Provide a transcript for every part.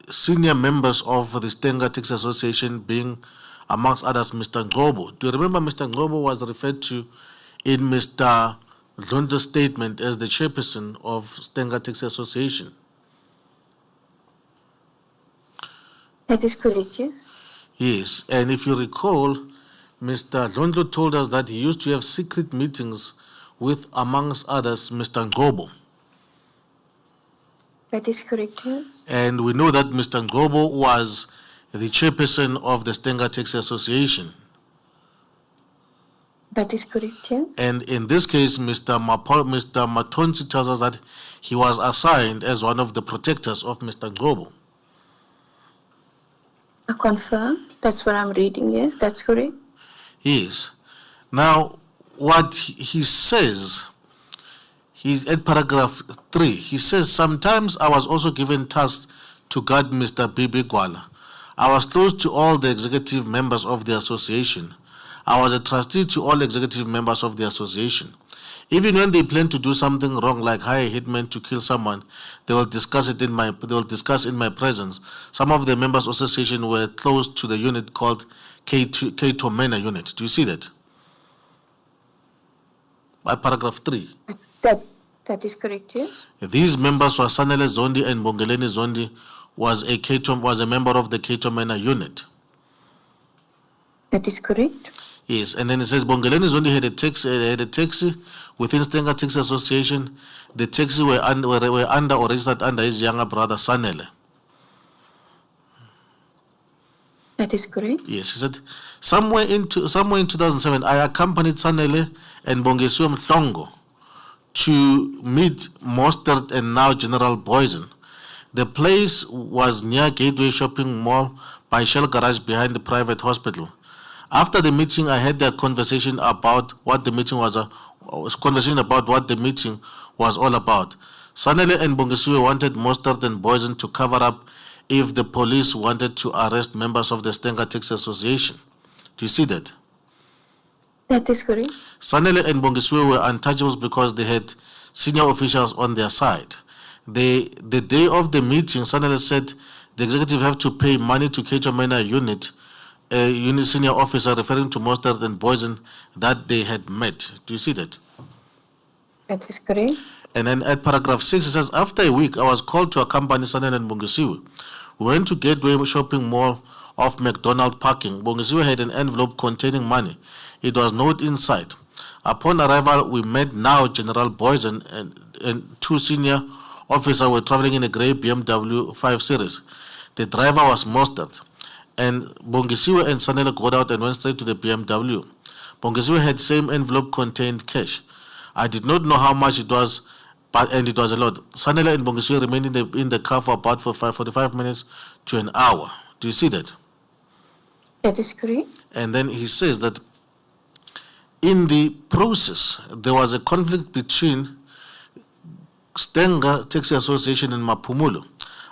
senior members of the Stenga Taxi Association being, amongst others, Mr. Ngobo. Do you remember Mr. Ngobo was referred to in Mr. Dlondo's statement as the chairperson of Stenga Taxi Association? That is correct, yes. Yes, and if you recall, Mr. Dlondo told us that he used to have secret meetings with, amongst others, Mr. Ngobo. That is correct, yes. And we know that Mr. Ngobo was the chairperson of the Stenga Taxi Association. That is correct, yes. And in this case, Mr. Matonsi tells us that he was assigned as one of the protectors of Mr. Ngobo. I confirm. That's what I'm reading, yes, that's correct. Yes. Now, what he says, he's at paragraph 3. He says, sometimes I was also given tasks to guard Mr. Bibi Gwala. I was close to all the executive members of the association. I was a trustee to all executive members of the association. Even when they plan to do something wrong, like hire a hitman to kill someone, they will discuss in my presence. Some of the members of the association were close to the unit called K-Tomena unit. Do you see that? By paragraph 3. That is correct, yes. These members were Sanele Zondi and Bongeleni Zondi was a member of the K-Tomena unit. That is correct. Yes, and then it says Bongeleni Zondi had a taxi within Stenga Taxi Association. The taxi were under or registered under his younger brother Sanele. That is correct. Yes, he said somewhere in 2007, I accompanied Sanele and Bongesuem Mhlongo to meet Mostert and now General Boysen. The place was near Gateway Shopping Mall by Shell Garage behind the private hospital. After the meeting, I had a conversation about what the meeting was all about. Sanele and Bongesuwe wanted Mostert and Boysen to cover up if the police wanted to arrest members of the Stenga Taxi Association. Do you see that? That is correct. Sanele and Bongesuwe were untouchables because they had senior officials on their side. The day of the meeting, Sanele said the executive have to pay money to K-Tomena unit senior officer, referring to Mostert and Boysen that they had met. Do you see that? That is correct. And then at paragraph 6, it says, after a week, I was called to accompany Sanele and Bongisiwe. We went to Gateway Shopping Mall off McDonald parking. Bongisiwe had an envelope containing money. It was not inside. Upon arrival, we met now General Boysen and two senior officers were traveling in a gray BMW 5 Series. The driver was Mostert. And Bongisiwe and Sanele got out and went straight to the BMW. Bongisiwe had same envelope contained cash. I did not know how much it was, and it was a lot. Sanele and Bongisiwe remained in the car for about 45 minutes to an hour. Do you see that? That is correct. And then he says that in the process, there was a conflict between Stenga Taxi Association and Maphumulo.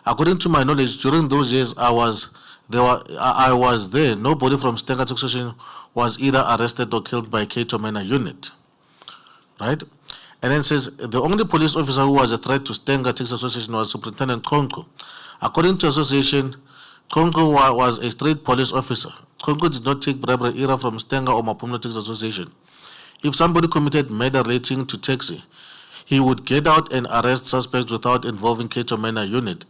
According to my knowledge, during those years I was there. Nobody from Stenga Taxi Association was either arrested or killed by K-Tomena unit. Right? And then it says the only police officer who was a threat to Stenga Taxi Association was Superintendent Konko. According to association, Konko was a straight police officer. Konko did not take bribery either from Stenga or Maphumulo Taxi Association. If somebody committed murder relating to taxi, he would get out and arrest suspects without involving K-Tomena unit.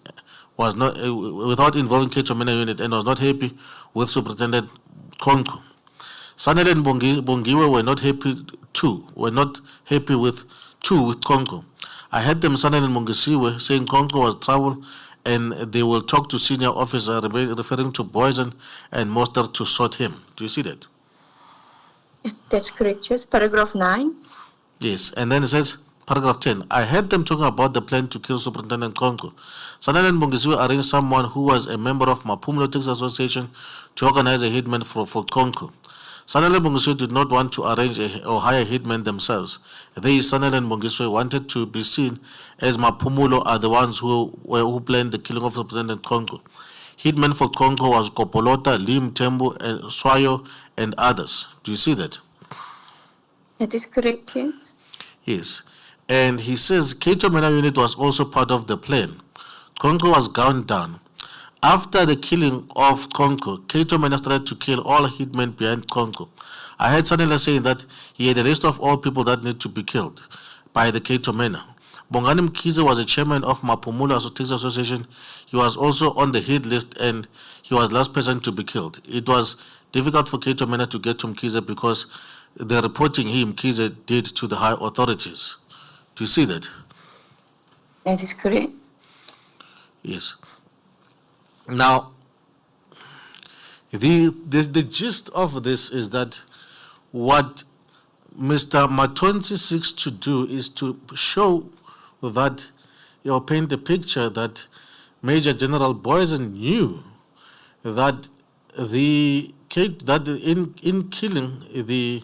Without involving K-Tomena unit, and was not happy with Superintendent Konko. Sanele and Bongiwe were not happy with Konko. I heard them, Sanele and Bongisiwe, saying Konko was trouble and they will talk to senior officer, referring to Boysen and Mostert to sort him. Do you see that? That's correct, yes. Paragraph 9. Yes, and then it says, paragraph 10, I heard them talking about the plan to kill Superintendent Konko. Sanele and Bongisiwe arranged someone who was a member of Maphumulo Taxi Association to organize a hitman for Konko. Sanele and Bongisiwe did not want to arrange or hire hitmen themselves. They, Sanele and Bongisiwe, wanted to be seen as Maphumulo are the ones who planned the killing of Superintendent Konko. Hitmen for Konko was Kopolota, Lim Tembu, and Swayo, and others. Do you see that? That is correct, yes. Yes. And he says K-Tomena unit was also part of the plan. Konko was gunned down. After the killing of Konko, Cato Mena started to kill all hitmen behind Konko. I heard Sanela saying that he had a list of all people that need to be killed by the Cato Mena. Bongani Mkhize was a chairman of Mapumulo Texas Association. He was also on the hit list and he was the last person to be killed. It was difficult for Cato Mena to get to Mkhize because the reporting Mkhize did to the high authorities. Do you see that? That is correct. Yes. Now, the gist of this is that what Mr. Matonsi seeks to do is to show that, paint a picture that Major General Boysen knew that in killing the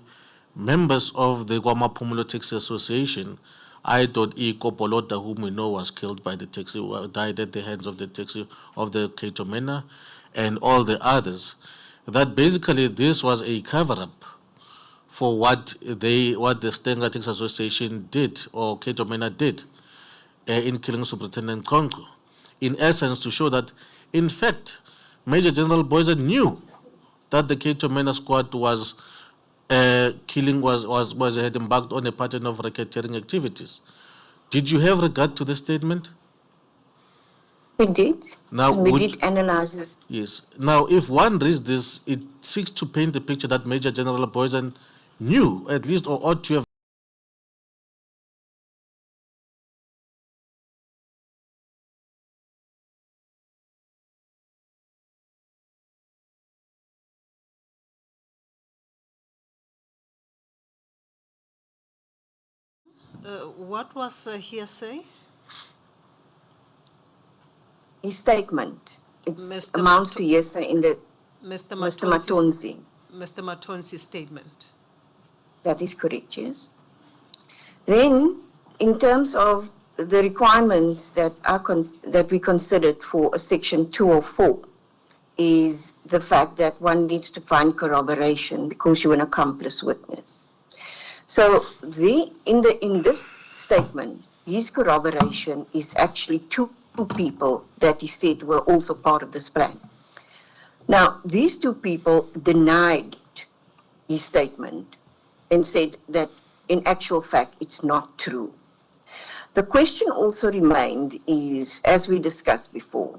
members of the Guamapumulo Taxi Association, I.E. Kopolota, whom we know was killed by the taxi, died at the hands of the taxi of the Cato Mena, and all the others, that basically this was a cover-up for what the Stenga Taxi Association did, or Cato Mena did, in killing Superintendent Konko. In essence, to show that, in fact, Major General Boysen knew that the Cato Mena squad was had embarked on a pattern of racketeering activities. Did you have regard to this statement? We did. Now, and we did analyze it. Yes. Now, if one reads this, it seeks to paint the picture that Major General Boysen knew, at least, or ought to have. What was hearsay? His statement. It amounts to hearsay in the Mr. Matonsi. Mr. Matonsi's statement. That is correct, yes. Then, in terms of the requirements that we considered for a Section 204, is the fact that one needs to find corroboration because you're an accomplice witness. So in this statement, his corroboration is actually two people that he said were also part of this plan. Now, these two people denied his statement and said that in actual fact it's not true. The question also remained is, as we discussed before,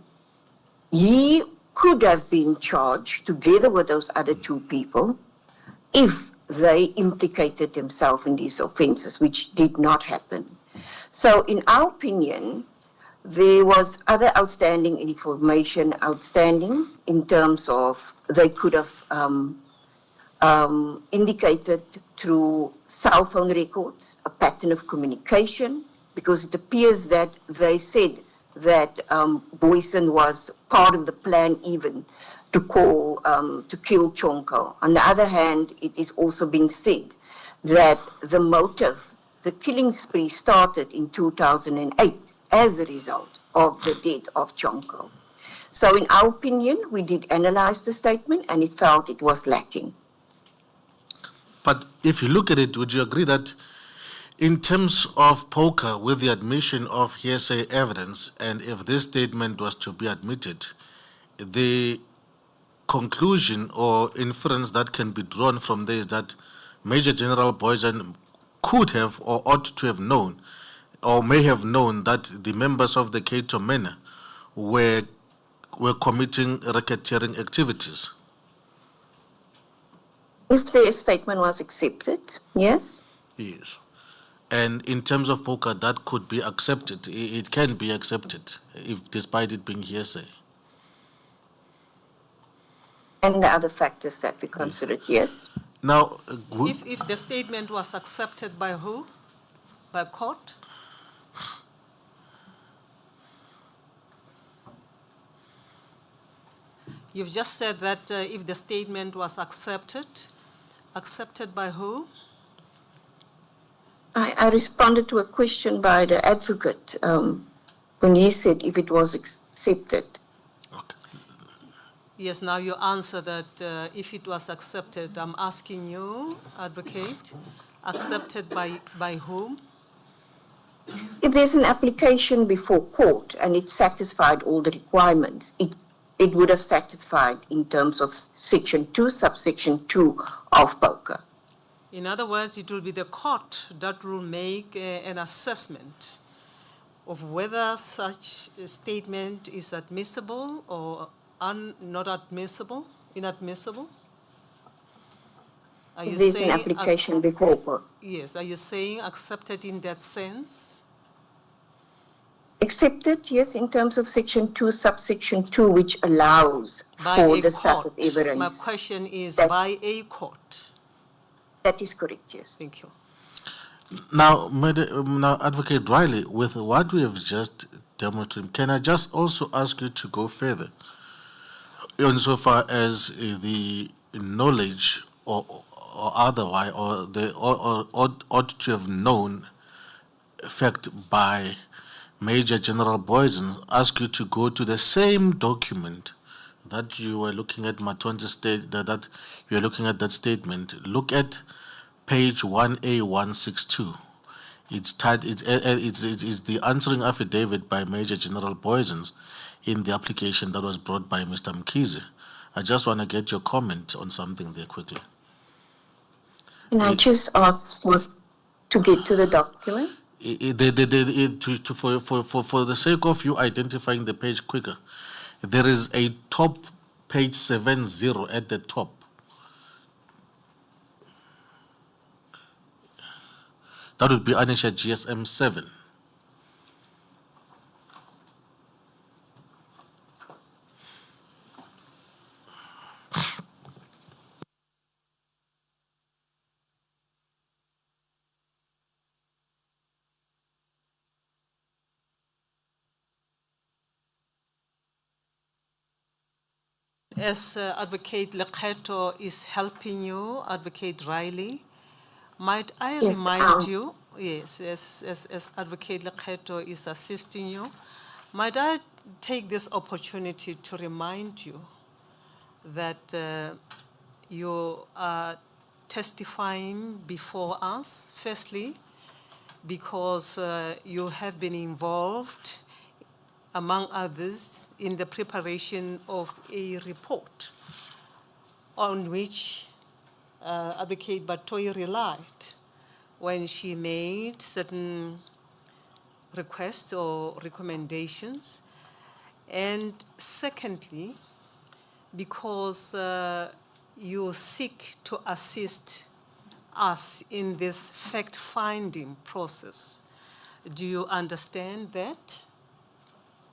he could have been charged together with those other two people if they implicated themselves in these offenses, which did not happen. So in our opinion, there was other outstanding information in terms of they could have indicated through cell phone records a pattern of communication, because it appears that they said that Boysen was part of the plan even to kill Chauke. On the other hand, it is also being said that the motive, the killing spree, started in 2008 as a result of the death of Chauke. So in our opinion, we did analyze the statement and it felt it was lacking. But if you look at it, would you agree that in terms of poker, with the admission of hearsay evidence, and if this statement was to be admitted, the conclusion or inference that can be drawn from this is that Major General Boysen could have or ought to have known or may have known that the members of the Cato Mena were committing racketeering activities? If the statement was accepted, yes. Yes. And in terms of poker, that could be accepted. It can be accepted, if despite it being hearsay. And the other factors that we considered, yes. Now, if the statement was accepted by who? By court? You've just said that if the statement was accepted by who? I responded to a question by the advocate when he said if it was accepted. okay. Yes, now you answer that if it was accepted. I'm asking you, advocate, accepted by whom? If there's an application before court and it satisfied all the requirements, it it would have satisfied in terms of Section 2, subsection 2 of POCA. In other words, it will be the court that will make an assessment of whether such a statement is admissible or not admissible, inadmissible? Are you There's an saying application before POCA. yes, are you saying accepted in that sense? Accepted, yes, in terms of Section 2, subsection 2, which allows By for a the start of court. evidence. My question is That- by a court. That is correct, yes. Thank you. Now, now, Advocate Riley, with what we have just demonstrated, can I just also ask you to go further insofar as the knowledge or otherwise, or the or ought to have known fact by Major General Boysen, ask you to go to the same document that you were looking at, Maton's state, that you are looking at that statement. Look at page 1A162. It's the answering affidavit by Major General Boysen in the application that was brought by Mr. Mkhize. I just want to get your comment on something there quickly. Can I just ask to get to the document? For the sake of you identifying the page quicker, there is a top page 70 at the top. That would be Anisha GSM 7. As Advocate Lekgeto is helping you, Advocate Riley, might I Yes, remind you, yes, as Advocate Lekgeto is assisting you, might I take this opportunity to remind you that you are testifying before us, firstly, because you have been involved, among others, in the preparation of a report on which Advocate Batoyi relied when she made certain requests or recommendations. And secondly, because you seek to assist us in this fact-finding process. Do you understand that?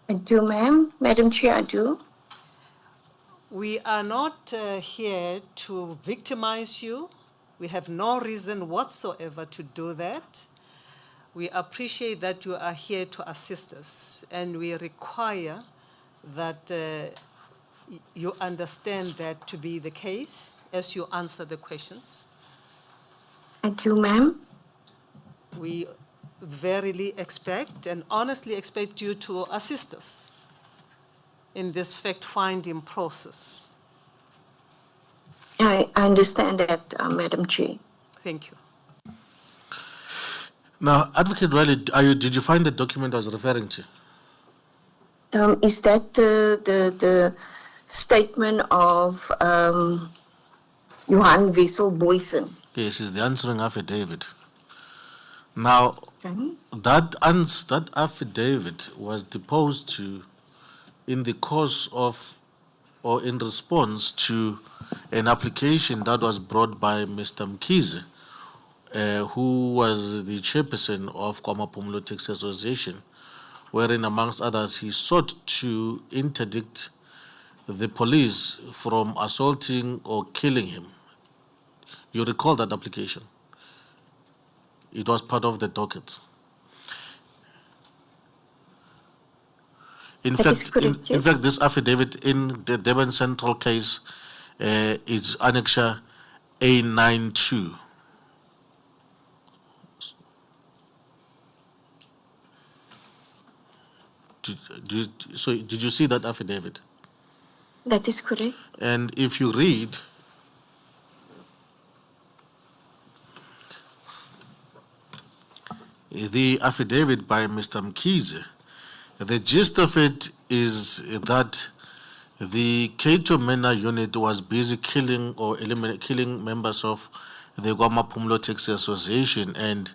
I do, ma'am. Madam Chair, I do. We are not here to victimize you. We have no reason whatsoever to do that. We appreciate that you are here to assist us, and we require that you understand that to be the case as you answer the questions. I do, ma'am. We verily expect and honestly expect you to assist us in this fact-finding process. I understand that, Madam Chair. Thank you. Now, Advocate Riley, did you find the document I was referring to? Is that the statement of Johan Wessel Boysen? Yes, it's the answering affidavit. Now, Okay. that affidavit was deposed to in the course of or in response to an application that was brought by Mr. Mkhize, who was the chairperson of KwaMaphumulo Taxi Association, wherein, amongst others, he sought to interdict the police from assaulting or killing him. You recall that application? It was part of the docket. In That is fact, correct, in yes. fact, this affidavit in the Durban Central case is Annexure A92. Did you see that affidavit? That is correct. And if you read, the affidavit by Mr. Mkhize, the gist of it is that the Cato Mena unit was busy killing or killing members of the Guamapumulo Taxi Association, and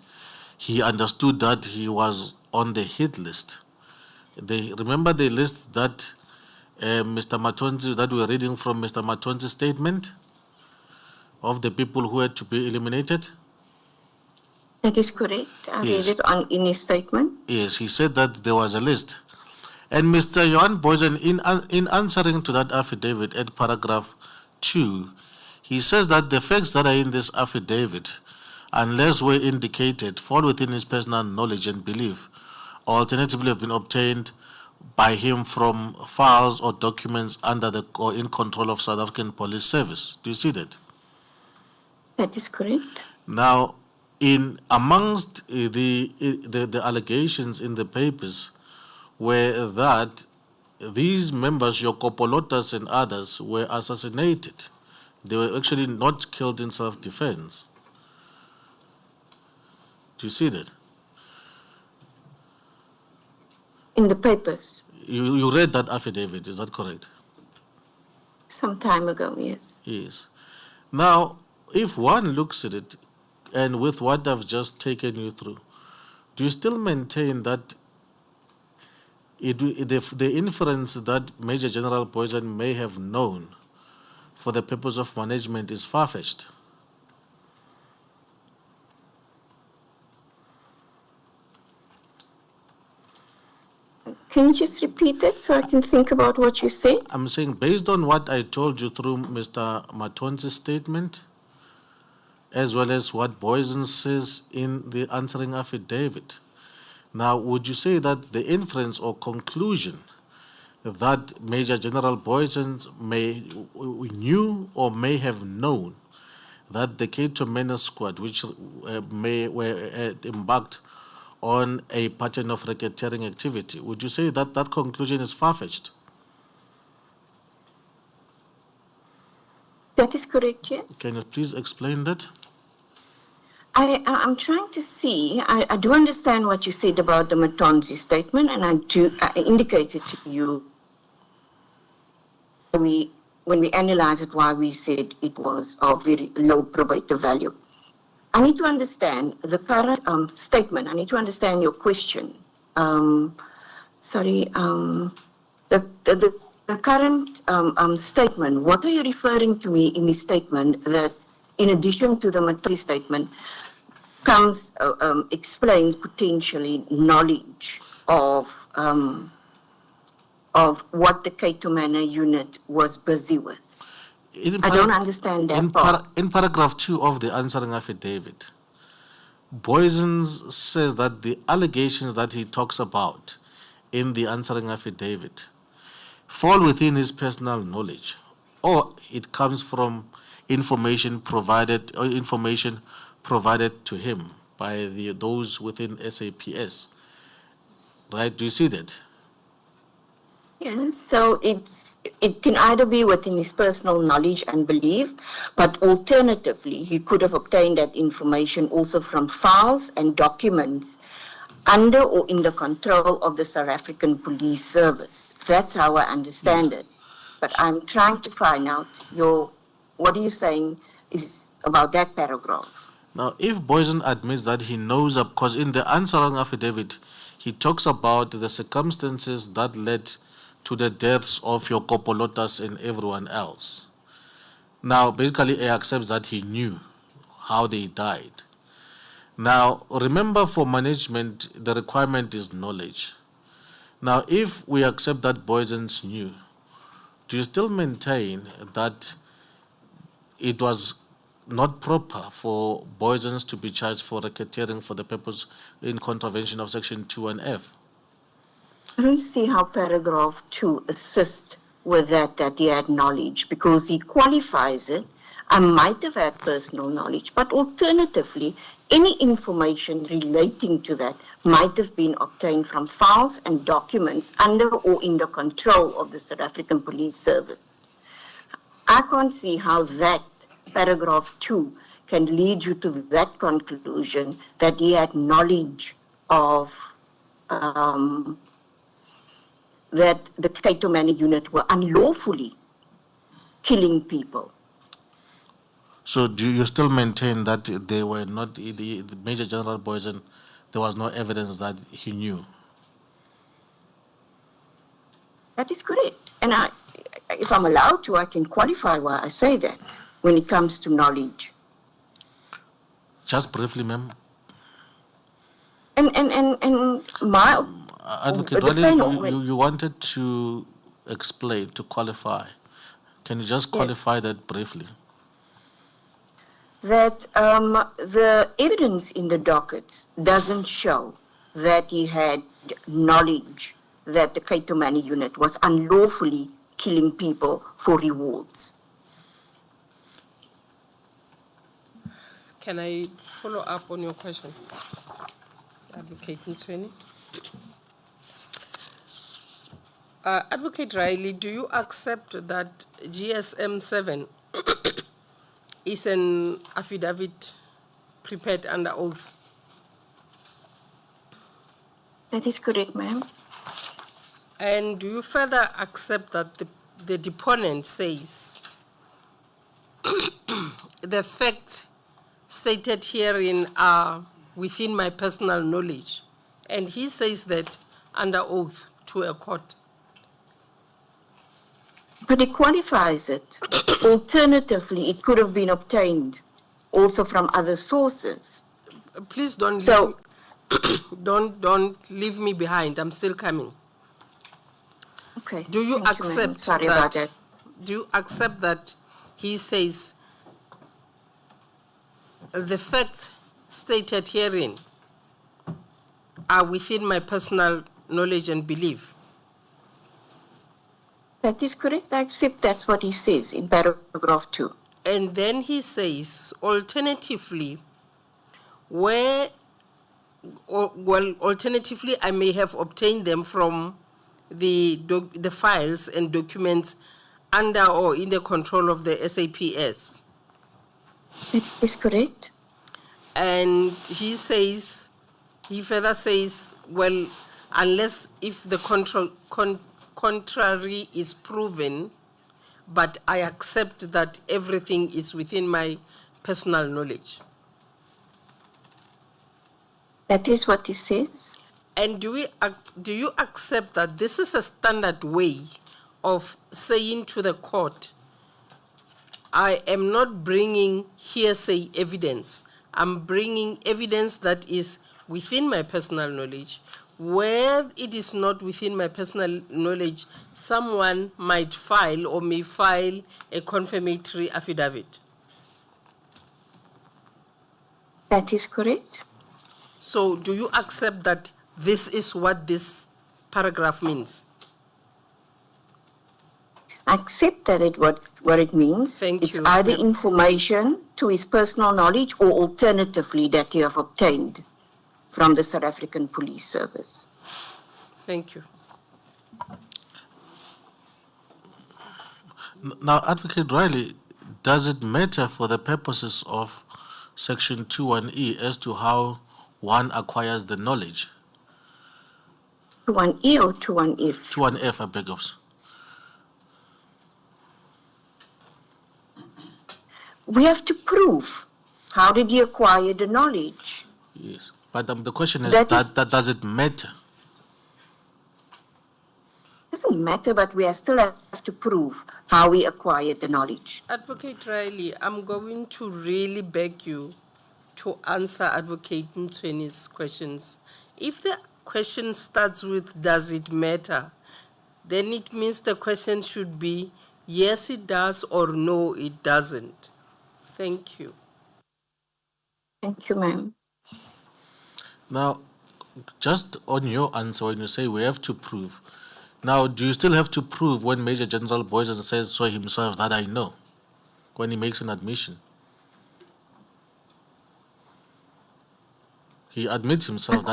he understood that he was on the hit list. Remember the list that Mr. Matonzi, that we were reading from Mr. Matonzi's statement of the people who had to be eliminated? That is correct. I Yes. read it in his statement. Yes, he said that there was a list. And Mr. Johan Boysen, in answering to that affidavit at paragraph 2, he says that the facts that are in this affidavit, unless were indicated, fall within his personal knowledge and belief, or alternatively have been obtained by him from files or documents under the or in control of South African Police Service. Do you see that? That is correct. Now, in amongst the allegations in the papers were that these members, your Kopolotas and others, were assassinated. They were actually not killed in self-defense. Do you see that? In the papers, You read that affidavit, is that correct? some time ago, yes. Yes. Now, if one looks at it, and with what I've just taken you through, do you still maintain that the inference that Major General Boysen may have known for the purpose of management is far-fetched? Can you just repeat it so I can think about what you said? I'm saying, based on what I told you through Mr. Matonzi's statement, as well as what Boysen says in the answering affidavit. Now, would you say that the inference or conclusion that Major General Boysen knew or may have known that the Cato Mena squad, which were embarked on a pattern of racketeering activity, would you say that that conclusion is far-fetched? That is correct, yes. Can you please explain that? I'm trying to see, I do understand what you said about the Matonzi statement, and I indicated to you when we analyze it why we said it was of very low probative value. I need to understand the current statement. I need to understand your question. The current statement, what are you referring to me in this statement that in addition to the Matonzi statement explains potentially knowledge of what the Cato Mena unit was busy with? I don't understand that part. In paragraph 2 of the answering affidavit, Boysen says that the allegations that he talks about in the answering affidavit fall within his personal knowledge, or it comes from information provided to him by those within SAPS. Right? Do you see that? Yes, so it can either be within his personal knowledge and belief, but alternatively, he could have obtained that information also from files and documents under or in the control of the South African Police Service. That's how I understand it. But I'm trying to find out what are you saying is about that paragraph? Now, if Boysen admits that he knows, because in the answering affidavit, he talks about the circumstances that led to the deaths of your Kopolotas and everyone else. Now, basically, he accepts that he knew how they died. Now, remember, for management, the requirement is knowledge. Now, if we accept that Boysen knew, do you still maintain that it was not proper for Boysen to be charged for racketeering for the purpose in contravention of Section 2 and F? I don't see how paragraph 2 assists with that he had knowledge, because he qualifies it. I might have had personal knowledge, but alternatively, any information relating to that might have been obtained from files and documents under or in the control of the South African Police Service. I can't see how that paragraph 2 can lead you to that conclusion that he had knowledge of that the Cato Manor unit were unlawfully killing people. So do you still maintain that they were not the Major General Boysen? There was no evidence that he knew. That is correct. And if I'm allowed to, I can qualify why I say that when it comes to knowledge. Just briefly, ma'am. And my Advocate the Riley, panel, you wanted to explain, to qualify. Can you just qualify that briefly? that the evidence in the dockets doesn't show that he had knowledge that the Cato Manor unit was unlawfully killing people for rewards. Can I follow up on your question, Advocate Ntweni? Advocate Riley, do you accept that GSM 7 is an affidavit prepared under oath? That is correct, ma'am. And do you further accept that the deponent says the facts stated herein are within my personal knowledge? And he says that under oath to a court. But it qualifies it. Alternatively, it could have been obtained also from other sources. Please don't don't leave me behind. I'm still coming. Okay. Do you Thank you, ma'am. accept Sorry that? about that. Do you accept that he says the facts stated herein are within my personal knowledge and belief? That is correct. I accept that's what he says in paragraph 2. And then he says, alternatively, alternatively, I may have obtained them from the files and documents under or in the control of the SAPS. That is correct. And he further says, well, unless if the contrary is proven, but I accept that everything is within my personal knowledge. That is what he says. And do you accept that this is a standard way of saying to the court, I am not bringing hearsay evidence. I'm bringing evidence that is within my personal knowledge. Where it is not within my personal knowledge, someone might file or may file a confirmatory affidavit. That is correct. So do you accept that this is what this paragraph means? I accept that what it means. Thank it's you. either information to his personal knowledge or alternatively that you have obtained from the South African Police Service. Thank you. Now, Advocate Riley, does it matter for the purposes of Section 21E as to how one acquires the knowledge? 21E or 21F? 21F, I beg yours. We have to prove how did he acquire the knowledge. Yes. But the question is, That does it matter? Doesn't matter, but we still have to prove how we acquired the knowledge. Advocate Riley, I'm going to really beg you to answer Advocate Ntweni's questions. If the question starts with, does it matter? Then it means the question should be, yes, it does, or no, it doesn't. Thank you. Thank you, ma'am. Now, just on your answer, when you say we have to prove, now, do you still have to prove when Major General Boysen says so himself that I know, when he makes an admission? He admits himself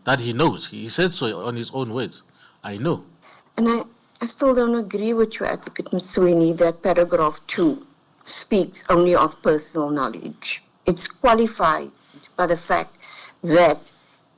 that he knows. He said so on his own words. I know. And I still don't agree with you, Advocate Msweni, that paragraph 2 speaks only of personal knowledge. It's qualified by the fact that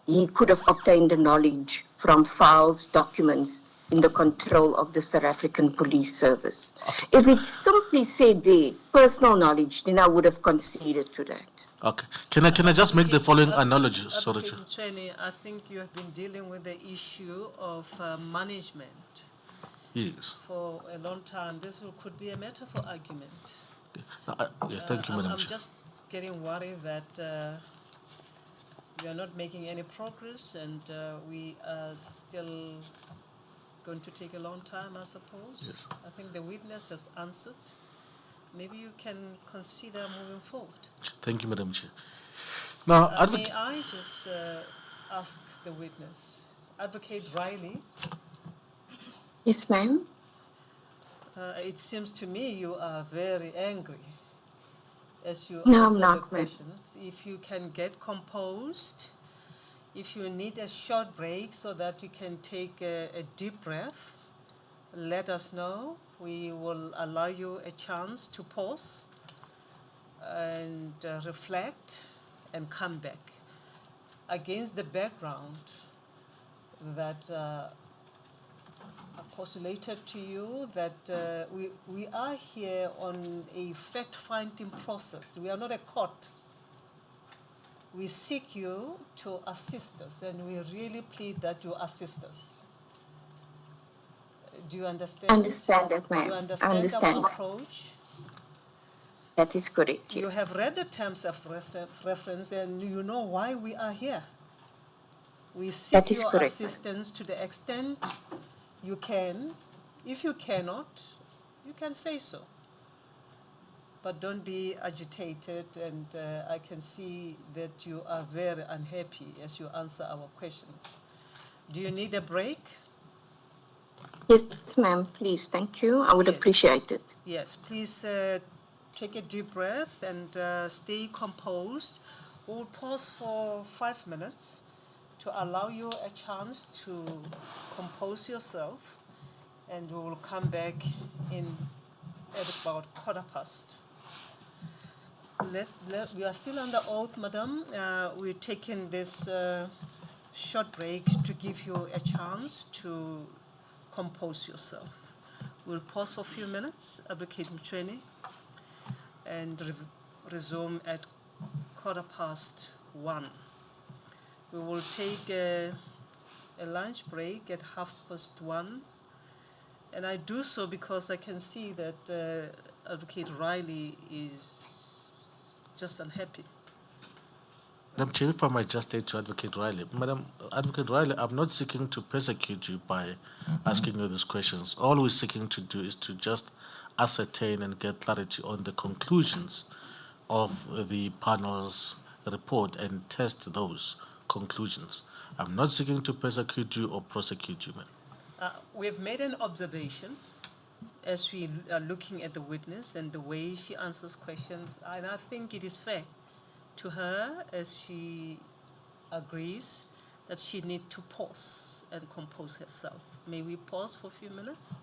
he could have obtained the knowledge from files, documents in the control of the South African Police Service. If it simply said there, personal knowledge, then I would have conceded to that. Okay. Can I just make the following analogy? Sorry, Chair. Advocate Mchene, I think you have been dealing with the issue of management Yes. for a long time. This could be a matter for argument. Yes, thank you, Madam I'm Chair. just getting worried that we are not making any progress, and we are still going to take a long time, I suppose. Yes. I think the witness has answered. Maybe you can consider moving forward. Thank you, Madam Chair. Now, May I just ask the witness, Advocate Riley, Yes, ma'am. it seems to me you are very angry as you No, I'm answer the not, ma'am. questions. If you can get composed, if you need a short break so that you can take a deep breath, let us know. We will allow you a chance to pause and reflect and come back. Against the background that postulated to you that we are here on a fact-finding process. We are not a court. We seek you to assist us, and we really plead that you assist us. Do you understand? Understand that, ma'am. You I understand understand. our approach? That is correct, You yes. have read the terms of reference, and you know why we are here. We seek That is your correct, ma'am. assistance to the extent you can. If you cannot, you can say so. But don't be agitated, and I can see that you are very unhappy as you answer our questions. Do you need a break? Yes, ma'am, please, thank you. I would Yes. appreciate it. Yes, please take a deep breath and stay composed. We'll pause for 5 minutes to allow you a chance to compose yourself, and we will come back in at about 1:15. We are still under oath, madam. We're taking this short break to give you a chance to compose yourself. We'll pause for a few minutes, Advocate Mchene, and resume at 1:15. We will take a lunch break at 1:30. And I do so because I can see that Advocate Riley is just unhappy. Madam Chair, if I might just say to Advocate Riley, Madam Advocate Riley, I'm not seeking to persecute you by asking you these questions. All we're seeking to do is to just ascertain and get clarity on the conclusions of the panel's report and test those conclusions. I'm not seeking to persecute you or prosecute you, ma'am. We've made an observation as we are looking at the witness and the way she answers questions, and I think it is fair to her as she agrees that she needs to pause and compose herself. May we pause for a few minutes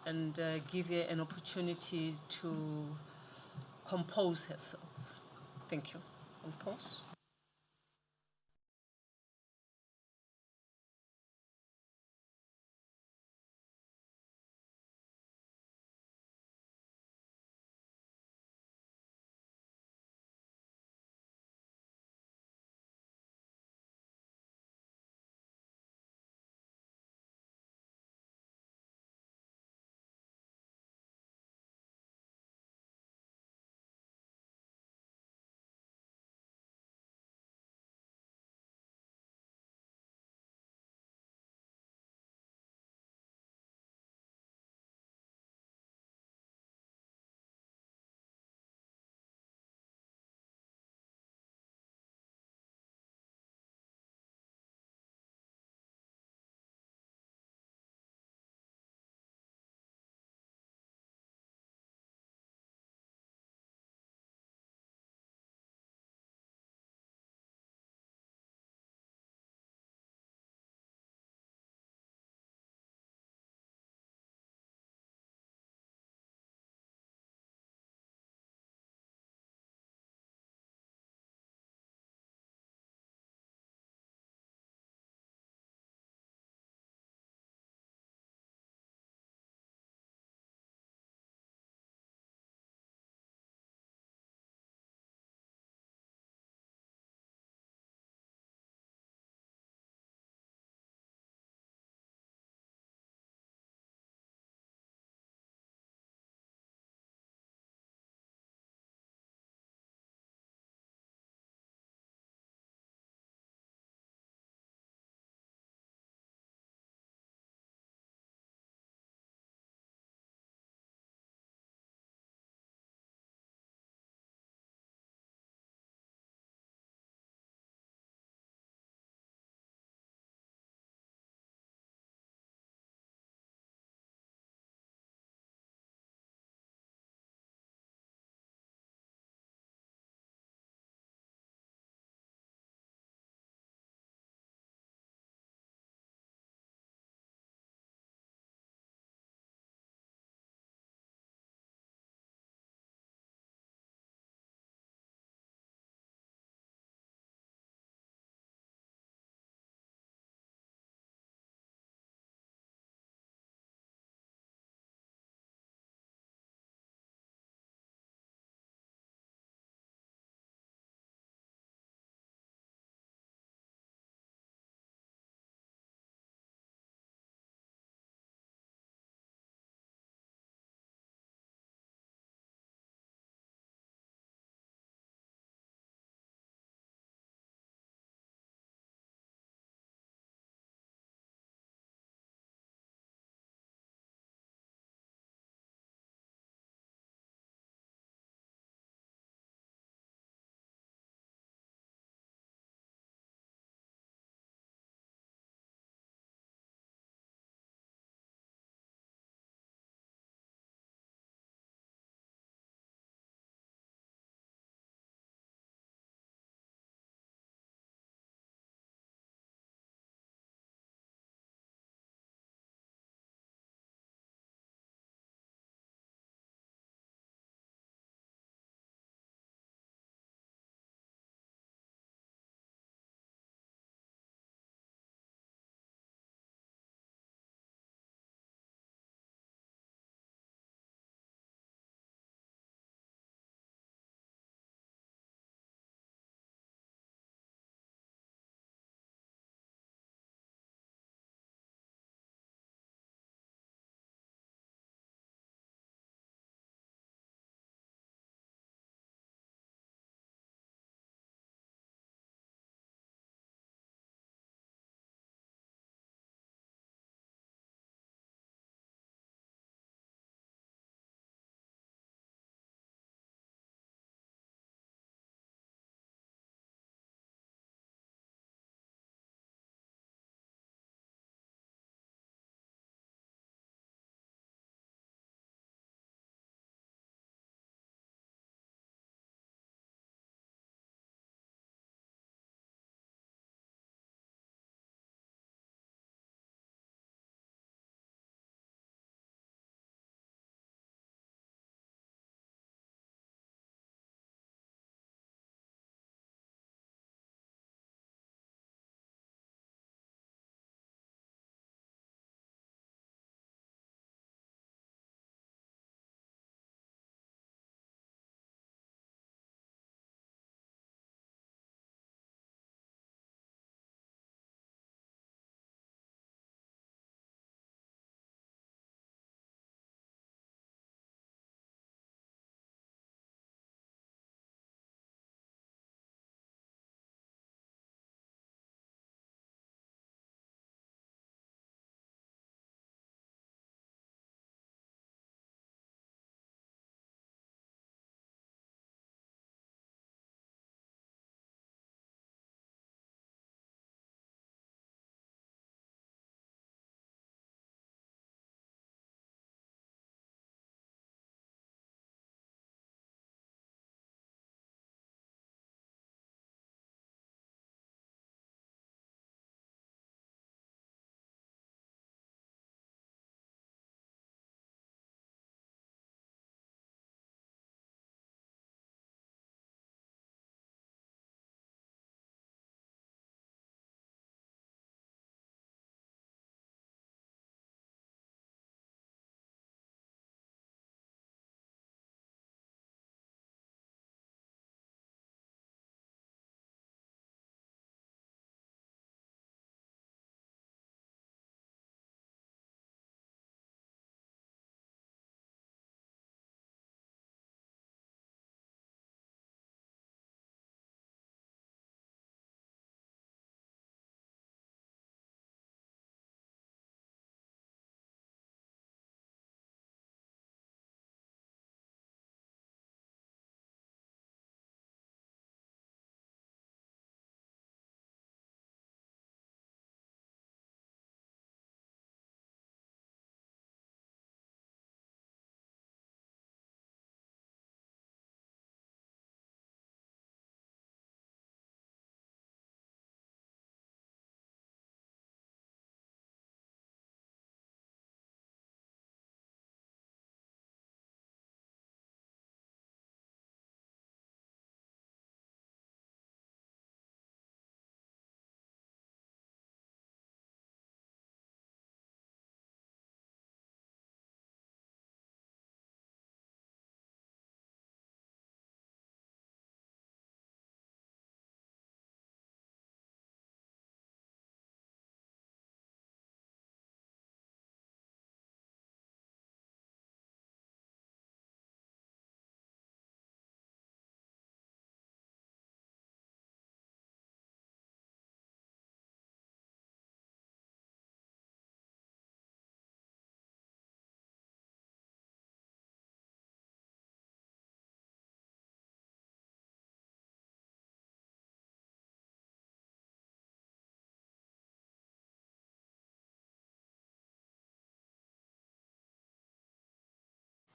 and give her an opportunity to compose herself. Thank you. And pause.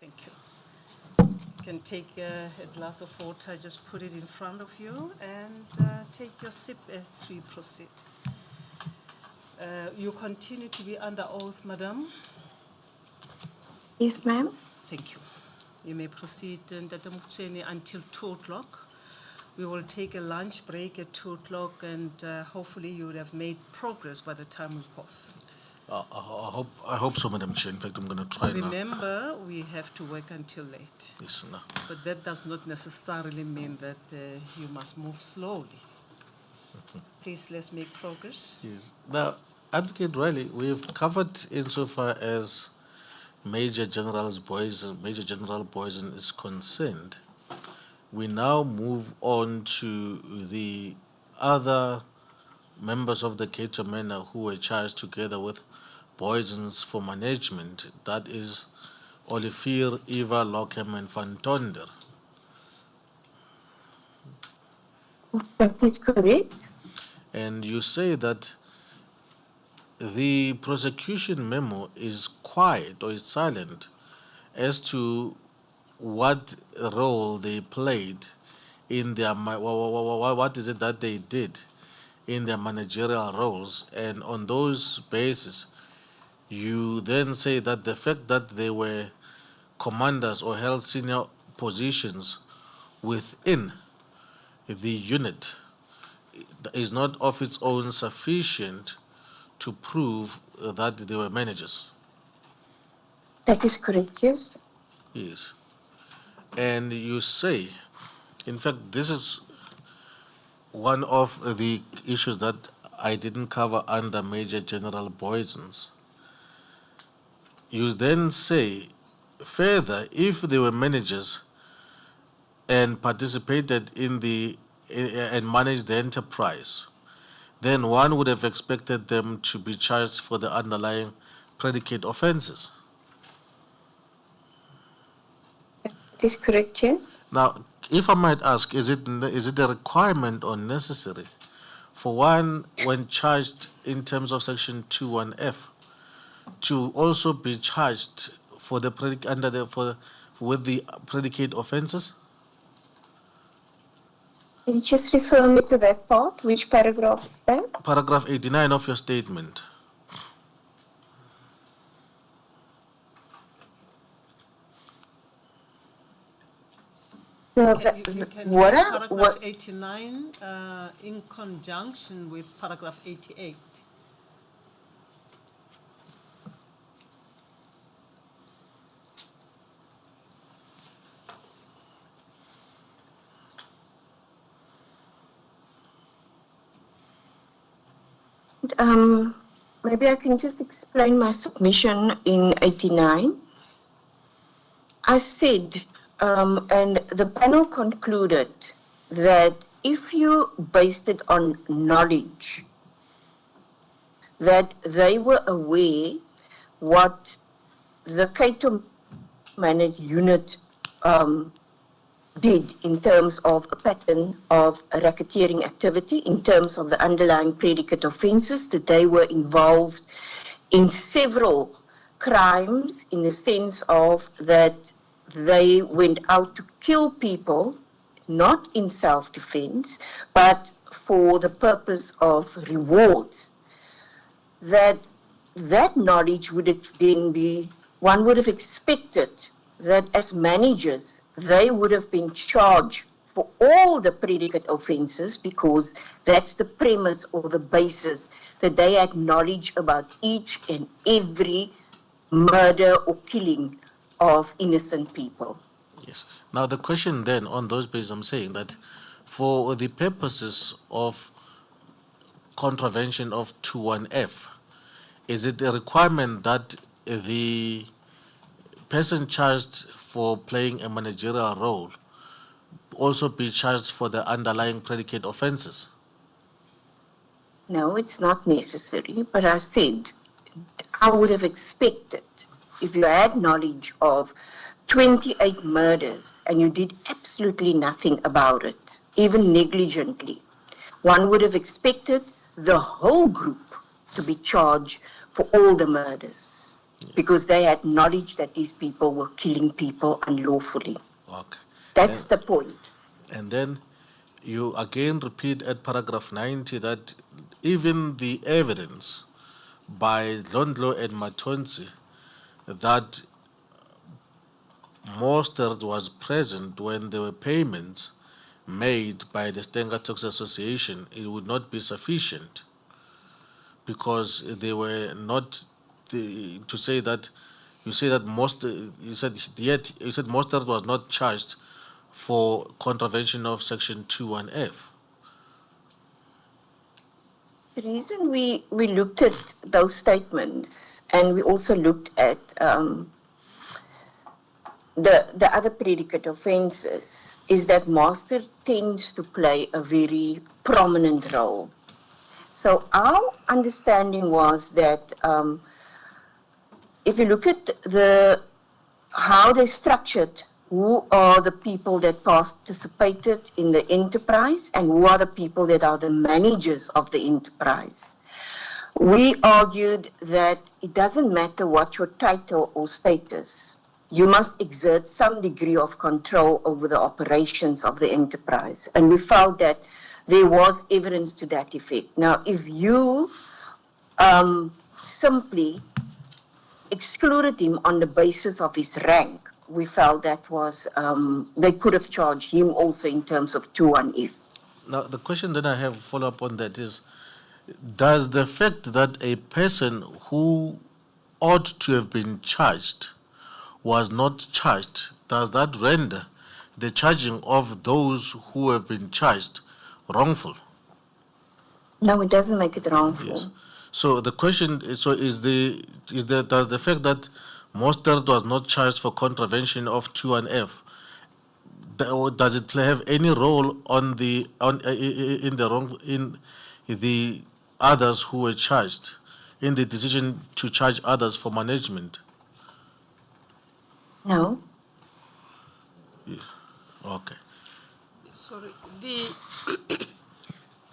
Thank you. You can take a glass of water, just put it in front of you, and take your sip as we proceed. You continue to be under oath, madam. Yes, ma'am. Thank you. You may proceed, Ntate Mokgotshwane, until 2 o'clock. We will take a lunch break at 2 o'clock, and hopefully you would have made progress by the time we pause. I hope so, Madam Chair. In fact, I'm going to try now. Remember, we have to work until late. Yes, no. But that does not necessarily mean that you must move slowly. Please, let's make progress. Yes. Now, Advocate Riley, we've covered insofar as Major General Boysen is concerned. We now move on to the other members of the Cato Manor who were charged together with Boysens for management. That is Olivier, Eva, Lockham, and Van Tonder. That is correct. And you say that the prosecution memo is quiet or is silent as to what role they played in their, what is it that they did in their managerial roles. And on those basis, you then say that the fact that they were commanders or held senior positions within the unit is not of its own sufficient to prove that they were managers. That is correct, yes. Yes. And you say, in fact, this is one of the issues that I didn't cover under Major General Boysens. You then say, further, if they were managers and participated in the and managed the enterprise, then one would have expected them to be charged for the underlying predicate offenses. That is correct, yes. Now, if I might ask, is it a requirement or necessary for one, when charged in terms of Section 21F, to also be charged for the with the predicate offenses? Can you just refer me to that part? Which paragraph is that? Paragraph 89 of your statement. No, You can what read are- paragraph what- 89 in conjunction with paragraph 88. Maybe I can just explain my submission in 89. I said, and the panel concluded that if you based it on knowledge, that they were aware what the Cato Managed Unit did in terms of a pattern of racketeering activity, in terms of the underlying predicate offenses, that they were involved in several crimes in the sense of that they went out to kill people, not in self-defense, but for the purpose of rewards. That knowledge would then be, one would have expected that as managers, they would have been charged for all the predicate offenses, because that's the premise or the basis, that they had knowledge about each and every murder or killing of innocent people. Yes. Now the question then, on those bases, I'm saying that for the purposes of contravention of 21F, is it a requirement that the person charged for playing a managerial role also be charged for the underlying predicate offenses? No, it's not necessary, but I said, I would have expected, if you had knowledge of 28 murders and you did absolutely nothing about it, even negligently, one would have expected the whole group to be charged for all the murders. because they had knowledge that these people were killing people unlawfully. Okay. That's the point. And then you again repeat at paragraph 90 that even the evidence by Dlondlo and Matonsi that Mostert was present when there were payments made by the Stenga Talks Association, it would not be sufficient because they were not to say that you say that you said Mostert was not charged for contravention of section 21F. The reason we looked at those statements, and we also looked at the other predicate offences, is that Master tends to play a very prominent role. So our understanding was that if you look at how they structured who are the people that participated in the enterprise and who are the people that are the managers of the enterprise. We argued that it doesn't matter what your title or status, you must exert some degree of control over the operations of the enterprise. And we found that there was evidence to that effect. Now, if you simply excluded him on the basis of his rank, we felt that was, they could have charged him also in terms of 21F. Now, the question that I have follow up on that is, does the fact that a person who ought to have been charged was not charged, does that render the charging of those who have been charged wrongful? No, it doesn't make it wrongful. Yes. So the question is, does the fact that Mostert was not charged for contravention of 21F, does it have any role in the others who were charged, in the decision to charge others for management? No. Yeah. Okay. Sorry, the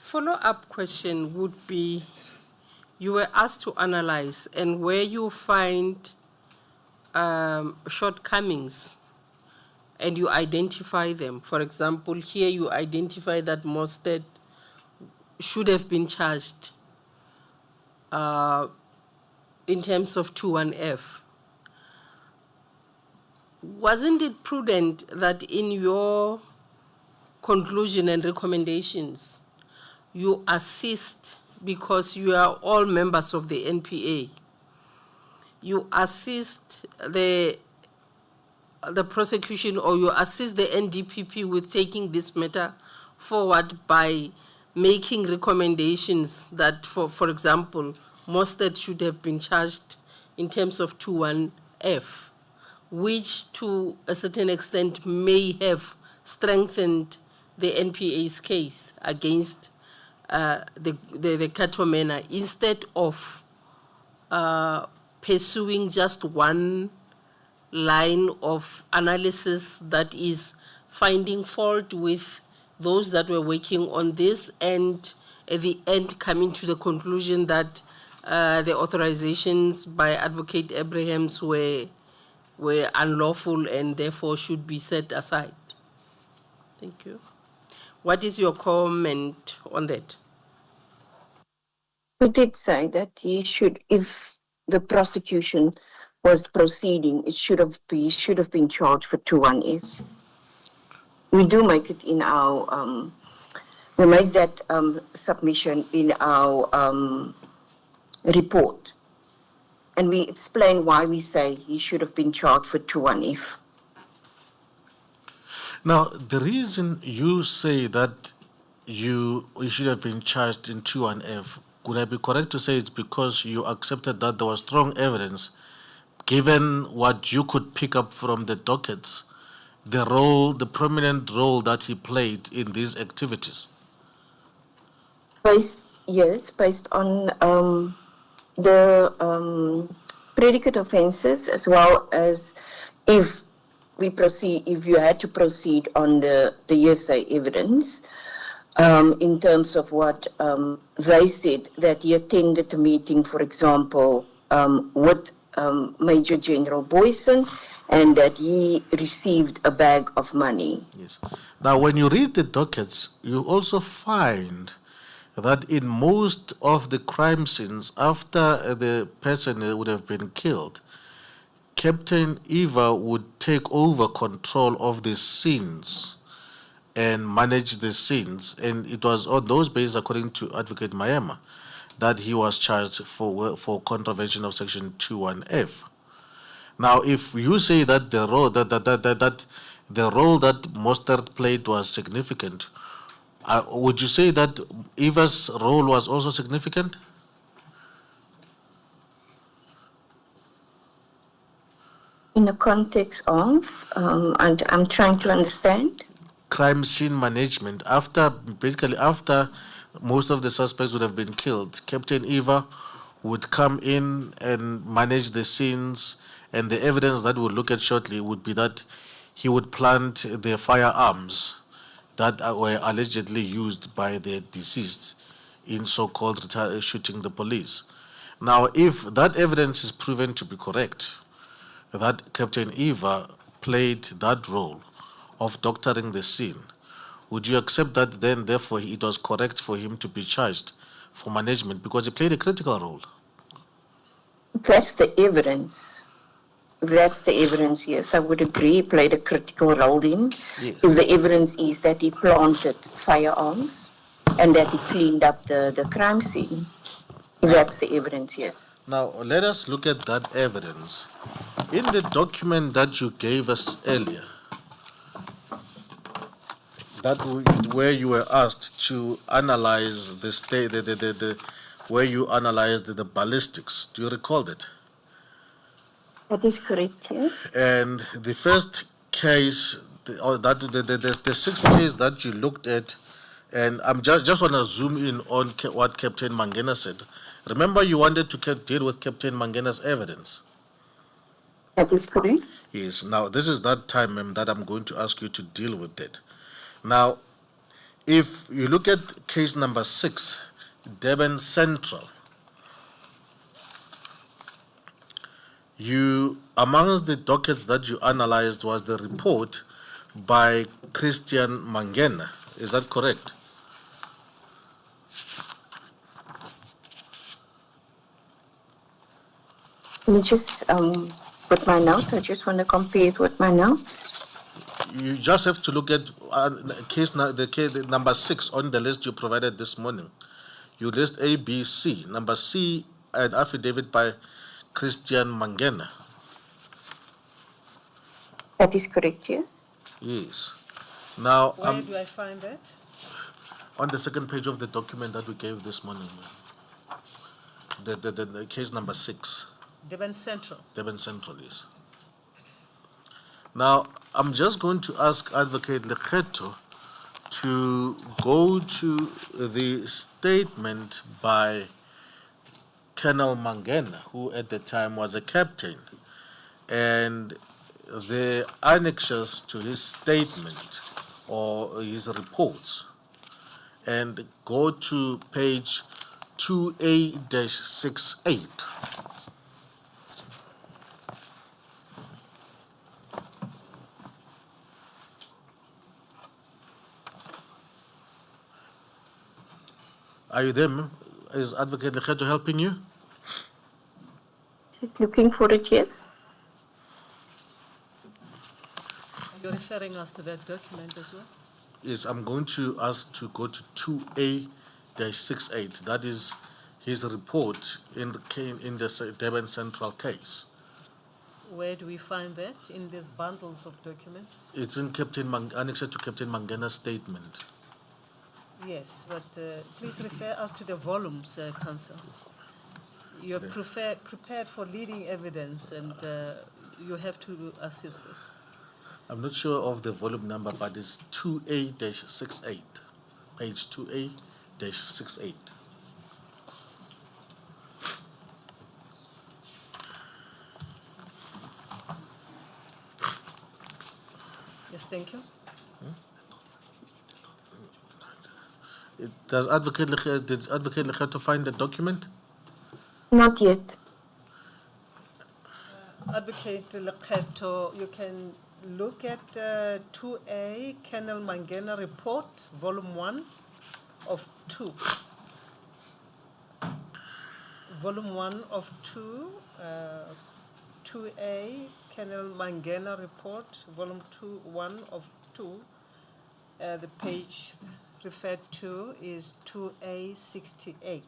follow-up question would be, you were asked to analyze, and where you find shortcomings and you identify them. For example, here you identify that Mostert should have been charged in terms of 21F. Wasn't it prudent that in your conclusion and recommendations you assist, because you are all members of the NPA, you assist the prosecution, or you assist the NDPP with taking this matter forward by making recommendations that, for example, Mostert should have been charged in terms of 21F, which to a certain extent may have strengthened the NPA's case against the Katomena, instead of pursuing just one line of analysis that is finding fault with those that were working on this, and at the end coming to the conclusion that the authorizations by Advocate Abrahams were unlawful and therefore should be set aside. Thank you. What is your comment on that? We did say that he should, if the prosecution was proceeding, it should have been charged for 21F. We do make it in our, we make that submission in our report. And we explain why we say he should have been charged for 21F. Now, the reason you say that you should have been charged in 21F, would I be correct to say it's because you accepted that there was strong evidence, given what you could pick up from the dockets, the prominent role that he played in these activities? Based on the predicate offences, as well as if you had to proceed on the hearsay evidence, in terms of what they said, that he attended a meeting, for example, with Major General Boyson, and that he received a bag of money. Yes. Now, when you read the dockets, you also find that in most of the crime scenes, after the person would have been killed, Captain Eva would take over control of the scenes and manage the scenes. And it was on those bases, according to Advocate Mayema, that he was charged for contravention of Section 21F. Now, if you say that the role that Mostert played was significant, would you say that Eva's role was also significant? In the context of, and I'm trying to understand. Crime scene management. After most of the suspects would have been killed, Captain Eva would come in and manage the scenes, and the evidence that we'll look at shortly would be that he would plant the firearms that were allegedly used by the deceased in so-called shooting the police. Now, if that evidence is proven to be correct, that Captain Eva played that role of doctoring the scene, would you accept that then, therefore, it was correct for him to be charged for management because he played a critical role? That's the evidence. That's the evidence, yes. I would agree, he played a critical role in. Yes. If the evidence is that he planted firearms and that he cleaned up the crime scene, if that's the evidence, yes. Now, let us look at that evidence. In the document that you gave us earlier, where you were asked to analyze where you analyzed the ballistics, do you recall that? That is correct, yes. And the first case, the sixth case that you looked at, and I'm just want to zoom in on what Captain Mangena said. Remember, you wanted to deal with Captain Mangena's evidence. That is correct. Yes. Now, this is that time, ma'am, that I'm going to ask you to deal with that. Now, if you look at case number 6, Durban Central, amongst the dockets that you analyzed was the report by Christian Mangena. Is that correct? Let me just put my notes. I just want to compare it with my notes. You just have to look at case number 6 on the list you provided this morning. You list A, B, C. Number C, an affidavit by Christian Mangena. That is correct, yes. Yes. Now, Where do I find that? on the second page of the document that we gave this morning, the case number 6. Durban Central. Durban Central, yes. Now, I'm just going to ask Advocate Lekgetho to go to the statement by Colonel Mangena, who at the time was a captain, and the annexures to his statement or his reports, and go to page 2A-68. Are you there, ma'am? Is Advocate Lekgetho helping you? Just looking for it, yes. You're referring us to that document as well? Yes, I'm going to ask to go to 2A-68. That is his report in the Durban Central case. Where do we find that in these bundles of documents? It's in annexed to Captain Mangena's statement. Yes, but please refer us to the volumes, Counsel. You have prepared for leading evidence, and you have to assist us. I'm not sure of the volume number, but it's 2A-68, page 2A-68. Yes, thank you. Did Advocate Lekgetho find the document? Not yet. Advocate Lekgetho, you can look at 2A, Colonel Mangena Report, Volume 1 of 2. Volume 1 of 2, 2A, Colonel Mangena Report, Volume 2, 1 of 2. The page referred to is 2A68.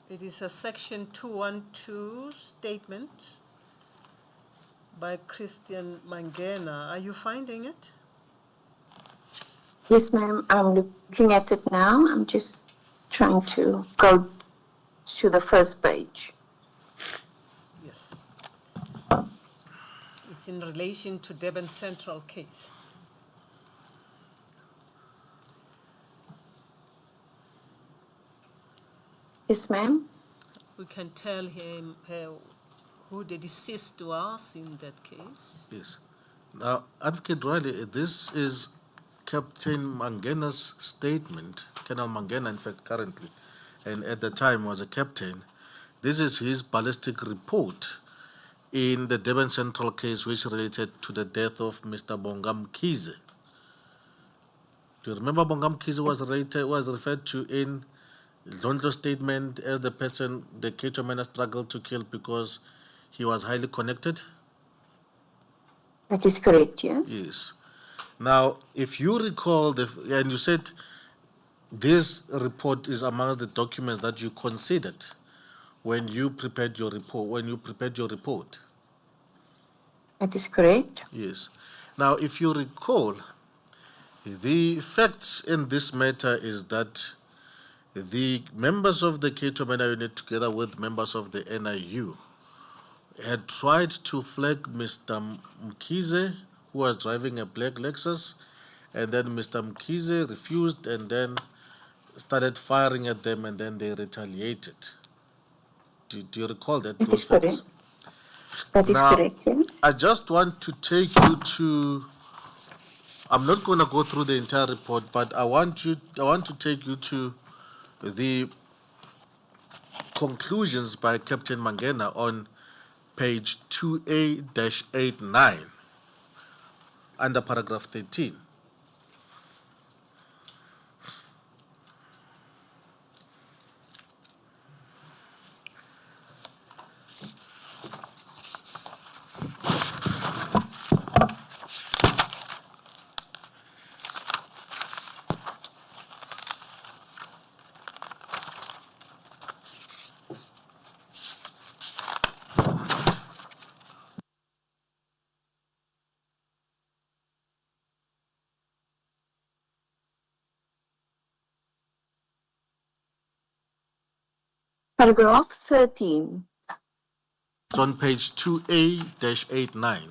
It is a section 212 statement by Christian Mangena. Are you finding it? Yes, ma'am, I'm looking at it now. I'm just trying to go to the first page. Yes. It's in relation to Durban Central case. Yes, ma'am. We can tell him who the deceased was in that case. Yes. Now, Advocate Riley, this is Captain Mangena's statement, Colonel Mangena, in fact, currently, and at the time was a captain. This is his ballistic report in the Durban Central case, which related to the death of Mr. Bongam Kize. Do you remember Bongam Kize was referred to in Zondlo's statement as the person the Cato Mena struggled to kill because he was highly connected? That is correct, yes. Yes. Now, if you recall, and you said this report is amongst the documents that you considered when you prepared your report. That is correct. Yes. Now, if you recall, the facts in this matter is that the members of the Cato Mena unit, together with members of the NIU, had tried to flag Mr. Mkize, who was driving a black Lexus, and then Mr. Mkize refused and then started firing at them, and then they retaliated. Do you recall that? That Those is facts? correct. That is Now, correct, yes. I just want to take you to. I'm not going to go through the entire report, but I want to take you to the conclusions by Captain Mangena on page 2A-89 under paragraph 13. Paragraph 13. It's on page 2A-89.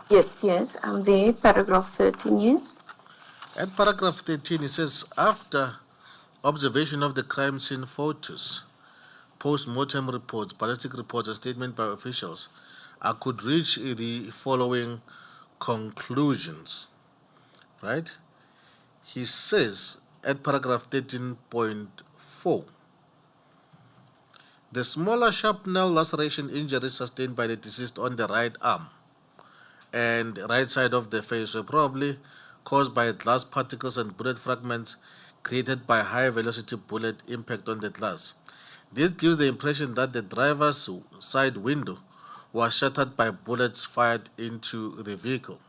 Yes, I'm there. Paragraph 13, yes. At paragraph 13, it says, after observation of the crime scene photos, post-mortem reports, ballistic reports, and statement by officials, I could reach the following conclusions, right? He says at paragraph 13.4, the smaller shrapnel laceration injuries sustained by the deceased on the right arm and right side of the face were probably caused by glass particles and bullet fragments created by high velocity bullet impact on the glass. This gives the impression that the driver's side window was shattered by bullets fired into the vehicle.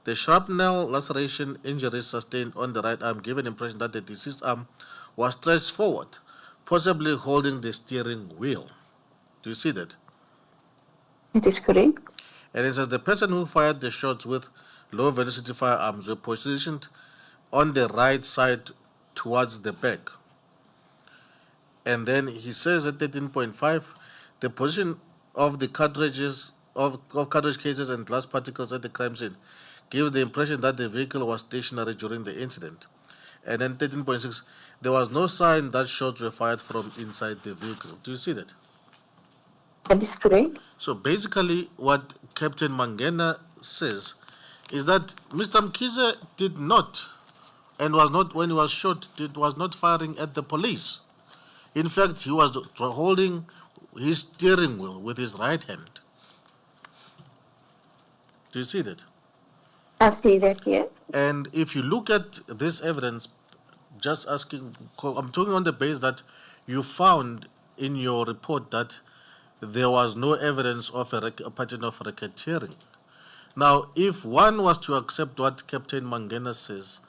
The shrapnel laceration injuries sustained on the right arm give an impression that the deceased's arm was stretched forward, possibly holding the steering wheel. Do you see that? It is correct. And it says the person who fired the shots with low velocity firearms were positioned on the right side towards the back. And then he says at 13.5, the position of the cartridges of cartridge cases and glass particles at the crime scene gives the impression that the vehicle was stationary during the incident. And then 13.6, there was no sign that shots were fired from inside the vehicle. Do you see that? That is correct. So basically, what Captain Mangena says is that Mr. Mkhize did not, and was not, when he was shot, was not firing at the police. In fact, he was holding his steering wheel with his right hand. Do you see that? I see that, yes. And if you look at this evidence, just asking, I'm talking on the basis that you found in your report that there was no evidence of a pattern of racketeering. Now, if one was to accept what Captain Mangena says,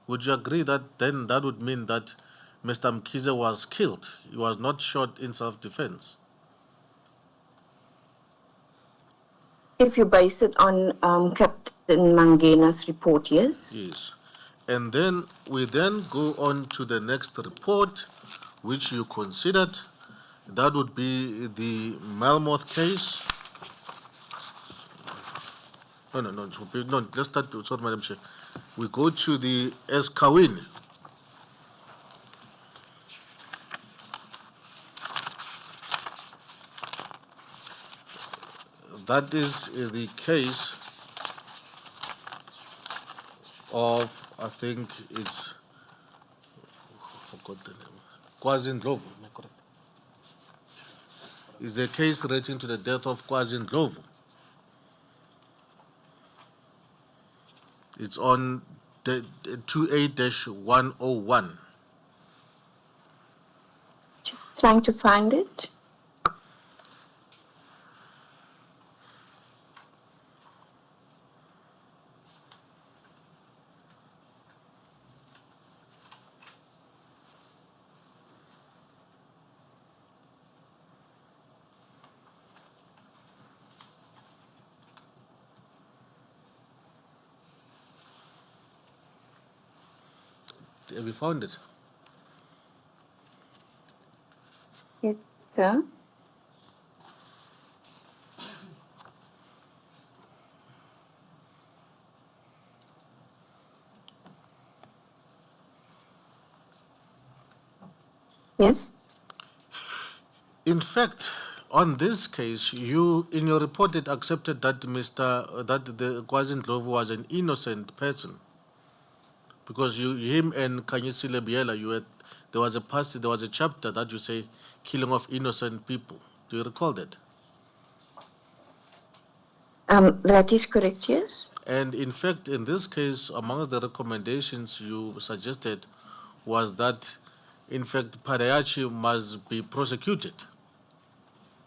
would you agree that then that would mean that Mr. Mkhize was killed? He was not shot in self-defense. If you base it on Captain Mangena's report, yes. Yes. And then we then go on to the next report, which you considered. That would be the Malmoth case. No, let's start with, sorry, Madam Chair. We go to the Eskawin. That is the case of, I think it's, I forgot the name, KwaZulu-Natal, am I correct? It's a case relating to the death of KwaZulu-Natal. It's on the 28-101. Just trying to find it. Have you found it? Yes, sir. Yes. In fact, on this case, you, in your report, it accepted that that the KwaZulu-Natal was an innocent person, because him and Kanyisile Biela, there was a chapter that you say killing of innocent people. Do you recall that? That is correct, yes. And in fact, in this case, amongst the recommendations you suggested was that, in fact, Parayachi must be prosecuted.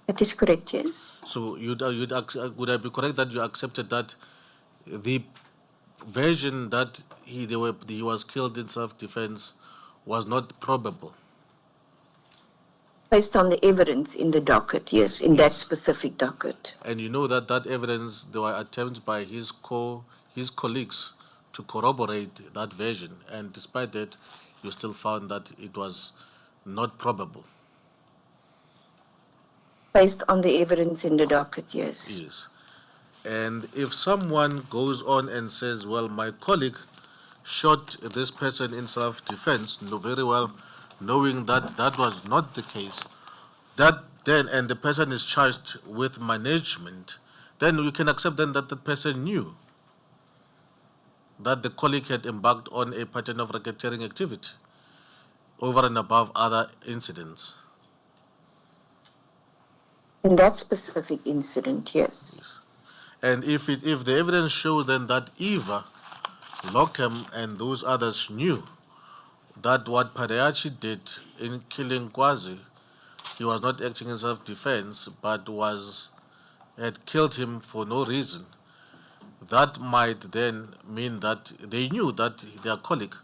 That is correct, yes. So would I be correct that you accepted that the version that he was killed in self-defense was not probable? Based on the evidence in the docket, yes, in that specific docket. And you know that evidence, there were attempts by his colleagues to corroborate that version, and despite that, you still found that it was not probable. Based on the evidence in the docket, yes. Yes. And if someone goes on and says, well, my colleague shot this person in self-defense, very well knowing that that was not the case, and the person is charged with management, then you can accept then that the person knew that the colleague had embarked on a pattern of racketeering activity over and above other incidents. In that specific incident, yes. And if the evidence shows then that Eva, Lockham, and those others knew that what Parayachi did in killing Kwazi, he was not acting in self-defense, but had killed him for no reason, that might then mean that they knew that their colleague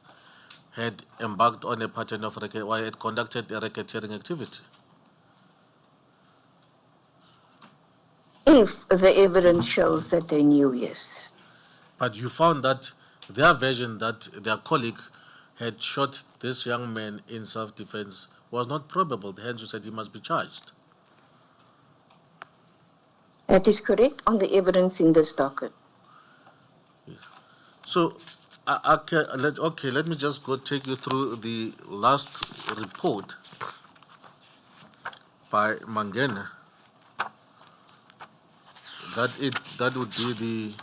had embarked on a pattern of or had conducted a racketeering activity. If the evidence shows that they knew, yes. But you found that their version that their colleague had shot this young man in self-defense was not probable. Hence, you said he must be charged. That is correct on the evidence in this docket. So, okay, let me just go take you through the last report by Mangena. That would be the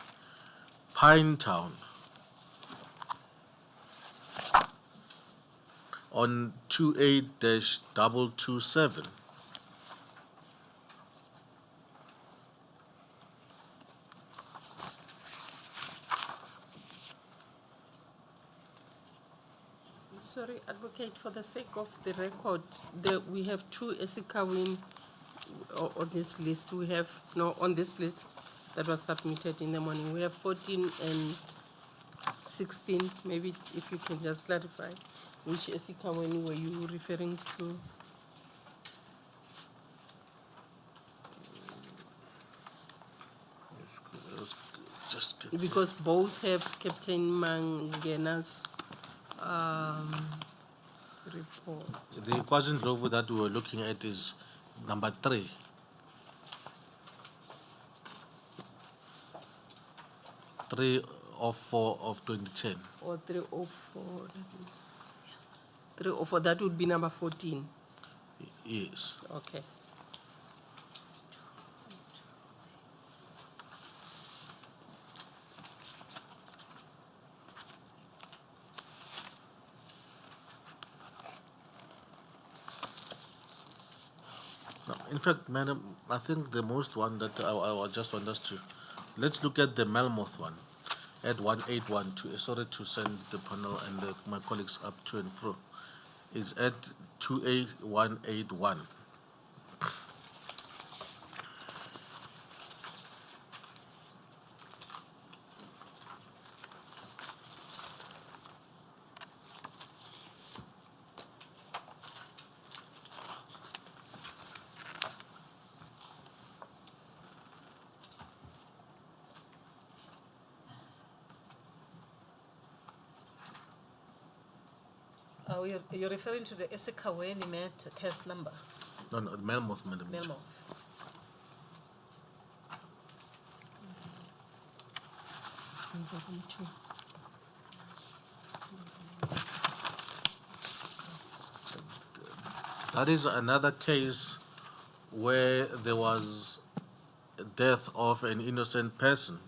Pinetown on 28-227. Sorry, advocate, for the sake of the record, we have two Esikawin on this list. We have, no, on this list that was submitted in the morning. We have 14 and 16. Maybe if you can just clarify which Esikawin were you referring to? Just get Because both have Captain Mangena's report. the KwaZulu that we were looking at is number 3. Three of 4 of 2010. Or 304. 304, that would be number 14. Yes. Okay. No, in fact, madam, I think the most one that I just want us to, let's look at the Melmoth one at 1812. Sorry to send the panel and my colleagues up to and fro. It's at 28181. You're referring to the Esekaweni Met case number, No, no, Melmoth, madam. Melmo. That is another case where there was a death of an innocent person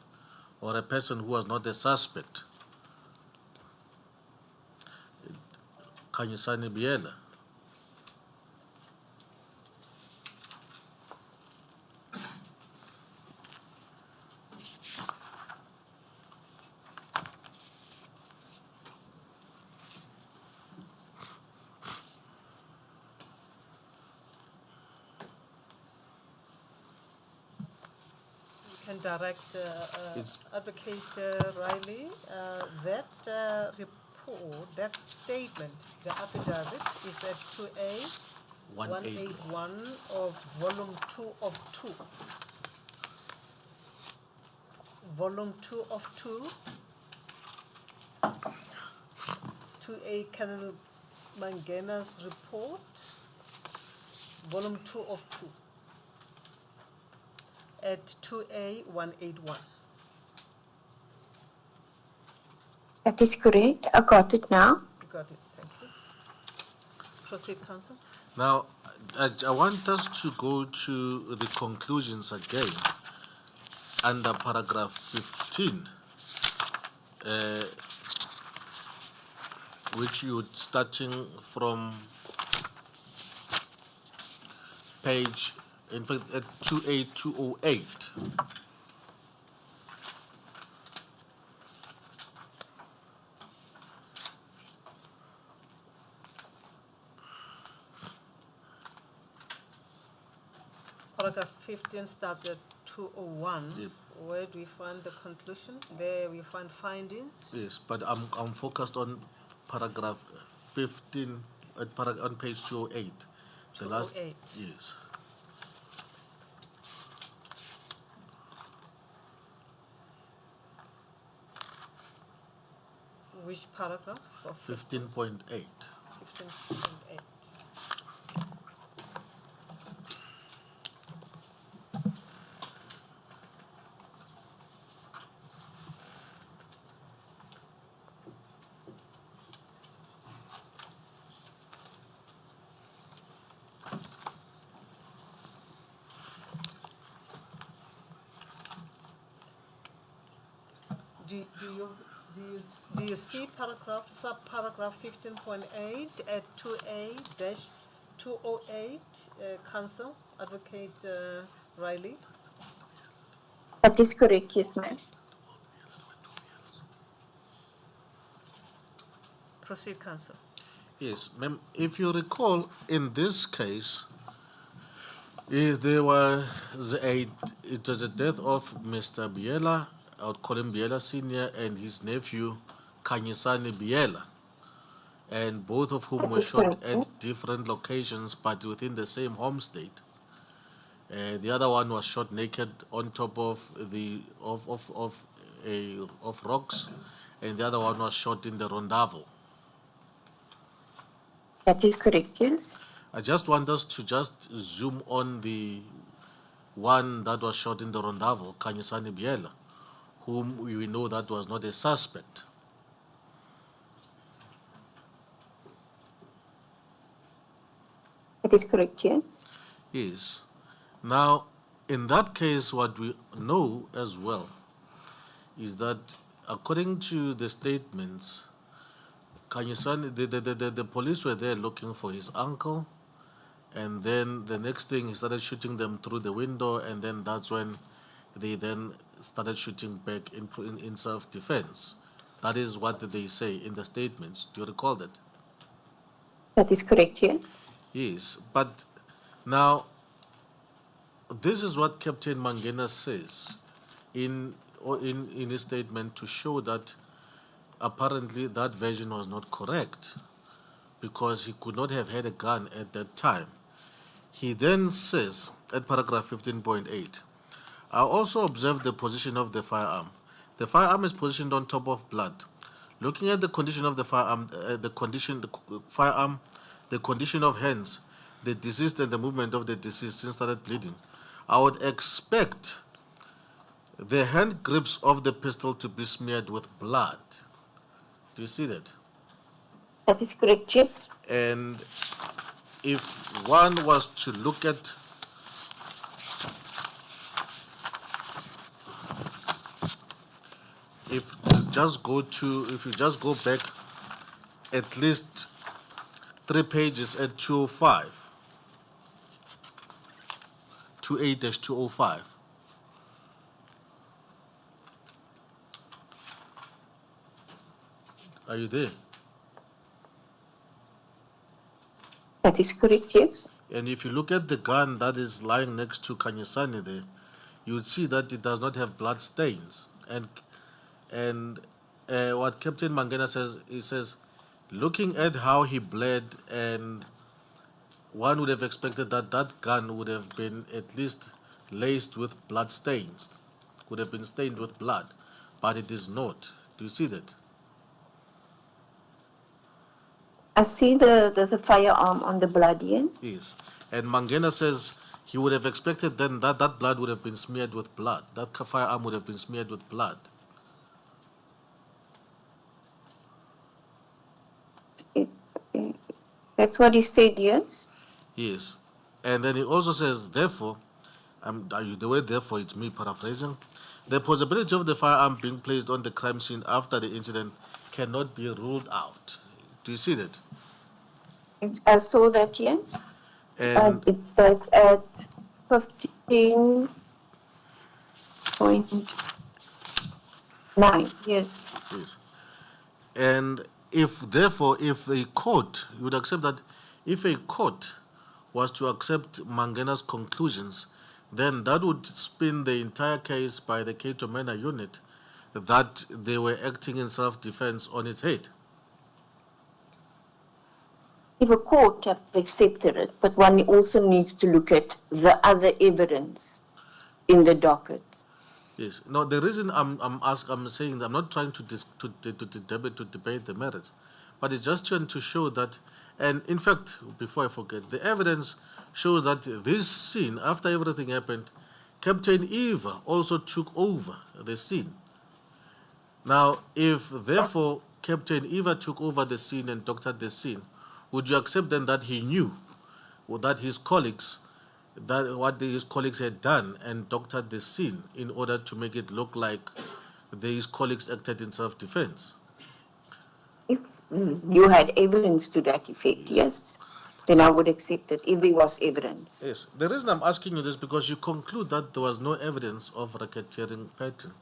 or a person who was not a suspect. Kanyisani Biela. Can direct It's- Advocate Riley, that report, that statement, the affidavit is at 2A 181 of volume 2 of 2. Volume 2 of 2. 2A Colonel Mangena's report, volume 2 of 2. At 2A 181. That is correct. I got it now. You got it, thank you. Proceed, Counsel. Now, I want us to go to the conclusions again under paragraph 15, which you starting from page, in fact, at 28208. Paragraph 15 starts at 201. Yep. Where do we find the conclusion? There we find findings. Yes, but I'm focused on paragraph 15, on page 208. The last, 208. yes. Which paragraph? Of 15.8. 15.8. Do you see subparagraph 15.8 at 2A-208, Counsel, Advocate Riley? That is correct, yes, ma'am. Proceed, Counsel. Yes, ma'am, if you recall, in this case, it was a death of Mr. Biela, I would call him Biela Sr., and his nephew, Kanyisani Biela, and both of whom That were is shot correct, yes. at different locations but within the same home state. The other one was shot naked on top of rocks, and the other one was shot in the Rondavo. That is correct, yes. I just want us to just zoom on the one that was shot in the Rondavo, Kanyisani Biela, whom we know that was not a suspect. That is correct, yes. Yes. Now, in that case, what we know as well is that according to the statements, Kanyisani, the police were there looking for his uncle, and then the next thing he started shooting them through the window, and then that's when they then started shooting back in self-defense. That is what they say in the statements. Do you recall that? That is correct, yes. Yes, but now this is what Captain Mangena says in his statement to show that apparently that version was not correct because he could not have had a gun at that time. He then says at paragraph 15.8, I also observed the position of the firearm. The firearm is positioned on top of blood. Looking at the condition of the firearm, the condition of hands, the deceased and the movement of the deceased since started bleeding, I would expect the hand grips of the pistol to be smeared with blood. Do you see that? That is correct, yes. And if one was to look at if you just go back at least 3 pages at 205, 28-205. Are you there? That is correct, yes. And if you look at the gun that is lying next to Kanyisani there, you would see that it does not have blood stains. And what Captain Mangena says, he says, looking at how he bled, and one would have expected that that gun would have been at least laced with blood stains, would have been stained with blood, but it is not. Do you see that? I see the firearm on the blood, yes. Yes. And Mangena says he would have expected then that that blood would have been smeared with blood. That firearm would have been smeared with blood. That's what he said, yes. Yes. And then he also says, therefore, the way therefore it's me paraphrasing, the possibility of the firearm being placed on the crime scene after the incident cannot be ruled out. Do you see that? I saw that, yes. And It starts at 15.9, yes. yes. And if therefore, if a court, you would accept that if a court was to accept Mangena's conclusions, then that would spin the entire case by the Cato Manor unit that they were acting in self-defense on its head. If a court have accepted it, but one also needs to look at the other evidence in the docket. Yes. No, the reason I'm saying that I'm not trying to debate the merits, but it's just trying to show that, and in fact, before I forget, the evidence shows that this scene, after everything happened, Captain Eva also took over the scene. Now, if therefore Captain Eva took over the scene and doctored the scene, would you accept then that he knew, or that his colleagues, that what his colleagues had done and doctored the scene in order to make it look like his colleagues acted in self-defense? If you had evidence to that effect, yes, then I would accept it if there was evidence. Yes. The reason I'm asking you this because you conclude that there was no evidence of racketeering pattern.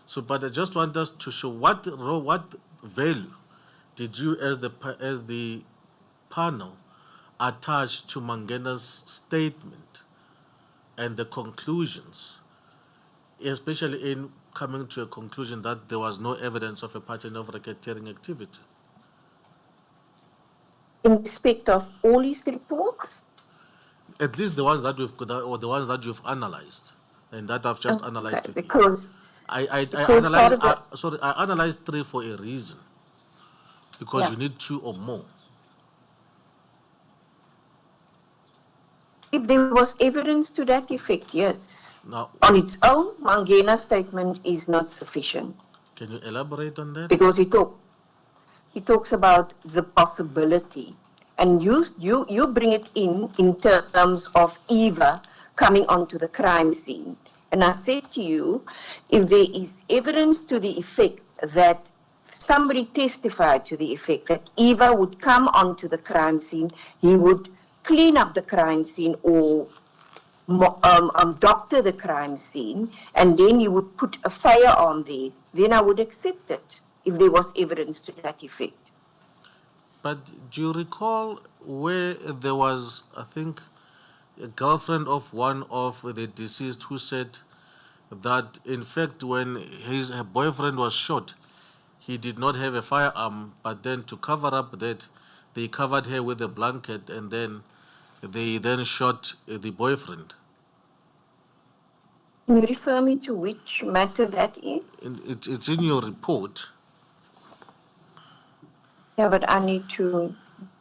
So, but I just want us to show what value did you, as the panel, attach to Mangena's statement and the conclusions, especially in coming to a conclusion that there was no evidence of a pattern of racketeering activity? In respect of all his reports? At least the ones that we've got, or the ones that you've analyzed, and that I've just analyzed. Okay, because I because part of analyzed. I analyzed 3 for a reason, because Yeah. you need 2 or more. if there was evidence to that effect, yes. Now, On its own, Mangena's statement is not sufficient can you elaborate on that? because he talks about the possibility, and you bring it in terms of Eva coming onto the crime scene. And I said to you, if there is evidence to the effect that somebody testified to the effect that Eva would come onto the crime scene, he would clean up the crime scene or doctor the crime scene, and then you would put a firearm there, then I would accept it if there was evidence to that effect. But do you recall where there was, I think, a girlfriend of one of the deceased who said that, in fact, when her boyfriend was shot, he did not have a firearm, but then to cover up that, they covered her with a blanket, and then they then shot the boyfriend. Can you refer me to which matter that is? And it's in your report. Yeah, but I need to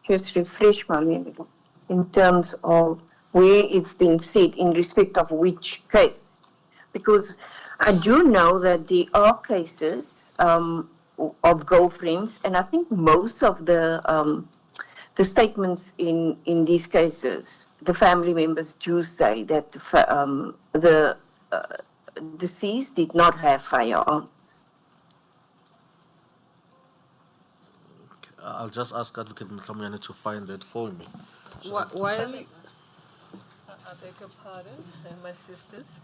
just refresh my memory in terms of where it's been said in respect of which case. Because I do know that there are cases of girlfriends, and I think most of the statements in these cases, the family members do say that the deceased did not have firearms. I'll just ask Advocate Mhlamiane to find that for me. While I beg your pardon, my sisters.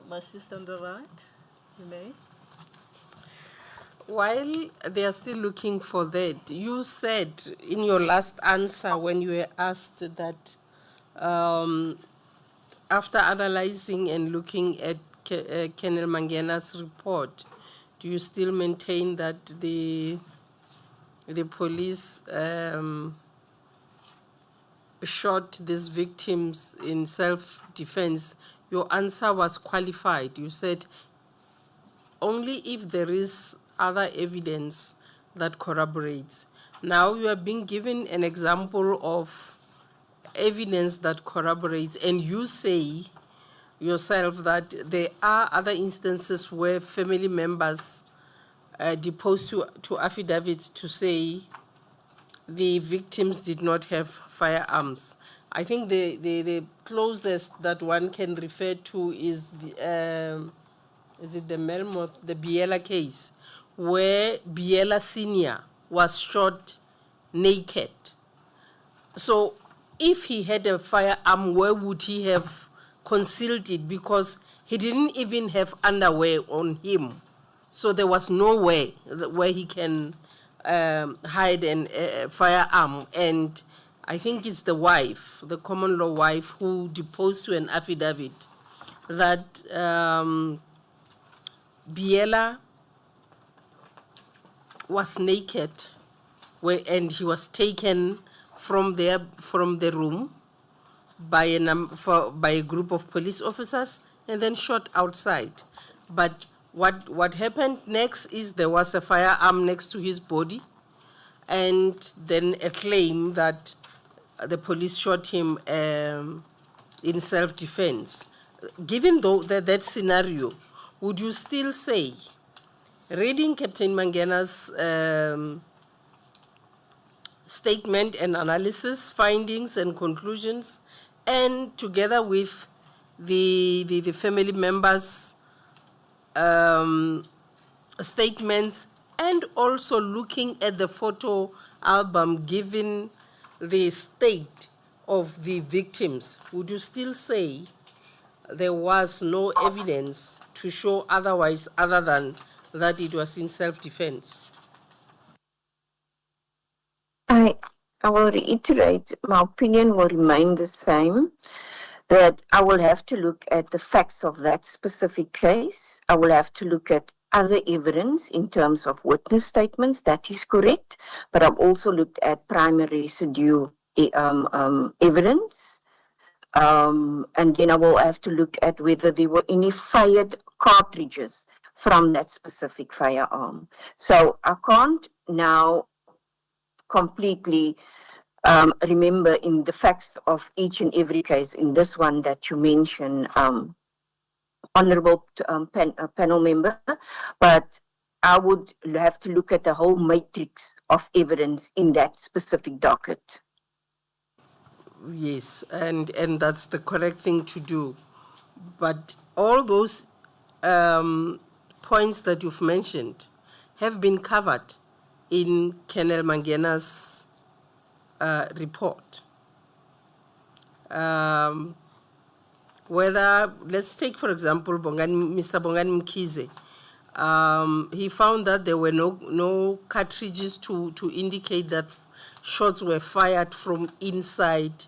My sister on the right, you may. While they are still looking for that, you said in your last answer when you were asked that after analyzing and looking at Colonel Mangena's report, do you still maintain that the police shot these victims in self-defense? Your answer was qualified. You said only if there is other evidence that corroborates. Now you are being given an example of evidence that corroborates, and you say yourself that there are other instances where family members deposed to affidavits to say the victims did not have firearms. I think the closest that one can refer to is the Biela case, where Biela Senior was shot naked. So if he had a firearm, where would he have concealed it? Because he didn't even have underwear on him. So there was no way where he can hide a firearm. And I think it's the wife, the common law wife, who deposed to an affidavit that Biela was naked and he was taken from the room by a group of police officers and then shot outside. But what happened next is there was a firearm next to his body, and then a claim that the police shot him in self-defense. Given that scenario, would you still say, reading Captain Mangena's statement and analysis, findings and conclusions, and together with the family members' statements, and also looking at the photo album, given the state of the victims, would you still say there was no evidence to show otherwise other than that it was in self-defense? I will reiterate, my opinion will remain the same, that I will have to look at the facts of that specific case. I will have to look at other evidence in terms of witness statements, that is correct, but I've also looked at primary residue evidence, and then I will have to look at whether there were any fired cartridges from that specific firearm. So I can't now completely remember in the facts of each and every case. In this one that you mentioned, honorable panel member, but I would have to look at the whole matrix of evidence in that specific docket. Yes, and that's the correct thing to do. But all those points that you've mentioned have been covered in Colonel Mangena's report. Whether, let's take for example, Mr. Bongani Mkhize, he found that there were no cartridges to indicate that shots were fired from inside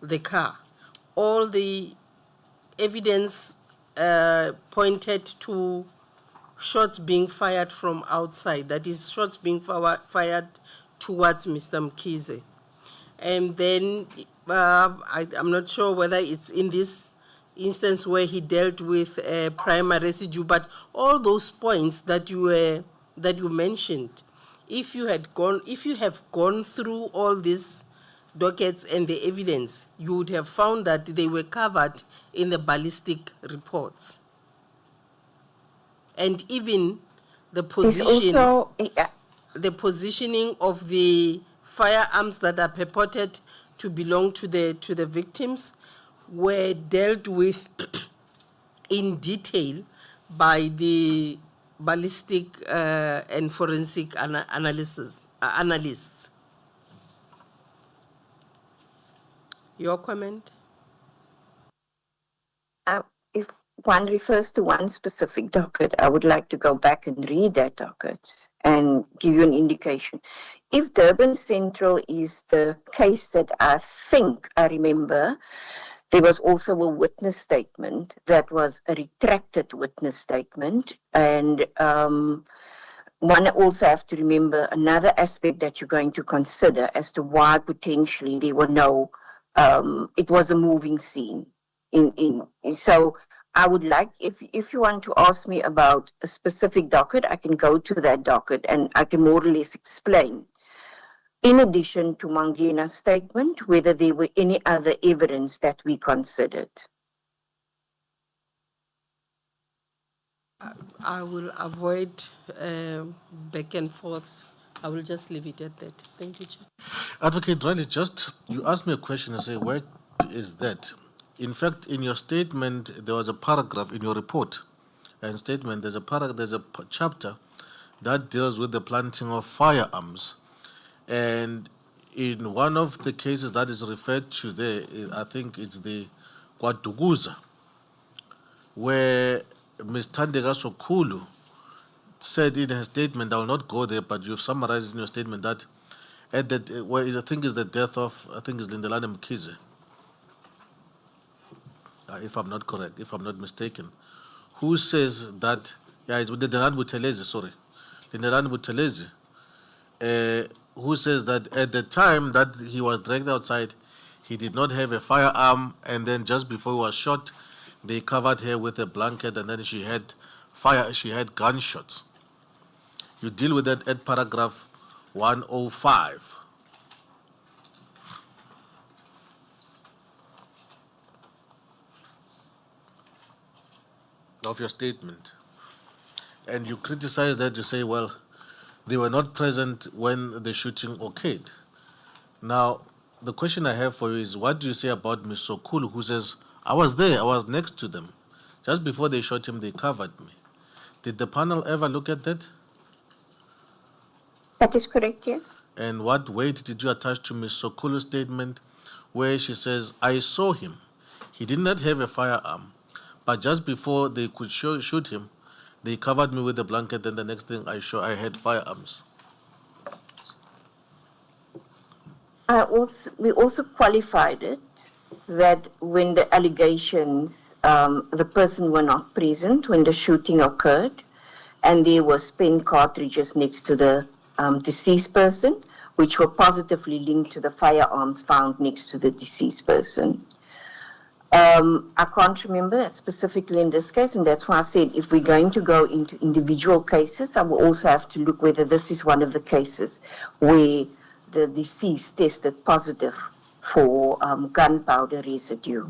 the car. All the evidence pointed to shots being fired from outside, that is, shots being fired towards Mr. Mkhize. And then I'm not sure whether it's in this instance where he dealt with primary residue, but all those points that you mentioned, if you have gone through all these dockets and the evidence, you would have found that they were covered in the ballistic reports. And even the the positioning of the firearms that are purported to belong to the victims were dealt with in detail by the ballistic and forensic analysts. Your comment? If one refers to one specific docket, I would like to go back and read that docket and give you an indication. If Durban Central is the case that I think I remember, there was also a witness statement that was a retracted witness statement. And one also have to remember another aspect that you're going to consider as to why potentially there were no, it was a moving scene. So I would like, if you want to ask me about a specific docket, I can go to that docket and I can more or less explain, in addition to Mangena's statement, whether there were any other evidence that we considered. I will avoid back and forth. I will just leave it at that. Thank you, Chair. Advocate Riley, you asked me a question and say, where is that? In fact, in your statement, there was a paragraph in your report and statement, there's a chapter that deals with the planting of firearms. And in one of the cases that is referred to there, I think it's the Kwaduguza, where Ms. Thandeka Sokhulu said in her statement, I will not go there, but you've summarized in your statement that at that, where I think is the death of, I think it's Lindelani Mkhize, if I'm not correct, if I'm not mistaken, who says that, yeah, it's with Lindelani Buthelezi, sorry, Lindelani Buthelezi, who says that at the time that he was dragged outside, he did not have a firearm, and then just before he was shot, they covered her with a blanket, and then she had gunshots. You deal with that at paragraph 105. Of your statement. And you criticize that, you say, well, they were not present when the shooting occurred. Now, the question I have for you is, what do you say about Ms. Sokulu, who says, I was there, I was next to them. Just before they shot him, they covered me. Did the panel ever look at that? That is correct, yes. And what weight did you attach to Ms. Sokulu's statement where she says, I saw him. He did not have a firearm, but just before they could shoot him, they covered me with a blanket, and the next thing I had firearms. We also qualified it that when the allegations, the person were not present when the shooting occurred, and there were spent cartridges next to the deceased person, which were positively linked to the firearms found next to the deceased person. I can't remember specifically in this case, and that's why I said if we're going to go into individual cases, I will also have to look whether this is one of the cases where the deceased tested positive for gunpowder residue.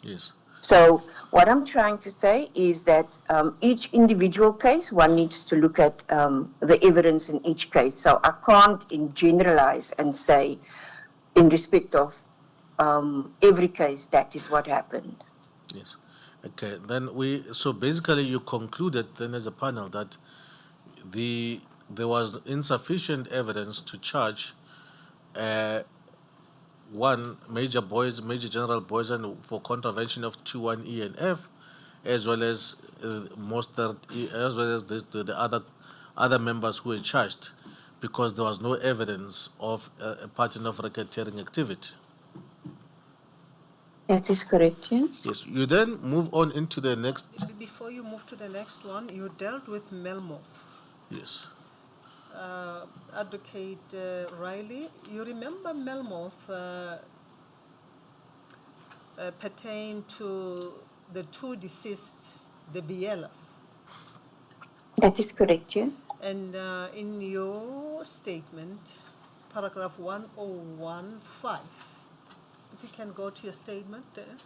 Yes. So what I'm trying to say is that each individual case, one needs to look at the evidence in each case. So I can't generalize and say in respect of every case, that is what happened. Yes. Okay. Then so basically you concluded then as a panel that there was insufficient evidence to charge one, Major General Boysen for contravention of 21E and F, as well as the other members who were charged, because there was no evidence of a pattern of racketeering activity. That is correct, yes. Yes. You then move on into the next. Before you move to the next one, you dealt with Melmoth. Yes. Advocate Riley, you remember Melmoth pertain to the two deceased, the Bielas? That is correct, yes. And in your statement, paragraph 1015, if you can go to your statement there,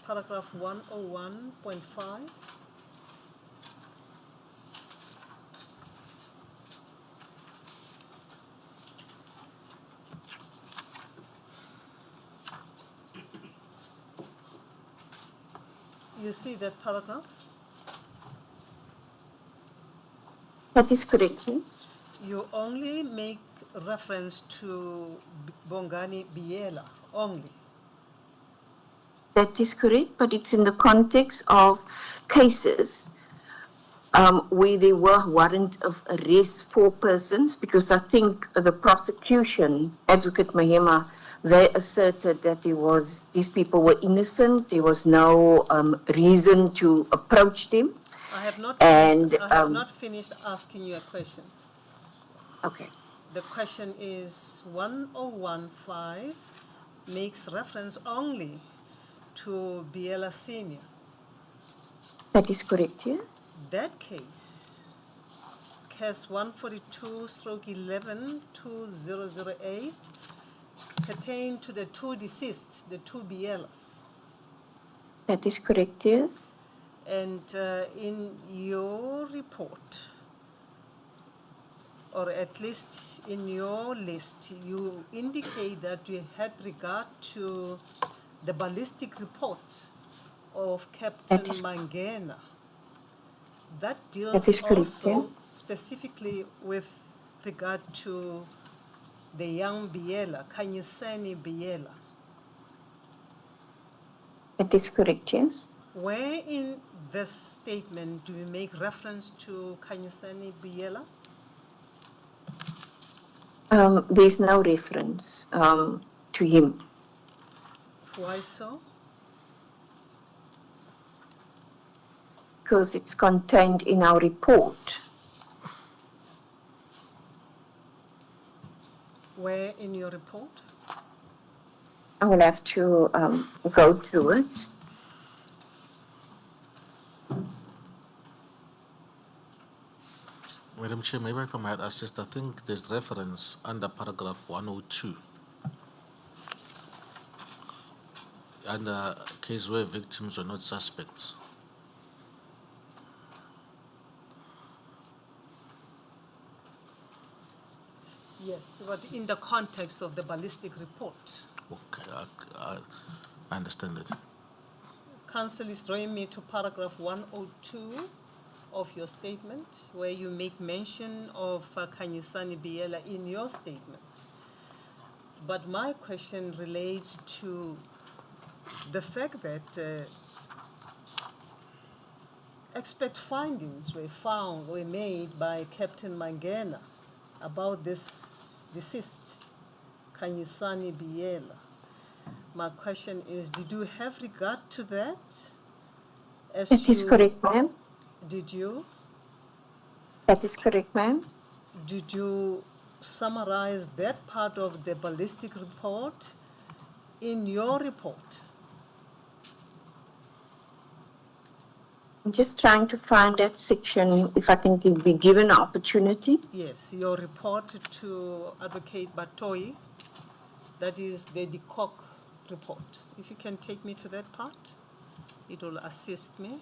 paragraph 101.5. You see that paragraph? That is correct, yes. You only make reference to Bongani Biela, only. That is correct, but it's in the context of cases where there were warrant of arrest for persons, because I think the prosecution, Advocate Mahema, they asserted that these people were innocent, there was no reason to approach them. I have not finished asking you a question. Okay. The question is 1015 makes reference only to Biela Senior. That is correct, yes. That case 142/11-2008, pertain to the two deceased, the two Bielas. That is correct, yes. And in your report, or at least in your list, you indicate that you had regard to the ballistic report of Captain Mangena. That deals also specifically with regard to the young Biela, Kanyiseni Biela. That is correct, yes. Where in this statement do you make reference to Kanyiseni Biela? There's no reference to him. Why so? Because it's contained in our report. Where in your report? I will have to go through it. Madam Chair, maybe if I might assist, I think there's reference under paragraph 102. Under a case where victims were not suspects. Yes, but in the context of the ballistic report. Okay, I understand it. Council is drawing me to paragraph 102 of your statement, where you make mention of Khanyisani Biela in your statement. But my question relates to the fact that expert findings were made by Captain Mangena about this deceased, Khanyisani Biela. My question is, did you have regard to that? As That is correct, ma'am. Did you? That is correct, ma'am. Did you summarize that part of the ballistic report in your report? I'm just trying to find that section, if I can be given an opportunity. Yes, your report to Advocate Batoi, that is the DeCock report. If you can take me to that part, it will assist me.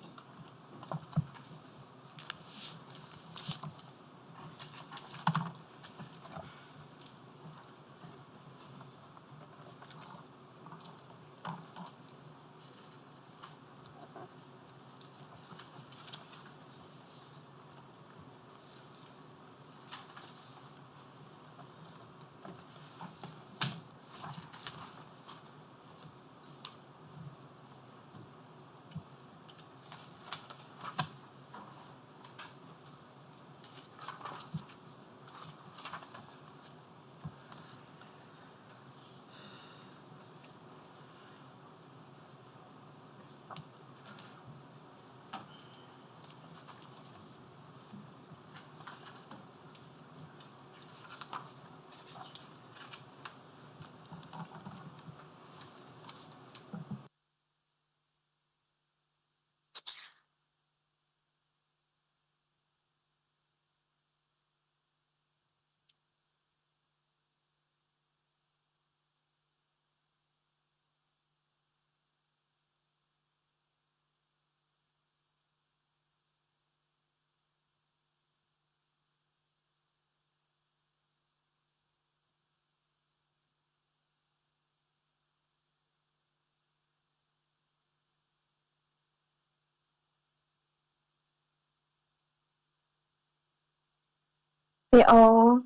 There are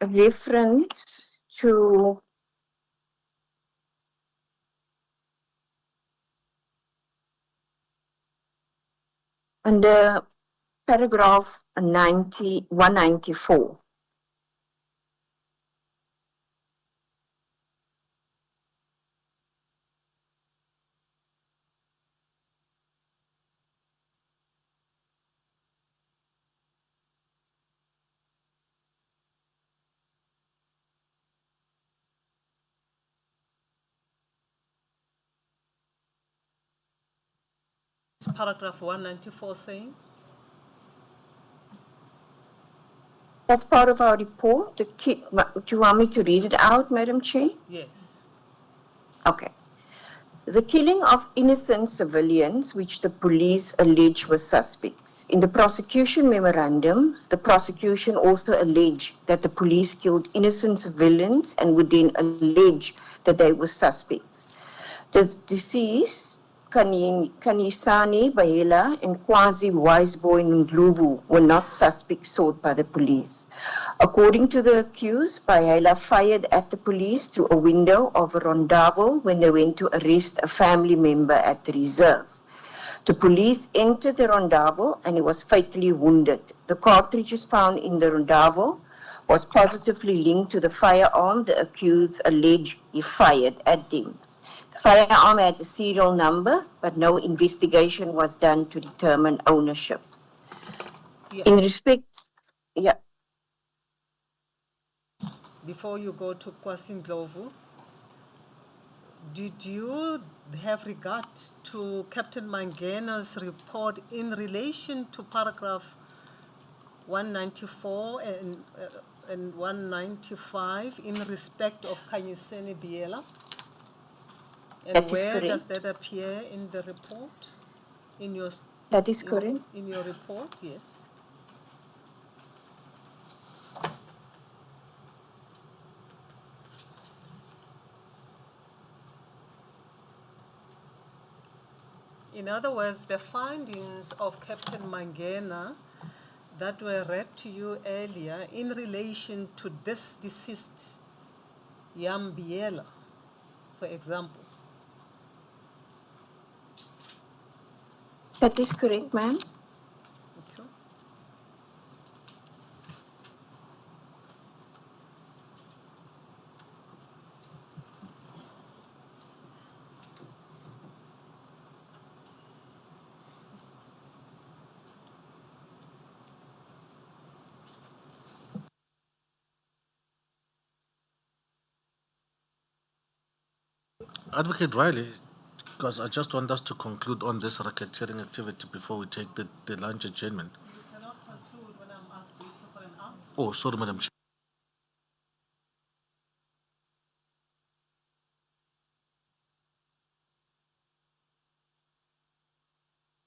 a reference to under paragraph 194. It's paragraph 194 saying? That's part of our report. Do you want me to read it out, Madam Chair? Yes. Okay. The killing of innocent civilians, which the police allege were suspects. In the prosecution memorandum, the prosecution also alleged that the police killed innocent civilians and would then allege that they were suspects. The deceased, Khanyisani Biela and Kwazi Wiseboy Ndlovu were not suspects sought by the police. According to the accused, Biela fired at the police through a window of a rondavel when they went to arrest a family member at the reserve. The police entered the rondavel and he was fatally wounded. The cartridges found in the rondavel was positively linked to the firearm the accused alleged he fired at them. The firearm had a serial number, but no investigation was done to determine ownership. Yeah. In respect, yeah. before you go to Kwasindlovu, did you have regard to Captain Mangena's report in relation to paragraph 194 and 195 in respect of Kanyiseni Biela? And That is where does correct. that appear in the report? In your That is correct. in your report, yes. In other words, the findings of Captain Mangena that were read to you earlier in relation to this deceased Yambiela, for example. That is correct, ma'am. Okay. Advocate Riley, because I just want us to conclude on this racketeering activity before we take the lunch adjournment. You cannot conclude when I'm asked waiting for an answer. Oh, sorry, Madam Chair.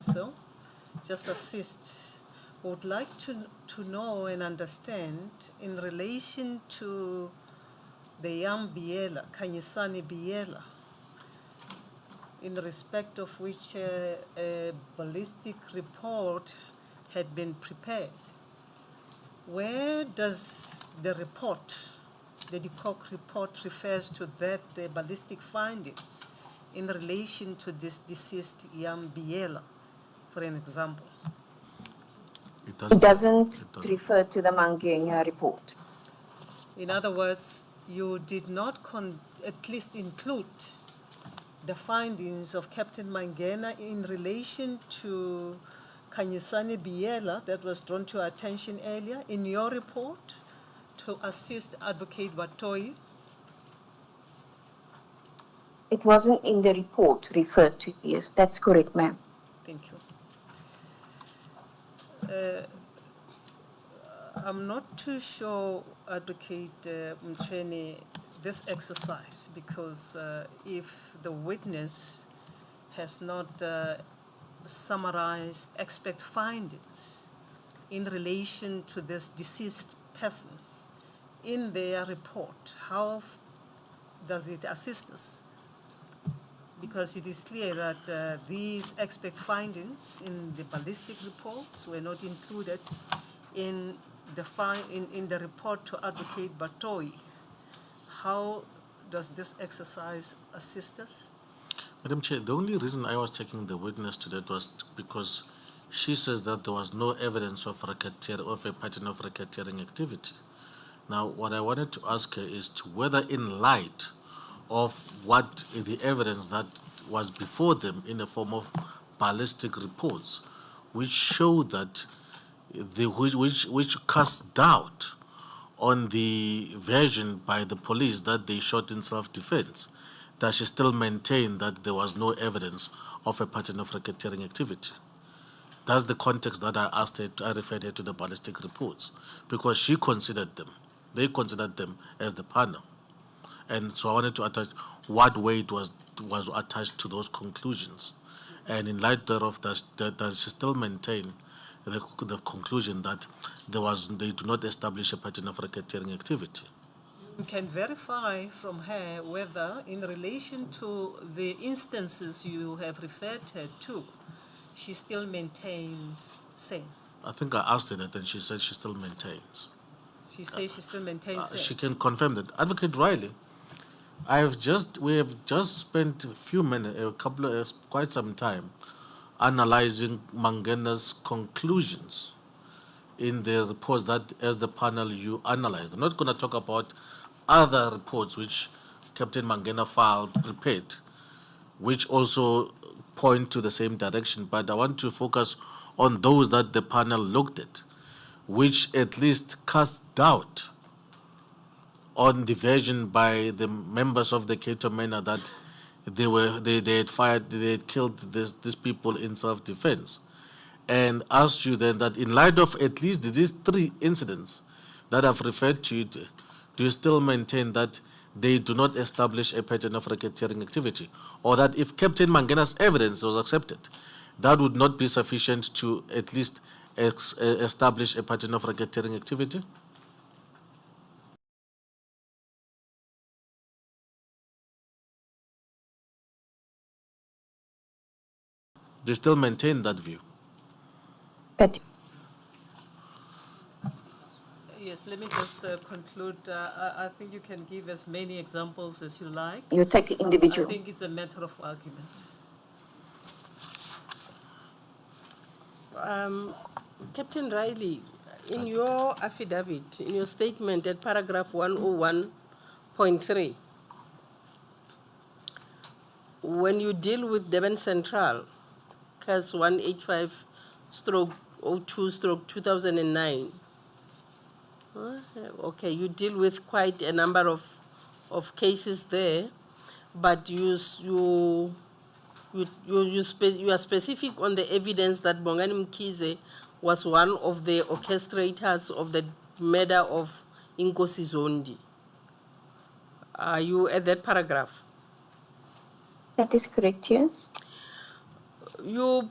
So, just assist. Would like to know and understand in relation to the Yam Biela, Kanyisani Biela, in respect of which a ballistic report had been prepared. Where does the report, the DeCock report, refers to that the ballistic findings in relation to this deceased Yam Biela, for an example? It doesn't refer to the Mangena report. In other words, you did not at least include the findings of Captain Mangena in relation to Kanyisani Biela that was drawn to our attention earlier in your report to assist Advocate Batoi. It wasn't in the report referred to. Yes, that's correct, ma'am. Thank you. I'm not too sure, Advocate Mchene, this exercise, because if the witness has not summarized expert findings in relation to this deceased persons in their report, how does it assist us? Because it is clear that these expert findings in the ballistic reports were not included in the report to Advocate Batoi. How does this exercise assist us? Madam Chair, the only reason I was taking the witness to that was because she says that there was no evidence of a pattern of racketeering activity. Now, what I wanted to ask her is to whether, in light of what the evidence that was before them in the form of ballistic reports, which show that which cast doubt on the version by the police that they shot in self-defense, that she still maintained that there was no evidence of a pattern of racketeering activity. That's the context that I asked her. I referred her to the ballistic reports because she considered them. They considered them as the panel, and so I wanted to attach what weight was attached to those conclusions, and in light thereof, does she still maintain the conclusion that they do not establish a pattern of racketeering activity? We can verify from her whether, in relation to the instances you have referred her to, she still maintains same. I think I asked her that, and she said she still maintains. She says she still maintains same. She can confirm that. Advocate Riley, we have just spent a few minutes, quite some time, analyzing Mangena's conclusions in the reports that, as the panel, you analyzed. I'm not going to talk about other reports which Captain Mangena prepared, which also point to the same direction, but I want to focus on those that the panel looked at, which at least cast doubt on the version by the members of the Cato Manor that they had killed these people in self-defense, and asked you then that in light of at least these 3 incidents that I've referred to, do you still maintain that they do not establish a pattern of racketeering activity, or that if Captain Mangena's evidence was accepted, that would not be sufficient to at least establish a pattern of racketeering activity? Do you still maintain that view? But Yes, let me just conclude. I think you can give as many examples as you like. you take the I individual. think it's a matter of argument. Captain Riley, in your affidavit, in your statement at paragraph 101.3, when you deal with Devon Central, case 185/02/2009, okay, you deal with quite a number of cases there, but you are specific on the evidence that Bongani Mkhize was one of the orchestrators of the murder of Nkosi Zondi. Are you at that paragraph? That is correct, yes. You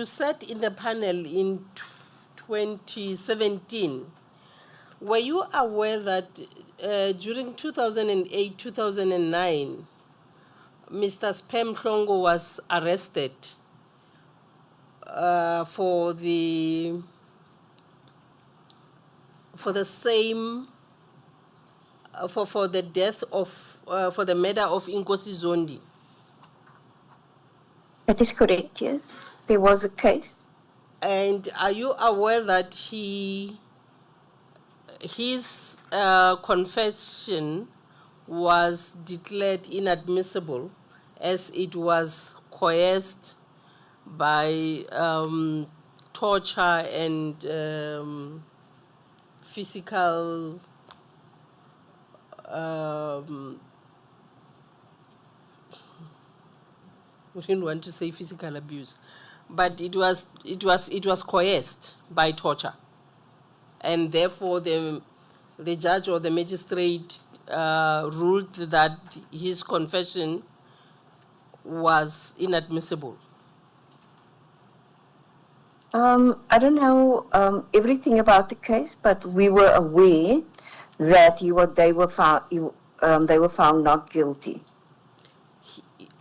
sat in the panel in 2017. Were you aware that during 2008-2009, Mr. Spem Hlongo was arrested for the same for the death of for the murder of Nkosi Zondi? That is correct, yes. There was a case. And are you aware that his confession was declared inadmissible as it was coerced by torture and physical we didn't want to say physical abuse, but it was coerced by torture, and therefore the judge or the magistrate ruled that his confession was inadmissible. I don't know everything about the case, but we were aware that they were found not guilty.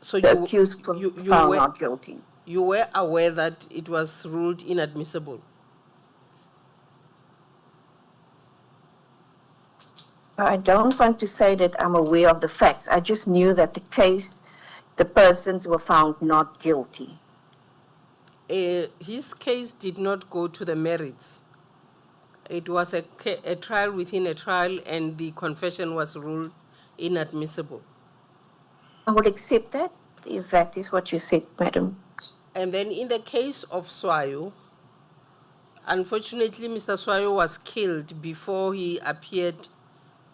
So The accused were found not guilty. You were aware that it was ruled inadmissible? I don't want to say that I'm aware of the facts. I just knew that the persons were found not guilty. His case did not go to the merits. It was a trial within a trial, and the confession was ruled inadmissible. I would accept that, if that is what you said, madam. And then in the case of Swayo, unfortunately, Mr. Swayo was killed before he appeared,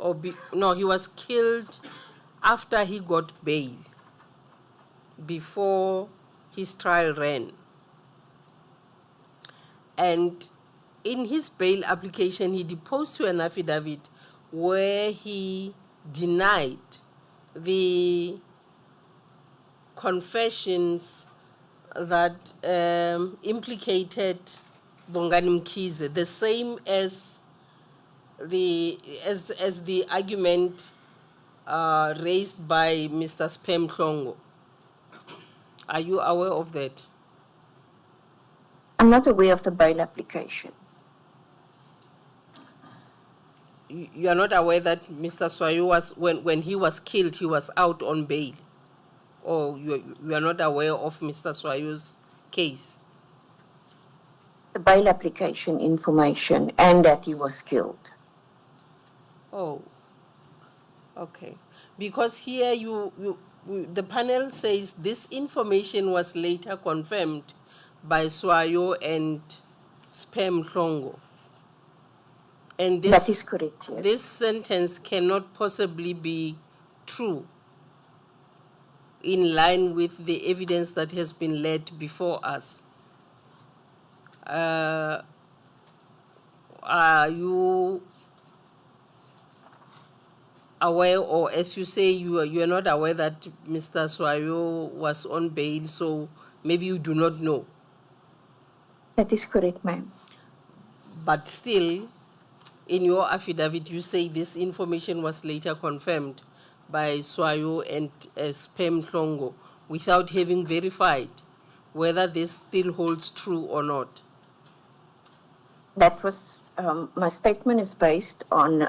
he was killed after he got bail, before his trial ran. And in his bail application, he deposed to an affidavit where he denied the confessions that implicated Bongani Mkhize, the same as the argument raised by Mr. Spem Hlongo. Are you aware of that? I'm not aware of the bail application. You are not aware that Mr. Swayo was, when he was killed, he was out on bail? Or you are not aware of Mr. Swayo's case? The bail application information and that he was killed. Oh, okay. Because here the panel says this information was later confirmed by Swayo and Spem Hlongo. And That is correct, yes. this sentence cannot possibly be true in line with the evidence that has been laid before us. Are you aware, or as you say, you are not aware that Mr. Swayo was on bail, so maybe you do not know? That is correct, ma'am. But still, in your affidavit, you say this information was later confirmed by Swayo and Spem Hlongo without having verified whether this still holds true or not. That was, my statement is based on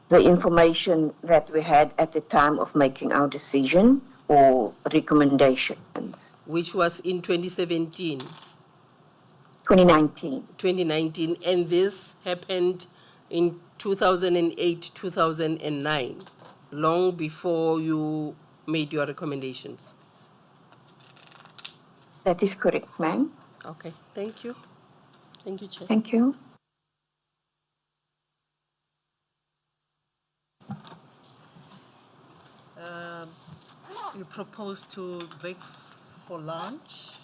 the information that we had at the time of making our decision or recommendations. Which was in 2017, 2019. 2019, and this happened in 2008, 2009, long before you made your recommendations. That is correct, ma'am. Okay, thank you. Thank you, Chair. Thank you. You propose to break for lunch.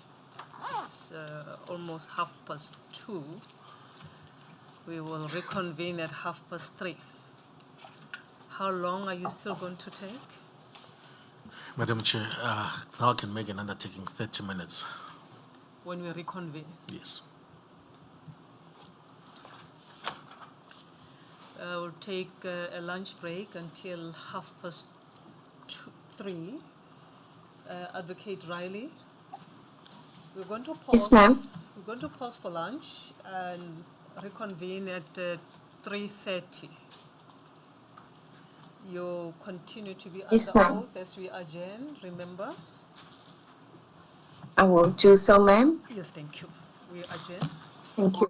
It's almost 2:30. We will reconvene at 3:30. How long are you still going to take? Madam Chair, now I can make an undertaking 30 minutes. When we reconvene? Yes. We'll take a lunch break until 3:30. Advocate Riley, we're going to pause. Yes, ma'am. We're going to pause for lunch and reconvene at 3:30. You continue to be Yes, under ma'am. oath as we adjourn, remember? I will do so, ma'am. Yes, thank you. We adjourn. Thank you.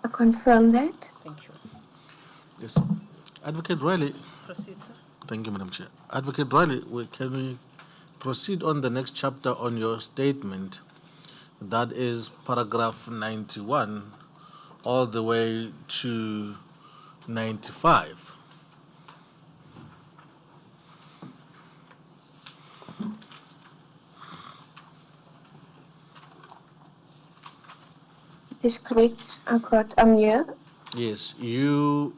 I confirm that. Thank you. Yes. Advocate Riley. Proceed, sir. Thank you, Madam Chair. Advocate Riley, can we proceed on the next chapter on your statement? That is paragraph 91 all the way to 95. It is correct. I'm here. Yes, you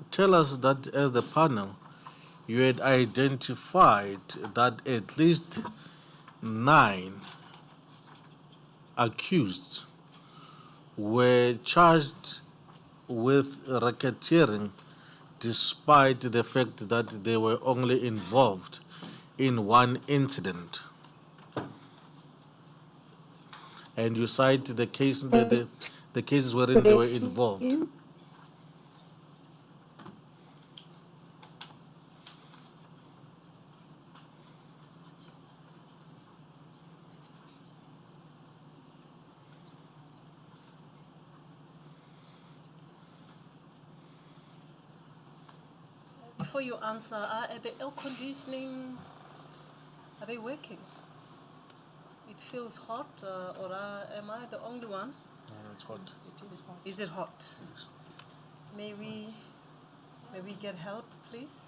tell us that as the panel, you had identified that at least 9 accused were charged with racketeering despite the fact that they were only involved in one incident. And you cite the case, the cases wherein they were Correct. involved. Yeah. Before you answer, are the air conditioning, are they working? It feels hot, or am I the only one? It's hot. Is it hot? May we get help, please?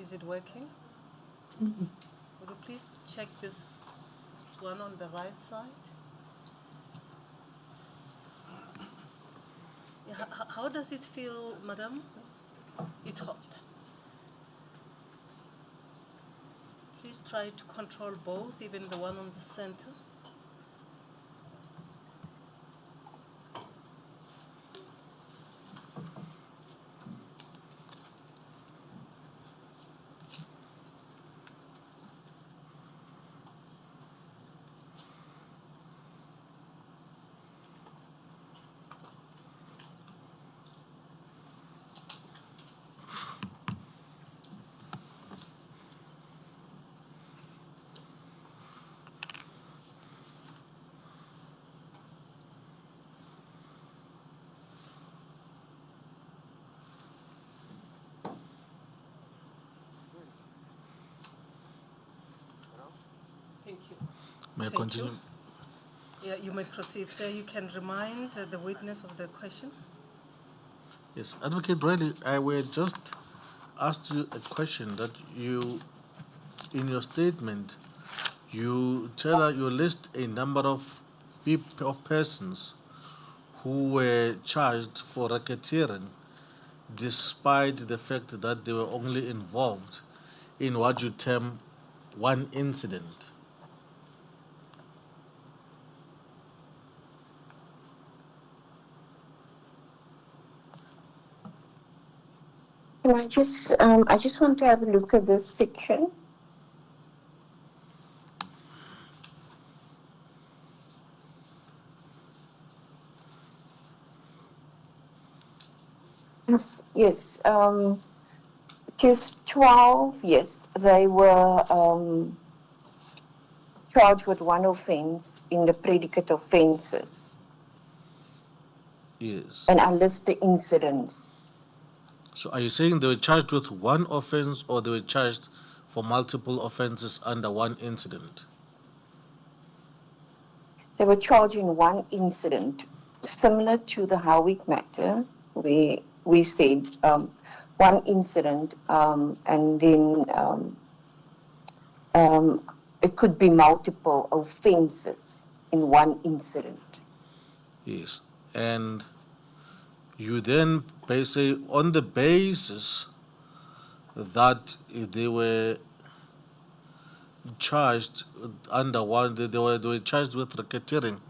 Is it working? Would you please check this one on the right side? Yeah, how does it feel, madam? It's hot. Please try to control both, even the one on the center. Thank you. May I Thank continue? you. Yeah, you may proceed, sir. You can remind the witness of the question. Yes, Advocate Riley, I will just ask you a question that you, in your statement, you list a number of persons who were charged for racketeering despite the fact that they were only involved in what you term one incident. Can I just want to have a look at this section. Yes. Case 12, yes, they were charged with one offense in the predicate offenses. Yes. And I list the incidents. So are you saying they were charged with one offense or they were charged for multiple offenses under one incident? They were charged in one incident, similar to the Howick matter, where we said one incident, and then it could be multiple offenses in one incident. Yes. And you then say on the basis that they were charged under one, they were charged with racketeering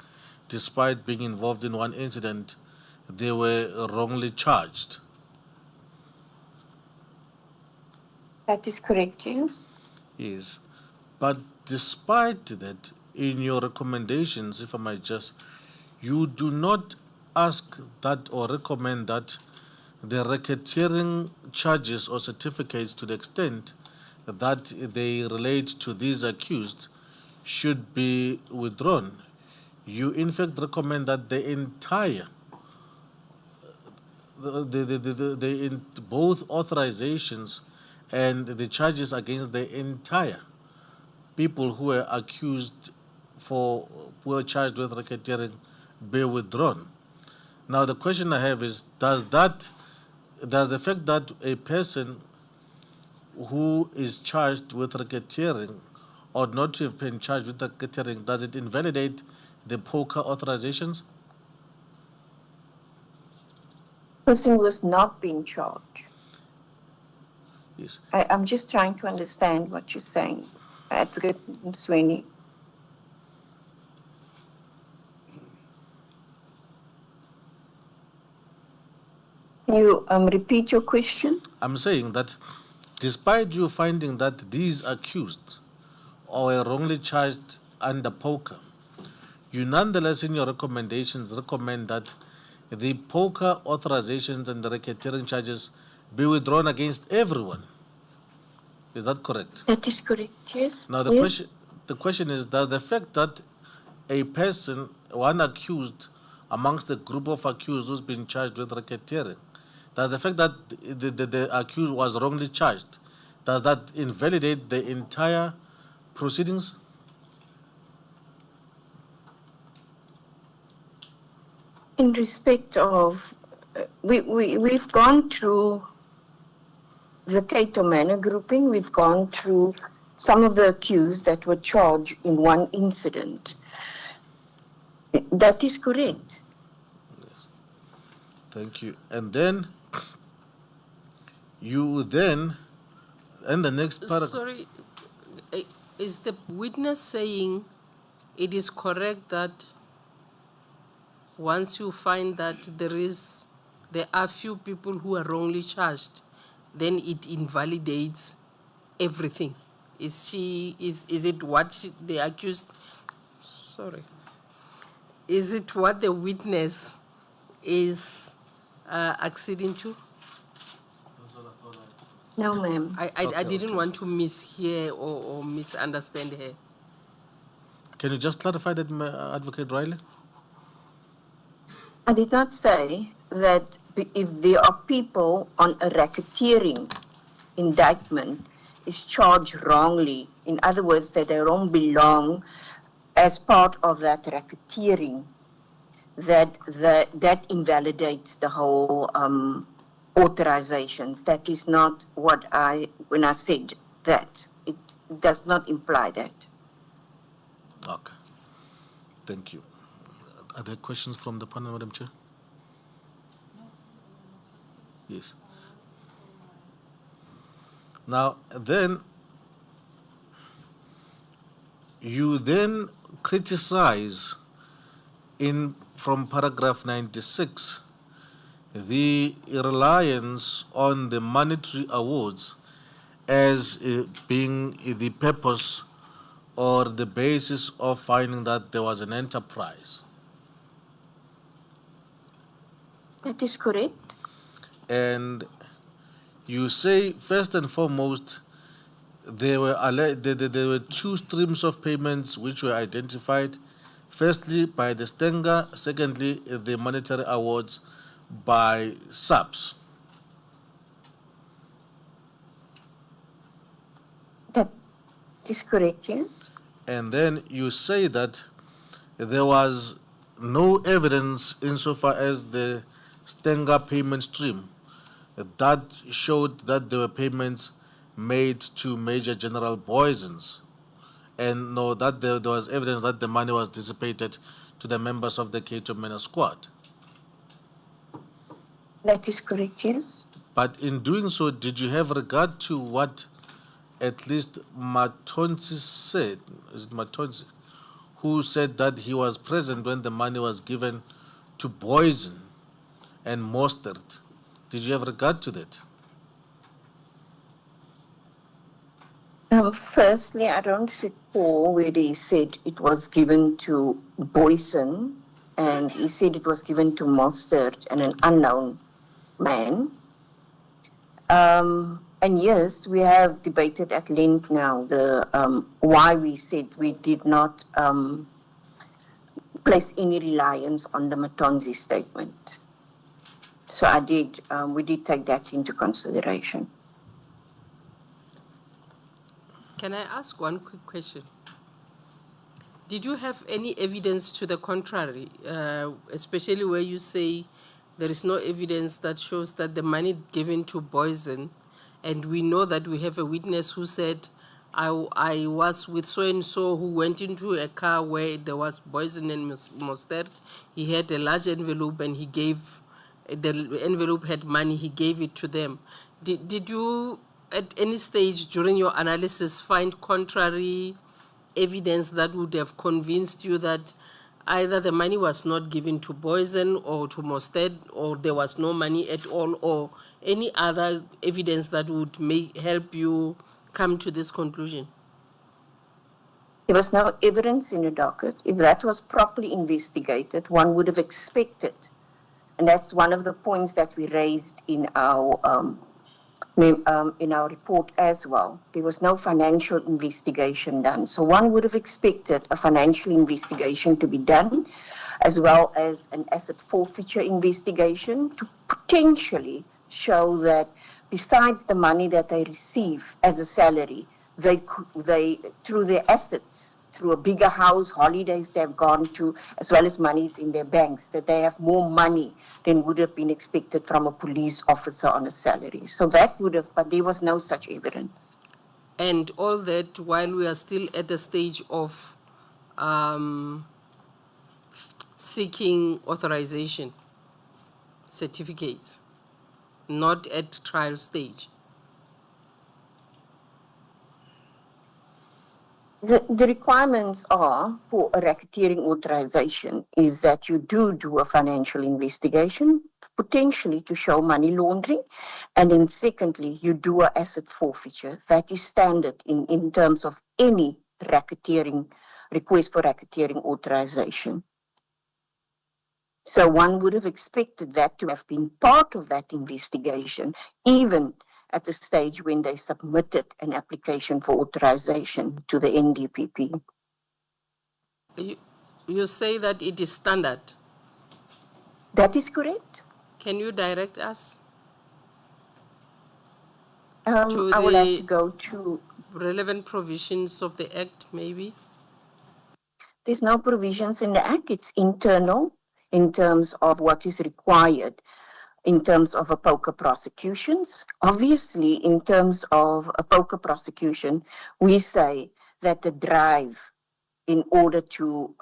despite being involved in one incident, they were wrongly charged. That is correct, yes. Yes. But despite that, in your recommendations, if I might just, you do not ask that or recommend that the racketeering charges or certificates, to the extent that they relate to these accused, should be withdrawn. you in fact recommend that the entire, both authorizations and the charges against the entire people who were accused who were charged with racketeering be withdrawn. Now the question I have is, does the fact that a person who is charged with racketeering or not to have been charged with racketeering, does it invalidate the poker authorizations? Person was not being charged. Yes. I'm just trying to understand what you're saying, Advocate Sweeney. Can you repeat your question? I'm saying that despite you finding that these accused were wrongly charged under poker, you nonetheless in your recommendations recommend that the poker authorizations and the racketeering charges be withdrawn against everyone. Is that correct? That is correct, yes. Now Yes. the question is, does the fact that a person, one accused amongst the group of accused who's been charged with racketeering, does the fact that the accused was wrongly charged, does that invalidate the entire proceedings? In respect of, we've gone through the Cato Manor grouping, we've gone through some of the accused that were charged in one incident. That is correct. Thank you. And then and the next paragraph. Sorry, is the witness saying it is correct that once you find that there are few people who are wrongly charged, then it invalidates everything? Is it what the accused? Sorry. Is it what the witness is acceding to? No, ma'am. I didn't want to mishear or misunderstand her. Can you just clarify that, Advocate Riley? I did not say that if there are people on a racketeering indictment is charged wrongly, in other words, that they don't belong as part of that racketeering, that invalidates the whole authorizations. That is not what when I said that. It does not imply that. Okay. Thank you. Are there questions from the panel, Madam Chair? Yes. Now, then, you then criticize from paragraph 96 the reliance on the monetary awards as being the purpose or the basis of finding that there was an enterprise. That is correct. And you say, first and foremost, there were two streams of payments which were identified. Firstly, by the Stenger. Secondly, the monetary awards by SAPS. That is correct, yes. And then you say that there was no evidence insofar as the Stenger payment stream that showed that there were payments made to Major General Boysons, and no, that there was evidence that the money was dissipated to the members of the Cato Manor squad. That is correct, yes. But in doing so, did you have regard to what at least Matonsi said? Is it Matonsi? Who said that he was present when the money was given to Boyson and Mostert? Did you have regard to that? Firstly, I don't recall whether he said it was given to Boyson, and he said it was given to Mostert and an unknown man. And yes, we have debated at length now the why we said we did not place any reliance on the Matonzi statement. So we did take that into consideration. Can I ask one quick question? Did you have any evidence to the contrary, especially where you say there is no evidence that shows that the money given to Boysen, and we know that we have a witness who said, I was with so-and-so who went into a car where there was Boysen and Mostert. He had a large envelope and he gave, the envelope had money, he gave it to them. Did you at any stage during your analysis find contrary evidence that would have convinced you that either the money was not given to Boysen or to Mostert, or there was no money at all, or any other evidence that would help you come to this conclusion? There was no evidence in the docket. If that was properly investigated, one would have expected, and that's one of the points that we raised in our report as well. There was no financial investigation done. So one would have expected a financial investigation to be done, as well as an asset forfeiture investigation to potentially show that besides the money that they receive as a salary, they through their assets, through a bigger house, holidays they've gone to, as well as monies in their banks, that they have more money than would have been expected from a police officer on a salary. So that would have, but there was no such evidence. And all that while we are still at the stage of seeking authorization certificates, not at trial stage. The requirements are for a racketeering authorization is that you do a financial investigation, potentially to show money laundering, and then secondly, you do an asset forfeiture. That is standard in terms of any racketeering request for racketeering authorization. So one would have expected that to have been part of that investigation, even at the stage when they submitted an application for authorization to the NDPP. You say that it is standard. That is correct. Can you direct us? I would have to go to relevant provisions of the Act, maybe? There's no provisions in the Act. It's internal in terms of what is required in terms of a poker prosecutions. Obviously, in terms of a poker prosecution, we say that the drive in order to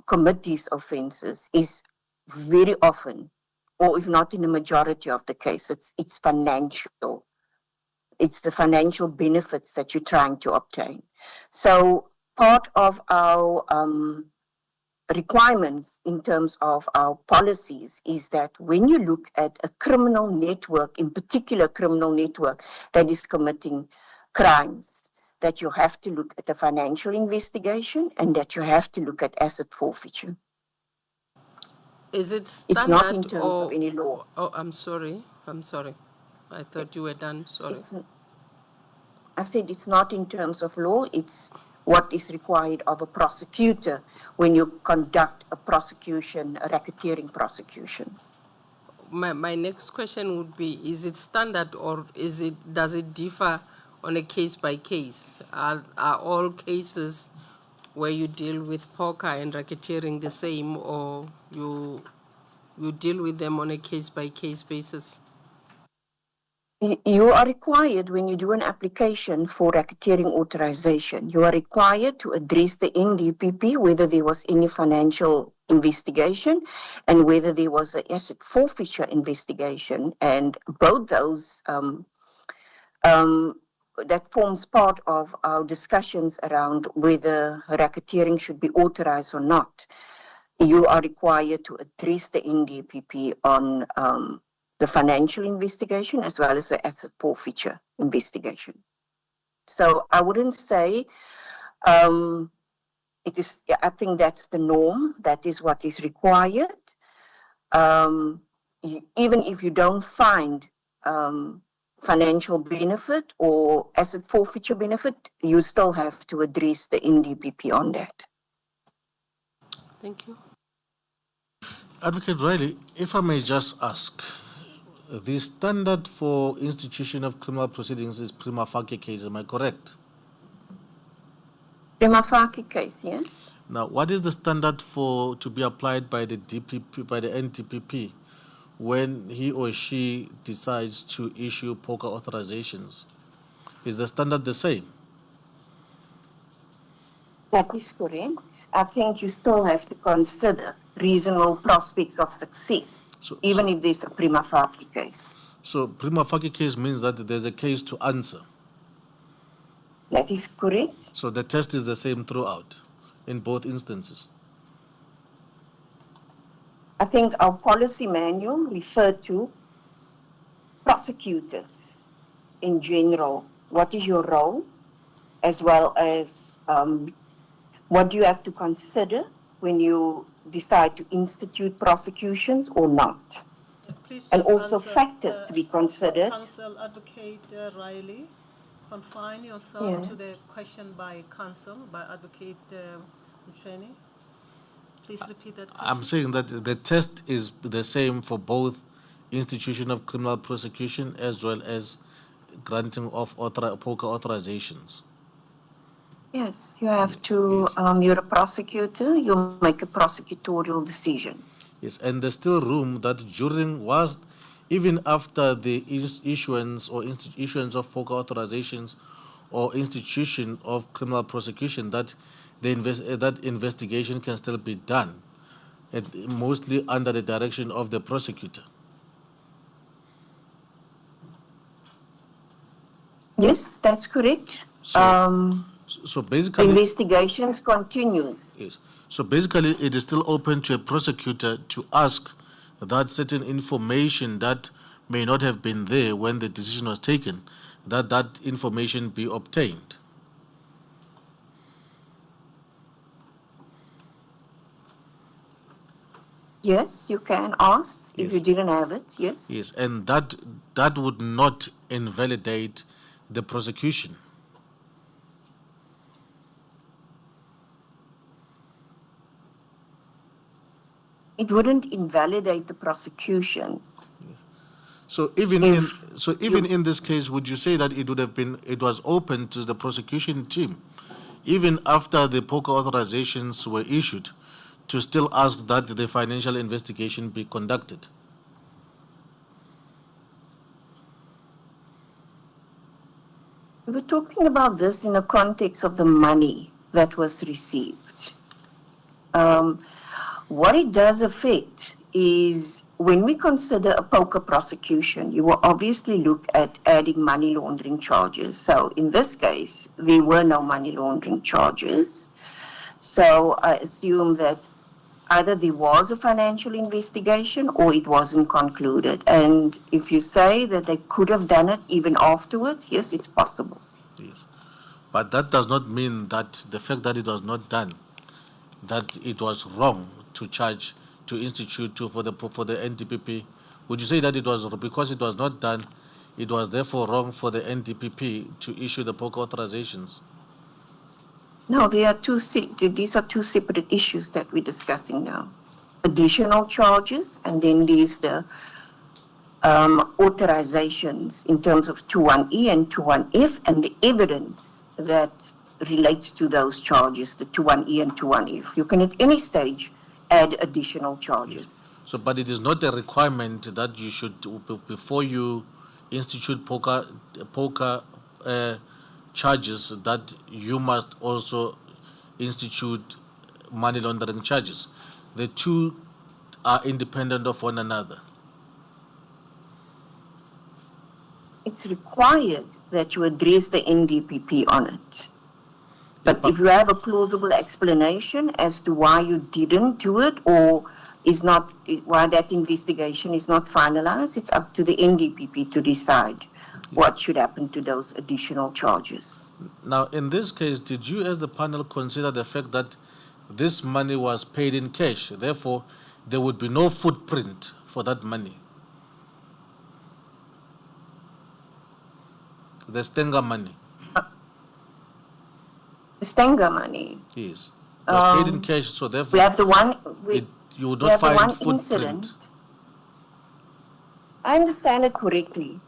commit these offenses is very often, or if not in the majority of the cases, it's financial. It's the financial benefits that you're trying to obtain. So part of our requirements in terms of our policies is that when you look at a criminal network, in particular criminal network that is committing crimes, that you have to look at the financial investigation and that you have to look at asset forfeiture. Is it standard? It's not in terms of any law. Oh, I'm sorry. I thought you were done. Sorry. I said it's not in terms of law. It's what is required of a prosecutor when you conduct a prosecution, a racketeering prosecution. My next question would be, is it standard or does it differ on a case by case? Are all cases where you deal with poker and racketeering the same, or you deal with them on a case by case basis? You are required, when you do an application for racketeering authorization, you are required to address the NDPP whether there was any financial investigation and whether there was an asset forfeiture investigation. And both those, that forms part of our discussions around whether racketeering should be authorized or not. You are required to address the NDPP on the financial investigation as well as the asset forfeiture investigation. So I wouldn't say it is, I think that's the norm, that is what is required. Even if you don't find financial benefit or asset forfeiture benefit, you still have to address the NDPP on that. Thank you. Advocate Riley, if I may just ask, the standard for institution of criminal proceedings is prima facie case, am I correct? Prima facie case, yes? Now, what is the standard for to be applied by the DPP, by the NDPP, when he or she decides to issue poker authorizations? Is the standard the same? That is correct. I think you still have to consider reasonable prospects of success, even if there's a prima facie case. So, prima facie case means that there's a case to answer. That is correct. So, the test is the same throughout, in both instances. I think our policy manual referred to prosecutors in general. What is your role, as well as what do you have to consider when you decide to institute prosecutions or not? Please And just also answer, factors to be considered. Counsel Advocate Riley, confine yourself Yeah. to the question by counsel, by Advocate Mchweni. Please repeat that question. I'm saying that the test is the same for both institution of criminal prosecution as well as granting of poker authorizations. Yes, you have to, you're a prosecutor, you make a prosecutorial decision. Yes, and there's still room that even after the issuance of poker authorizations or institution of criminal prosecution, that that investigation can still be done, mostly under the direction of the prosecutor. Yes, that's correct. So The basically, investigations continues. yes. So basically, it is still open to a prosecutor to ask that certain information that may not have been there when the decision was taken, that information be obtained. Yes, you can ask if you Yes. didn't have it, yes. Yes, and that would not invalidate the prosecution. It wouldn't invalidate the prosecution. So even in this case, would you say that it was open to the prosecution team, even after the poker authorizations were issued, to still ask that the financial investigation be conducted? We're talking about this in the context of the money that was received. What it does affect is when we consider a poker prosecution, you will obviously look at adding money laundering charges. So in this case, there were no money laundering charges. So I assume that either there was a financial investigation or it wasn't concluded. And if you say that they could have done it even afterwards, yes, it's possible. Yes, but that does not mean that the fact that it was not done, that it was wrong to charge, to institute for the NDPP. Would you say that it was because it was not done, it was therefore wrong for the NDPP to issue the poker authorizations? No, these are two separate issues that we're discussing now. Additional charges, and then there's the authorizations in terms of 21E and 21F, and the evidence that relates to those charges, the 21E and 21F. You can at any stage add additional charges. So, but it is not a requirement that you should, before you institute poker charges, that you must also institute money laundering charges. The two are independent of one another. It's required that you address the NDPP on it. But if you have a plausible explanation as to why you didn't do it or why that investigation is not finalized, it's up to the NDPP to decide what should happen to those additional charges. Now, in this case, did you as the panel consider the fact that this money was paid in cash, therefore there would be no footprint for that money? The Stenga money. The Stenga money. Yes. It was paid in cash, so therefore we have the one. you would We not have the find one footprint. incident. I understand it correctly.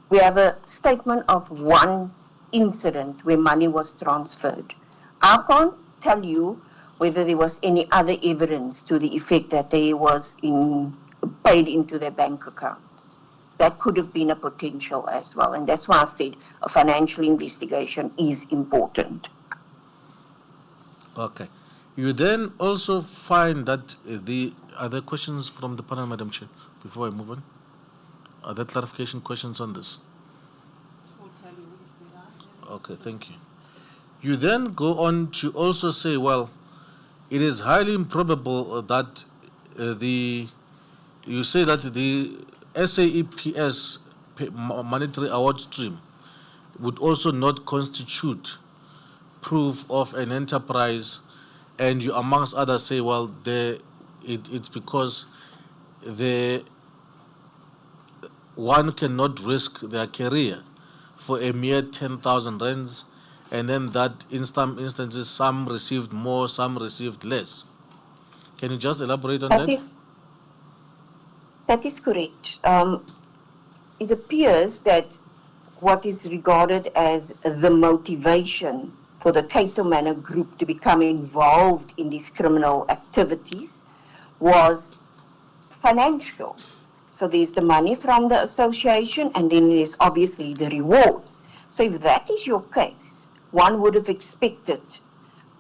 We have a statement of one incident where money was transferred. I can't tell you whether there was any other evidence to the effect that they was paid into their bank accounts. That could have been a potential as well, and that's why I said a financial investigation is important. Okay. You then also find that are there questions from the panel, Madam Chair, before I move on? Are there clarification questions on this? Okay, thank you. You then go on to also say, well, it is highly improbable that you say that the SAEPS monetary award stream would also not constitute proof of an enterprise, and you amongst others say, well, it's because one cannot risk their career for a mere 10,000 rands, and then that in some instances some received more, some received less. Can you just elaborate on that? That is correct. It appears that what is regarded as the motivation for the Cato Manor group to become involved in these criminal activities was financial. So there's the money from the association, and then there's obviously the rewards. So if that is your case, one would have expected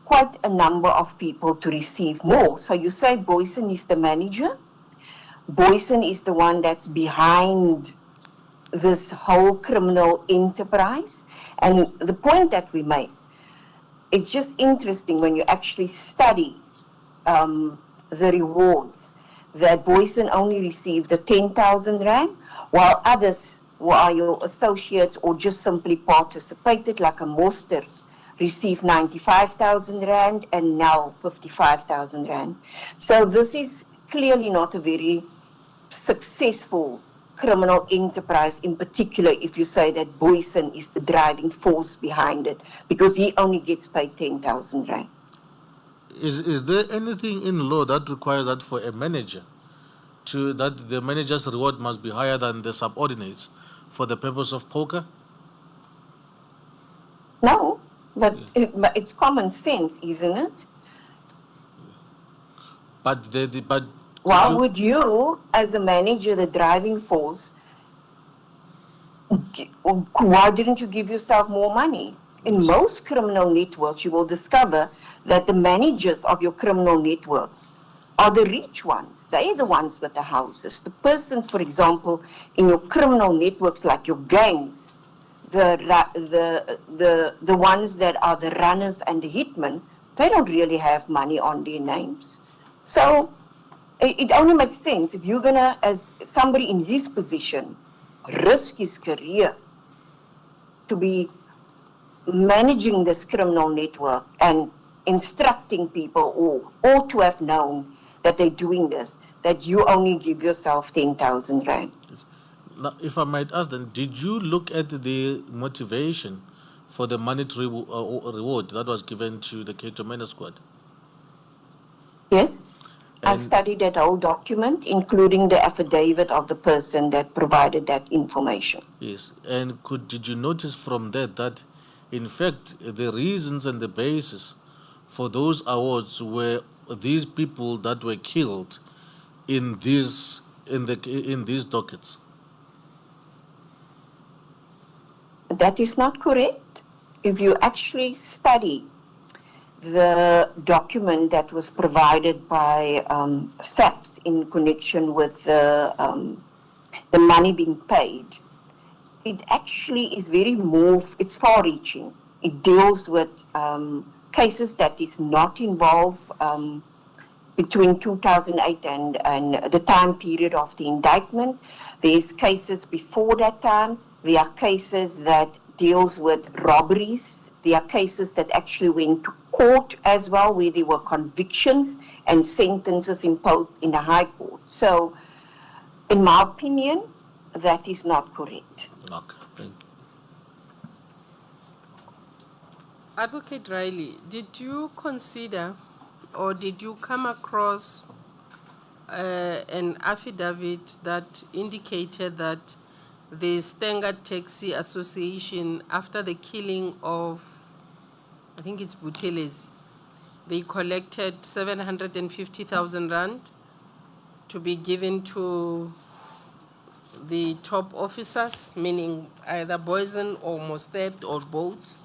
quite a number of people to receive more. So you say Boyson is the manager, Boyson is the one that's behind this whole criminal enterprise. And the point that we make, it's just interesting when you actually study the rewards, that Boyson only received the 10,000 rand, while others who are your associates or just simply participated, like a Mostert, received 95,000 rand and now 55,000 rand. So this is clearly not a very successful criminal enterprise, in particular if you say that Boyson is the driving force behind it, because he only gets paid 10,000 rand. Is there anything in law that requires that for a manager, that the manager's reward must be higher than the subordinates for the purpose of poker? No, but it's common sense, isn't it? But why would you, as a manager, the driving force, why didn't you give yourself more money? In most criminal networks, you will discover that the managers of your criminal networks are the rich ones. They're the ones with the houses. The persons, for example, in your criminal networks, like your gangs, the ones that are the runners and the hitmen, they don't really have money on their names. So it only makes sense if you're gonna, as somebody in his position, risk his career to be managing this criminal network and instructing people, or to have known that they're doing this, that you only give yourself 10,000 rand. Now, if I might ask then, did you look at the motivation for the monetary reward that was given to the Cato Manor squad? Yes, I studied that whole document, including the affidavit of the person that provided that information. Yes, and did you notice from that in fact the reasons and the basis for those awards were these people that were killed in these dockets? That is not correct. If you actually study the document that was provided by SAPS in connection with the money being paid, it actually is it's far-reaching. It deals with cases that is not involved between 2008 and the time period of the indictment. There's cases before that time. There are cases that deals with robberies. There are cases that actually went to court as well, where there were convictions and sentences imposed in the High Court. So, in my opinion, that is not correct. Okay, thank you. Advocate Riley, did you consider or did you come across an affidavit that indicated that the Stenga Taxi Association, after the killing of, I think it's Butelezi, they collected 750,000 rand to be given to the top officers, meaning either Boysen or Mostert or both.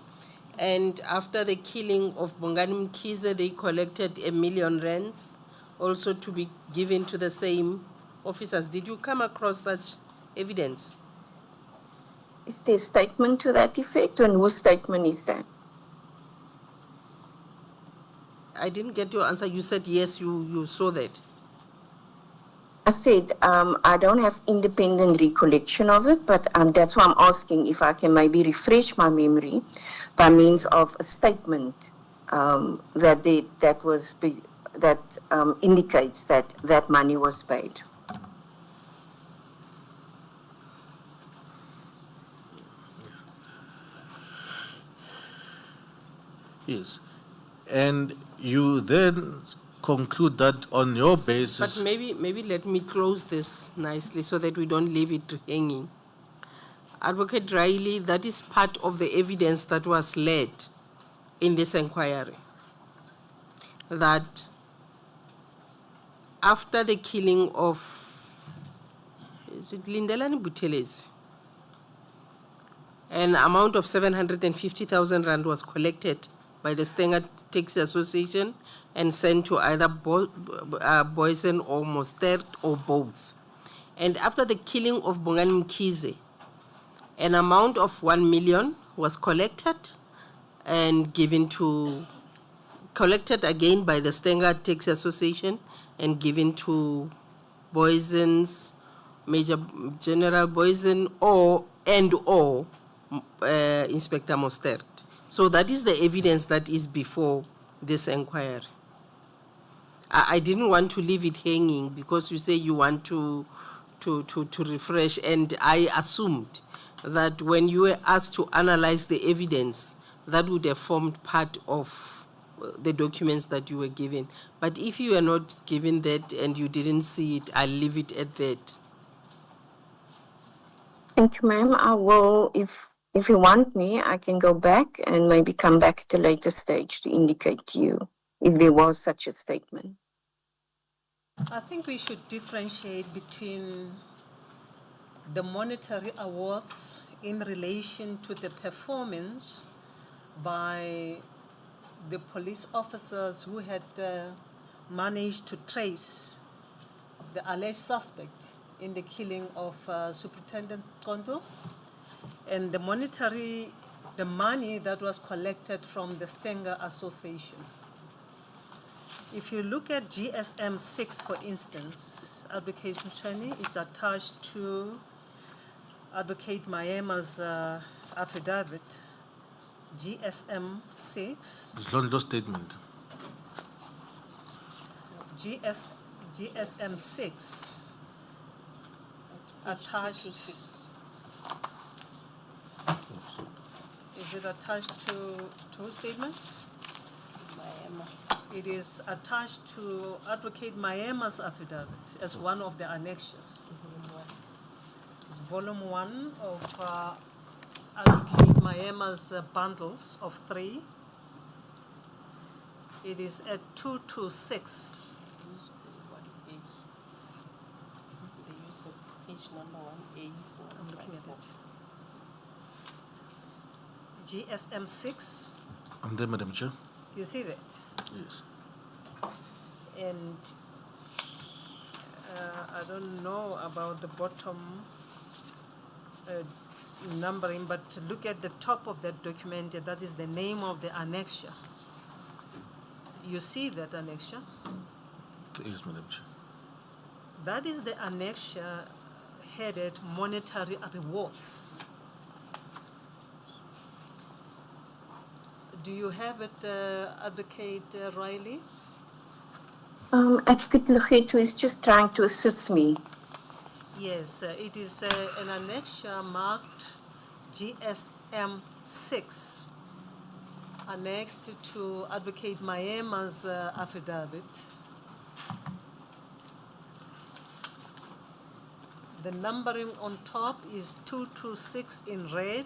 And after the killing of Bongani Mkhize, they collected R1 million also to be given to the same officers. Did you come across such evidence? Is there a statement to that effect, and whose statement is that? I didn't get your answer. You said yes, you saw that. I said I don't have independent recollection of it, but that's why I'm asking if I can maybe refresh my memory by means of a statement that indicates that that money was paid. Yes. And you then conclude that on your basis. But maybe let me close this nicely so that we don't leave it hanging. Advocate Riley, that is part of the evidence that was led in this inquiry. That after the killing of, is it Lindelani Butelezi? An amount of 750,000 rand was collected by the Stenga Taxi Association and sent to either Boysen or Mostert or both. And after the killing of Bongani Mkhize, an amount of 1 million was collected and collected again by the Stenga Taxi Association and given to Boysen's, Major General Boysen or Inspector Mostert. So that is the evidence that is before this inquiry. I didn't want to leave it hanging because you say you want to refresh, and I assumed that when you were asked to analyze the evidence, that would have formed part of the documents that you were given. But if you were not given that and you didn't see it, I'll leave it at that. Thank you, ma'am. I will, if you want me, I can go back and maybe come back at a later stage to indicate to you if there was such a statement. I think we should differentiate between the monetary awards in relation to the performance by the police officers who had managed to trace the alleged suspect in the killing of Superintendent Kondo, and the money that was collected from the Stenga Association. If you look at GSM 6, for instance, Advocate Mchani is attached to Advocate Mayema's affidavit, GSM 6. It's not your statement. GSM 6 attached. Is it attached to whose statement? It is attached to Advocate Mayema's affidavit as one of the annexures. It's volume 1 of Advocate Mayema's bundles of 3. It is at 226. They use the page number 1A. I'm looking at it. GSM 6. I'm there, Madam Chair. You see that? Yes. And I don't know about the bottom numbering, but look at the top of that document. That is the name of the annexure. You see that annexure? Yes, Madam Chair. That is the annexure headed monetary rewards. Do you have it, Advocate Riley? Advocate Legeto is just trying to assist me. Yes, it is an annexure marked GSM 6, annexed to Advocate Mayema's affidavit. The numbering on top is 226 in red.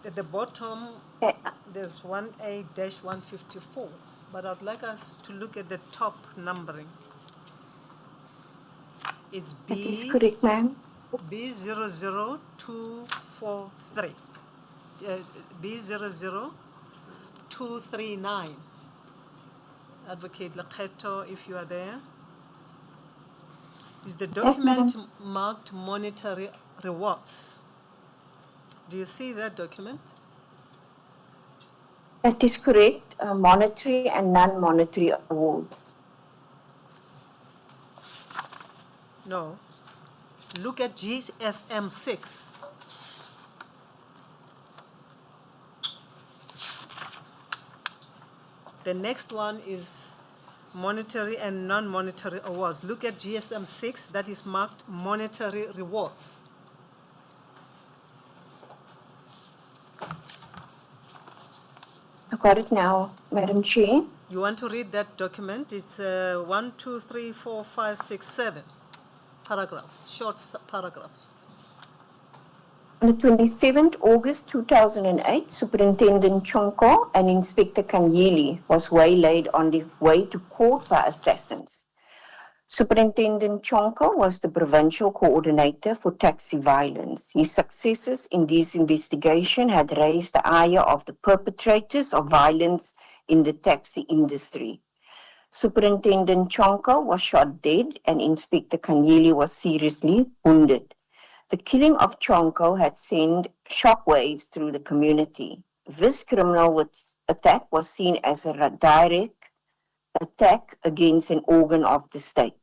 At the bottom, there's 1A-154. But I'd like us to look at the top numbering. It's That is correct, ma'am. B00243. B00239. Advocate Lekgetho, if you are there. Is the document marked monetary rewards? Do you see that document? That is correct. Monetary and non-monetary awards. No. Look at GSM 6. The next one is monetary and non-monetary awards. Look at GSM 6, that is marked monetary rewards. I got it now, Madam Chair. You want to read that document? It's 1, 2, 3, 4, 5, 6, 7 paragraphs, short paragraphs. On the 27th August 2008, Superintendent Chauke and Inspector Kanyili was waylaid on the way to court by assassins. Superintendent Chauke was the provincial coordinator for taxi violence. His successes in this investigation had raised the ire of the perpetrators of violence in the taxi industry. Superintendent Chauke was shot dead and Inspector Kanyili was seriously wounded. The killing of Chauke had sent shockwaves through the community. This criminal attack was seen as a direct attack against an organ of the state.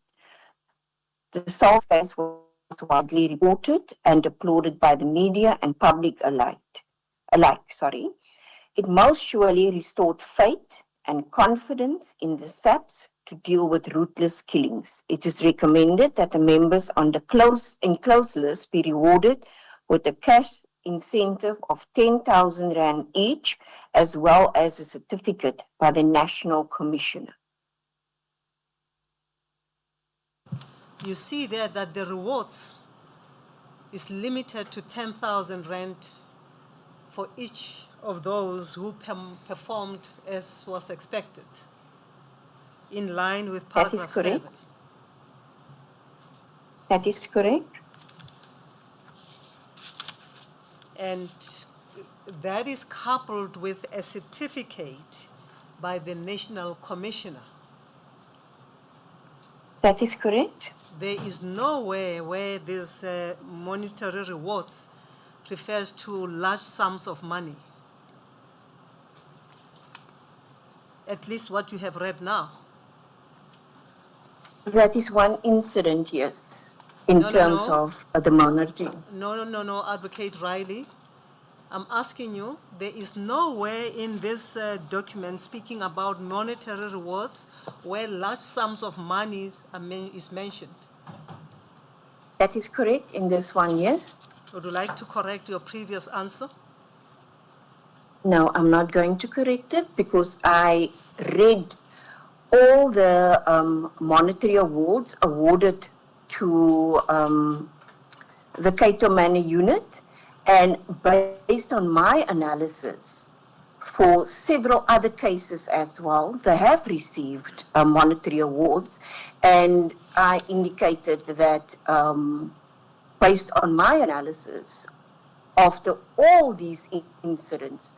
The assault case was widely reported and applauded by the media and public alike. It most surely restored faith and confidence in the SAPS to deal with ruthless killings. It is recommended that the members on the close list be rewarded with a cash incentive of 10,000 Rand each, as well as a certificate by the National Commissioner. You see there that the rewards is limited to 10,000 Rand for each of those who performed as was expected, in line with paragraph 7. That is correct. And that is coupled with a certificate by the National Commissioner. That is correct. There is nowhere where this monetary rewards refers to large sums of money. At least what you have read now. That is one incident, yes, in terms of the monarchy. No, Advocate Riley. I'm asking you, there is nowhere in this document speaking about monetary rewards where large sums of money is mentioned. That is correct in this one, yes. Would you like to correct your previous answer? No, I'm not going to correct it because I read all the monetary awards awarded to the Cato Manor unit, and based on my analysis, for several other cases as well, they have received monetary awards, and I indicated that based on my analysis, after all these incidents,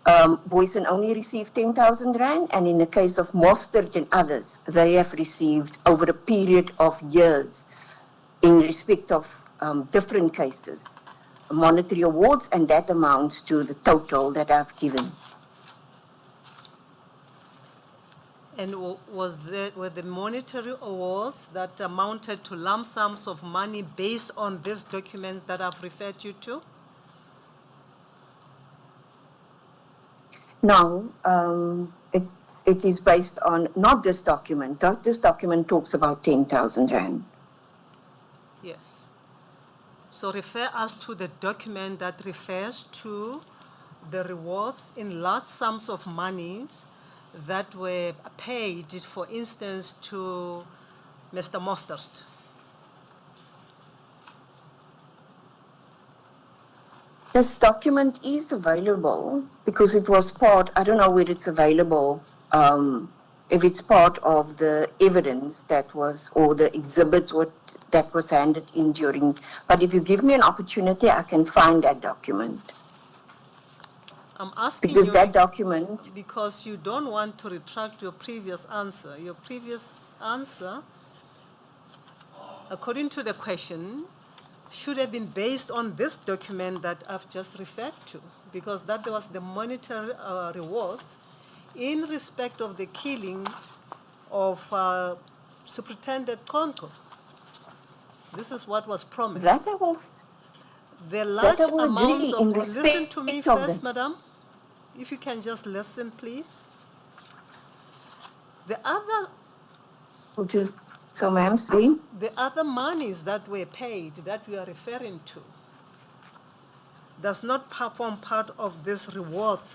Boysen only received 10,000 Rand, and in the case of Mostert and others, they have received over a period of years, in respect of different cases, monetary awards, and that amounts to the total that I've given. And were the monetary awards that amounted to lump sums of money based on these documents that I've referred you to? No, it is based on, not this document. This document talks about 10,000 Rand. Yes. So refer us to the document that refers to the rewards in large sums of money that were paid, for instance, to Mr. Mostert. This document is available because it was part, I don't know whether it's available, if it's part of the evidence that was, or the exhibits that was handed in during, but if you give me an opportunity, I can find that document. I'm asking Because you that document, because you don't want to retract your previous answer. Your previous answer, according to the question, should have been based on this document that I've just referred to, because that was the monetary rewards in respect of the killing of Superintendent Konko. This is what was promised. that I will, The large will amounts agree in of, listen to me respect of first, the- madam. If you can just listen, please. The other so ma'am, sorry. The other monies that were paid, that we are referring to, does not form part of this rewards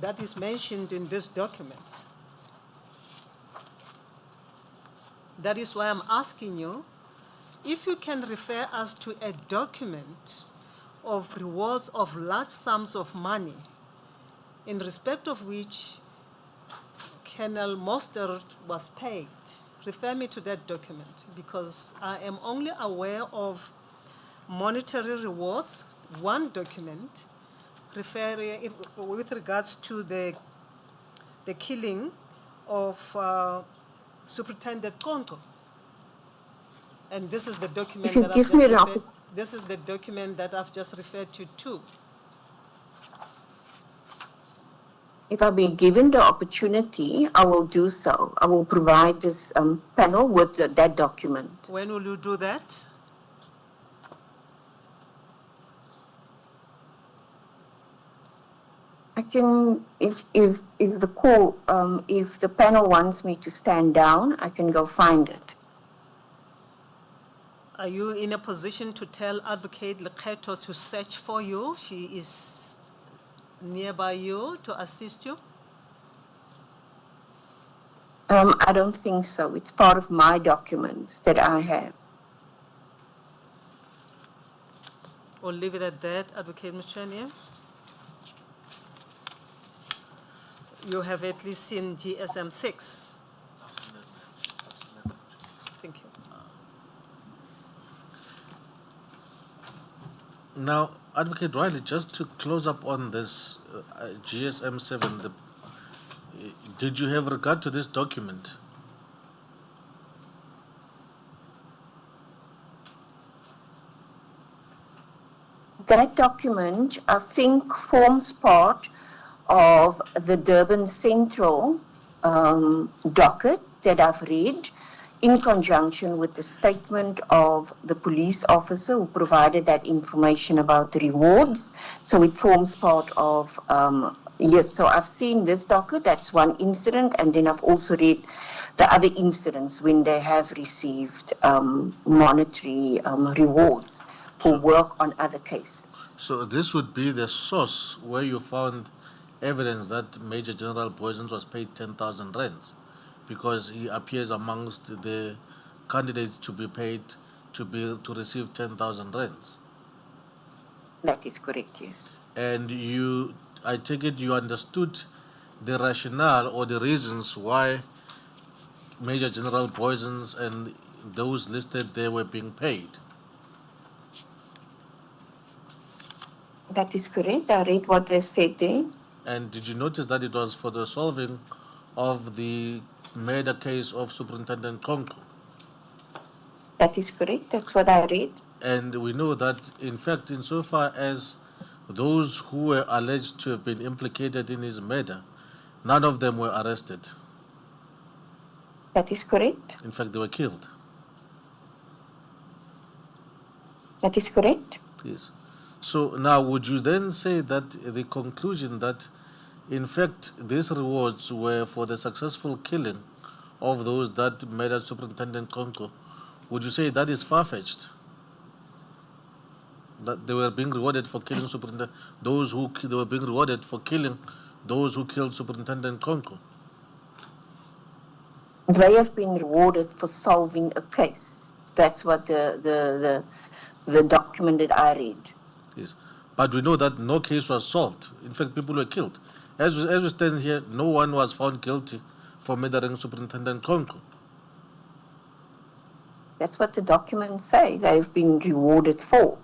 that is mentioned in this document. That is why I'm asking you if you can refer us to a document of rewards of large sums of money in respect of which Colonel Mostert was paid. Refer me to that document, because I am only aware of monetary rewards, one document referring with regards to the killing of Superintendent Konko. And this is the document you that I've give just me an referred. This is the document that I've just referred to too. If I've been given the opportunity, I will do so. I will provide this panel with that document. When will you do that? I can, if the call, if the panel wants me to stand down, I can go find it. Are you in a position to tell Advocate Lekgetho to search for you? She is nearby you to assist you? I don't think so. It's part of my documents that I have. Or leave it at that, Advocate Mchania? You have at least seen GSM 6. Thank you. Now, Advocate Riley, just to close up on this GSM 7, did you have regard to this document? That document, I think, forms part of the Durban Central docket that I've read in conjunction with the statement of the police officer who provided that information about the rewards. So it forms part of, yes, so I've seen this docket, that's one incident, and then I've also read the other incidents when they have received monetary rewards for work on other cases. So this would be the source where you found evidence that Major General Boysens was paid 10,000 rands, because he appears amongst the candidates to be paid to receive 10,000 rands. That is correct, yes. And I take it you understood the rationale or the reasons why Major General Boysens and those listed there were being paid. That is correct. I read what they said there. And did you notice that it was for the solving of the murder case of Superintendent Konko? That is correct. That's what I read. And we know that, in fact, insofar as those who were alleged to have been implicated in his murder, none of them were arrested. That is correct. In fact, they were killed. That is correct. Yes. So now, would you then say that the conclusion that, in fact, these rewards were for the successful killing of those that murdered Superintendent Konko, would you say that is far-fetched? That they were being rewarded for killing Superintendent, they were being rewarded for killing those who killed Superintendent Konko? They have been rewarded for solving a case. That's what the document that I read. Yes. But we know that no case was solved. In fact, people were killed. As we stand here, no one was found guilty for murdering Superintendent Chauke. That's what the documents say they've been rewarded for.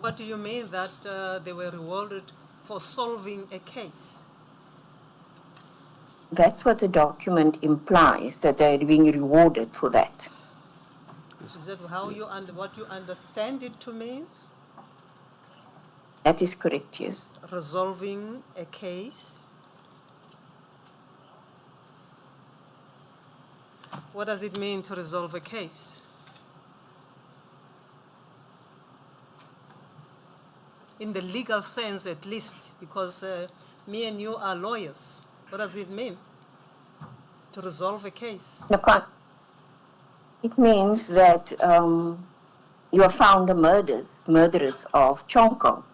What do you mean that they were rewarded for solving a case? That's what the document implies, that they're being rewarded for that. Is that how you what you understand it to mean? That is correct, yes. Resolving a case? What does it mean to resolve a case? In the legal sense, at least, because me and you are lawyers. What does it mean to resolve a case? It means that you are found the murderers of Chauke.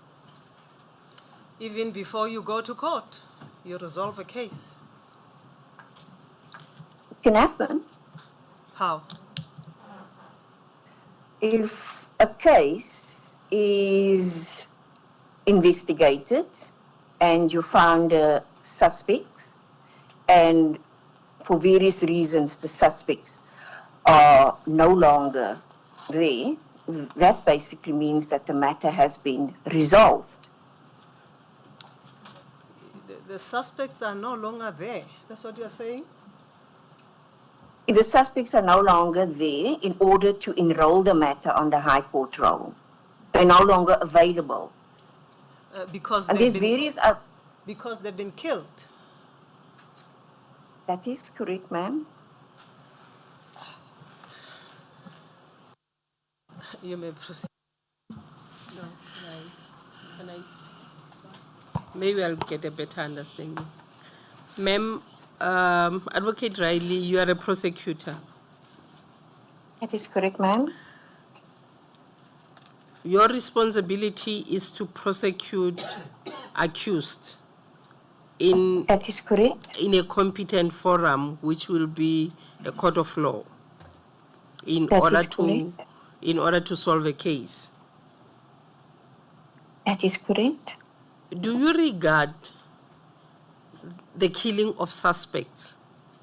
Even before you go to court, you resolve a case. It can happen. How? If a case is investigated and you find suspects, and for various reasons the suspects are no longer there, that basically means that the matter has been resolved. The suspects are no longer there. That's what you're saying? The suspects are no longer there in order to enroll the matter on the High Court roll. They're no longer available. Because And there's various other... Because they've been killed. That is correct, ma'am. You may proceed. No, can I? Maybe I'll get a better understanding. Ma'am, Advocate Riley, you are a prosecutor. That is correct, ma'am. Your responsibility is to prosecute accused That is correct. in a competent forum, which will be a court of law, in That order is correct. in order to solve a case. That is correct. Do you regard the killing of suspects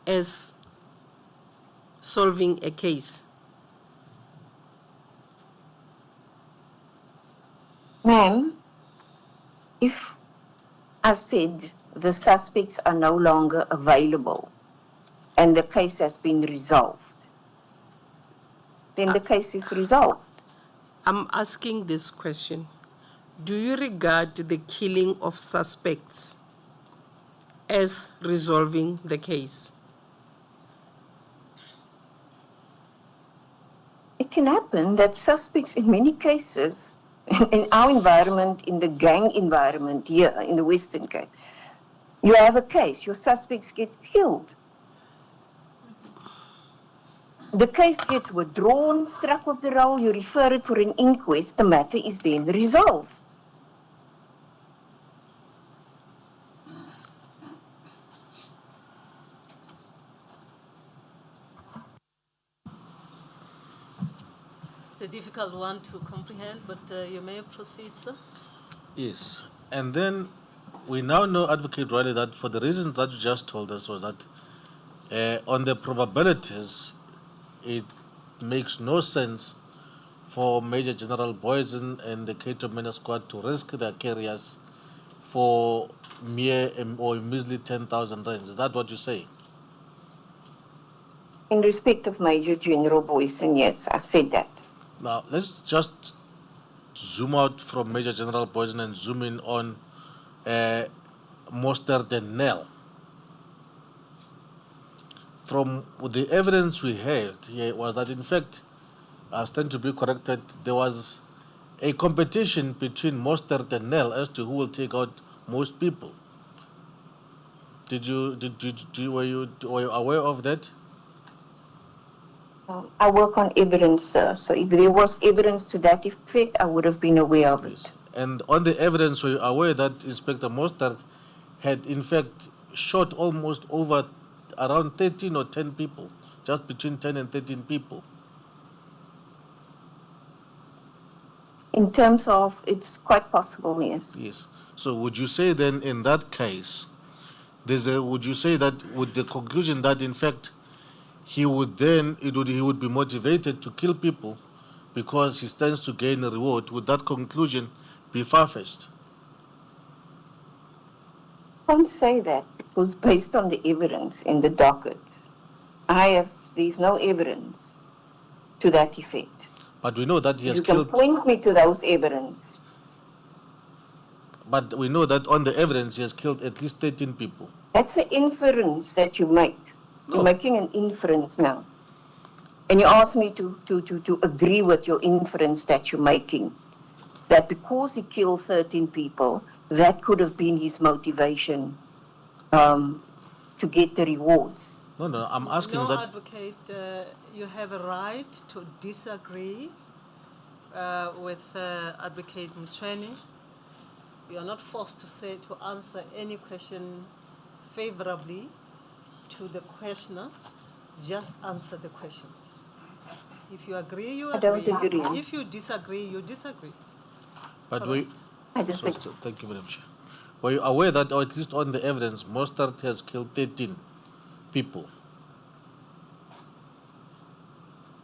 as solving a case? Ma'am, if I said the suspects are no longer available and the case has been resolved, then the case is resolved. I'm asking this question. Do you regard the killing of suspects as resolving the case? It can happen that suspects, in many cases, in our environment, in the gang environment here in the Western Cape, you have a case, your suspects get killed. The case gets withdrawn, struck off the roll, you refer it for an inquest, the matter is then resolved. It's a difficult one to comprehend, but you may proceed, sir. Yes. And then we now know, Advocate Riley, that for the reasons that you just told us was that on the probabilities, it makes no sense for Major General Boysen and the Cato Mena squad to risk their careers for mere or measly 10,000 rands. Is that what you say? In respect of Major General Boysen, yes, I said that. Now, let's just zoom out from Major General Boysen and zoom in on Moster than Nell. From the evidence we had here was that, in fact, I stand to be corrected, there was a competition between Mostert and Nell as to who will take out most people. Were you aware of that? I work on evidence, sir. So if there was evidence to that effect, I would have been aware of it. And on the evidence, were you aware that Inspector Mostert had, in fact, shot almost over around 13 or 10 people, just between 10 and 13 people? In terms of, it's quite possible, yes. Yes. So would you say then in that case, would you say that with the conclusion that in fact he would be motivated to kill people because he stands to gain a reward, would that conclusion be far-fetched? I can't say that because based on the evidence in the dockets, there's no evidence to that effect. But we know that he has You can killed. point me to those evidence. But we know that on the evidence he has killed at least 13 people. That's the inference that you make. No. You're making an inference now. And you ask me to agree with your inference that you're making. That because he killed 13 people, that could have been his motivation to get the rewards. No, I'm asking No, that. advocate, you have a right to disagree with Advocate Mchweni. You are not forced to answer any question favorably to the questioner. Just answer the questions. If you agree, you agree. I don't agree. If you disagree, you disagree. But I disagree. thank you very much. Were you aware that, or at least on the evidence, Mostert has killed 13 people?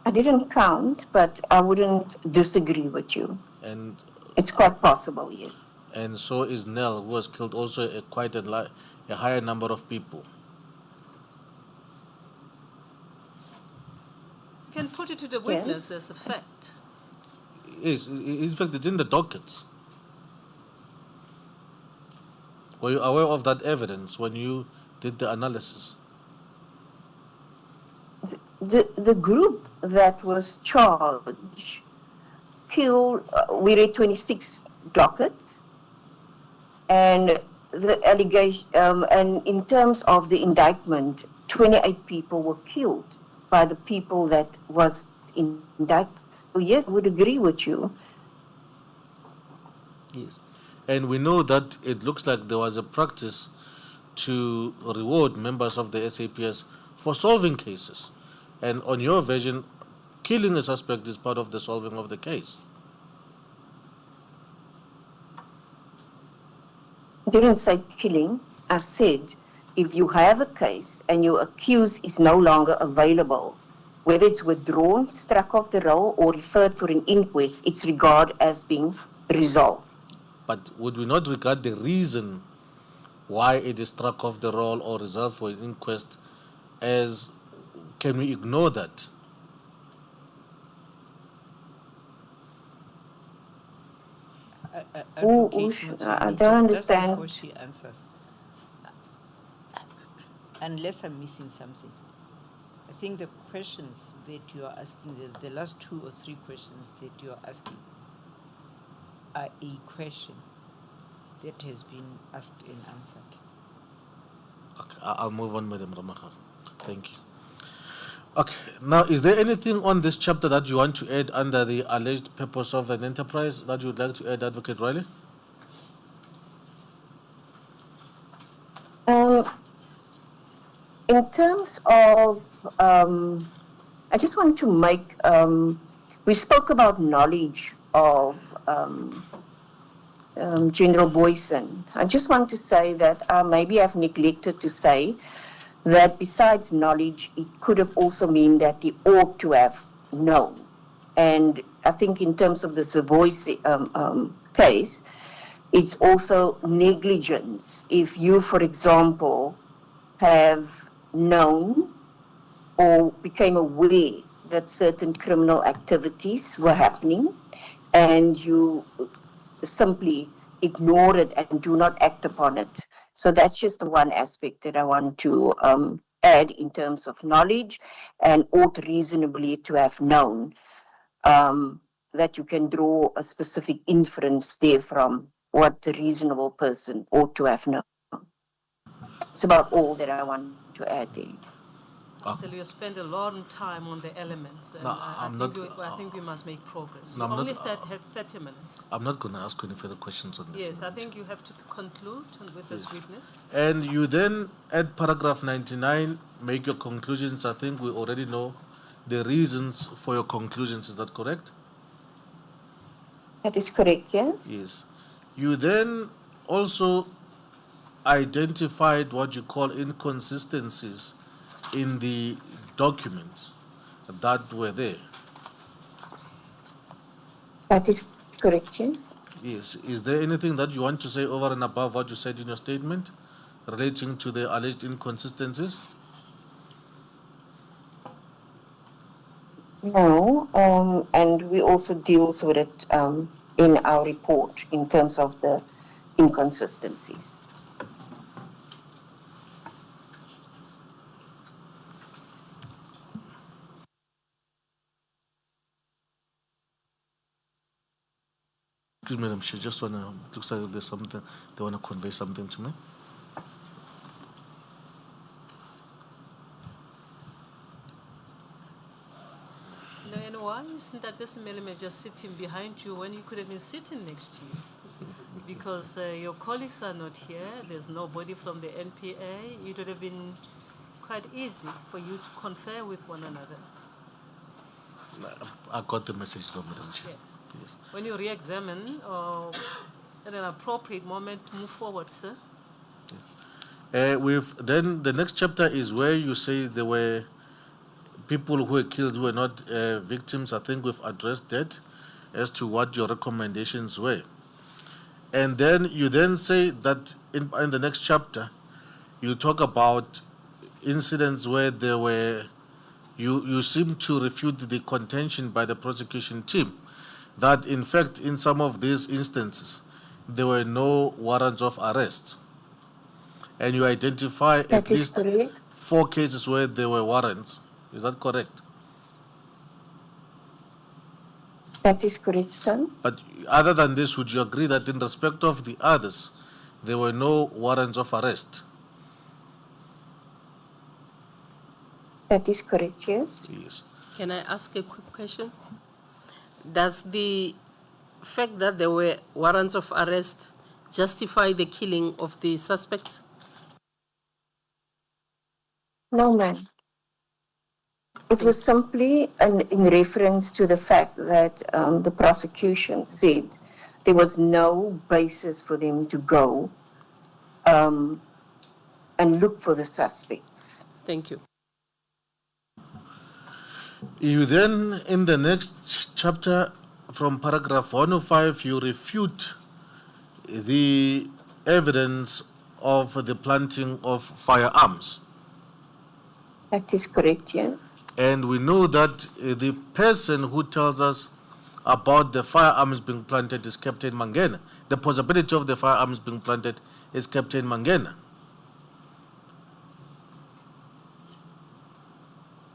I didn't count, but I wouldn't disagree with you. And It's quite possible, yes. and so is Nell, who has killed also a higher number of people. You can put it to the witness Yes. as a fact. Yes, in fact, it's in the dockets. Were you aware of that evidence when you did the analysis? The group that was charged killed, we read 26 dockets, and the allegation, and in terms of the indictment, 28 people were killed by the people that was indicted. So yes, I would agree with you. Yes. And we know that it looks like there was a practice to reward members of the SAPS for solving cases. And on your version, killing a suspect is part of the solving of the case. I didn't say killing. I said if you have a case and your accused is no longer available, whether it's withdrawn, struck off the roll, or referred for an inquest, it's regarded as being resolved. But would we not regard the reason why it is struck off the roll or reserved for an inquest as, can we ignore that? I don't understand. Just before she answers, unless I'm missing something, I think the questions that you are asking, the last 2 or 3 questions that you are asking, are a question that has been asked and answered. Okay, I'll move on, Madam Ramakha. Thank you. Okay, now is there anything on this chapter that you want to add under the alleged purpose of an enterprise that you would like to add, Advocate Riley? In terms of, I just want to make, we spoke about knowledge of General Boyson. I just want to say that maybe I've neglected to say that besides knowledge, it could have also mean that he ought to have known. And I think in terms of the Savoy case, it's also negligence. If you, for example, have known or became aware that certain criminal activities were happening and you simply ignore it and do not act upon it. So that's just the one aspect that I want to add in terms of knowledge, and ought reasonably to have known, that you can draw a specific inference therefrom what the reasonable person ought to have known. It's about all that I want to add there. So you spend a long time on the elements, and No, I think we must make progress. No, You I'm only not- have 30 minutes. I'm not going to ask any further questions on this. Yes, I think you have to conclude with this witness. And you then, at paragraph 99, make your conclusions. I think we already know the reasons for your conclusions. Is that correct? That is correct, yes? Yes. You then also identified what you call inconsistencies in the documents that were there. That is correct, yes? Yes. Is there anything that you want to say over and above what you said in your statement relating to the alleged inconsistencies? No, and we also deals with it in our report in terms of the inconsistencies. Excuse me, Madam Chair, just wanna, it looks like there's something, they wanna convey something to me. No, and why isn't that just Melime just sitting behind you when you could have been sitting next to you? Because your colleagues are not here, there's nobody from the NPA, it would have been quite easy for you to confer with one another. I got the message though, Madam Chair. Yes. Yes. When you re-examine, at an appropriate moment, move forward, sir. Then the next chapter is where you say there were people who were killed who were not victims. I think we've addressed that as to what your recommendations were. And then you then say that in the next chapter, you talk about incidents where there were, you seem to refute the contention by the prosecution team that in fact in some of these instances there were no warrants of arrest. And you identify at That is least correct. 4 cases where there were warrants. Is that correct? That is correct, sir. But other than this, would you agree that in respect of the others, there were no warrants of arrest? That is correct, yes? Yes. Can I ask a quick question? Does the fact that there were warrants of arrest justify the killing of the suspects? No, ma'am. It was simply in reference to the fact that the prosecution said there was no basis for them to go and look for the suspects. Thank you. You then, in the next chapter, from paragraph 105, you refute the evidence of the planting of firearms. That is correct, yes? And we know that the person who tells us about the firearms being planted is Captain Mangena. The possibility of the firearms being planted is Captain Mangena.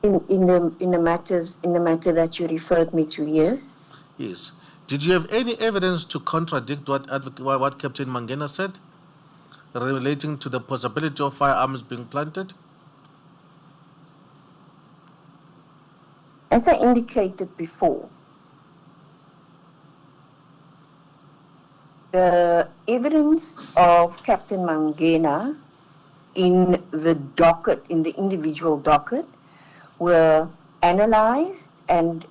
In the matter that you referred me to, yes? Yes. Did you have any evidence to contradict what Captain Mangena said relating to the possibility of firearms being planted? As I indicated before, the evidence of Captain Mangena in the docket, in the individual docket, were analyzed and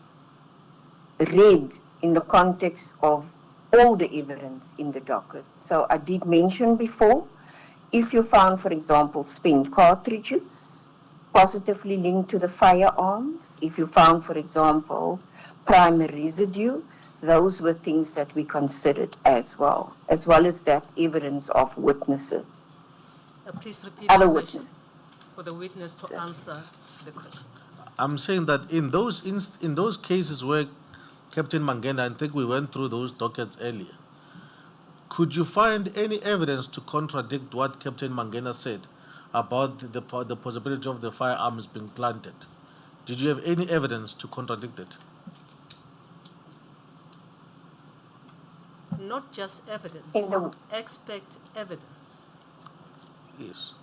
read in the context of all the evidence in the docket. So I did mention before, if you found, for example, spent cartridges positively linked to the firearms, if you found, for example, primary residue, those were things that we considered as well as that evidence of witnesses. Please repeat Other the question witnesses. for the witness to answer the question. I'm saying that in those cases where Captain Mangena, I think we went through those dockets earlier, could you find any evidence to contradict what Captain Mangena said about the possibility of the firearms being planted? Did you have any evidence to contradict it? Not just evidence, In the- expect evidence. Yes.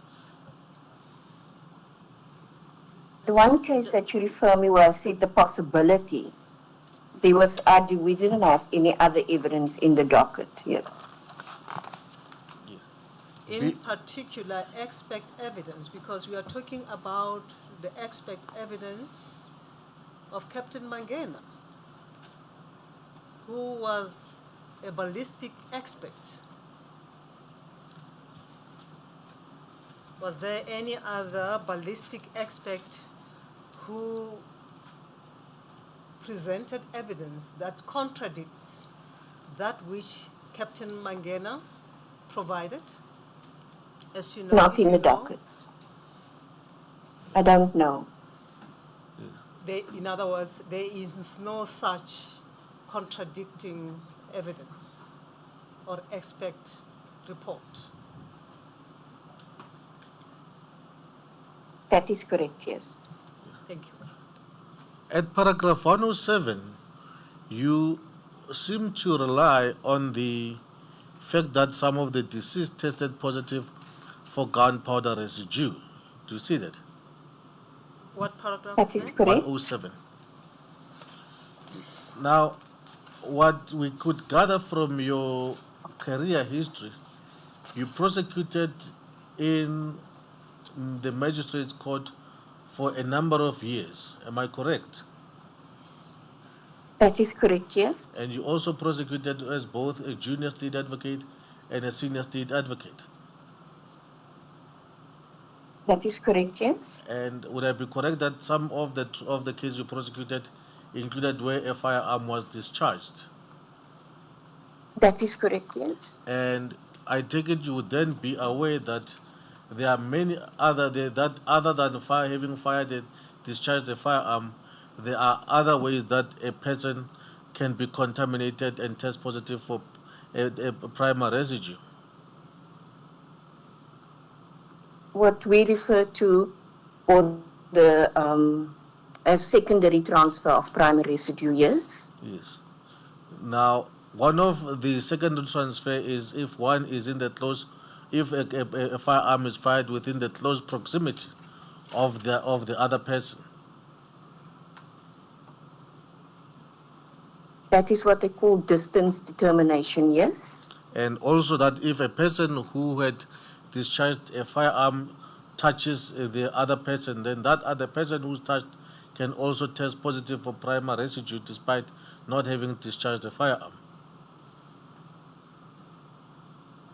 The one case that you refer me where I said the possibility, we didn't have any other evidence in the docket, yes. In particular, expect evidence, because we are talking about the expect evidence of Captain Mangena, who was a ballistic expert. Was there any other ballistic expert who presented evidence that contradicts that which Captain Mangena provided? As you know, Not if in you the know, dockets. I don't know. in other words, there is no such contradicting evidence or expert report. That is correct, yes. Thank you. At paragraph 107, you seem to rely on the fact that some of the deceased tested positive for gunpowder residue. Do you see that? What paragraph That is is that? correct. 107. Now, what we could gather from your career history, you prosecuted in the magistrate's court for a number of years. Am I correct? That is correct, yes. And you also prosecuted as both a junior state advocate and a senior state advocate. That is correct, yes. And would I be correct that some of the cases you prosecuted included where a firearm was discharged? That is correct, yes. And I take it you would then be aware that there are many other that other than having fired and discharged the firearm, there are other ways that a person can be contaminated and test positive for a primer residue. What we refer to, or the as secondary transfer of primary residue, yes. Yes. Now, one of the secondary transfer is if one is in the close, if a firearm is fired within the close proximity of the other person. That is what they call distance determination, yes. And also that if a person who had discharged a firearm touches the other person, then that other person who's touched can also test positive for primer residue despite not having discharged the firearm.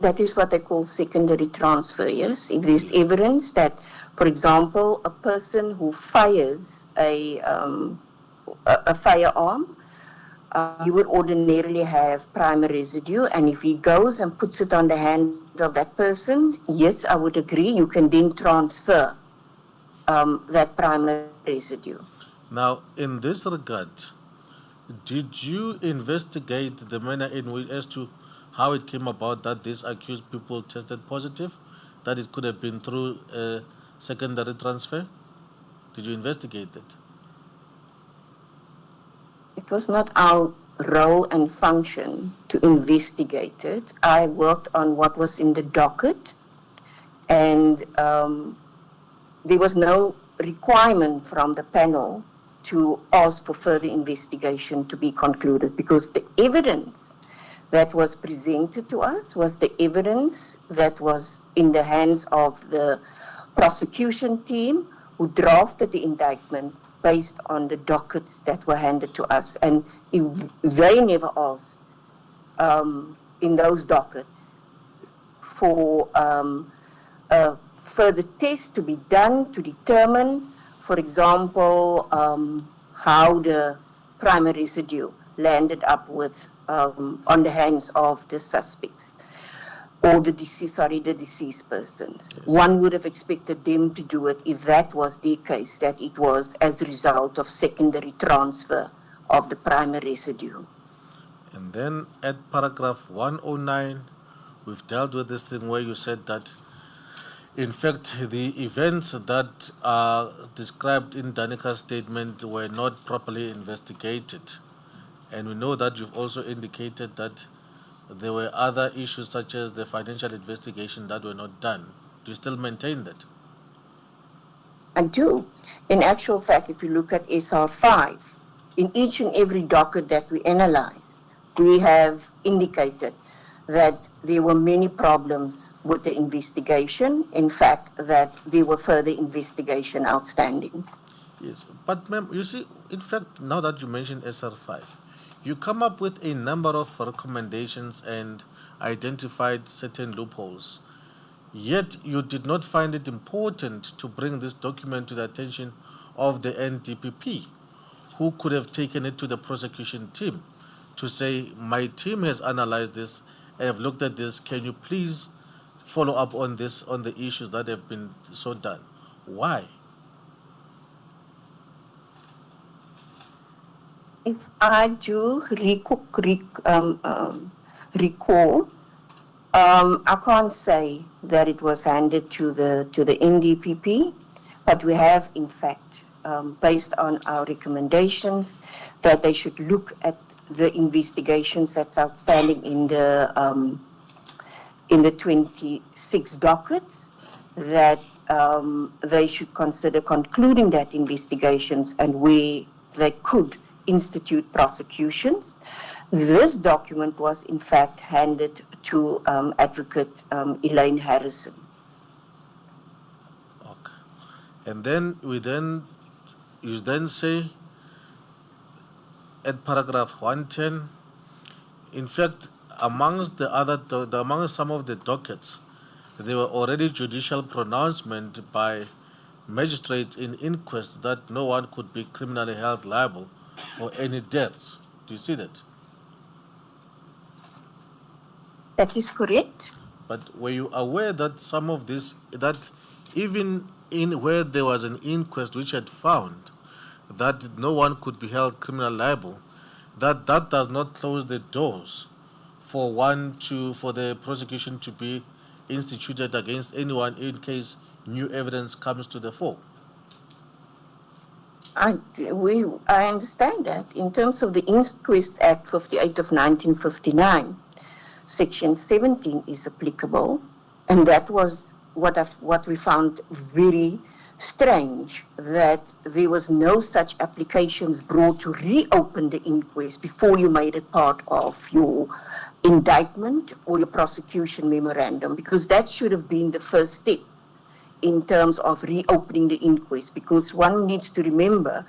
That is what they call secondary transfer, yes. If there's evidence that, for example, a person who fires a firearm, you would ordinarily have primary residue, and if he goes and puts it on the hand of that person, yes, I would agree, you can then transfer that primary residue. Now, in this regard, did you investigate the manner in which, as to how it came about that these accused people tested positive, that it could have been through a secondary transfer? Did you investigate that? It was not our role and function to investigate it. I worked on what was in the docket, and there was no requirement from the panel to ask for further investigation to be concluded, because the evidence that was presented to us was the evidence that was in the hands of the prosecution team who drafted the indictment based on the dockets that were handed to us. And if they never asked in those dockets for a further test to be done to determine, for example, how the primary residue landed up with on the hands of the suspects or the deceased persons. One would have expected them to do it if that was the case, that it was as a result of secondary transfer of the primary residue. And then at paragraph 109, we've dealt with this thing where you said that, in fact, the events that are described in Danika's statement were not properly investigated. And we know that you've also indicated that there were other issues such as the financial investigation that were not done. Do you still maintain that? I do. In actual fact, if you look at SR5, in each and every docket that we analyze, we have indicated that there were many problems with the investigation. In fact, that there were further investigation outstanding. Yes, but ma'am, you see, in fact, now that you mentioned SR5, You come up with a number of recommendations and identified certain loopholes. Yet you did not find it important to bring this document to the attention of the NDPP, who could have taken it to the prosecution team to say, my team has analyzed this, I have looked at this, can you please follow up on this, on the issues that have been so done? Why? If I do recall, I can't say that it was handed to the NDPP, but we have, in fact, based on our recommendations, that they should look at the investigations that's outstanding in the 26 dockets, that they should consider concluding that investigations and where they could institute prosecutions. This document was in fact handed to Advocate Elaine Harrison. Okay. And then you then say at paragraph 110, in fact, amongst amongst some of the dockets, there were already judicial pronouncement by magistrates in inquest that no one could be criminally held liable for any deaths. Do you see that? That is correct. But were you aware that some of this, that even in where there was an inquest which had found that no one could be held criminal liable, that does not close the doors for for the prosecution to be instituted against anyone in case new evidence comes to the fore? I understand that. In terms of the Inquest Act 58 of 1959, Section 17 is applicable, and that was what we found very strange, that there was no such applications brought to reopen the inquest before you made it part of your indictment or your prosecution memorandum, because that should have been the first step in terms of reopening the inquest, because one needs to remember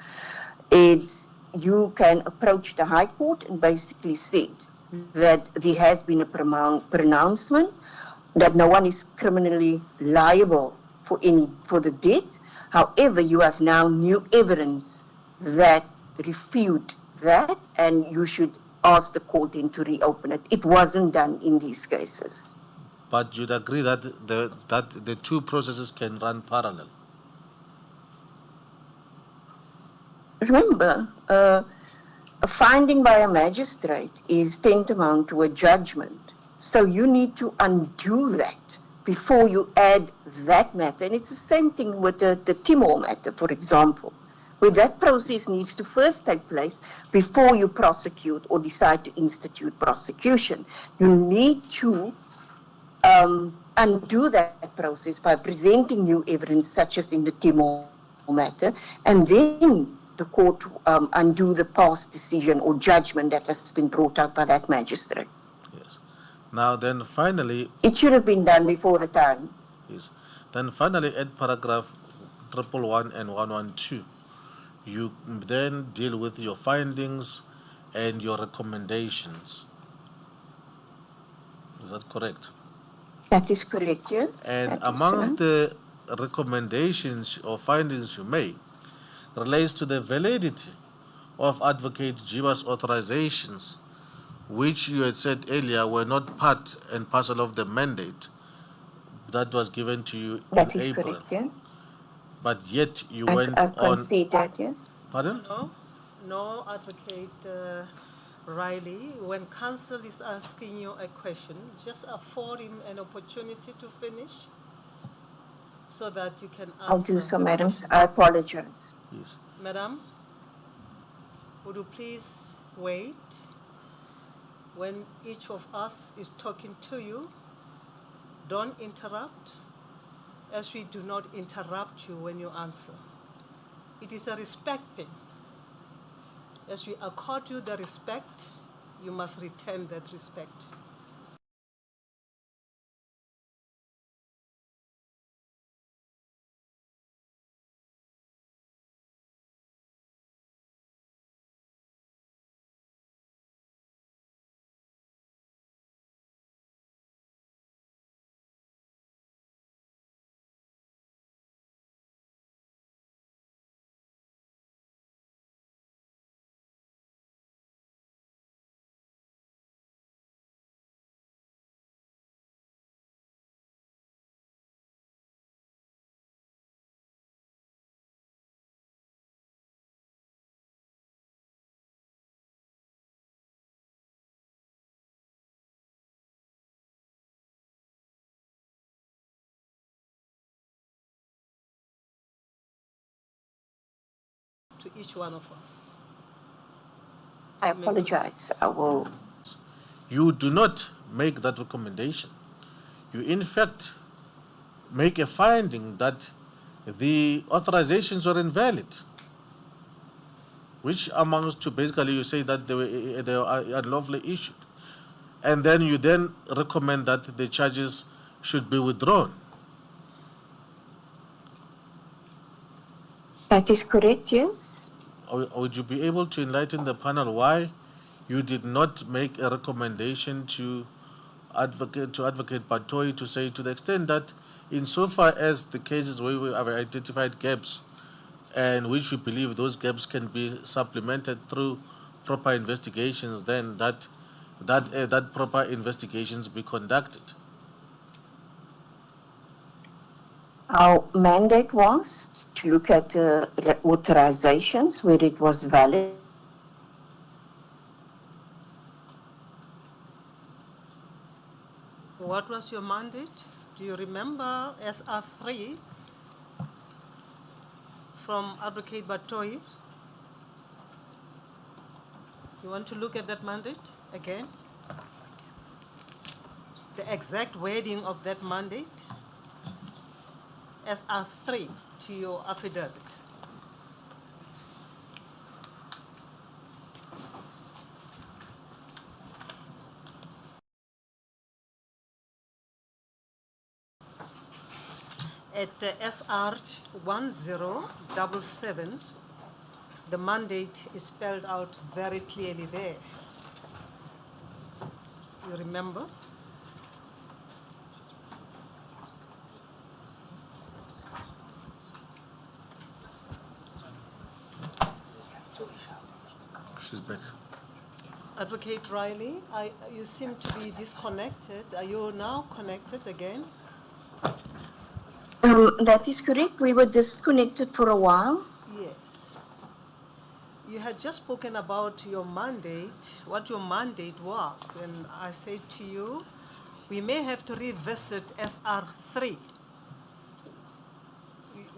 you can approach the High Court and basically say that there has been a pronouncement that no one is criminally liable for the death. However, you have now new evidence that refute that, and you should ask the court then to reopen it. It wasn't done in these cases. But you'd agree that the two processes can run parallel. Remember, a finding by a magistrate is tantamount to a judgment. So you need to undo that before you add that matter. And it's the same thing with the Timor matter, for example, where that process needs to first take place before you prosecute or decide to institute prosecution. You need to undo that process by presenting new evidence, such as in the Timor matter, and then the court undo the past decision or judgment that has been brought out by that magistrate. Yes. Now then finally... It should have been done before the time. Yes. Then finally at paragraph 111 and 112, you then deal with your findings and your recommendations. Is that correct? That is correct, yes. And amongst the recommendations or findings you make relates to the validity of Advocate Jiba's authorizations, which you had said earlier were not part and parcel of the mandate that was given to you that in is April. Correct, yes. But yet you I went on... concede that, yes. Pardon? No, Advocate Riley, when counsel is asking you a question, just afford him an opportunity to finish so that you can answer. I'll do so, madam. I apologize. Yes. Madam, would you please wait when each of us is talking to you? Don't interrupt, as we do not interrupt you when you answer. It is a respect thing. As we accord you the respect, you must return that respect. to each one of us. I You may proceed. apologize. I will. You do not make that recommendation. You, in fact, make a finding that the authorizations were invalid, which amounts to basically you say that they were unlawfully issued. And then you then recommend that the charges should be withdrawn. That is correct, yes. Or would you be able to enlighten the panel why you did not make a recommendation to Advocate Batoyi to say, to the extent that insofar as the cases where we have identified gaps and which we believe those gaps can be supplemented through proper investigations, then that proper investigations be conducted. Our mandate was to look at the authorizations where it was valid. What was your mandate? Do you remember SR3 from Advocate Batoyi? You want to look at that mandate again? The exact wording of that mandate? SR3 to your affidavit. At SR 1077, the mandate is spelled out very clearly there. You remember? She's back. Advocate Riley, you seem to be disconnected. Are you now connected again? That is correct. We were disconnected for a while. Yes. You had just spoken about your mandate, what your mandate was, and I said to you, we may have to revisit SR3,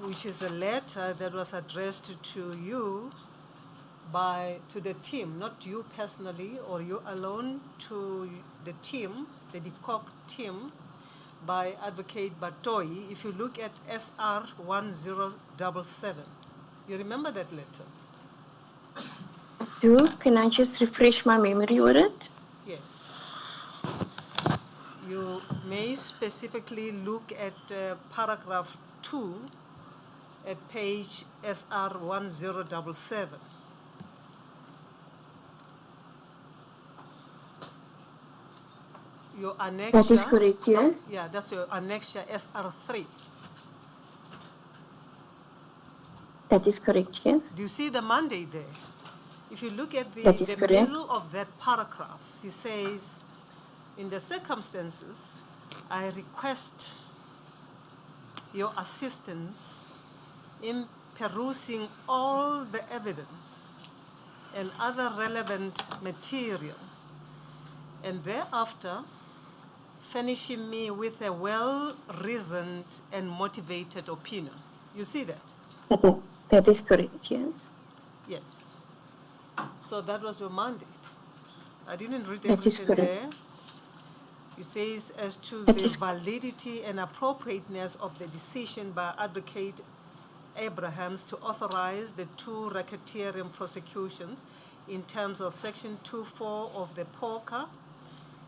which is a letter that was addressed to you to the team, not you personally or you alone, to the team, the DCOC team, by Advocate Batoyi. If you look at SR 1077, you remember that letter? Can I just refresh my memory with it? Yes. You may specifically look at paragraph 2 at page SR 1077. Your annexure. That is correct, yes. Yeah, that's your annexure SR3. That is correct, yes. Do you see the mandate there? If you look at the correct. middle of that paragraph, he says, in the circumstances, I request your assistance in perusing all the evidence and other relevant material, and thereafter furnishing me with a well-reasoned and motivated opinion. You see that? That is correct, yes. Yes. So that was your mandate. I didn't read That is everything correct. there. It says, as to That the is- validity and appropriateness of the decision by Advocate Abrahams to authorize the 2 racketeering prosecutions in terms of Section 2.4 of the POCA.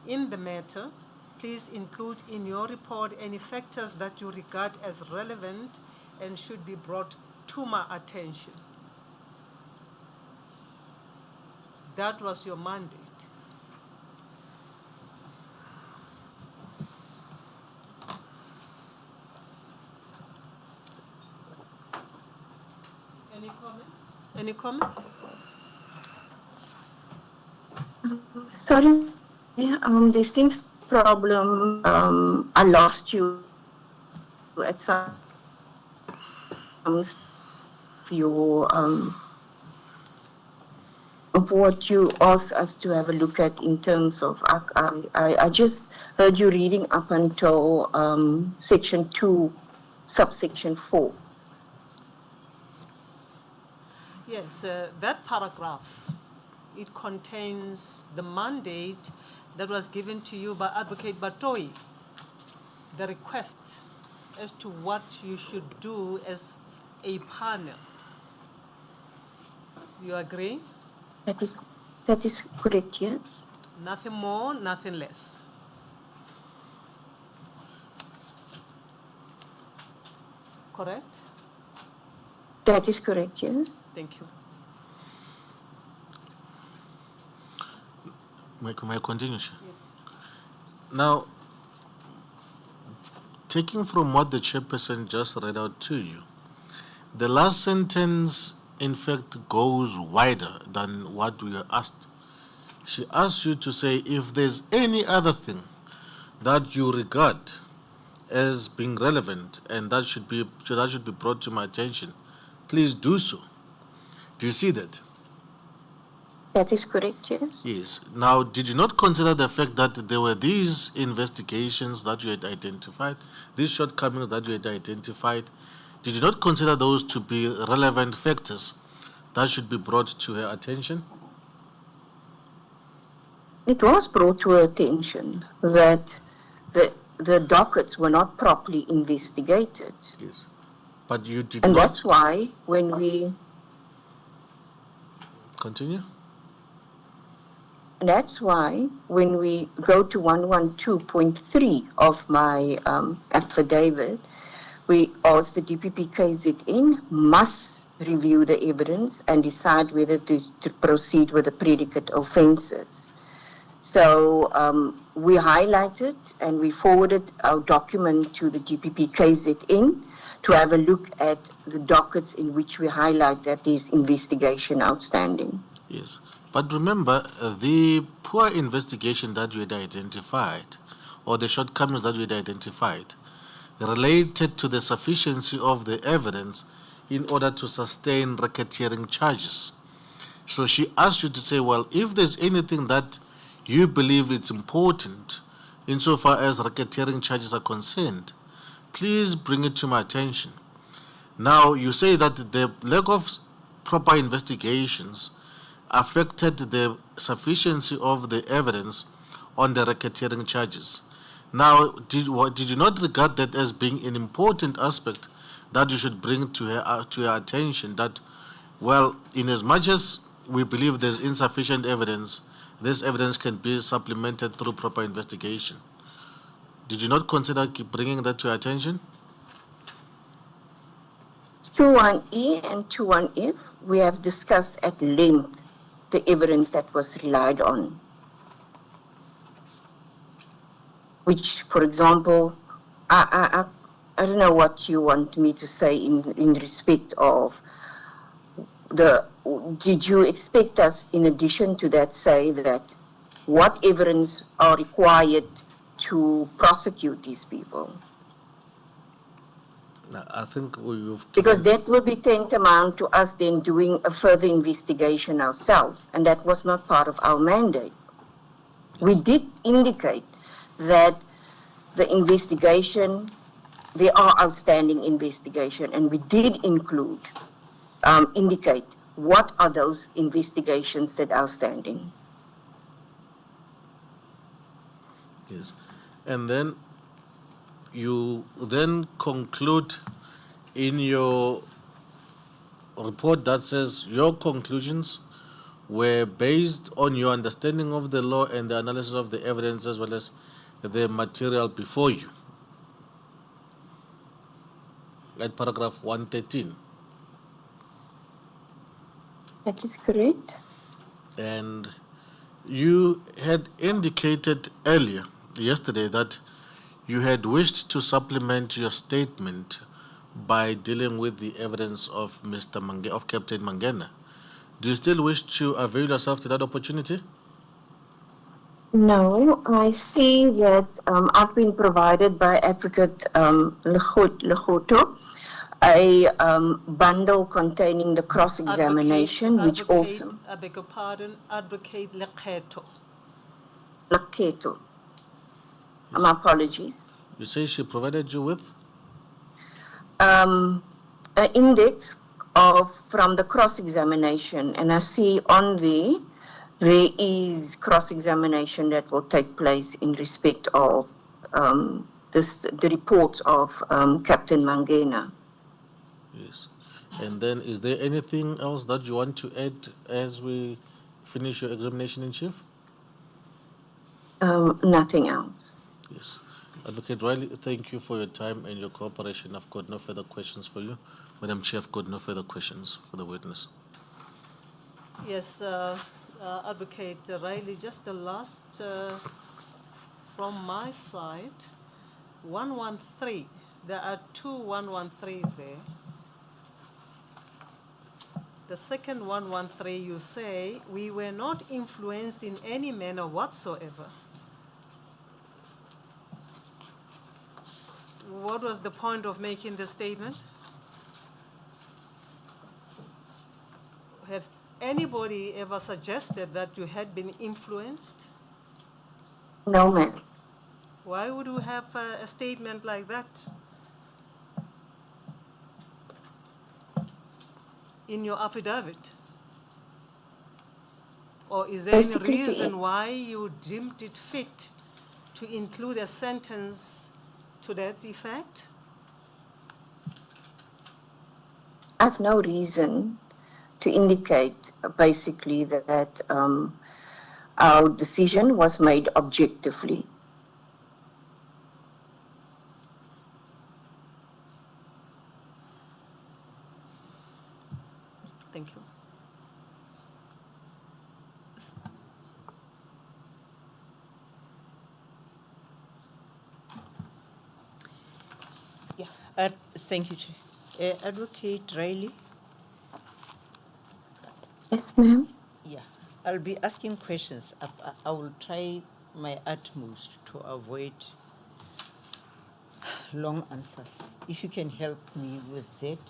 In the matter, please include in your report any factors that you regard as relevant and should be brought to my attention. That was your mandate. Any comment? Any comment? Sorry, there seems problem. I lost you at some of your of what you asked us to have a look at in terms of. I just heard you reading up until section 2, subsection 4. Yes, that paragraph, it contains the mandate that was given to you by Advocate Batoi, the request as to what you should do as a panel. You agree? That is correct, yes. Nothing more, nothing less. Correct? That is correct, yes. Thank you. May I continue? Yes. Now, taking from what the chairperson just read out to you, the last sentence, in fact, goes wider than what we are asked. She asked you to say if there's any other thing that you regard as being relevant and that should be brought to my attention, please do so. Do you see that? That is correct, yes. Yes. Now, did you not consider the fact that there were these investigations that you had identified, these shortcomings that you had identified? Did you not consider those to be relevant factors that should be brought to her attention? It was brought to her attention that the dockets were not properly investigated. Yes. But you did And not. that's why when we Continue. That's why when we go to 112.3 of my affidavit, we ask the DPP KZN must review the evidence and decide whether to proceed with the predicate offences. So we highlighted and we forwarded our document to the DPP KZN to have a look at the dockets in which we highlight that there is investigation outstanding. Yes. But remember, the poor investigation that you had identified, or the shortcomings that you had identified, related to the sufficiency of the evidence in order to sustain racketeering charges. So she asked you to say, well, if there's anything that you believe it's important insofar as racketeering charges are concerned, please bring it to my attention. Now, you say that the lack of proper investigations affected the sufficiency of the evidence on the racketeering charges. Now, did you not regard that as being an important aspect that you should bring to her attention, that, well, in as much as we believe there's insufficient evidence, this evidence can be supplemented through proper investigation? Did you not consider bringing that to your attention? 21E and 21F, we have discussed at length the evidence that was relied on. Which, for example, I don't know what you want me to say in respect of did you expect us, in addition to that, say that what evidence are required to prosecute these people? I think you've... Because that will be tantamount to us then doing a further investigation ourselves, and that was not part of our mandate. We did indicate that the investigation, there are outstanding investigation, and we did include, indicate what are those investigations that are outstanding. Yes. And then you then conclude in your report that says your conclusions were based on your understanding of the law and the analysis of the evidence as well as the material before you. At paragraph 113. That is correct. And you had indicated earlier, yesterday, that you had wished to supplement your statement by dealing with the evidence of of Captain Mangena. Do you still wish to avail yourself to that opportunity? No, I see that I've been provided by Advocate Legoto a bundle containing the cross-examination, which also... I beg your pardon, Advocate Lekgeto. Lekgeto. My apologies. You say she provided you with? An index from the cross-examination, and I see on there is cross-examination that will take place in respect of the reports of Captain Mangena. Yes. And then, is there anything else that you want to add as we finish your examination in chief? Nothing else. Yes. Advocate Riley, thank you for your time and your cooperation. I've got no further questions for you. Madam Chair, I've got no further questions for the witness. Yes, Advocate Riley, just the last from my side, 113. There are two 113s there. The second 113, you say, we were not influenced in any manner whatsoever. What was the point of making the statement? Has anybody ever suggested that you had been influenced? No, ma'am. Why would you have a statement like that in your affidavit? Or is there any Basically, reason why you deemed it fit to include a sentence to that effect? I have no reason to indicate basically that our decision was made objectively. Thank you. Yeah, thank you, Chair. Advocate Riley, Yes, ma'am. yeah, I'll be asking questions. I will try my utmost to avoid long answers. If you can help me with that,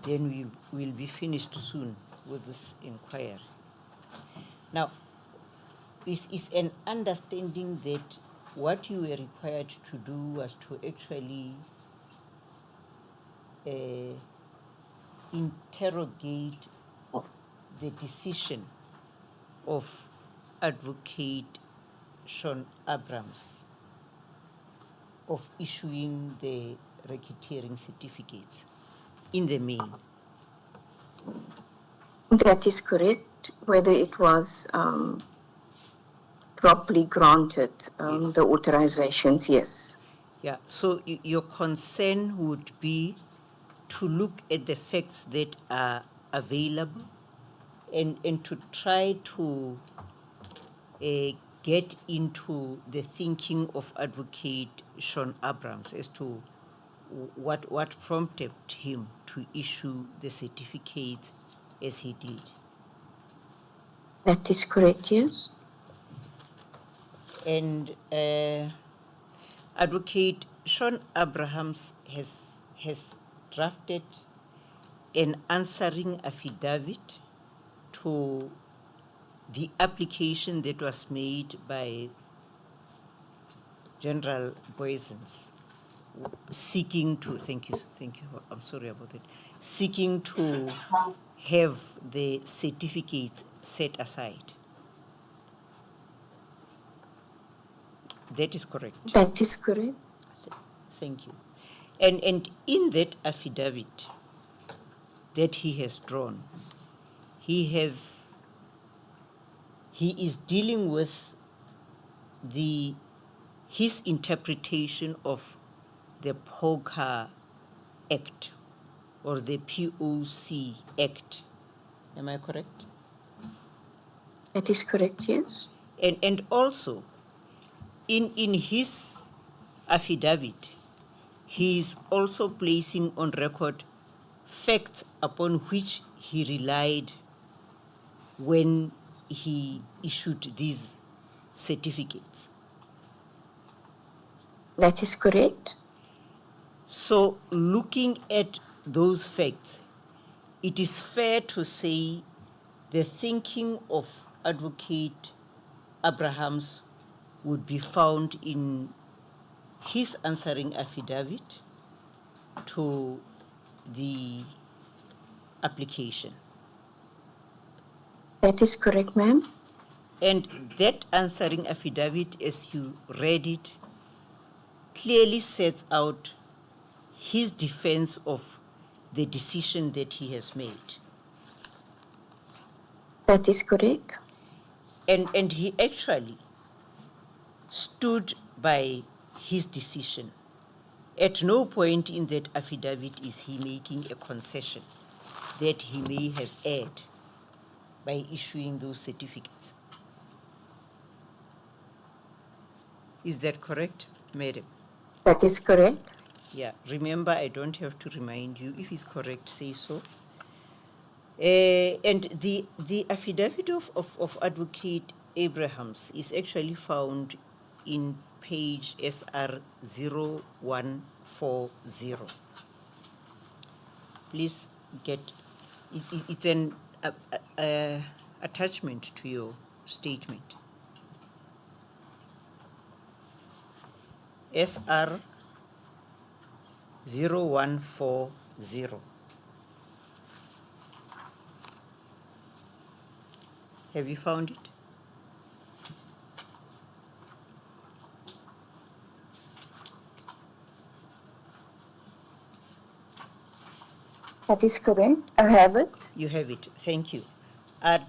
then we'll be finished soon with this inquiry. Now, is an understanding that what you were required to do was to actually interrogate the decision of Advocate Sean Abrams of issuing the racketeering certificates in the main. That is correct. Whether it was properly granted, Yes. the authorizations, yes. Yeah, so your concern would be to look at the facts that are available and to try to get into the thinking of Advocate Sean Abrams as to what prompted him to issue the certificates as he did. That is correct, yes. And Advocate Sean Abrahams has drafted an answering affidavit to the application that was made by General Boysens, seeking to, thank you, I'm sorry about that, seeking to have the certificates set aside. That is correct. That is correct. Thank you. And in that affidavit that he has drawn, he is dealing with his interpretation of the POCA Act or the POC Act. Am I correct? That is correct, yes. And also, in his affidavit, he is also placing on record facts upon which he relied when he issued these certificates. That is correct. So, looking at those facts, it is fair to say the thinking of Advocate Abrahams would be found in his answering affidavit to the application. That is correct, ma'am. And that answering affidavit, as you read it, clearly sets out his defense of the decision that he has made. That is correct. And he actually stood by his decision. At no point in that affidavit is he making a concession that he may have erred by issuing those certificates. Is that correct, madam? That is correct. Yeah, remember, I don't have to remind you. If it's correct, say so. And the affidavit of Advocate Abrahams is actually found in page SR 0140. Please get, it's an attachment to your statement. SR 0140. Have you found it? That is correct. I have it. You have it. Thank you. I'd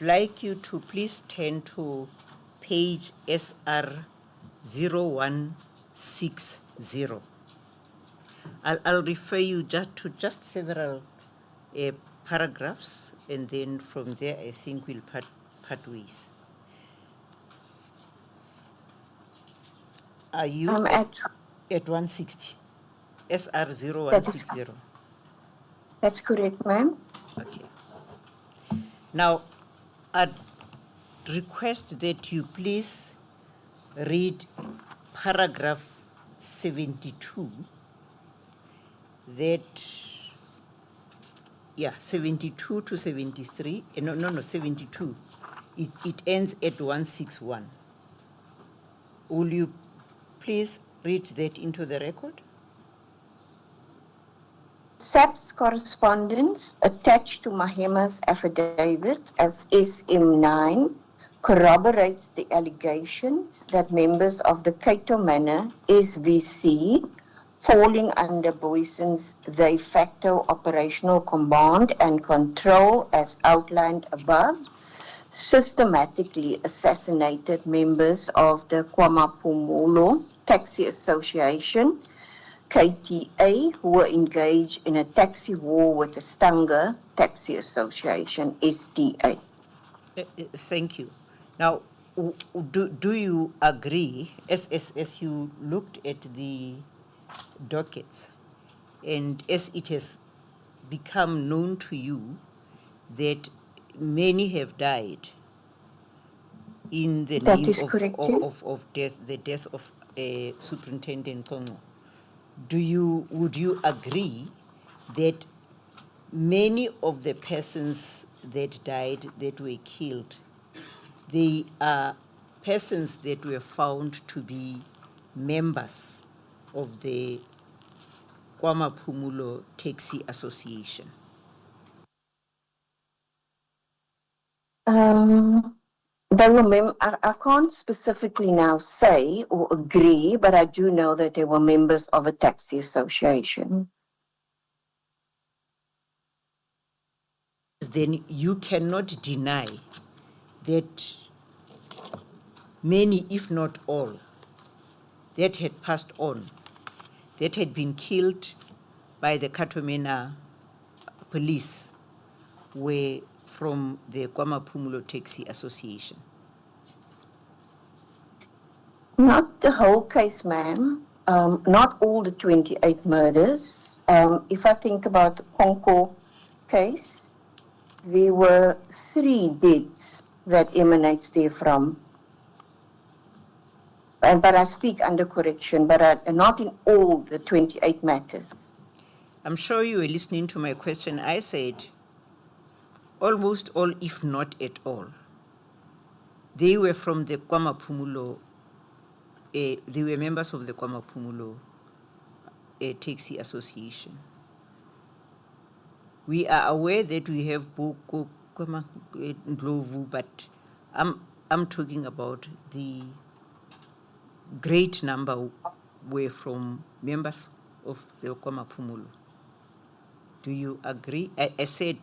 like you to please turn to page SR 0160. I'll refer you just several paragraphs, and then from there I think we'll part ways. Are you I'm at 160? SR 0160. That's correct, ma'am. Okay. Now, I'd request that you please read paragraph 72, 72 to 73, no, 72. It ends at 161. Will you please read that into the record? SAP's correspondence attached to Mahema's affidavit as SM9 corroborates the allegation that members of the Cato Manor SVC, falling under Boyson's de facto operational command and control as outlined above, systematically assassinated members of the KwaMaphumulo Taxi Association, KTA, who were engaged in a taxi war with the Stanger Taxi Association, STA. Thank you. Now, do you agree, as you looked at the dockets, and as it has become known to you that many have died in the That name is correct, yes. of death, the death of Superintendent Kongo? Would you agree that many of the persons that died, that were killed, they are persons that were found to be members of the KwaMaphumulo Taxi Association? I can't specifically now say or agree, but I do know that they were members of a taxi association. Then you cannot deny that many, if not all, that had passed on, that had been killed by the Katomena police, were from the KwaMaphumulo Taxi Association. Not the whole case, ma'am. Not all the 28 murders. If I think about the Konko case, there were 3 deaths that emanates therefrom. But I speak under correction, but not in all the 28 matters. I'm sure you were listening to my question. I said almost all, if not at all. They were from the KwaMaphumulo, they were members of the KwaMaphumulo Taxi Association. We are aware that we have Boko, Ndlovu, but I'm talking about the great number were from members of the KwaMaphumulo. Do you agree? I said,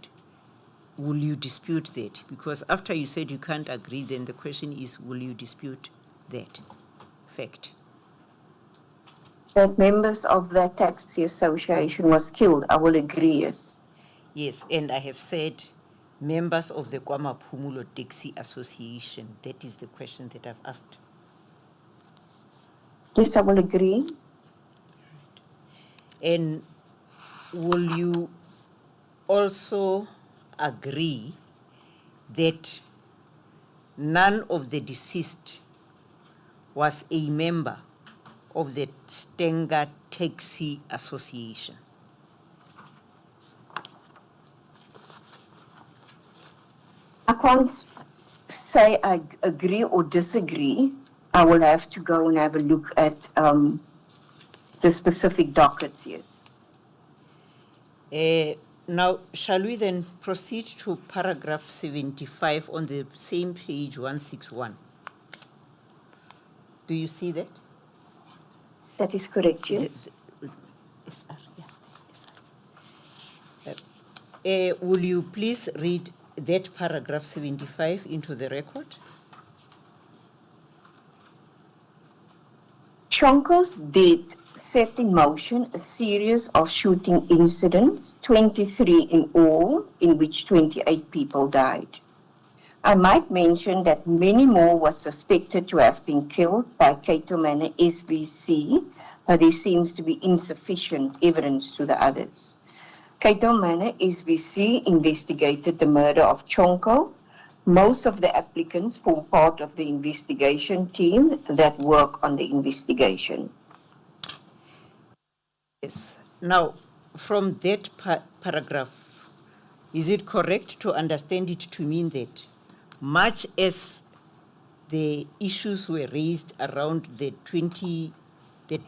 will you dispute that? Because after you said you can't agree, then the question is, will you dispute that fact? That members of that taxi association was killed, I will agree, yes. Yes, and I have said members of the KwaMaphumulo Taxi Association. That is the question that I've asked. Yes, I will agree. And will you also agree that none of the deceased was a member of the Stenga Taxi Association? I can't say I agree or disagree. I will have to go and have a look at the specific dockets, yes. Now, shall we then proceed to paragraph 75 on the same page 161? Do you see that? That is correct, yes. Will you please read that paragraph 75 into the record? Chauke's death set in motion a series of shooting incidents, 23 in all, in which 28 people died. I might mention that many more were suspected to have been killed by Cato Manor SVC, but there seems to be insufficient evidence to the others. Cato Manor SVC investigated the murder of Chauke. Most of the applicants form part of the investigation team that work on the investigation. Yes. Now, from that paragraph, is it correct to understand it to mean that much as the issues were raised around the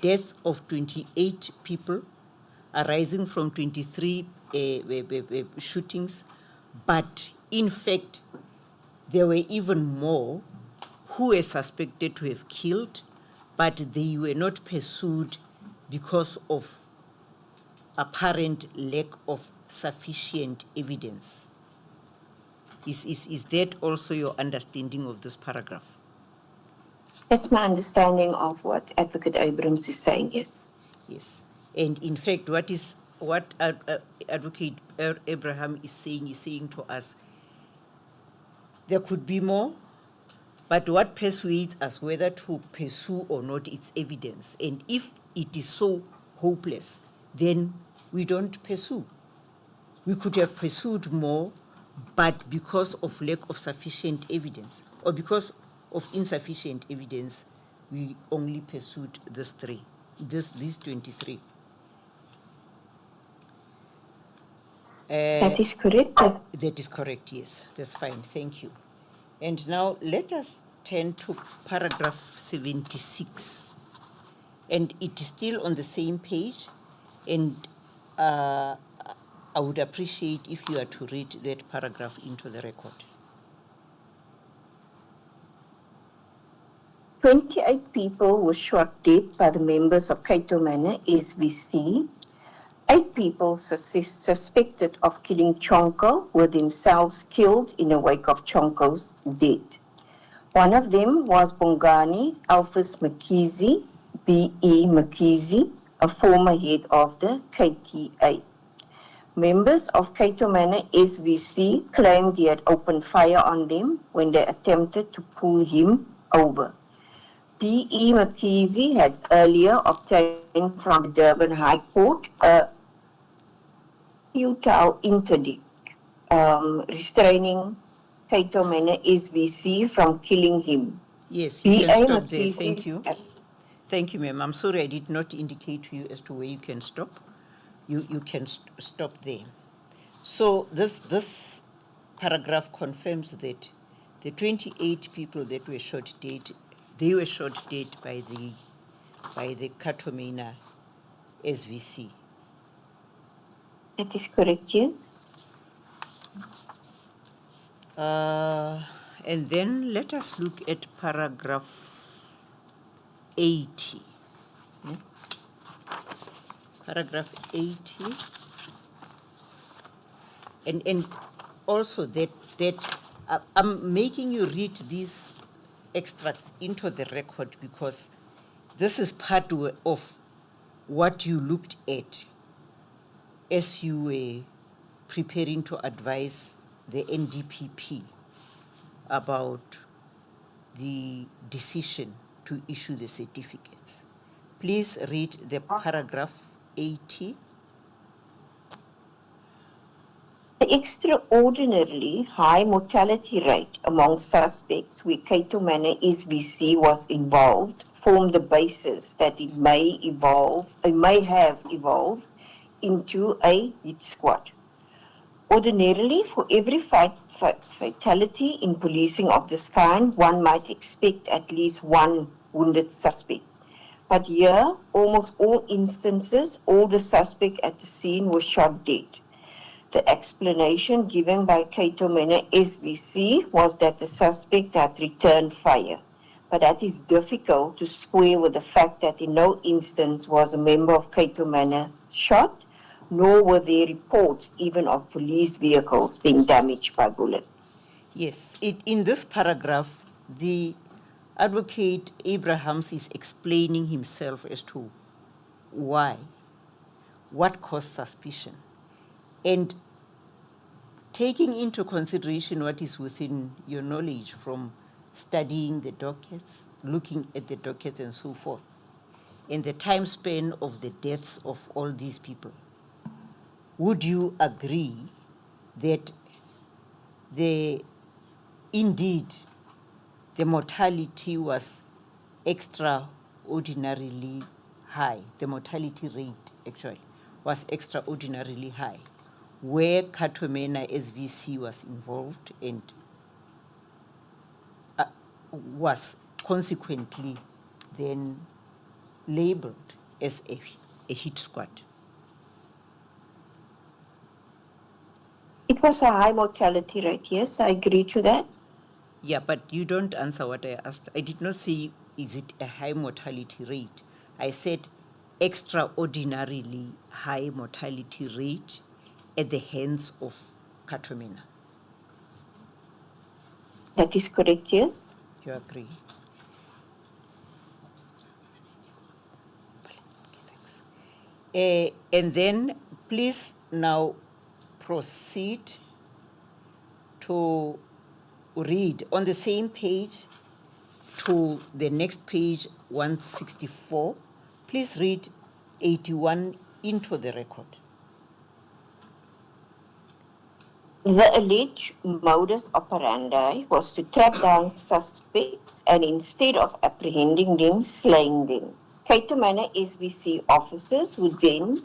death of 28 people arising from 23 shootings, but in fact, there were even more who were suspected to have killed, but they were not pursued because of apparent lack of sufficient evidence? Is that also your understanding of this paragraph? That's my understanding of what Advocate Abrams is saying, yes. Yes. And in fact, what Advocate Abraham is saying to us, there could be more, but what persuades us whether to pursue or not, it's evidence. And if it is so hopeless, then we don't pursue. We could have pursued more, but because of lack of sufficient evidence, or because of insufficient evidence, we only pursued these 23. That is correct. That is correct, yes. That's fine, thank you. And now let us turn to paragraph 76. And it is still on the same page, and I would appreciate if you are to read that paragraph into the record. 28 people were shot dead by the members of Cato Manor SVC. 8 people suspected of killing Chauke were themselves killed in the wake of Chauke's death. One of them was Bongani Alphys Mkhize, B.E. Mkhize, a former head of the KTA. Members of Cato Manor SVC claimed he had opened fire on them when they attempted to pull him over. B.E. Mkhize had earlier obtained from the Durban High Court a futile interdict restraining Cato Manor SVC from killing him. Yes, you can stop there. Mkhize's Thank you. Thank you, ma'am. I'm sorry I did not indicate to you as to where you can stop. You can stop there. So this paragraph confirms that the 28 people that were shot dead, they were shot dead by the Cato Manor SVC. That is correct, yes. And then let us look at paragraph 80. Hmm? Paragraph 80. And also that I'm making you read these extracts into the record because this is part of what you looked at as you were preparing to advise the NDPP about the decision to issue the certificates. Please read the paragraph 80. The extraordinarily high mortality rate among suspects where Cato Manor SVC was involved formed the basis that it may have evolved into a hit squad. Ordinarily, for every fatality in policing of this kind, one might expect at least one wounded suspect. But here, almost all instances, all the suspects at the scene were shot dead. The explanation given by Cato Manor SVC was that the suspect had returned fire. But that is difficult to square with the fact that in no instance was a member of Cato Manor shot, nor were there reports even of police vehicles being damaged by bullets. Yes, in this paragraph, the advocate Abrahams is explaining himself as to why, what caused suspicion, and taking into consideration what is within your knowledge from studying the dockets, looking at the dockets and so forth, and the time span of the deaths of all these people, would you agree that indeed the mortality was extraordinarily high? The mortality rate actually was extraordinarily high, where Cato Manor SVC was involved and was consequently then labeled as a hit squad. It was a high mortality rate, yes, I agree to that. Yeah, but you don't answer what I asked. I did not say, is it a high mortality rate? I said extraordinarily high mortality rate at the hands of Cato Manor. That is correct, yes. You agree? And then please now proceed to read on the same page to the next page, 164. Please read 81 into the record. The alleged modus operandi was to track down suspects and instead of apprehending them, slaying them. Cato Manor SVC officers would then,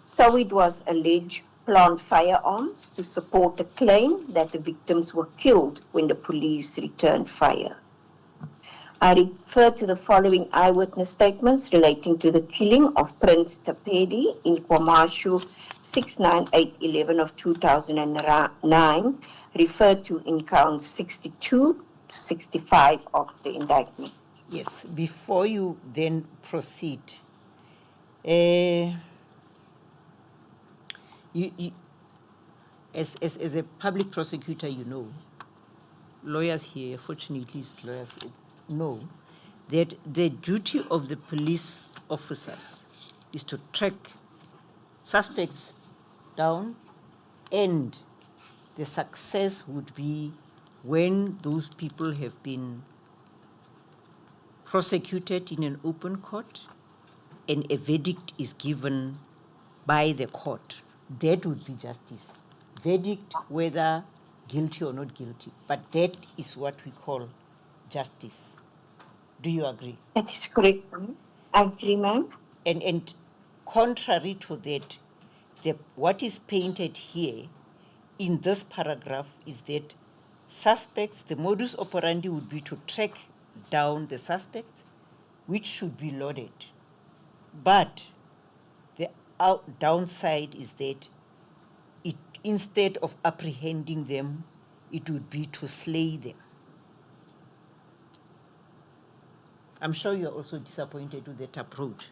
so it was alleged, plant firearms to support the claim that the victims were killed when the police returned fire. I refer to the following eyewitness statements relating to the killing of Prince Tapedi in Kwamashu 69811 of 2009, referred to in counts 62 to 65 of the indictment. Yes, before you then proceed, as a public prosecutor, you know, lawyers here, fortunately, lawyers know that the duty of the police officers is to track suspects down, and the success would be when those people have been prosecuted in an open court and a verdict is given by the court. That would be justice. Verdict, whether guilty or not guilty, but that is what we call justice. Do you agree? That is correct. I agree, ma'am. And contrary to that, what is painted here in this paragraph is that suspects, the modus operandi would be to track down the suspects, which should be loaded. But the downside is that instead of apprehending them, it would be to slay them. I'm sure you're also disappointed with that approach.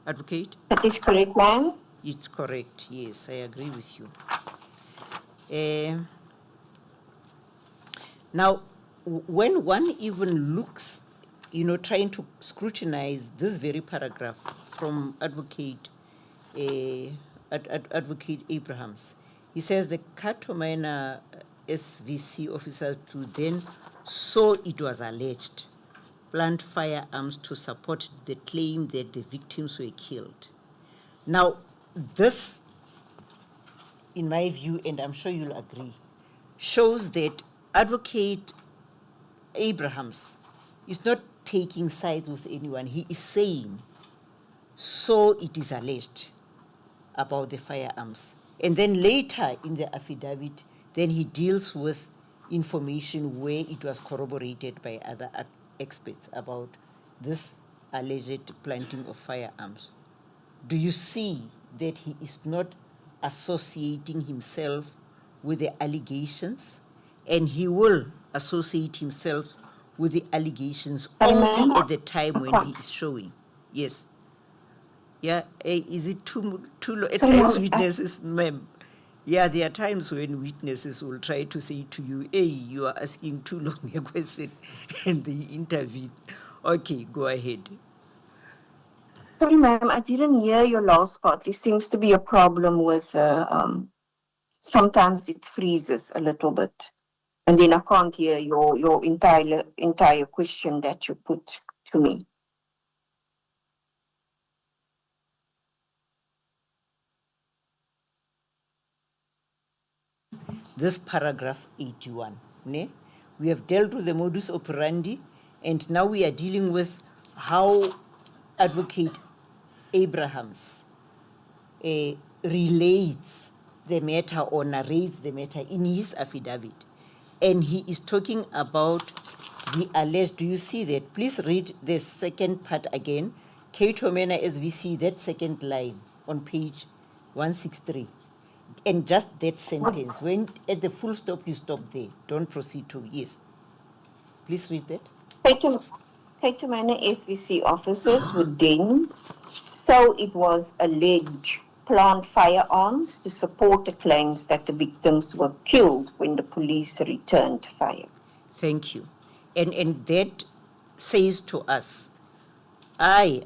Advocate? That is correct, ma'am. It's correct, yes, I agree with you. Now, when one even looks, trying to scrutinize this very paragraph from Advocate Abrahams, he says the Katomena SVC officer to then saw it was alleged plant firearms to support the claim that the victims were killed. Now, this, in my view, and I'm sure you'll agree, shows that Advocate Abrahams is not taking sides with anyone. He is saying, so it is alleged about the firearms. And then later in the affidavit, then he deals with information where it was corroborated by other experts about this alleged planting of firearms. Do you see that he is not associating himself with the allegations, and he will associate himself with the allegations only at the time when he is showing? Yes. Yeah, is it too low? At times witnesses, ma'am. Yeah, there are times when witnesses will try to say to you, hey, you are asking too long a question, and they intervene. Okay, go ahead. Sorry, ma'am, I didn't hear your last part. There seems to be a problem with, sometimes it freezes a little bit. And then I can't hear your entire question that you put to me. This paragraph 81, ne? We have dealt with the modus operandi, and now we are dealing with how Advocate Abrahams relates the matter or narrates the matter in his affidavit. And he is talking about the alleged, do you see that? Please read the second part again. Katomena SVC, that second line on page 163. And just that sentence, when at the full stop, you stop there. Don't proceed to, yes. Please read that. Katomena SVC officers would then, so it was alleged, plant firearms to support the claims that the victims were killed when the police returned fire. Thank you. And that says to us, I,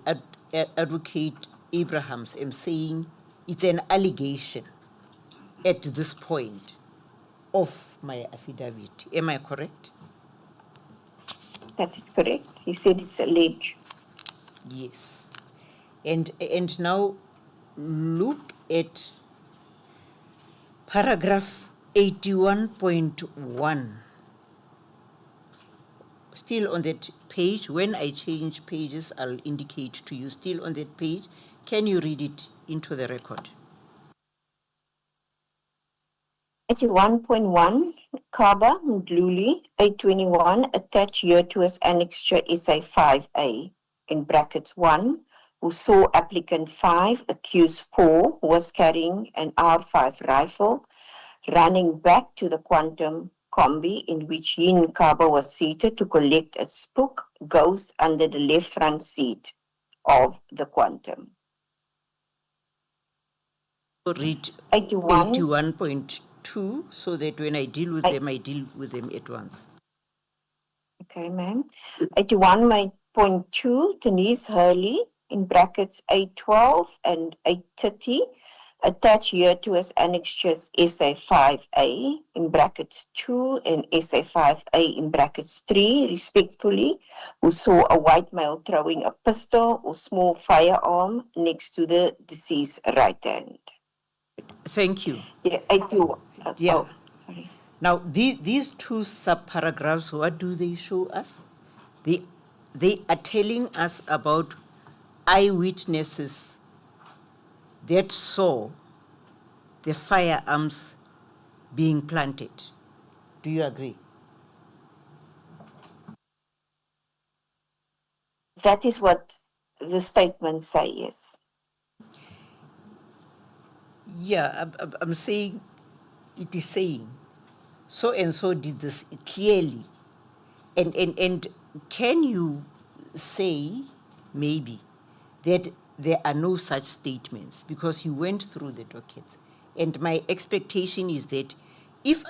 Advocate Abrahams, am saying it's an allegation at this point of my affidavit. Am I correct? That is correct. He said it's alleged. Yes. And now look at paragraph 81.1. Still on that page. When I change pages, I'll indicate to you. Still on that page. Can you read it into the record? 81.1, Kaba Mdluli, 821, attached here to as annexure SA 5A, in brackets 1, who saw applicant 5, accused 4, who was carrying an R5 rifle, running back to the Quantum combi in which Yin Kaba was seated to collect a spook ghost under the left front seat of the Quantum. Read 81. 81.2 so that when I deal with them, I deal with them at once. Okay, ma'am. 81.2, Denise Hurley, in brackets 812 and 830, attached here to as annexures SA 5A, in brackets 2 and SA 5A, in brackets 3, respectively, who saw a white male throwing a pistol or small firearm next to the deceased's right hand. Thank you. Yeah, 81. Yeah. Oh, sorry. Now, these two sub-paragraphs, what do they show us? They are telling us about eyewitnesses that saw the firearms being planted. Do you agree? That is what the statements say, yes. Yeah, I'm saying, it is saying, so and so did this clearly. And can you say, maybe, that there are no such statements because you went through the dockets? And my expectation is that if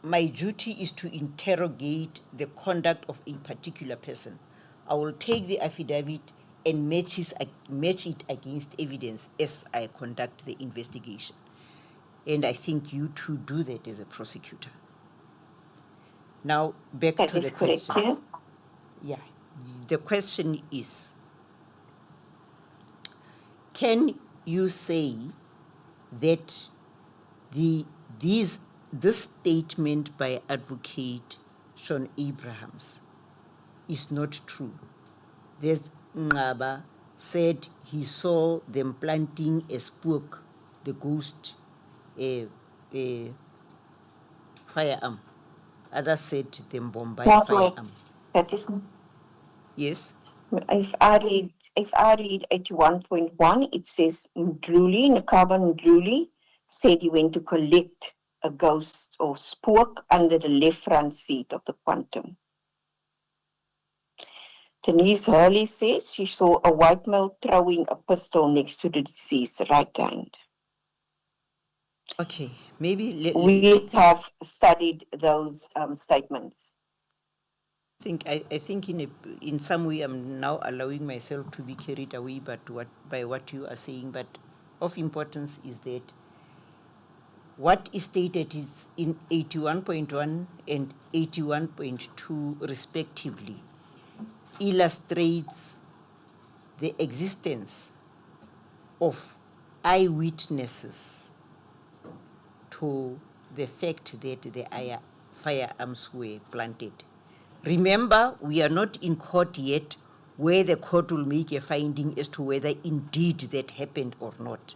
my duty is to interrogate the conduct of a particular person, I will take the affidavit and match it against evidence as I conduct the investigation. And I think you too do that as a prosecutor. Now, back That to is the correct, question. yes. Yeah. The question is, can you say that this statement by Advocate Sean Abrahams is not true? That Ngaba said he saw them planting a spook, the ghost firearm. Others said them Bombay Not way. firearm. That is, Yes? if I read 81.1, it says Nkabinde said he went to collect a ghost or spook under the left front seat of the Quantum. Denise Hurley says she saw a white male throwing a pistol next to the deceased right hand. Okay, maybe We have studied those statements. I think in some way I'm now allowing myself to be carried away by what you are saying, but of importance is that what is stated is in 81.1 and 81.2 respectively illustrates the existence of eyewitnesses to the fact that the firearms were planted. Remember, we are not in court yet where the court will make a finding as to whether indeed that happened or not.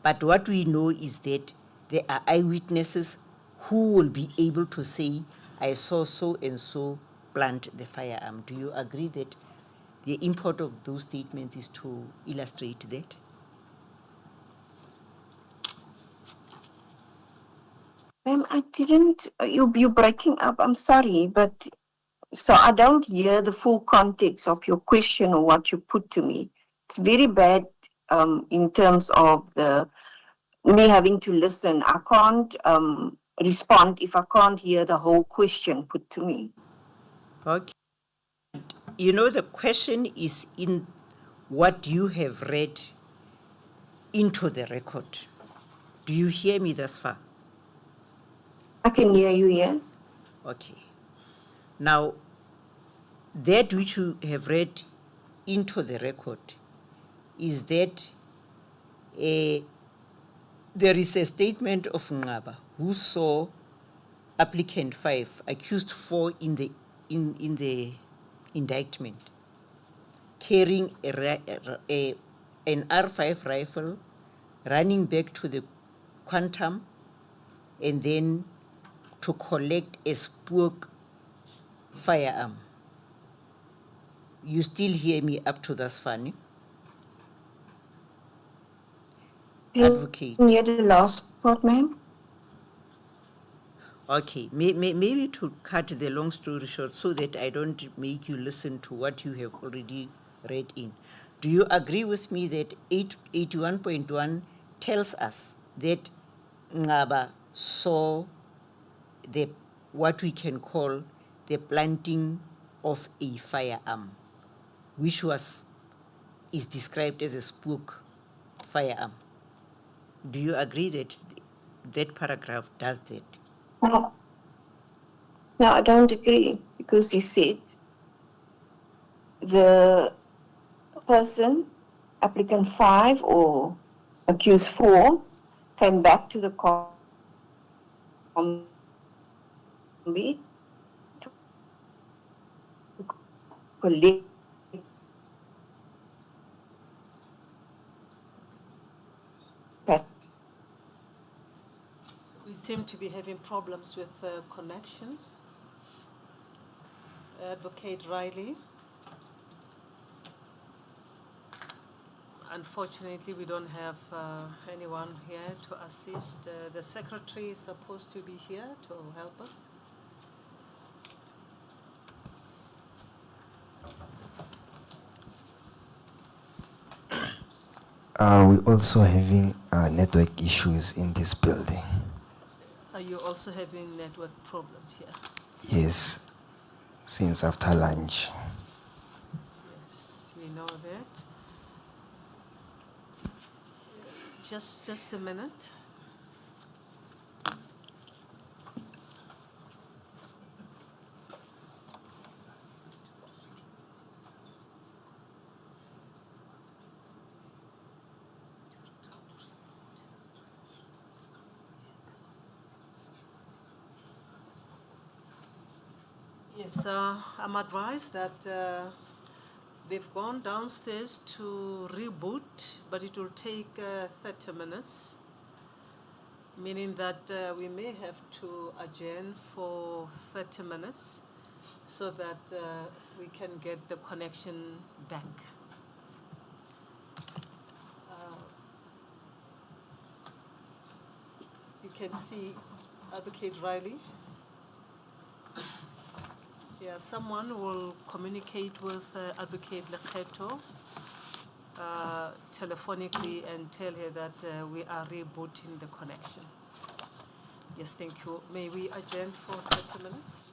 But what we know is that there are eyewitnesses who will be able to say, I saw so and so plant the firearm. Do you agree that the import of those statements is to illustrate that? Ma'am, I didn't, you're breaking up, I'm sorry, but so I don't hear the full context of your question or what you put to me. It's very bad in terms of me having to listen. I can't respond if I can't hear the whole question put to me. Okay. You know, the question is in what you have read into the record. Do you hear me thus far? I can hear you, yes. Okay. Now, that which you have read into the record is that there is a statement of Ngaba who saw applicant 5, accused 4 in the indictment, carrying an R5 rifle, running back to the Quantum, and then to collect a spook firearm. You still hear me up to this funny? Advocate. Can you hear the last part, ma'am? Okay, maybe to cut the long story short so that I don't make you listen to what you have already read in. Do you agree with me that 81.1 tells us that Ngaba saw what we can call the planting of a firearm, which is described as a spook firearm? Do you agree that that paragraph does that? No, I don't agree because he said the person, applicant 5 or accused 4, came back to the combi to collect We seem to be having problems with connection. Advocate Riley. Unfortunately, we don't have anyone here to assist. The secretary is supposed to be here to help us. We're also having network issues in this building. Are you also having network problems here? Yes, since after lunch. Yes, we know that. Just a minute. Yes, I'm advised that they've gone downstairs to reboot, but it will take 30 minutes, meaning that we may have to adjourn for 30 minutes so that we can get the connection back. You can see Advocate Riley. Yeah, someone will communicate with Advocate Lekgeto telephonically and tell her that we are rebooting the connection. Yes, thank you. May we adjourn for 30 minutes?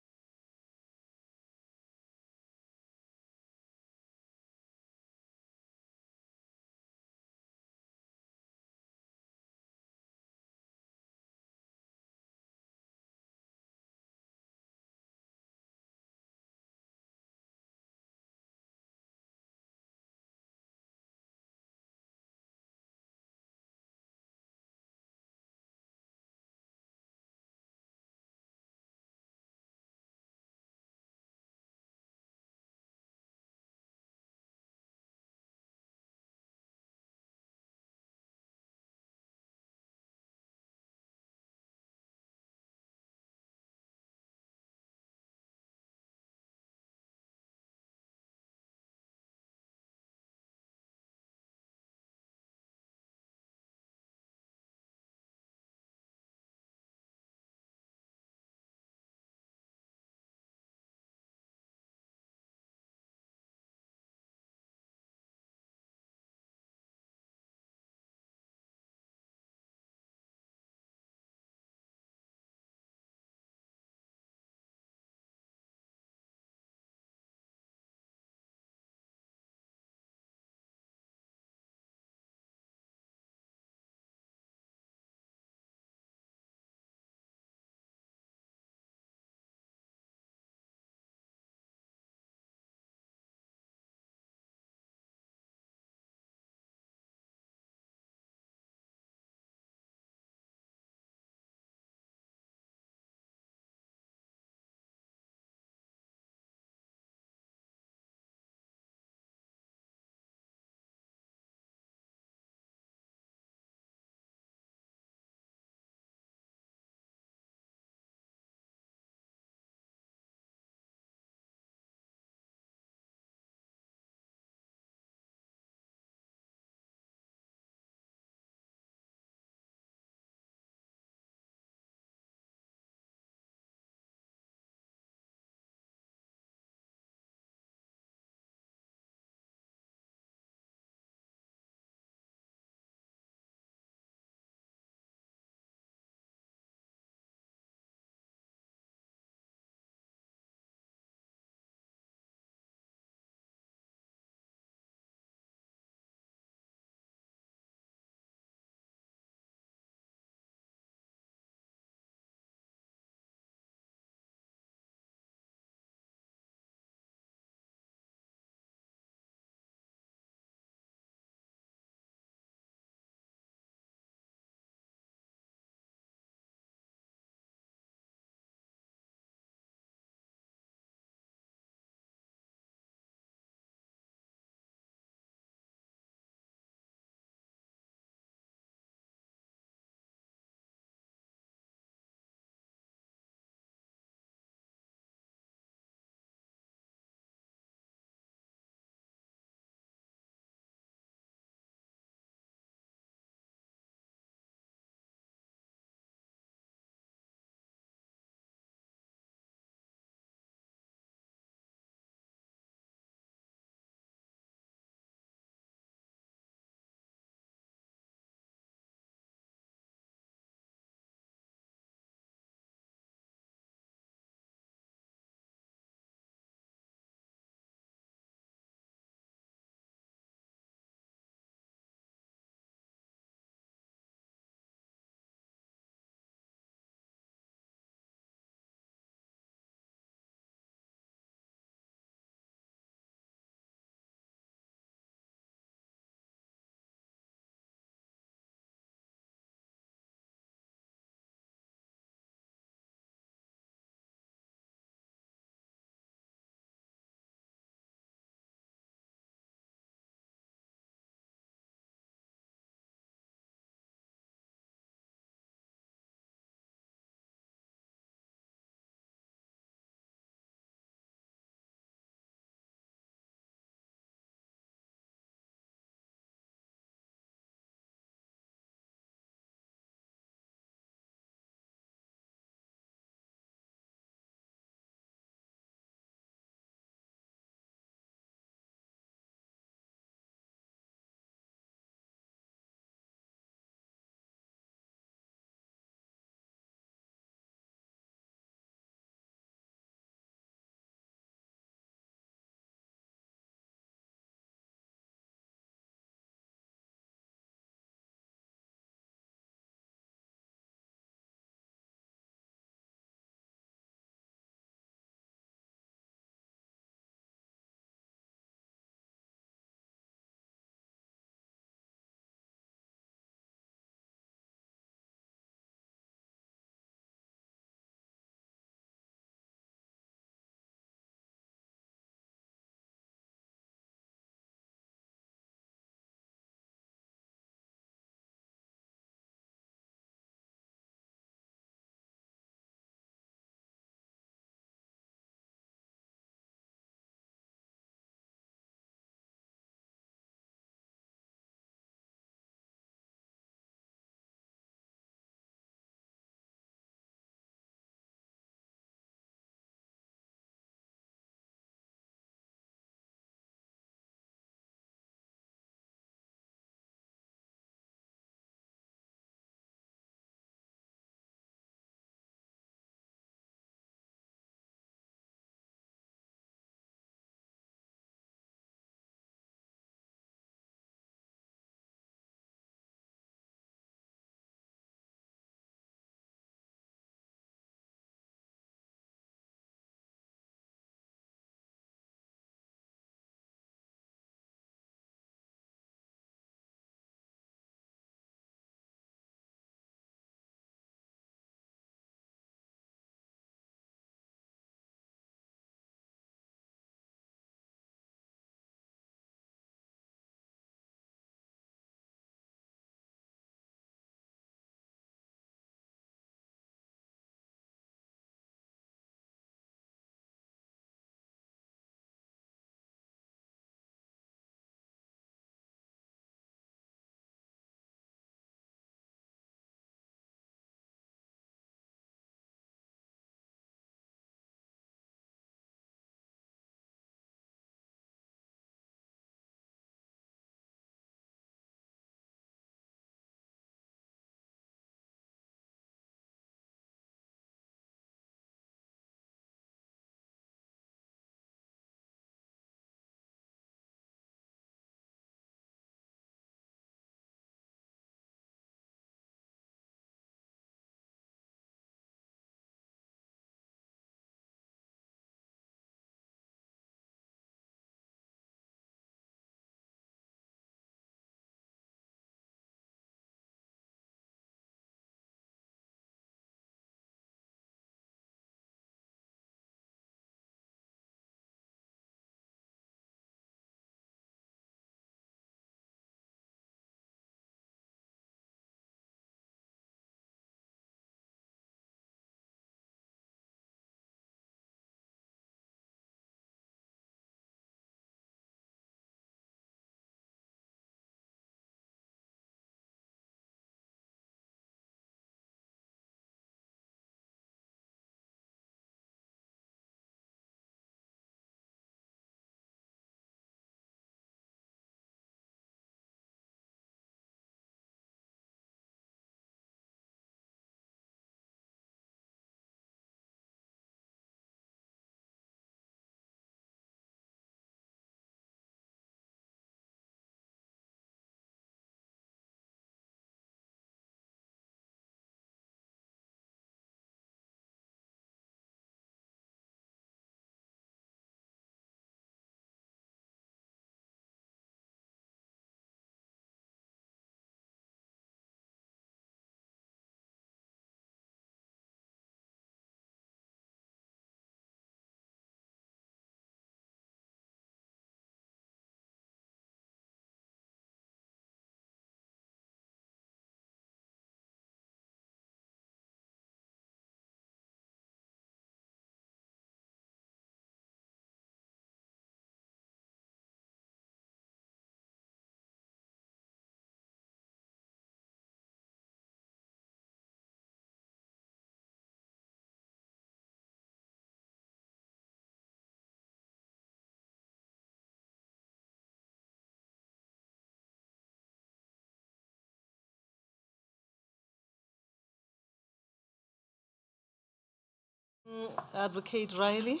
Advocate Riley.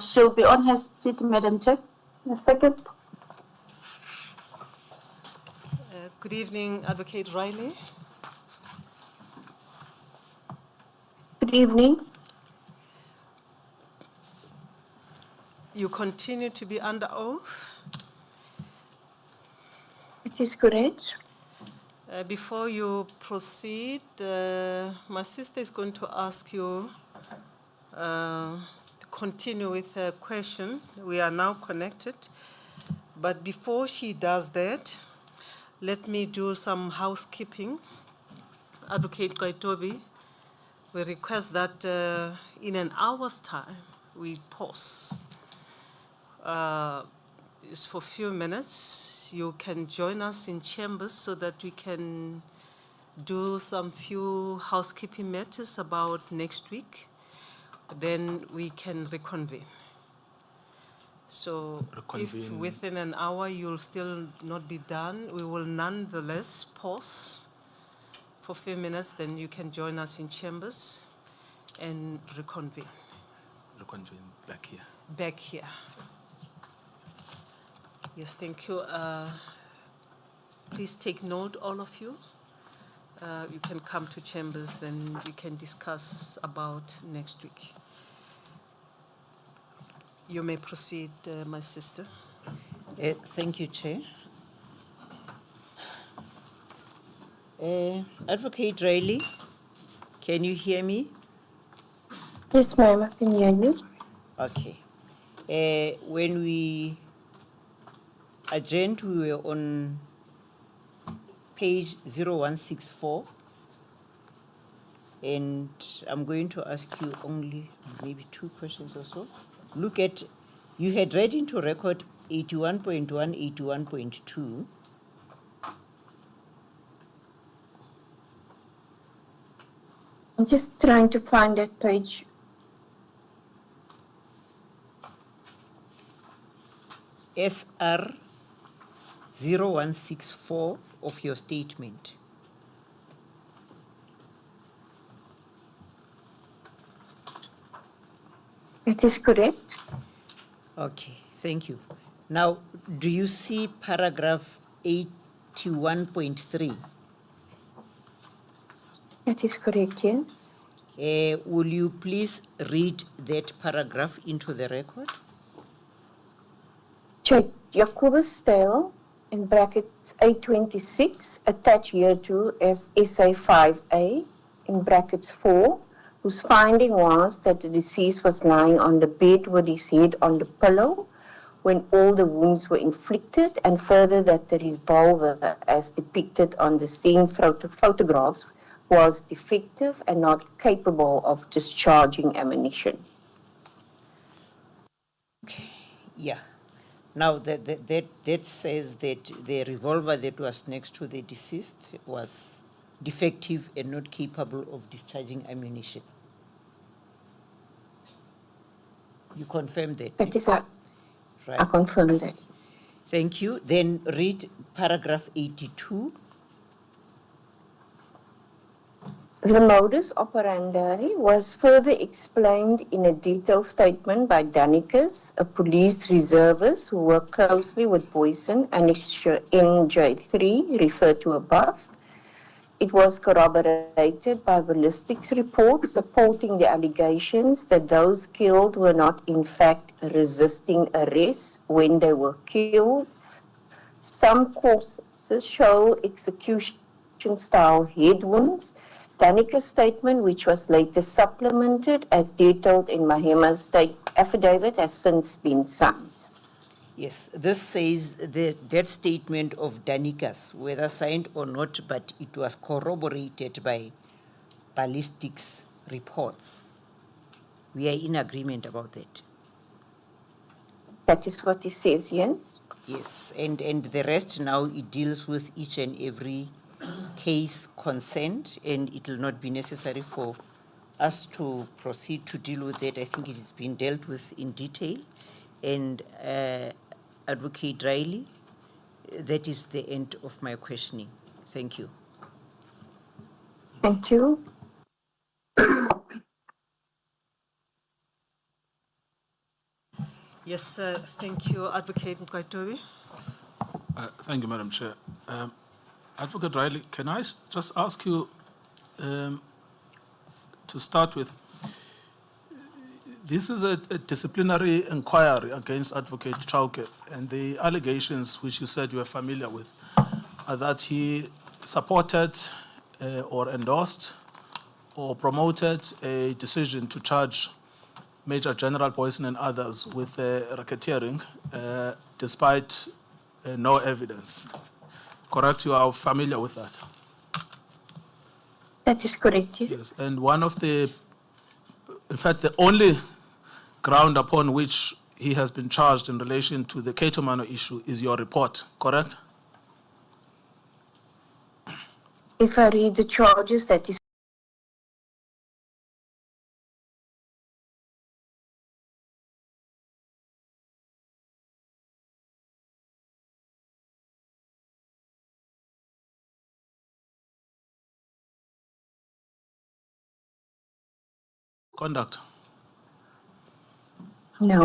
She'll be on her seat, Madam Chair. A second. Good evening, Advocate Riley. Good evening. You continue to be under oath. It is correct. Before you proceed, my sister is going to ask you to continue with her question. We are now connected. But before she does that, let me do some housekeeping. Advocate Kaitobi, we request that in an hour's time, we pause. It's for a few minutes. You can join us in chambers so that we can do some few housekeeping matters about next week. Then we can reconvene. So if Reconvene. within an hour you'll still not be done, we will nonetheless pause for a few minutes, then you can join us in chambers and reconvene Reconvene back here. back here. Yes, thank you. Please take note, all of you. You can come to chambers, then we can discuss about next week. You may proceed, my sister. Thank you, Chair. Advocate Riley, can you hear me? Yes, ma'am, I can hear you. Okay. When we adjourned, we were on page 0164. And I'm going to ask you only maybe 2 questions or so. Look at, you had read into record 81.1, 81.2. I'm just trying to find that page. SR 0164 of your statement. It is correct. Okay, thank you. Now, do you see paragraph 81.3? That is correct, yes. Will you please read that paragraph into the record? Check Jacobus Stale, in brackets 826, attached here to as SA 5A, in brackets 4, whose finding was that the deceased was lying on the bed with his head on the pillow when all the wounds were inflicted, and further that the revolver, as depicted on the scene photographs, was defective and not capable of discharging ammunition. Okay, yeah. Now, that says that the revolver that was next to the deceased was defective and not capable of discharging ammunition. You confirm that? That is, I Right. confirm that. Thank you. Then read paragraph 82. The modus operandi was further explained in a detailed statement by Danicus, a police reservist who worked closely with Boyson, annexure NJ3, referred to above. It was corroborated by ballistics reports supporting the allegations that those killed were not in fact resisting arrest when they were killed. Some corpses show execution-style head wounds. Danica's statement, which was later supplemented as detailed in Mahema's state affidavit, has since been signed. Yes, this says that statement of Danica's, whether signed or not, but it was corroborated by ballistics reports. We are in agreement about that. That is what it says, yes? Yes, and the rest now, it deals with each and every case concerned, and it will not be necessary for us to proceed to deal with that. I think it has been dealt with in detail. And Advocate Riley, that is the end of my questioning. Thank you. Thank you. Yes, thank you, Advocate Nkabinde. Thank you, Madam Chair. Advocate Riley, can I just ask you to start with, this is a disciplinary inquiry against Advocate Chauke, and the allegations which you said you are familiar with are that he supported or endorsed or promoted a decision to charge Major General Boyson and others with racketeering despite no evidence. Correct? You are familiar with that? That is correct, yes. Yes. And one of the, in fact, the only ground upon which he has been charged in relation to the Cato Manor issue is your report, correct? If I read the charges, that is Conduct. no.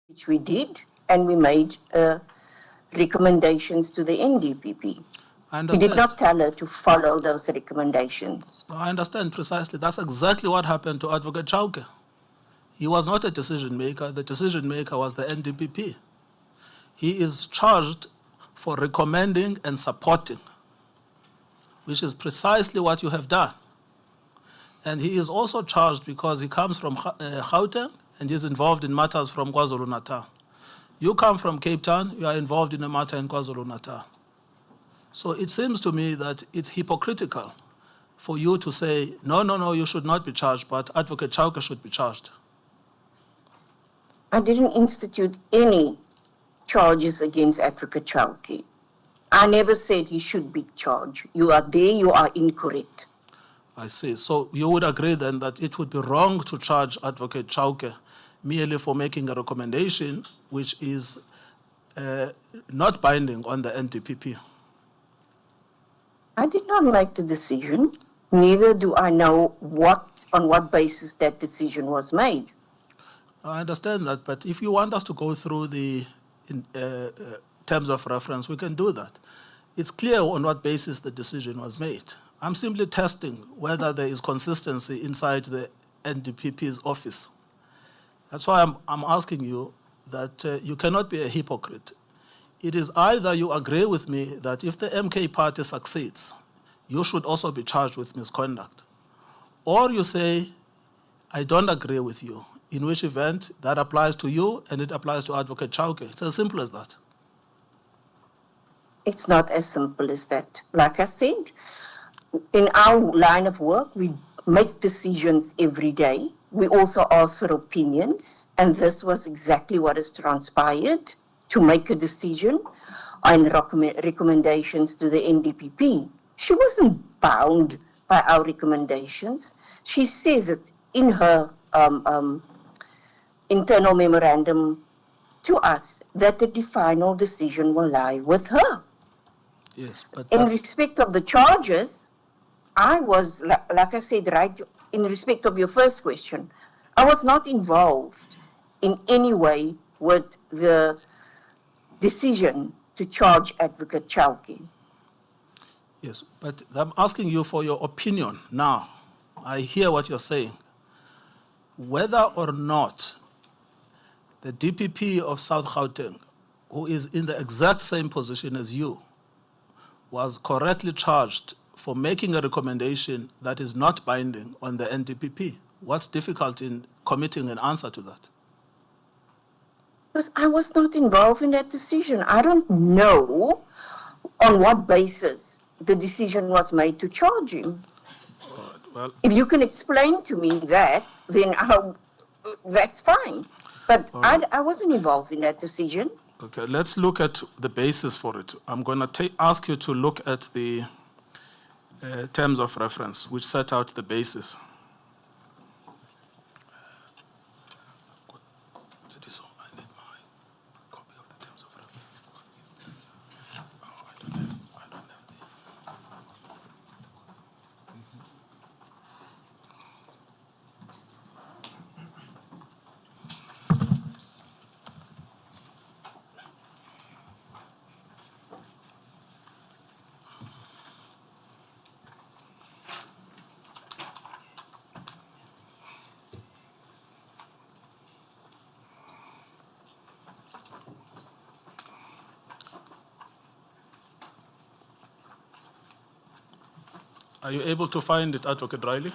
Which we did, and we made recommendations to the NDPP. I We understand. did not tell her to follow those recommendations. I understand precisely. That's exactly what happened to Advocate Chauke. He was not a decision maker. The decision maker was the NDPP. He is charged for recommending and supporting, which is precisely what you have done. And he is also charged because he comes from Gauteng and is involved in matters from KwaZulu-Natal. You come from Cape Town, you are involved in a matter in KwaZulu-Natal. So it seems to me that it's hypocritical for you to say, no, you should not be charged, but Advocate Chauke should be charged. I didn't institute any charges against Advocate Chauke. I never said he should be charged. You are there, you are incorrect. I see. So you would agree then that it would be wrong to charge Advocate Chauke merely for making a recommendation which is not binding on the NDPP? I did not make the decision. Neither do I know on what basis that decision was made. I understand that, but if you want us to go through the terms of reference, we can do that. It's clear on what basis the decision was made. I'm simply testing whether there is consistency inside the NDPP's office. That's why I'm asking you that you cannot be a hypocrite. It is either you agree with me that if the MK party succeeds, you should also be charged with misconduct, or you say, I don't agree with you, in which event that applies to you and it applies to Advocate Chauke. It's as simple as that. It's not as simple as that. Like I said, in our line of work, we make decisions every day. we also asked for opinions, and this was exactly what has transpired to make a decision on recommendations to the NDPP. She wasn't bound by our recommendations. She says it in her internal memorandum to us that the final decision will lie with her. Yes, but In that's, respect of the charges, I was, like I said, right, in respect of your first question, I was not involved in any way with the decision to charge Advocate Chauke. yes, but I'm asking you for your opinion now. I hear what you're saying. Whether or not the DPP of South Gauteng, who is in the exact same position as you, was correctly charged for making a recommendation that is not binding on the NDPP. What's difficult in committing an answer to that? Because I was not involved in that decision. I don't know on what basis the decision was made to charge him. Well, If you can explain to me that, then that's fine. But I wasn't involved in that decision. okay, let's look at the basis for it. I'm going to ask you to look at the terms of reference, which set out the basis. I need my copy of the terms of reference. Oh, I don't have the... Are you able to find it, Advocate Riley?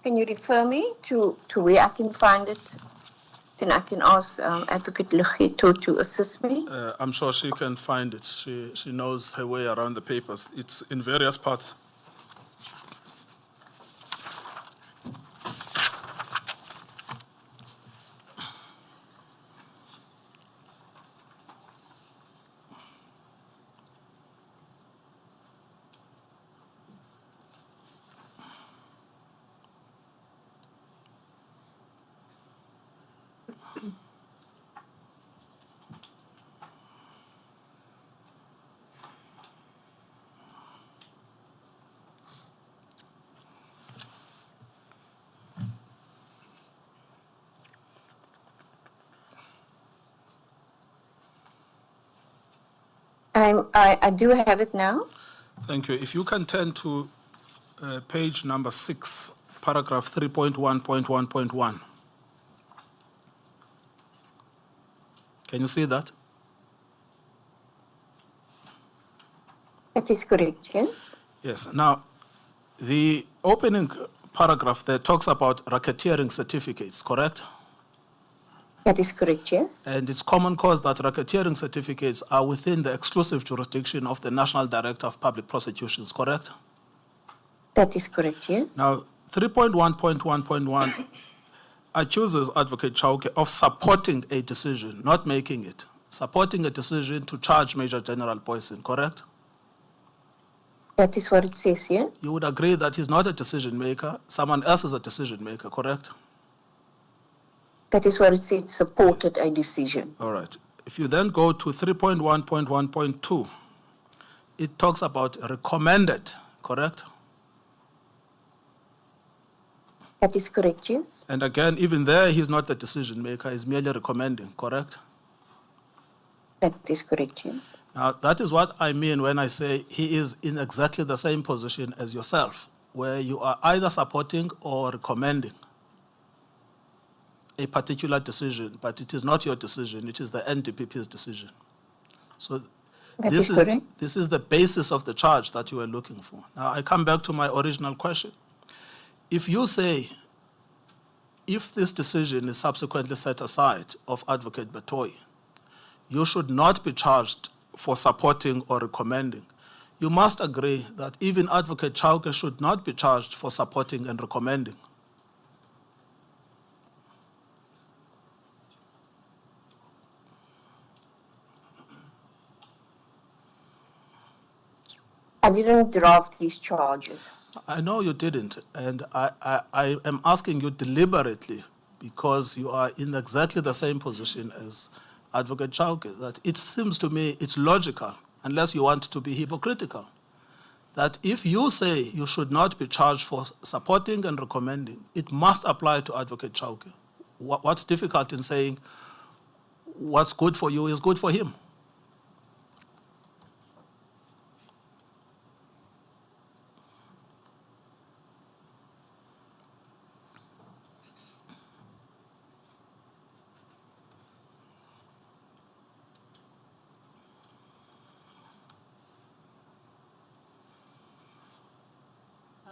Can you refer me to where I can find it? Then I can ask Advocate Legeto to assist me. I'm sure she can find it. She knows her way around the papers. It's in various parts. I do have it now. Thank you. If you can turn to page number 6, paragraph 3.1.1.1. Can you see that? That is correct, yes. Yes. Now, the opening paragraph there talks about racketeering certificates, correct? That is correct, yes. And it's common cause that racketeering certificates are within the exclusive jurisdiction of the National Director of Public Prosecutions, correct? That is correct, yes. Now, 3.1.1.1 accuses Advocate Chauke of supporting a decision, not making it, supporting a decision to charge Major General Boysen, correct? That is what it says, yes. You would agree that he's not a decision maker, someone else is a decision maker, correct? That is what it said, supported a decision. All right. If you then go to 3.1.1.2, it talks about recommended, correct? That is correct, yes. And again, even there, he's not the decision maker, he's merely recommending, correct? That is correct, yes. Now, that is what I mean when I say he is in exactly the same position as yourself, where you are either supporting or recommending a particular decision, but it is not your decision, it is the NDPP's decision. So That is correct. this is the basis of the charge that you were looking for. Now, I come back to my original question. If you say, if this decision is subsequently set aside of Advocate Batoyi, you should not be charged for supporting or recommending. you must agree that even Advocate Chauke should not be charged for supporting and recommending. I didn't draft these charges. I know you didn't, and I am asking you deliberately because you are in exactly the same position as Advocate Chauke, that it seems to me it's logical, unless you want to be hypocritical, that if you say you should not be charged for supporting and recommending, it must apply to Advocate Chauke. What's difficult in saying what's good for you is good for him?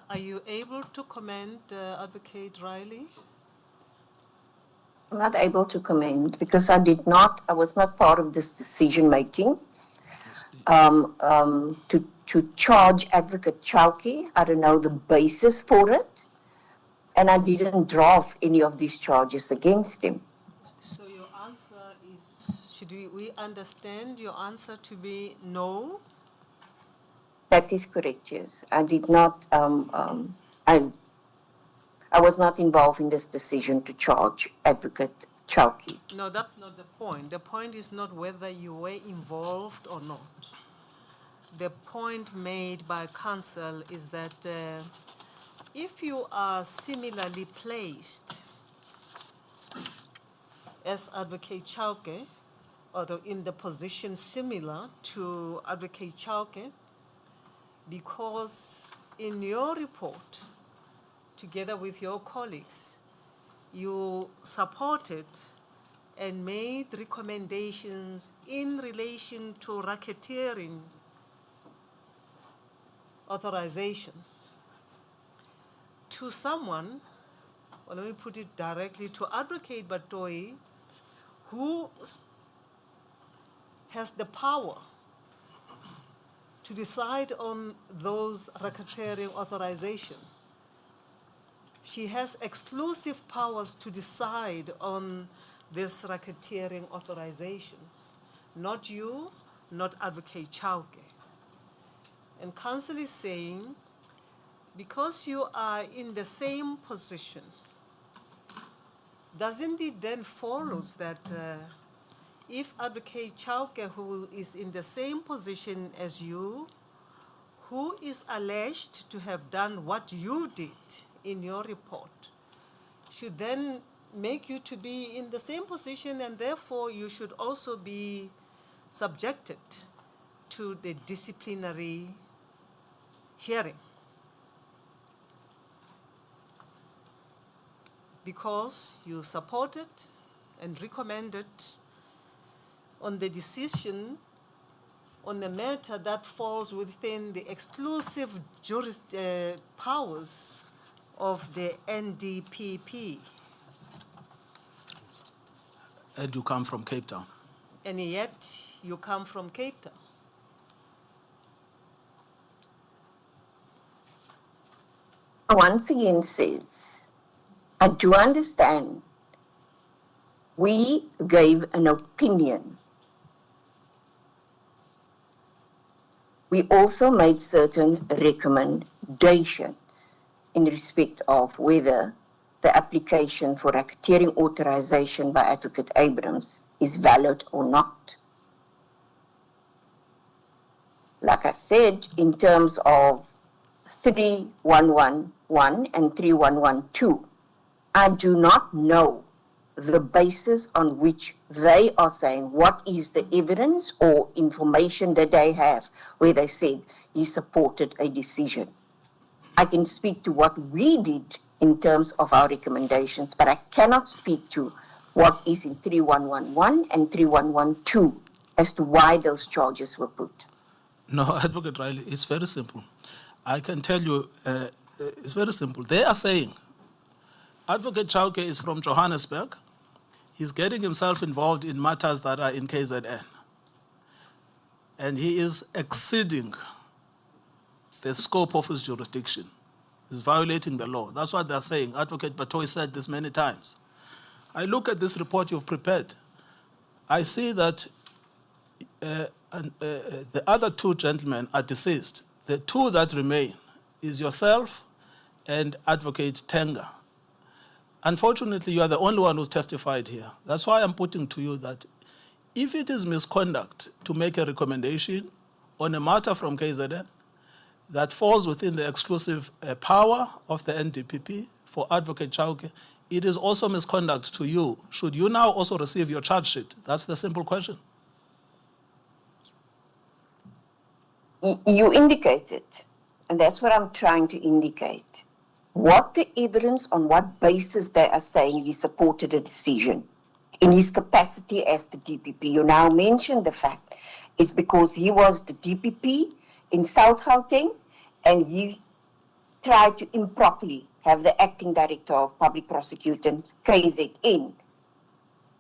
Are you able to comment, Advocate Riley? I'm not able to comment because I was not part of this decision making. To charge Advocate Chauke, I don't know the basis for it, and I didn't draft any of these charges against him. So your answer is, should we understand your answer to be no? That is correct, yes. I did not, I was not involved in this decision to charge Advocate Chauke. No, that's not the point. The point is not whether you were involved or not. The point made by counsel is that if you are similarly placed as Advocate Chauke, or in the position similar to Advocate Chauke, because in your report, together with your colleagues, you supported and made recommendations in relation to racketeering authorizations to someone, well, let me put it directly, to Advocate Batoyi, who has the power to decide on those racketeering authorizations. She has exclusive powers to decide on these racketeering authorizations, not you, not Advocate Chauke. And counsel is saying, because you are in the same position, doesn't it then follows that if Advocate Chauke, who is in the same position as you, who is alleged to have done what you did in your report, should then make you to be in the same position, and therefore you should also be subjected to the disciplinary hearing? Because you supported and recommended on the decision on the matter that falls within the exclusive powers of the NDPP. And you come from Cape Town. And yet you come from Cape Town. Once again says, I do understand we gave an opinion. We also made certain recommendations in respect of whether the application for racketeering authorization by Advocate Abrams is valid or not. Like I said, in terms of 3111 and 3112, I do not know the basis on which they are saying what is the evidence or information that they have where they said he supported a decision. I can speak to what we did in terms of our recommendations, but I cannot speak to what is in 3111 and 3112 as to why those charges were put. No, Advocate Riley, it's very simple. I can tell you, it's very simple. They are saying Advocate Chauke is from Johannesburg. He's getting himself involved in matters that are in KZN. And he is exceeding the scope of his jurisdiction. He's violating the law. That's what they're saying. Advocate Batoy said this many times. I look at this report you've prepared. I see that the other two gentlemen are deceased. The two that remain is yourself and Advocate Tenga. Unfortunately, you are the only one who's testified here. That's why I'm putting to you that if it is misconduct to make a recommendation on a matter from KZN that falls within the exclusive power of the NDPP for Advocate Chauke, it is also misconduct to you. Should you now also receive your charge sheet? That's the simple question. You indicated, and that's what I'm trying to indicate, what the evidence, on what basis they are saying he supported a decision in his capacity as the DPP. You now mentioned the fact it's because he was the DPP in South Gauteng and he tried to improperly have the acting director of public prosecution, KZN,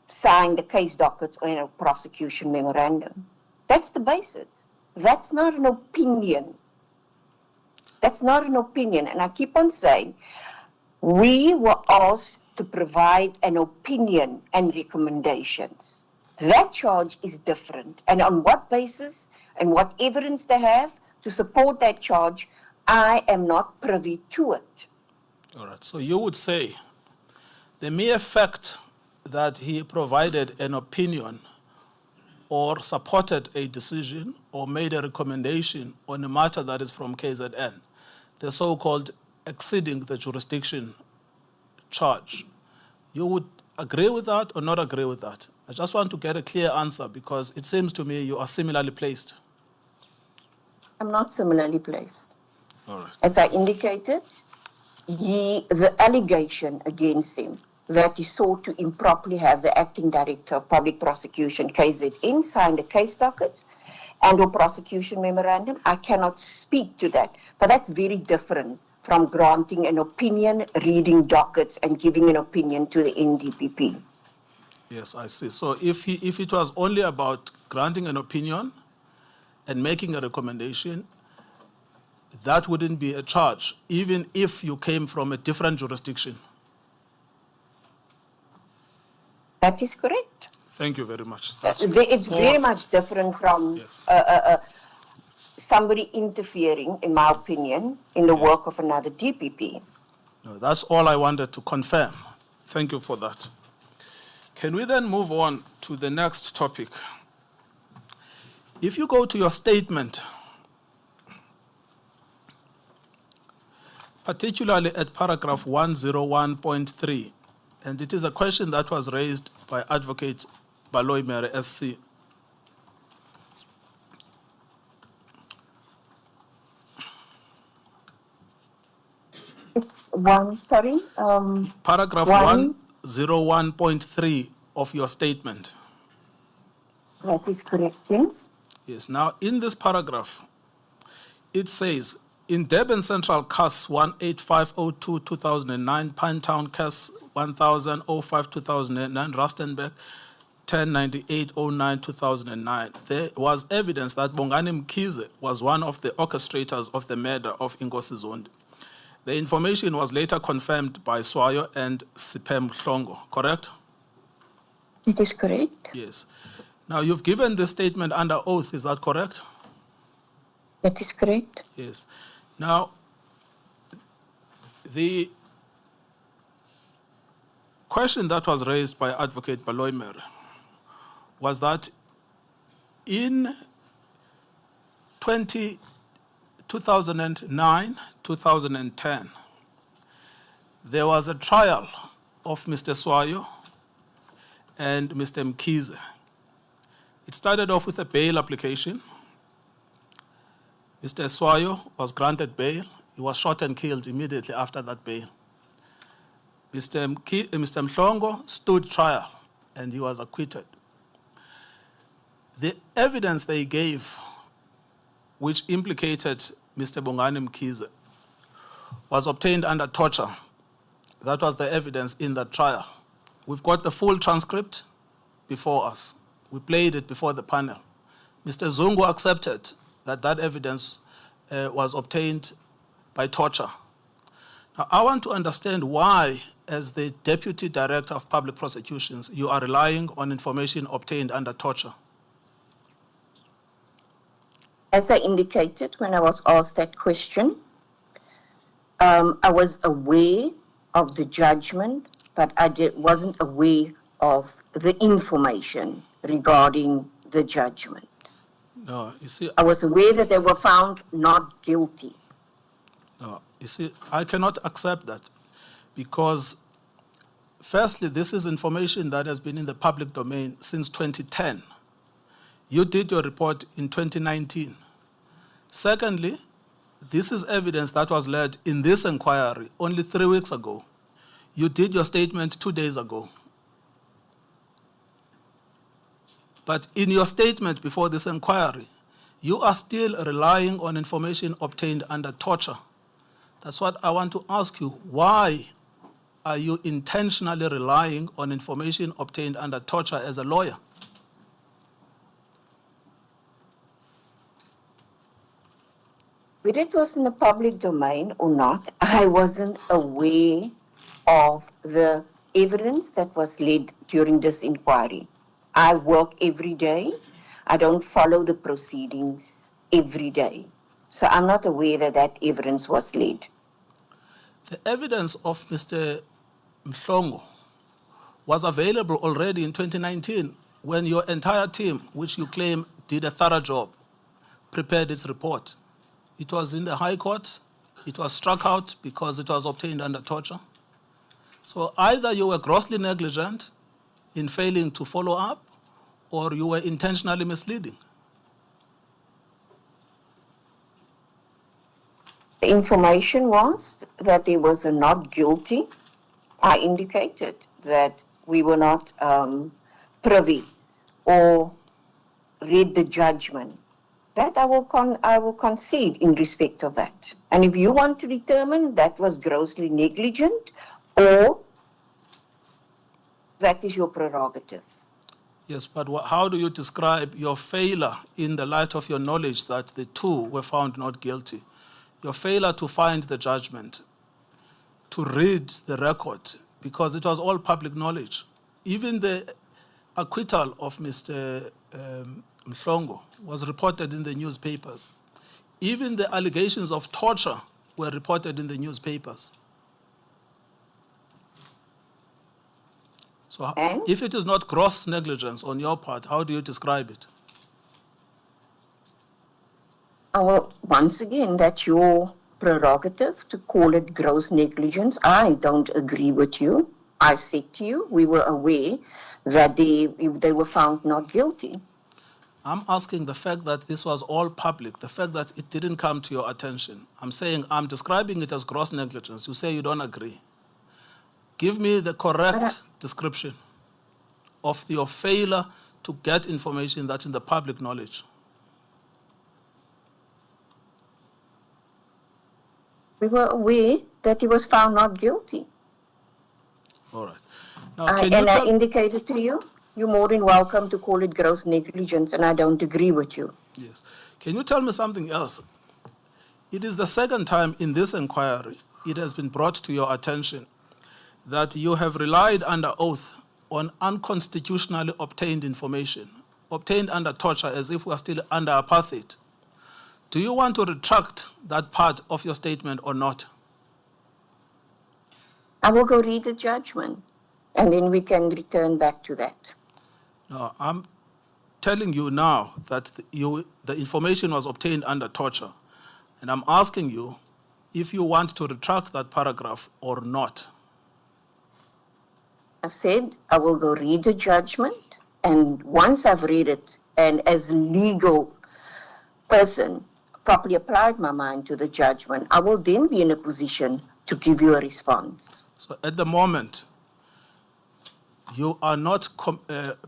sign the case dockets or a prosecution memorandum. That's the basis. That's not an opinion. That's not an opinion. And I keep on saying, we were asked to provide an opinion and recommendations. That charge is different. And on what basis and what evidence they have to support that charge, I am not privy to it. All right. So you would say the mere fact that he provided an opinion or supported a decision or made a recommendation on a matter that is from KZN, the so-called exceeding the jurisdiction charge, you would agree with that or not agree with that? I just want to get a clear answer because it seems to me you are similarly placed. I'm not similarly placed. All right. As I indicated, the allegation against him that he sought to improperly have the acting director of public prosecution, KZN, sign the case dockets and or prosecution memorandum, I cannot speak to that. But that's very different from granting an opinion, reading dockets and giving an opinion to the NDPP. Yes, I see. So if it was only about granting an opinion and making a recommendation, that wouldn't be a charge, even if you came from a different jurisdiction. That is correct. Thank you very much. It's very much different from somebody interfering, in my opinion, in the work of another DPP. No, that's all I wanted to confirm. Thank you for that. Can we then move on to the next topic? If you go to your statement, particularly at paragraph 101.3, and it is a question that was raised by Advocate Baloy Mere SC. It's one, sorry. Paragraph 101.3 of your statement. That is correct, yes. Yes. Now, in this paragraph, it says, in Durban Central CAS 18502-2009, Pinetown CAS 1005-2009, Rustenburg 109809-2009, there was evidence that Bongani Mkhize was one of the orchestrators of the murder of Inkosi Zondi. The information was later confirmed by Swayo and Siphem Hlongo, correct? It is correct. Yes. Now, you've given this statement under oath, is that correct? That is correct. Yes. Now, the question that was raised by Advocate Baloy Mere was that in 2009, 2010, there was a trial of Mr. Swayo and Mr. Mkhize. It started off with a bail application. Mr. Swayo was granted bail. He was shot and killed immediately after that bail. Mr. Mhlongo stood trial and he was acquitted. The evidence they gave, which implicated Mr. Bongani Mkhize, was obtained under torture. That was the evidence in that trial. We've got the full transcript before us. We played it before the panel. Mr. Zungu accepted that that evidence was obtained by torture. Now, I want to understand why, as the Deputy Director of Public Prosecutions, you are relying on information obtained under torture. As I indicated when I was asked that question, I was aware of the judgment, but I wasn't aware of the information regarding the judgment. No, you see, I was aware that they were found not guilty. no, you see, I cannot accept that because, firstly, this is information that has been in the public domain since 2010. You did your report in 2019. Secondly, this is evidence that was led in this inquiry only 3 weeks ago. You did your statement 2 days ago. But in your statement before this inquiry, you are still relying on information obtained under torture. That's what I want to ask you. Why are you intentionally relying on information obtained under torture as a lawyer? Whether it was in the public domain or not, I wasn't aware of the evidence that was led during this inquiry. I work every day. I don't follow the proceedings every day. So I'm not aware that that evidence was led. The evidence of Mr. Mhlongo was available already in 2019 when your entire team, which you claim did a thorough job, prepared its report. It was in the High Court. It was struck out because it was obtained under torture. So either you were grossly negligent in failing to follow up, or you were intentionally misleading. The information was that there was a not guilty. I indicated that we were not privy or read the judgment. That I will concede in respect of that. And if you want to determine that was grossly negligent or that is your prerogative. Yes, but how do you describe your failure in the light of your knowledge that the two were found not guilty? Your failure to find the judgment, to read the record, because it was all public knowledge. Even the acquittal of Mr. Mhlongo was reported in the newspapers. Even the allegations of torture were reported in the newspapers. So if it is not gross negligence on your part, how do you describe it? Well, once again, that's your prerogative to call it gross negligence. I don't agree with you. I said to you, we were aware that they were found not guilty. I'm asking the fact that this was all public, the fact that it didn't come to your attention. I'm saying I'm describing it as gross negligence. You say you don't agree. Give me the correct description of your failure to get information that's in the public knowledge. We were aware that he was found not guilty. All right. Now, I indicated to you, you're more than welcome to call it gross negligence, and I don't agree with you. Yes. Can you tell me something else? It is the second time in this inquiry it has been brought to your attention that you have relied under oath on unconstitutionally obtained information, obtained under torture as if we are still under apartheid. Do you want to retract that part of your statement or not? I will go read the judgment, and then we can return back to that. No, I'm telling you now that the information was obtained under torture, and I'm asking you if you want to retract that paragraph or not. I said I will go read the judgment, and once I've read it, and as a legal person, properly applied my mind to the judgment, I will then be in a position to give you a response. So at the moment, you are not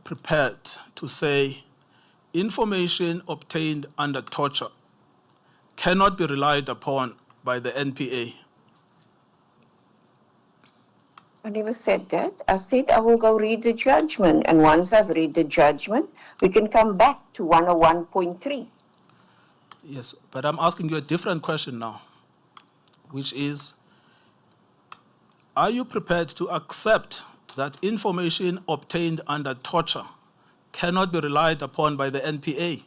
prepared to say information obtained under torture cannot be relied upon by the NPA. I never said that. I said I will go read the judgment, and once I've read the judgment, we can come back to 101.3. Yes, but I'm asking you a different question now, which is, are you prepared to accept that information obtained under torture cannot be relied upon by the NPA?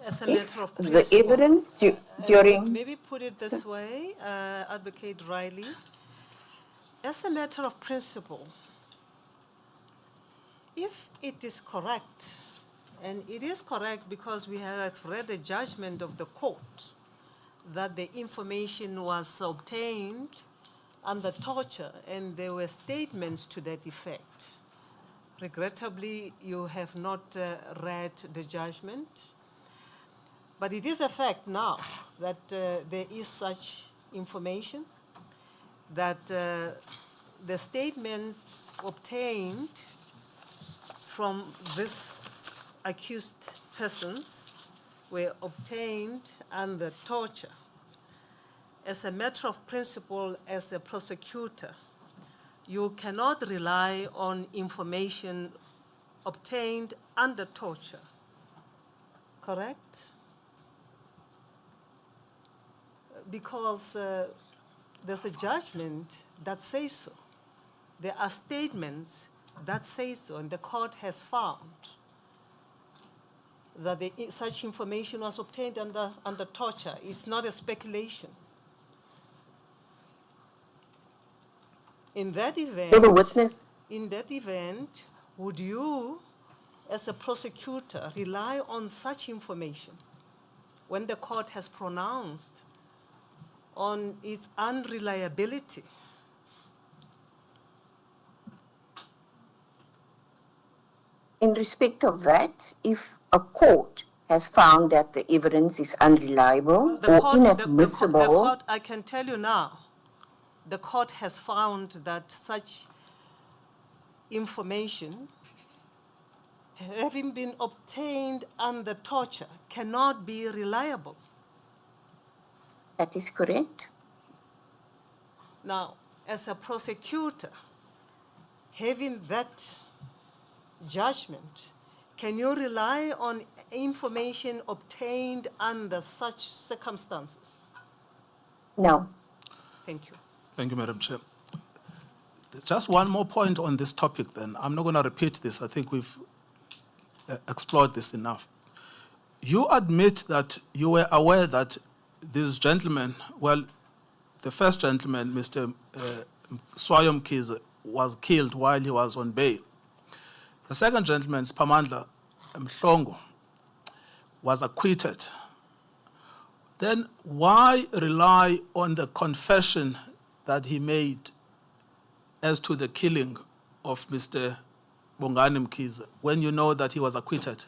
As a If matter of the principle. evidence during, Maybe put it this way, Advocate Riley. As a matter of principle, if it is correct, and it is correct because we have read the judgment of the court that the information was obtained under torture and there were statements to that effect. Regrettably, you have not read the judgment. But it is a fact now that there is such information, that the statements obtained from these accused persons were obtained under torture. As a matter of principle, as a prosecutor, you cannot rely on information obtained under torture, correct? Because there's a judgment that says so. There are statements that say so, and the court has found that such information was obtained under torture. It's not a speculation. In that event, for the witness, would you, as a prosecutor, rely on such information when the court has pronounced on its unreliability? in respect of that, if a court has found that the evidence is unreliable or inadmissible, I can tell you now, the court has found that such information, having been obtained under torture, cannot be reliable. that is correct. Now, as a prosecutor, having that judgment, can you rely on information obtained under such circumstances? No. Thank you. Thank you, Madam Chair. Just one more point on this topic then. I'm not going to repeat this. I think we've explored this enough. You admit that you were aware that this gentleman, well, the first gentleman, Mr. Swayam Kiza, was killed while he was on bail. The second gentleman, Spamandla Mhlongo, was acquitted. Then why rely on the confession that he made as to the killing of Mr. Bongani Mkhize when you know that he was acquitted?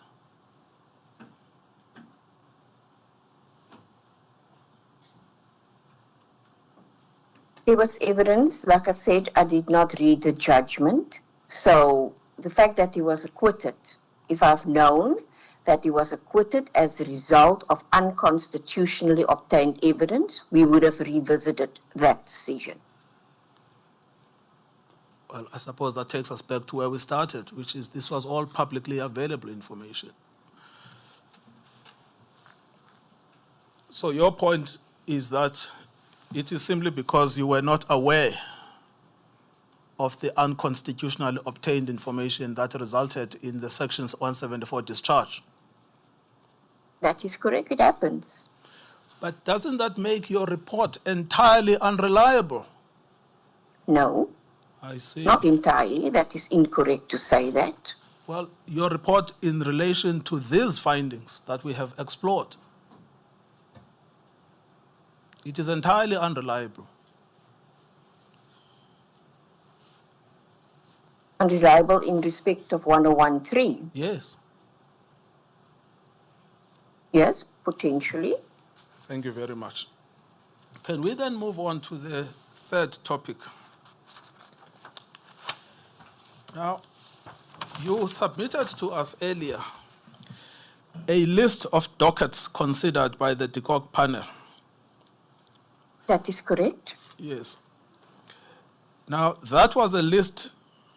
There was evidence, like I said, I did not read the judgment. So the fact that he was acquitted, if I've known that he was acquitted as a result of unconstitutionally obtained evidence, we would have revisited that decision. Well, I suppose that takes us back to where we started, which is this was all publicly available information. So your point is that it is simply because you were not aware of the unconstitutionally obtained information that resulted in the Sections 174 discharge. That is correct, it happens. But doesn't that make your report entirely unreliable? No, I see. not entirely. That is incorrect to say that. Well, your report in relation to these findings that we have explored, it is entirely unreliable. Unreliable in respect of 1013. Yes. Yes, potentially. Thank you very much. Can we then move on to the third topic? Now, you submitted to us earlier a list of dockets considered by the DICOG panel. That is correct. Yes. Now, that was a list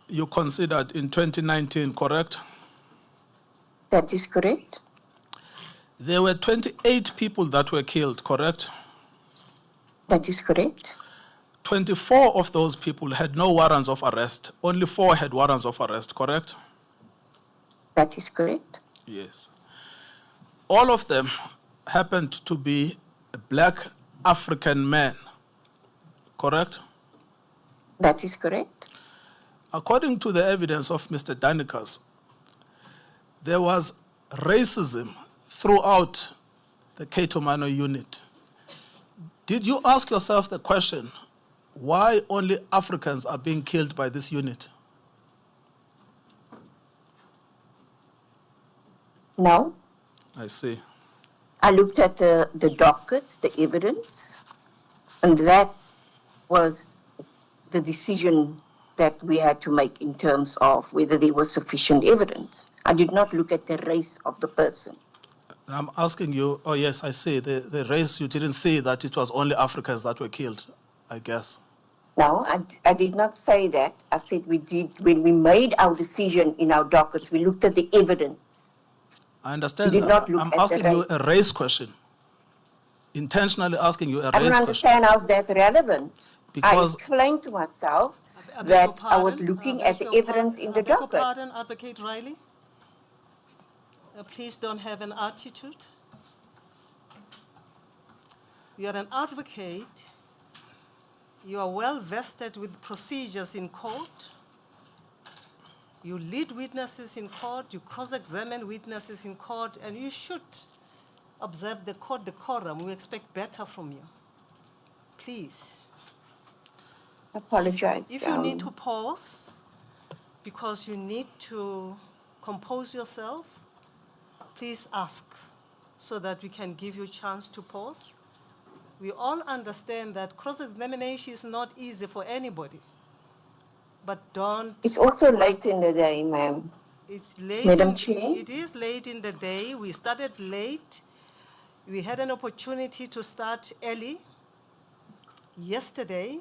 you considered in 2019, correct? That is correct. There were 28 people that were killed, correct? That is correct. 24 of those people had no warrants of arrest. Only 4 had warrants of arrest, correct? That is correct. Yes. All of them happened to be black African men, correct? That is correct. According to the evidence of Mr. Danikas, there was racism throughout the Ketomano unit. Did you ask yourself the question, why only Africans are being killed by this unit? No. I see. I looked at the dockets, the evidence, and that was the decision that we had to make in terms of whether there was sufficient evidence. I did not look at the race of the person. I'm asking you, oh yes, I see, the race, you didn't see that it was only Africans that were killed, I guess. No, I did not say that. I said we did, when we made our decision in our dockets, we looked at the evidence. I understand. You did not look I'm at asking the you a race question. Intentionally asking you a I don't race question. understand how that's relevant. I Because explained to myself I beg your that I was pardon, looking I at beg the your evidence pardon, in the I beg your docket. pardon, Advocate Riley. Please don't have an attitude. You are an advocate. You are well vested with procedures in court. You lead witnesses in court, you cross-examine witnesses in court, and you should observe the court decorum. We expect better from you. Please. I apologize. If you need to pause because you need to compose yourself, please ask so that we can give you a chance to pause. We all understand that cross-examination is not easy for anybody, but don't. It's also late in the day, ma'am. It's late. Madam Chair? It is late in the day. We started late. We had an opportunity to start early. Yesterday,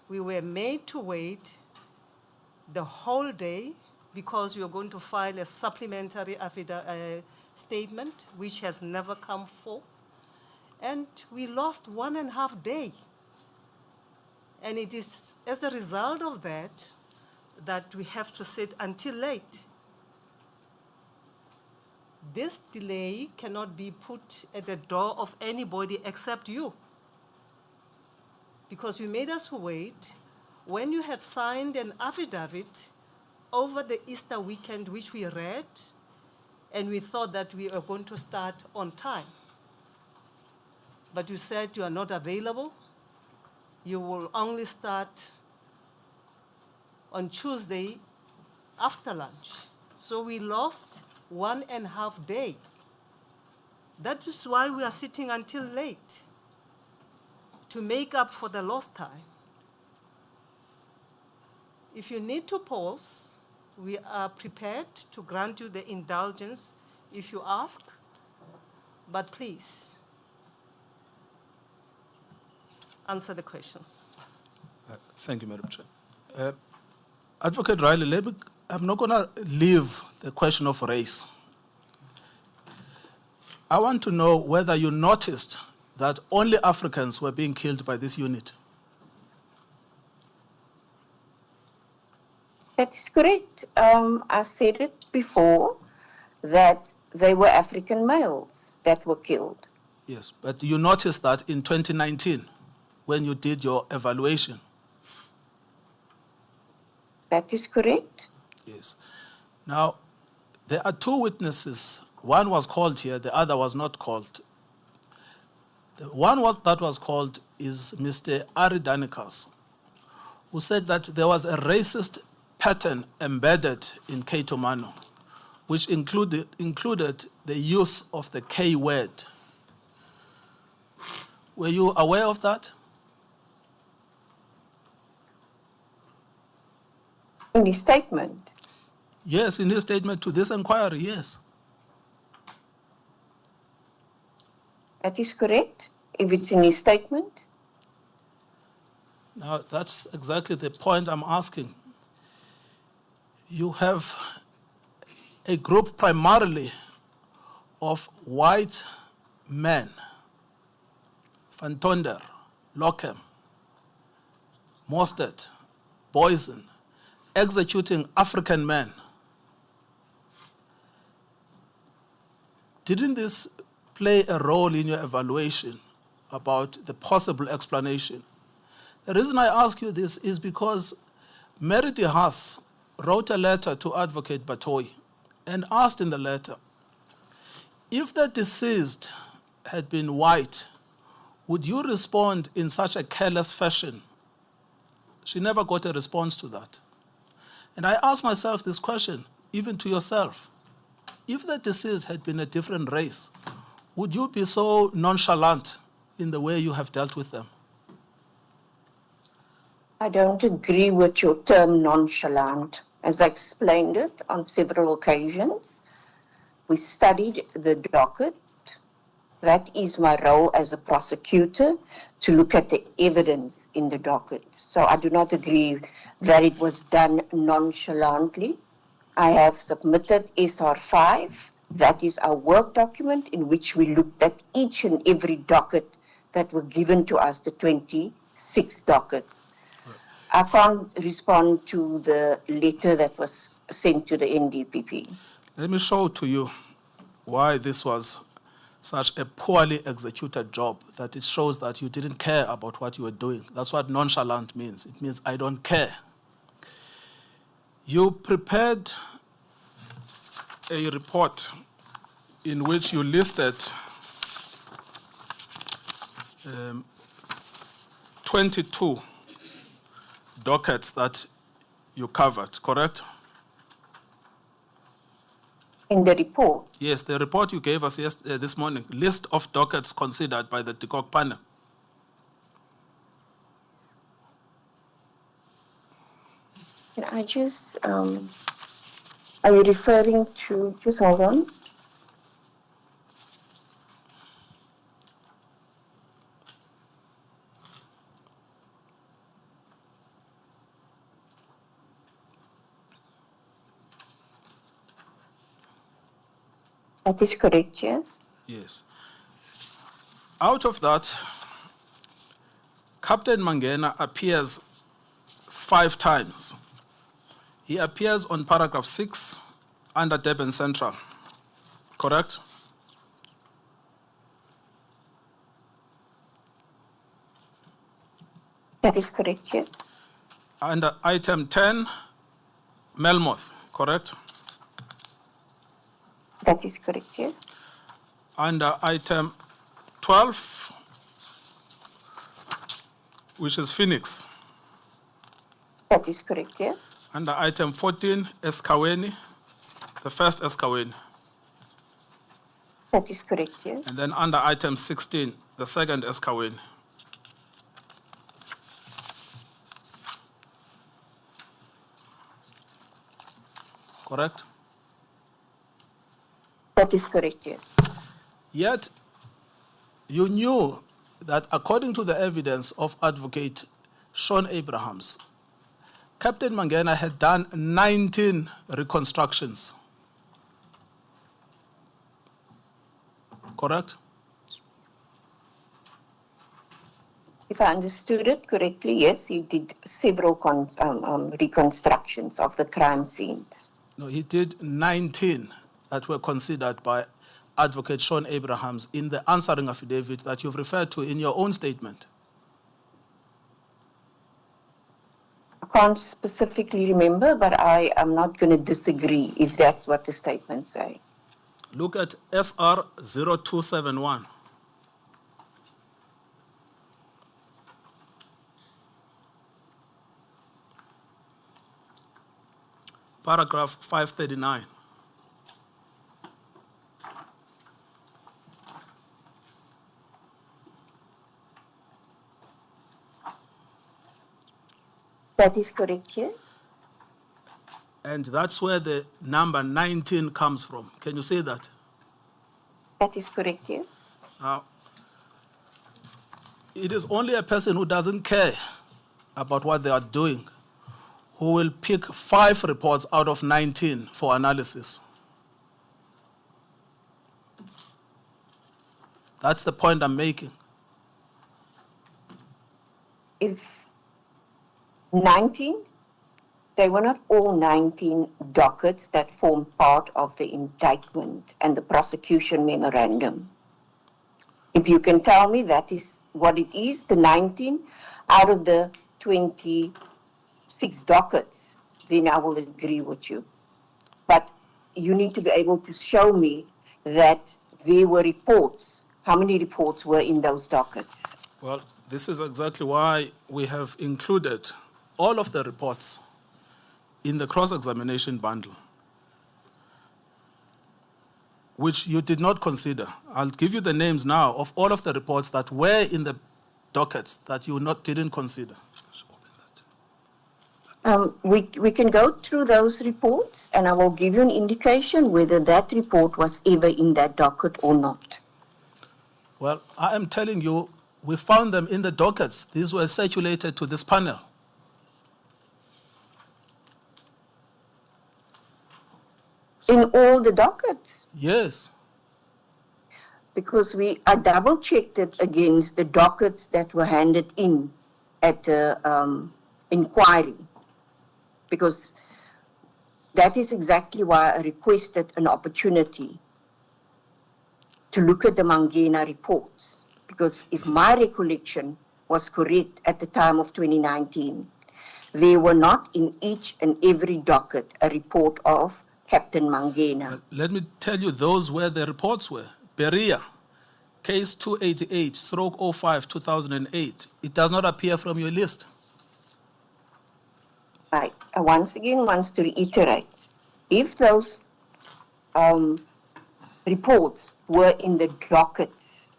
we were made to wait the whole day because we were going to file a supplementary statement, which has never come forth. And we lost 1.5 days. And it is as a result of that that we have to sit until late. This delay cannot be put at the door of anybody except you. Because you made us wait when you had signed an affidavit over the Easter weekend, which we read, and we thought that we were going to start on time. But you said you are not available. You will only start on Tuesday after lunch. So we lost 1.5 days. That is why we are sitting until late, to make up for the lost time. If you need to pause, we are prepared to grant you the indulgence if you ask, but please answer the questions. Thank you, Madam Chair. Advocate Riley, I'm not going to leave the question of race. I want to know whether you noticed that only Africans were being killed by this unit. That is correct. I said it before that they were African males that were killed. Yes, but you noticed that in 2019 when you did your evaluation. That is correct. Yes. Now, there are 2 witnesses. One was called here, the other was not called. The one that was called is Mr. Ari Danikas, who said that there was a racist pattern embedded in Ketomano, which included the use of the K word. Were you aware of that? In his statement. Yes, in his statement to this inquiry, yes. That is correct, if it's in his statement. Now, that's exactly the point I'm asking. You have a group primarily of white men, Van Tonder, Lockham, Mostert, Boysen, executing African men. Didn't this play a role in your evaluation about the possible explanation? The reason I ask you this is because Merity Haas wrote a letter to Advocate Batoy and asked in the letter, if the deceased had been white, would you respond in such a careless fashion? She never got a response to that. And I ask myself this question, even to yourself. If the deceased had been a different race, would you be so nonchalant in the way you have dealt with them? I don't agree with your term nonchalant. As I explained it on several occasions, we studied the docket. That is my role as a prosecutor, to look at the evidence in the docket. So I do not agree that it was done nonchalantly. I have submitted SR5. That is our work document in which we looked at each and every docket that were given to us, the 26 dockets. I can't respond to the letter that was sent to the NDPP. Let me show to you why this was such a poorly executed job, that it shows that you didn't care about what you were doing. That's what nonchalant means. It means I don't care. You prepared a report in which you listed 22 dockets that you covered, correct? In the report, Yes, the report you gave us this morning, list of dockets considered by the DICOC panel. can I just, are you referring to, just hold on. That is correct, yes. Yes. Out of that, Captain Mangena appears 5 times. He appears on paragraph 6 under Durban Central, correct? That is correct, yes. Under item 10, Melmoth, correct? That is correct, yes. Under item 12, which is Phoenix. That is correct, yes. Under item 14, Eskaweni, the first Eskaweni. That is correct, yes. And then under item 16, the second Eskaweni. Correct? That is correct, yes. Yet, you knew that according to the evidence of Advocate Sean Abrahams, Captain Mangena had done 19 reconstructions. Correct? If I understood it correctly, yes, he did several reconstructions of the crime scenes. No, he did 19 that were considered by Advocate Sean Abrahams in the answering affidavit that you've referred to in your own statement. I can't specifically remember, but I am not going to disagree if that's what the statements say. Look at SR 0271. Paragraph 539. That is correct, yes. And that's where the number 19 comes from. Can you say that? That is correct, yes. Now, it is only a person who doesn't care about what they are doing who will pick 5 reports out of 19 for analysis. That's the point I'm making. If 19, they were not all 19 dockets that form part of the indictment and the prosecution memorandum. If you can tell me that is what it is, the 19 out of the 26 dockets, then I will agree with you. But you need to be able to show me that there were reports. How many reports were in those dockets? Well, this is exactly why we have included all of the reports in the cross-examination bundle, which you did not consider. I'll give you the names now of all of the reports that were in the dockets that you didn't consider. We can go through those reports and I will give you an indication whether that report was ever in that docket or not. Well, I am telling you, we found them in the dockets. These were circulated to this panel. In all the dockets? Yes. Because I double checked it against the dockets that were handed in at the inquiry. Because that is exactly why I requested an opportunity to look at the Mangena reports. Because if my recollection was correct at the time of 2019, there were not in each and every docket a report of Captain Mangena. Let me tell you those where the reports were. Berea, case 288/05/2008. It does not appear from your list. I once again want to reiterate, if those reports were in the dockets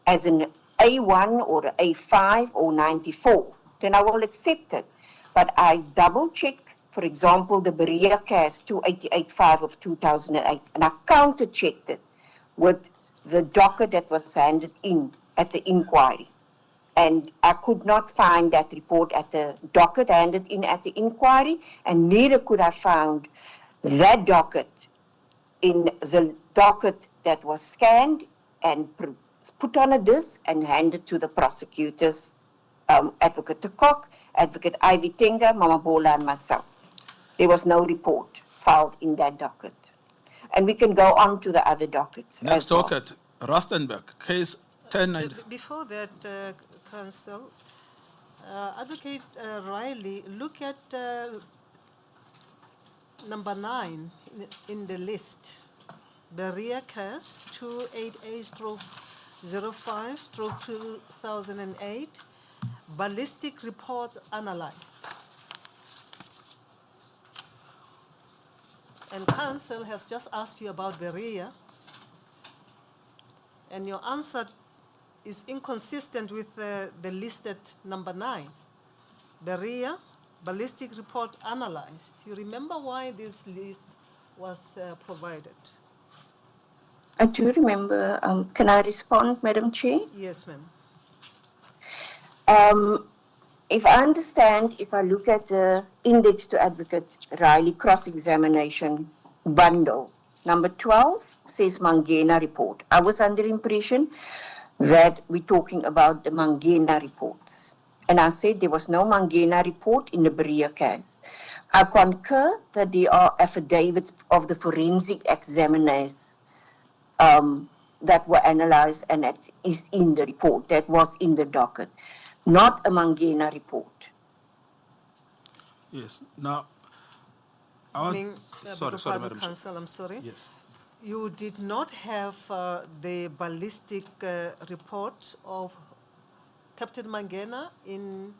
as an A1 or A5 or 94, then I will accept it. But I double check, for example, the Berea case 288/5 of 2008, and I counter checked it with the docket that was handed in at the inquiry. And I could not find that report at the docket handed in at the inquiry, and neither could I find that docket in the docket that was scanned and put on a disc and handed to the prosecutors, Advocate Tekok, Advocate Ivy Tenga, Mama Bola, and myself. There was no report filed in that docket. And we can go on to the other dockets. Next as well. docket, Rustenburg, case 1090. Before that, Council, Advocate Riley, look at number 9 in the list. Berea case 288/05/2008, ballistic report analyzed. And Council has just asked you about Berea, and your answer is inconsistent with the listed number 9. Berea, ballistic report analyzed. You remember why this list was provided? I do remember. Can I respond, Madam Chair? Yes, ma'am. If I understand, if I look at the index to Advocate Riley cross-examination bundle, number 12 says Mangena report. I was under the impression that we're talking about the Mangena reports. And I said there was no Mangena report in the Berea case. I concur that there are affidavits of the forensic examiners that were analyzed, and that is in the report, that was in the docket, not a Mangena report. Yes. Now, I want... Sorry, Madam Chair. Council, I'm sorry. Yes. You did not have the ballistic report of Captain Mangena in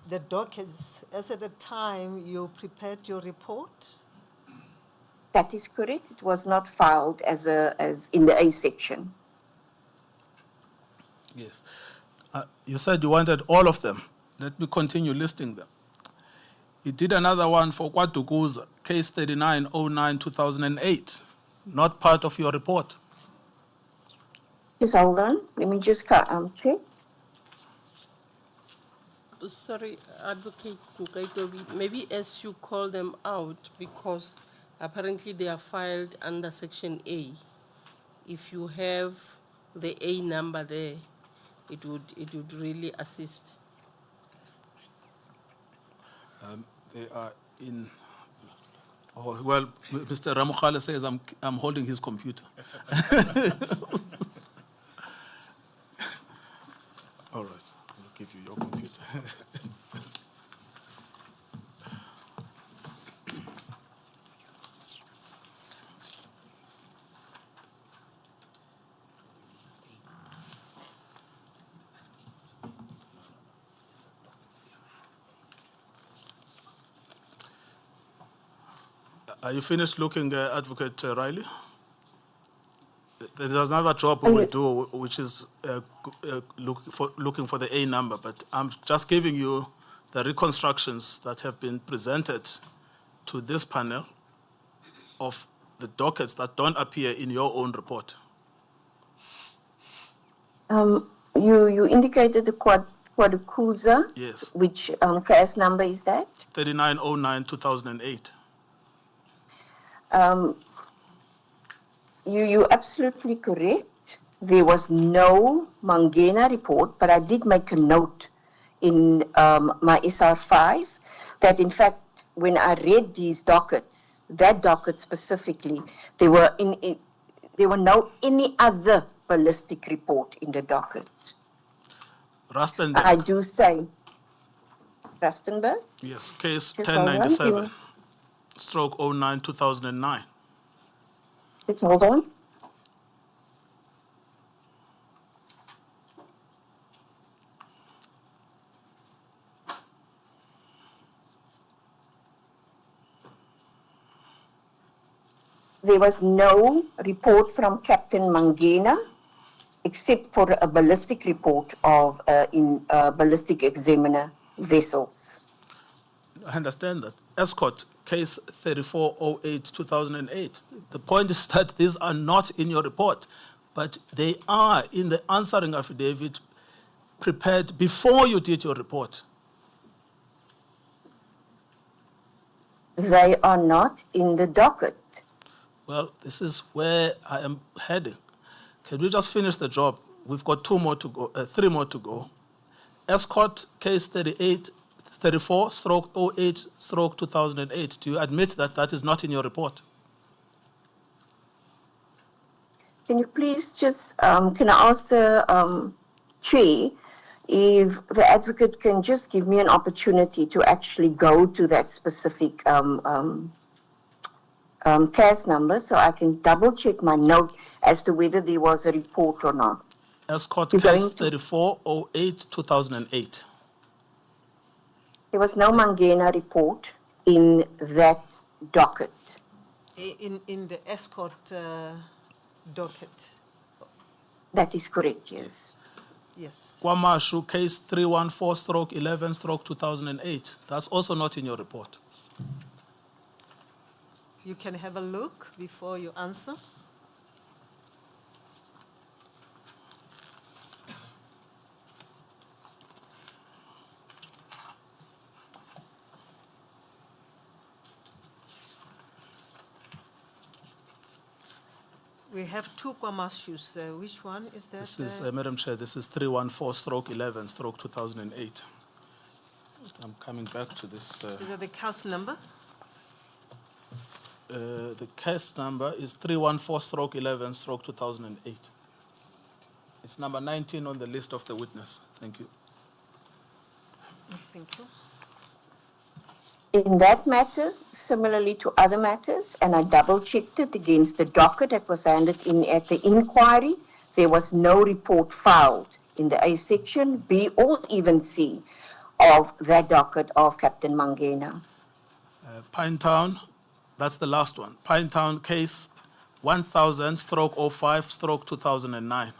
the dockets as at the time you prepared your report? That is correct. It was not filed as in the A section. Yes. You said you wanted all of them. Let me continue listing them. You did another one for Kwadukuza, case 39/09/2008, not part of your report. Just hold on. Let me just check. Sorry, Advocate Nkaitobi, maybe as you call them out, because apparently they are filed under Section A. If you have the A number there, it would really assist. They are in. Oh, well, Mr. Ramukhale says I'm holding his computer. All right, I'll give you your computer. Are you finished looking, Advocate Riley? There's another job we will do, which is looking for the A number, but I'm just giving you the reconstructions that have been presented to this panel of the dockets that don't appear in your own report. You indicated the Quadcusa. Yes. Which case number is that? 3909-2008. You're absolutely correct. There was no Mangena report, but I did make a note in my SR5 that, in fact, when I read these dockets, that docket specifically, there were no any other ballistic report in the docket. Rustenburg. I do say, Rustenburg? Yes, case Just hold on. 1097, stroke 09-2009. Just hold on. There was no report from Captain Mangena, except for a ballistic report of ballistic examiner vessels. I understand that. Escort, case 3408-2008. The point is that these are not in your report, but they are in the answering affidavit prepared before you did your report. They are not in the docket. Well, this is where I am heading. Can we just finish the job? We've got 3 more to go. Escort, case 34/08/2008. Do you admit that that is not in your report? Can you please just, can I ask the chair if the advocate can just give me an opportunity to actually go to that specific case number so I can double check my note as to whether there was a report or not. Escort, You're case going to- 3408-2008. There was no Mangena report in that docket. In the escort docket. That is correct, yes. Yes. Kwamashu, case 314/11/2008. That's also not in your report. You can have a look before you answer. We have 2 Kwamashus. Which one is that? This is, Madam Chair, this is 314/11/2008. I'm coming back to this. Is that the cast number? The case number is 314/11/2008. It's number 19 on the list of the witness. Thank you. Thank you. In that matter, similarly to other matters, and I double-checked it against the docket that was handed in at the inquiry, there was no report filed in the A section, B, or even C of that docket of Captain Mangena. Pinetown, that's the last one. Pinetown case 1000/05/2009.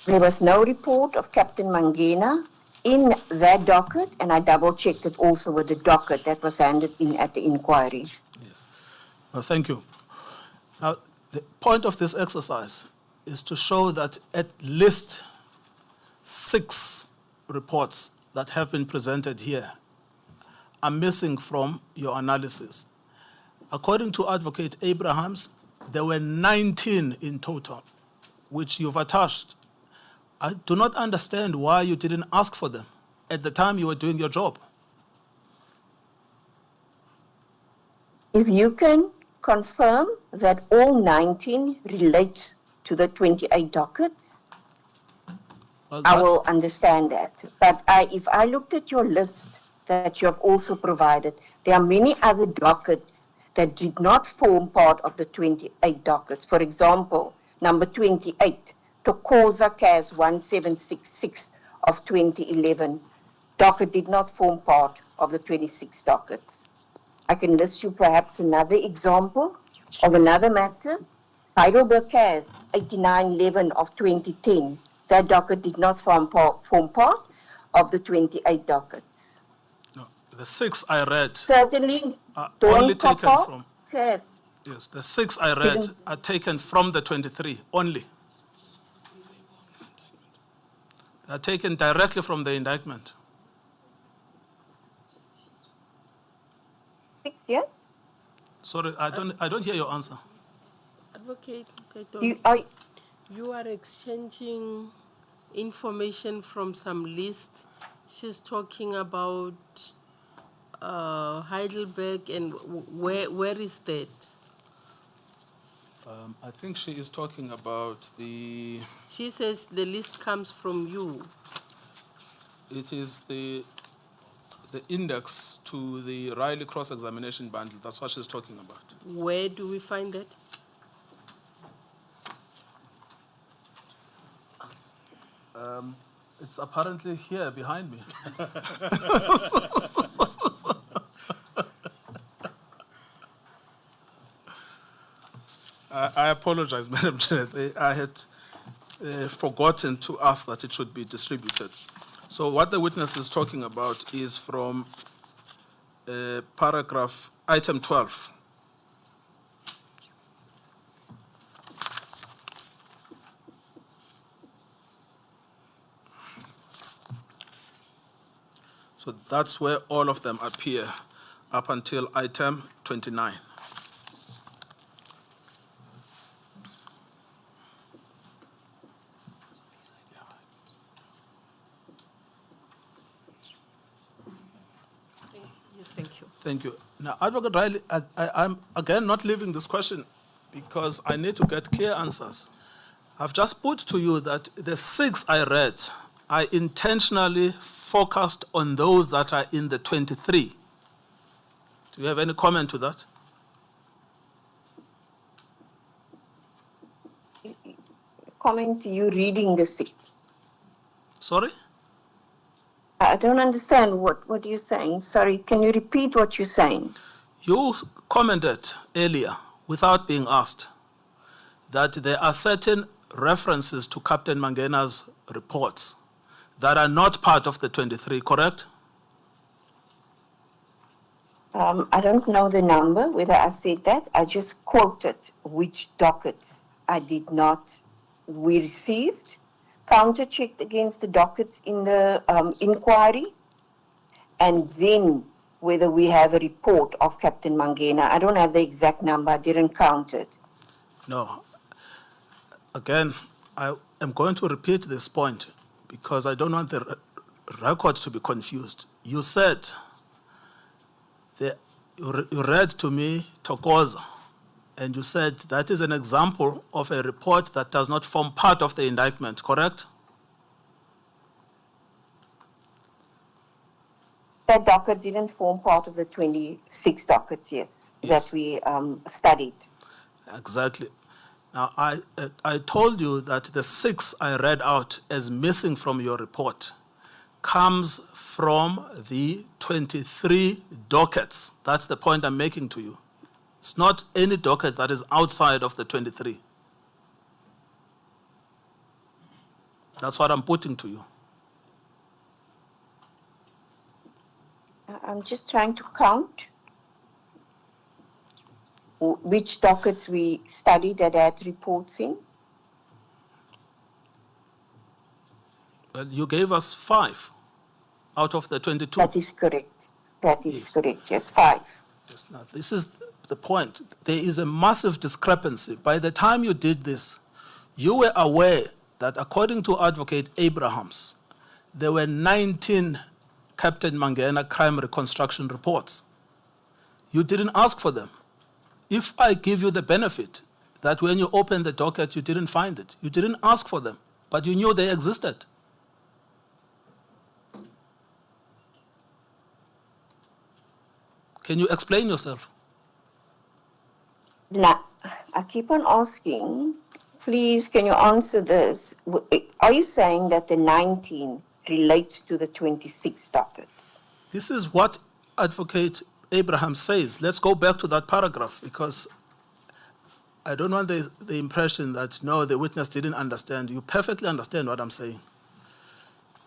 There was no report of Captain Mangena in that docket, and I double-checked it also with the docket that was handed in at the inquiry. Yes. Well, thank you. Now, the point of this exercise is to show that at least 6 reports that have been presented here are missing from your analysis. According to Advocate Abrahams, there were 19 in total, which you've attached. I do not understand why you didn't ask for them at the time you were doing your job. If you can confirm that all 19 relate to the 28 dockets, Well, I that's- will understand that. But if I looked at your list that you have also provided, there are many other dockets that did not form part of the 28 dockets. For example, number 28, Tokoza CAS 1766 of 2011. Docket did not form part of the 26 dockets. I can list you perhaps another example of another matter. Heidelberg CAS 8911 of 2010. That docket did not form part of the 28 dockets. No, the 6 I read Certainly, are Dawn only taken Papa from, CAS. yes, the 6 I read Didn't- are taken from the 23 only. They are taken directly from the indictment. 6, yes? Sorry, I don't hear your answer. Advocate, You you are exchanging information from some list. She's talking about Heidelberg, and where is that? I think she is talking about the, She says the list comes from you. it is the index to the Riley cross-examination bundle. That's what she's talking about. Where do we find that? It's apparently here behind me. I apologize, Madam Chair. I had forgotten to ask that it should be distributed. So what the witness is talking about is from paragraph item 12. So that's where all of them appear up until item 29. Thank you. Thank you. Now, Advocate Riley, I'm again not leaving this question because I need to get clear answers. I've just put to you that the 6 I read, I intentionally focused on those that are in the 23. Do you have any comment to that? comment to you reading the 6. Sorry? I don't understand what you're saying. Sorry, can you repeat what you're saying? You commented earlier, without being asked, that there are certain references to Captain Mangena's reports that are not part of the 23, correct? I don't know the number, whether I said that. I just quoted which dockets we received, counter-checked against the dockets in the inquiry, and then whether we have a report of Captain Mangena. I don't have the exact number. I didn't count it. No. Again, I am going to repeat this point because I don't want the record to be confused. You said, you read to me Tokoza, and you said that is an example of a report that does not form part of the indictment, correct? That docket didn't form part of the 26 dockets, yes. That we studied. Exactly. Now, I told you that the 6 I read out as missing from your report comes from the 23 dockets. That's the point I'm making to you. It's not any docket that is outside of the 23. That's what I'm putting to you. I'm just trying to count which dockets we studied that had reports in. Well, you gave us 5 out of the 22. That is correct. That is Yes. correct, yes, 5. Yes, now, this is the point. There is a massive discrepancy. By the time you did this, you were aware that according to Advocate Abrahams, there were 19 Captain Mangena crime reconstruction reports. You didn't ask for them. If I give you the benefit that when you opened the docket, you didn't find it, you didn't ask for them, but you knew they existed. Can you explain yourself? Now, I keep on asking, please, can you answer this? Are you saying that the 19 relates to the 26 dockets? This is what Advocate Abraham says. Let's go back to that paragraph, because I don't want the impression that, no, the witness didn't understand. You perfectly understand what I'm saying.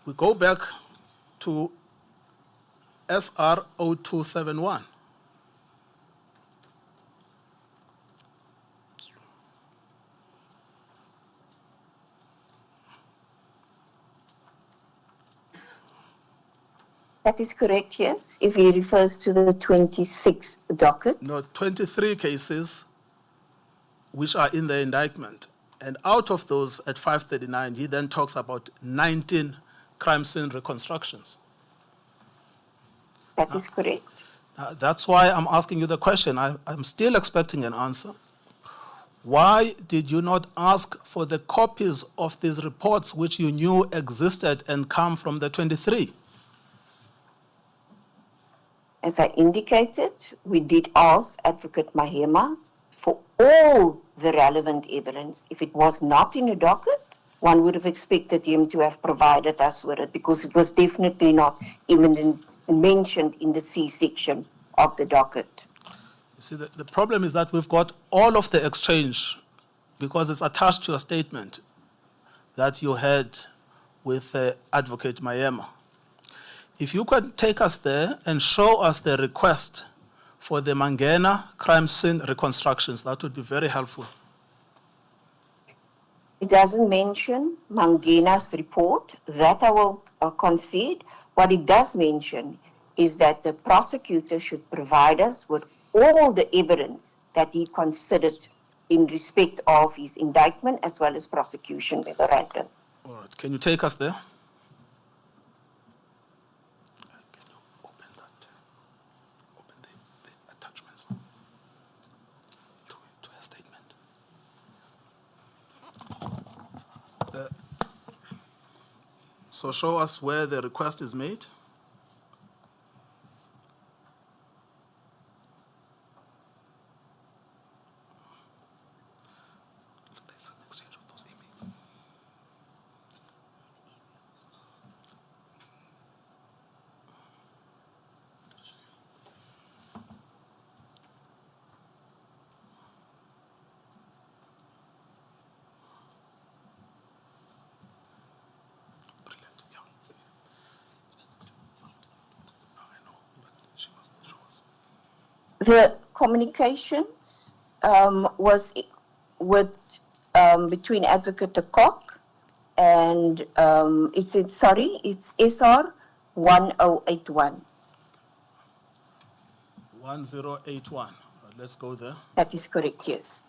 We go back to SR 0271. That is correct, yes, if he refers to the 26 dockets. No, 23 cases which are in the indictment. And out of those, at 539, he then talks about 19 crime scene reconstructions. That is correct. That's why I'm asking you the question. I'm still expecting an answer. Why did you not ask for the copies of these reports which you knew existed and come from the 23? As I indicated, we did ask Advocate Mahema for all the relevant evidence. If it was not in a docket, one would have expected him to have provided us with it, because it was definitely not even mentioned in the C section of the docket. You see, the problem is that we've got all of the exchange, because it's attached to a statement that you had with Advocate Mahema. If you could take us there and show us the request for the Mangena crime scene reconstructions, that would be very helpful. It doesn't mention Mangena's report, that I will concede. What it does mention is that the prosecutor should provide us with all the evidence that he considered in respect of his indictment as well as prosecution memorandum. All right, can you take us there? So show us where the request is made. The communications was with between Advocate de Kock and it's SR 1081. 1081. Let's go there. That is correct, yes.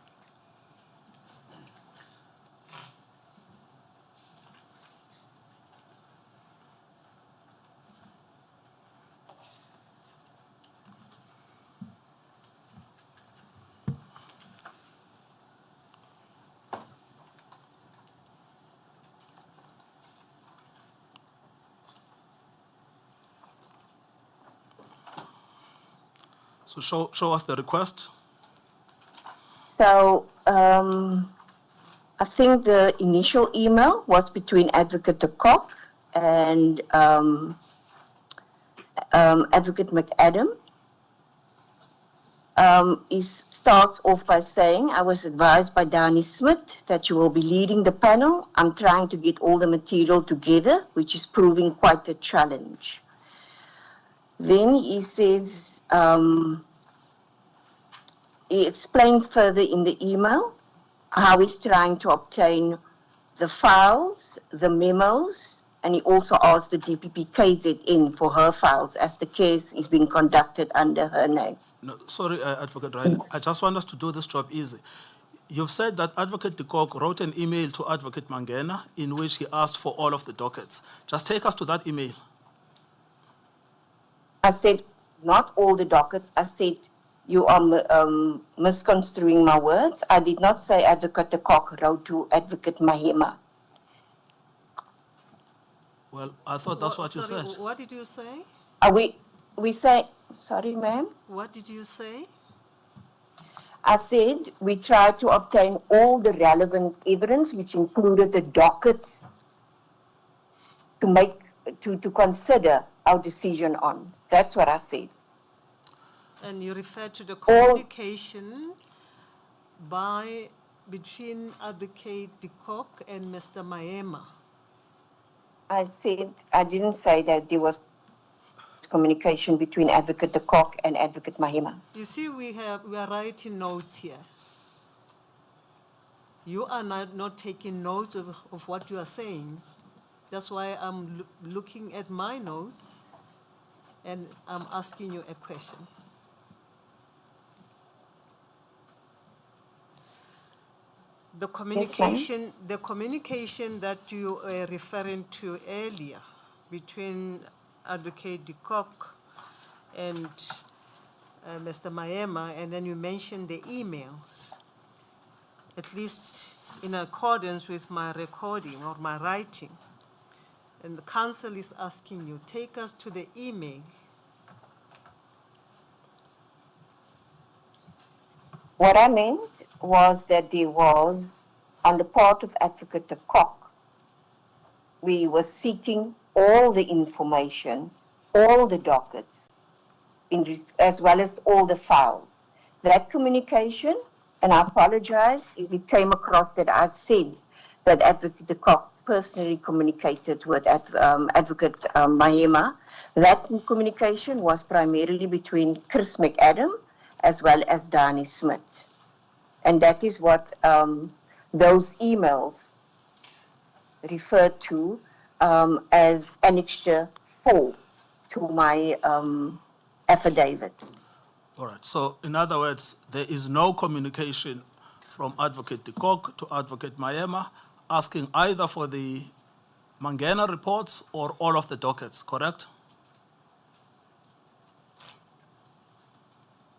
So show us the request. So I think the initial email was between Advocate de Kock and Advocate McAdam. He starts off by saying, I was advised by Danny Smith that you will be leading the panel. I'm trying to get all the material together, which is proving quite a challenge. Then he says, he explains further in the email how he's trying to obtain the files, the memos, and he also asked the DPP KZN for her files as the case is being conducted under her name. No, sorry, Advocate Riley. I just want us to do this job easy. You've said that Advocate de Kock wrote an email to Advocate Mangena in which he asked for all of the dockets. Just take us to that email. I said, not all the dockets. I said, you are misconstruing my words. I did not say Advocate de Kock wrote to Advocate Mahema. Well, I thought that's what you Sorry, said. what did you say? We say, sorry, ma'am. What did you say? I said we tried to obtain all the relevant evidence, which included the dockets, to consider our decision on. That's what I said. And you referred to the communication between Advocate de Kock and Mr. Mahema. I didn't say that there was communication between Advocate de Kock and Advocate Mahema. You see, we are writing notes here. You are not taking notes of what you are saying. That's why I'm looking at my notes and I'm asking you a question. The communication that you were referring to earlier between Advocate de Kock and Mr. Mahema, and then you mentioned the emails, at least in accordance with my recording or my writing. And the council is asking you, take us to the email. What I meant was that there was, on the part of Advocate de Kock, we were seeking all the information, all the dockets, as well as all the files. That communication, and I apologize if it came across that I said that Advocate de Kock personally communicated with Advocate Mahema. That communication was primarily between Chris McAdam as well as Danny Smith. And that is what those emails referred to as Annexure 4 to my affidavit. All right. So, in other words, there is no communication from Advocate de Kock to Advocate Mahema asking either for the Mangena reports or all of the dockets, correct?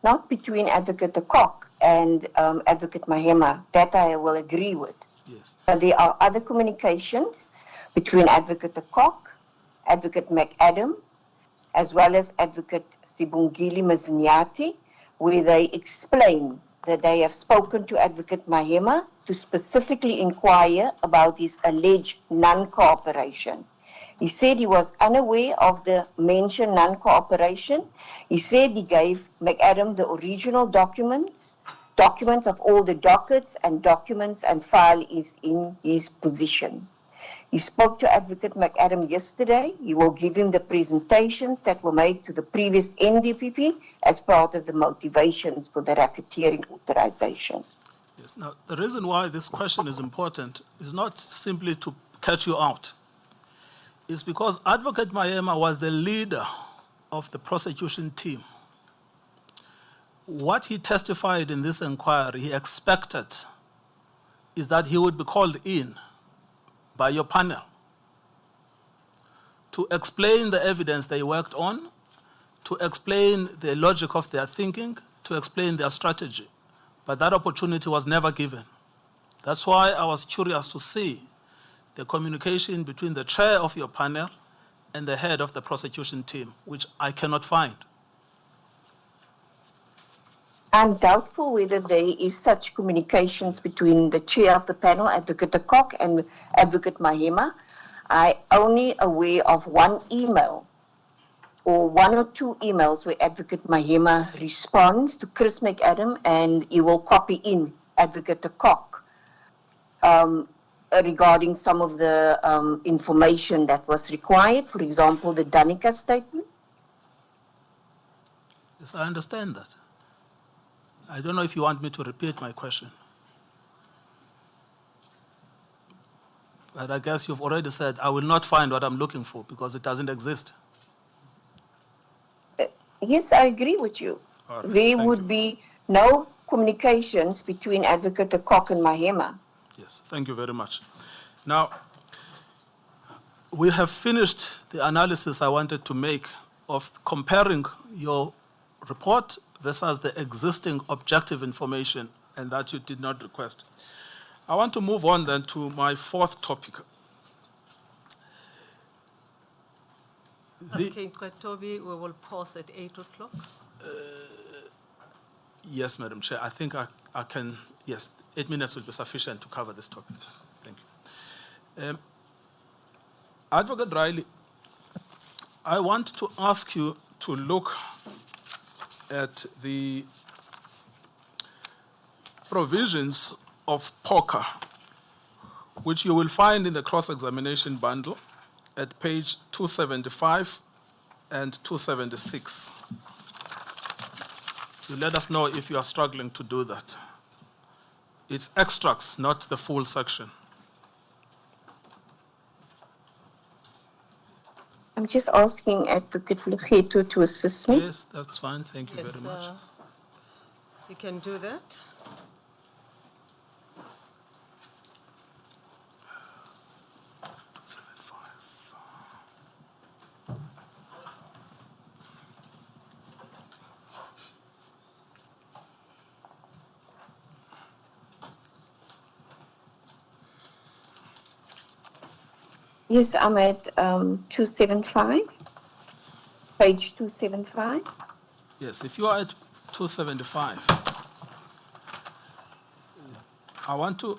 Not between Advocate de Kock and Advocate Mahema. That I will agree with. Yes. But there are other communications between Advocate de Kock, Advocate McAdam, as well as Advocate Sibongile Mznyati, where they explain that they have spoken to Advocate Mahema to specifically inquire about his alleged non-cooperation. He said he was unaware of the mentioned non-cooperation. He said he gave McAdam the original documents of all the dockets and documents and file is in his possession. He spoke to Advocate McAdam yesterday. He will give him the presentations that were made to the previous NDPP as part of the motivations for the racketeering authorization. Yes. Now, the reason why this question is important is not simply to catch you out. It's because Advocate Mahema was the leader of the prosecution team. What he testified in this inquiry, he expected, is that he would be called in by your panel to explain the evidence they worked on, to explain the logic of their thinking, to explain their strategy. But that opportunity was never given. That's why I was curious to see the communication between the chair of your panel and the head of the prosecution team, which I cannot find. I'm doubtful whether there is such communications between the chair of the panel, Advocate de Kock, and Advocate Mahema. I only aware of one email or one or two emails where Advocate Mahema responds to Chris McAdam and he will copy in Advocate de Kock regarding some of the information that was required, for example, the Danica statement. Yes, I understand that. I don't know if you want me to repeat my question. But I guess you've already said I will not find what I'm looking for because it doesn't exist. Yes, I agree with you. All right, there thank would you. be no communications between Advocate Akok and Mahema. Yes, thank you very much. Now, we have finished the analysis I wanted to make of comparing your report versus the existing objective information and that you did not request. I want to move on then to my fourth topic. Okay, Kwetobi, we will pause at 8 o'clock. Yes, Madam Chair, I think I can, yes, 8 minutes will be sufficient to cover this topic. Thank you. Advocate Riley, I want to ask you to look at the provisions of POCA, which you will find in the cross-examination bundle at page 275 and 276. You let us know if you are struggling to do that. It's extracts, not the full section. I'm just asking Advocate Legeto to assist me. Yes, that's fine. Thank you Yes, very much. you can do that. Yes, I'm at 275, page 275. Yes, if you are at 275, I want to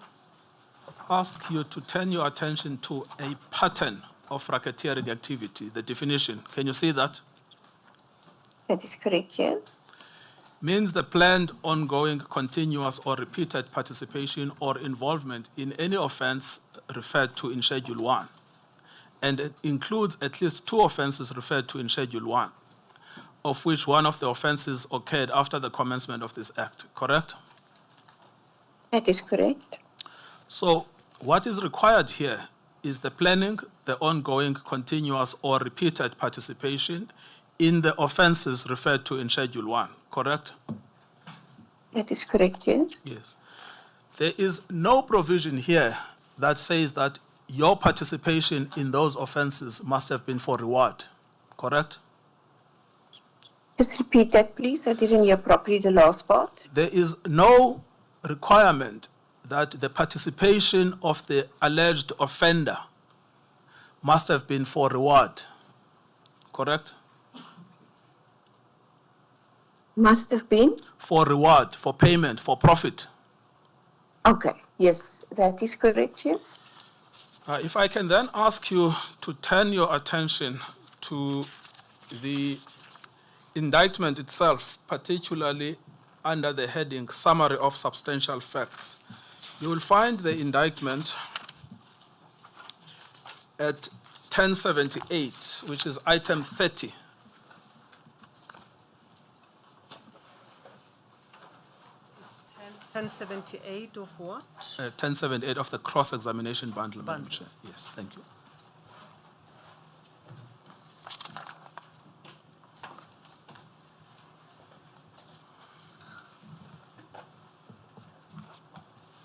ask you to turn your attention to a pattern of racketeering activity, the definition. Can you see that? That is correct, yes. Means the planned, ongoing, continuous, or repeated participation or involvement in any offense referred to in Schedule 1. And it includes at least 2 offenses referred to in Schedule 1, of which one of the offenses occurred after the commencement of this act, correct? That is correct. So what is required here is the planning, the ongoing, continuous, or repeated participation in the offenses referred to in Schedule 1, correct? That is correct, yes. Yes. There is no provision here that says that your participation in those offenses must have been for reward, correct? Just repeat that, please. I didn't hear properly the last part. There is no requirement that the participation of the alleged offender must have been for reward, correct? Must have been? For reward, for payment, for profit. Okay, yes, that is correct, yes. If I can then ask you to turn your attention to the indictment itself, particularly under the heading Summary of Substantial Facts. You will find the indictment at 1078, which is item 30. It's 1078 of what? 1078 of the cross-examination bundle, Madam Bundle. Chair. Yes, thank you.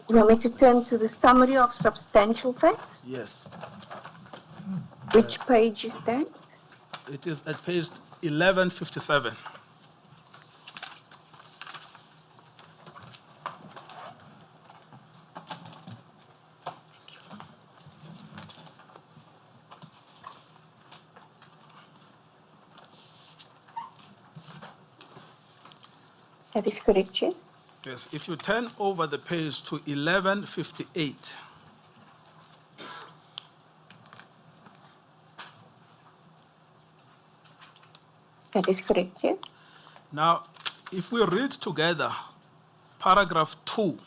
You want me to turn to the summary of substantial facts? Yes. Which page is that? It is at page 1157. That is correct, yes. Yes, if you turn over the page to 1158. That is correct, yes. Now, if we read together paragraph 2,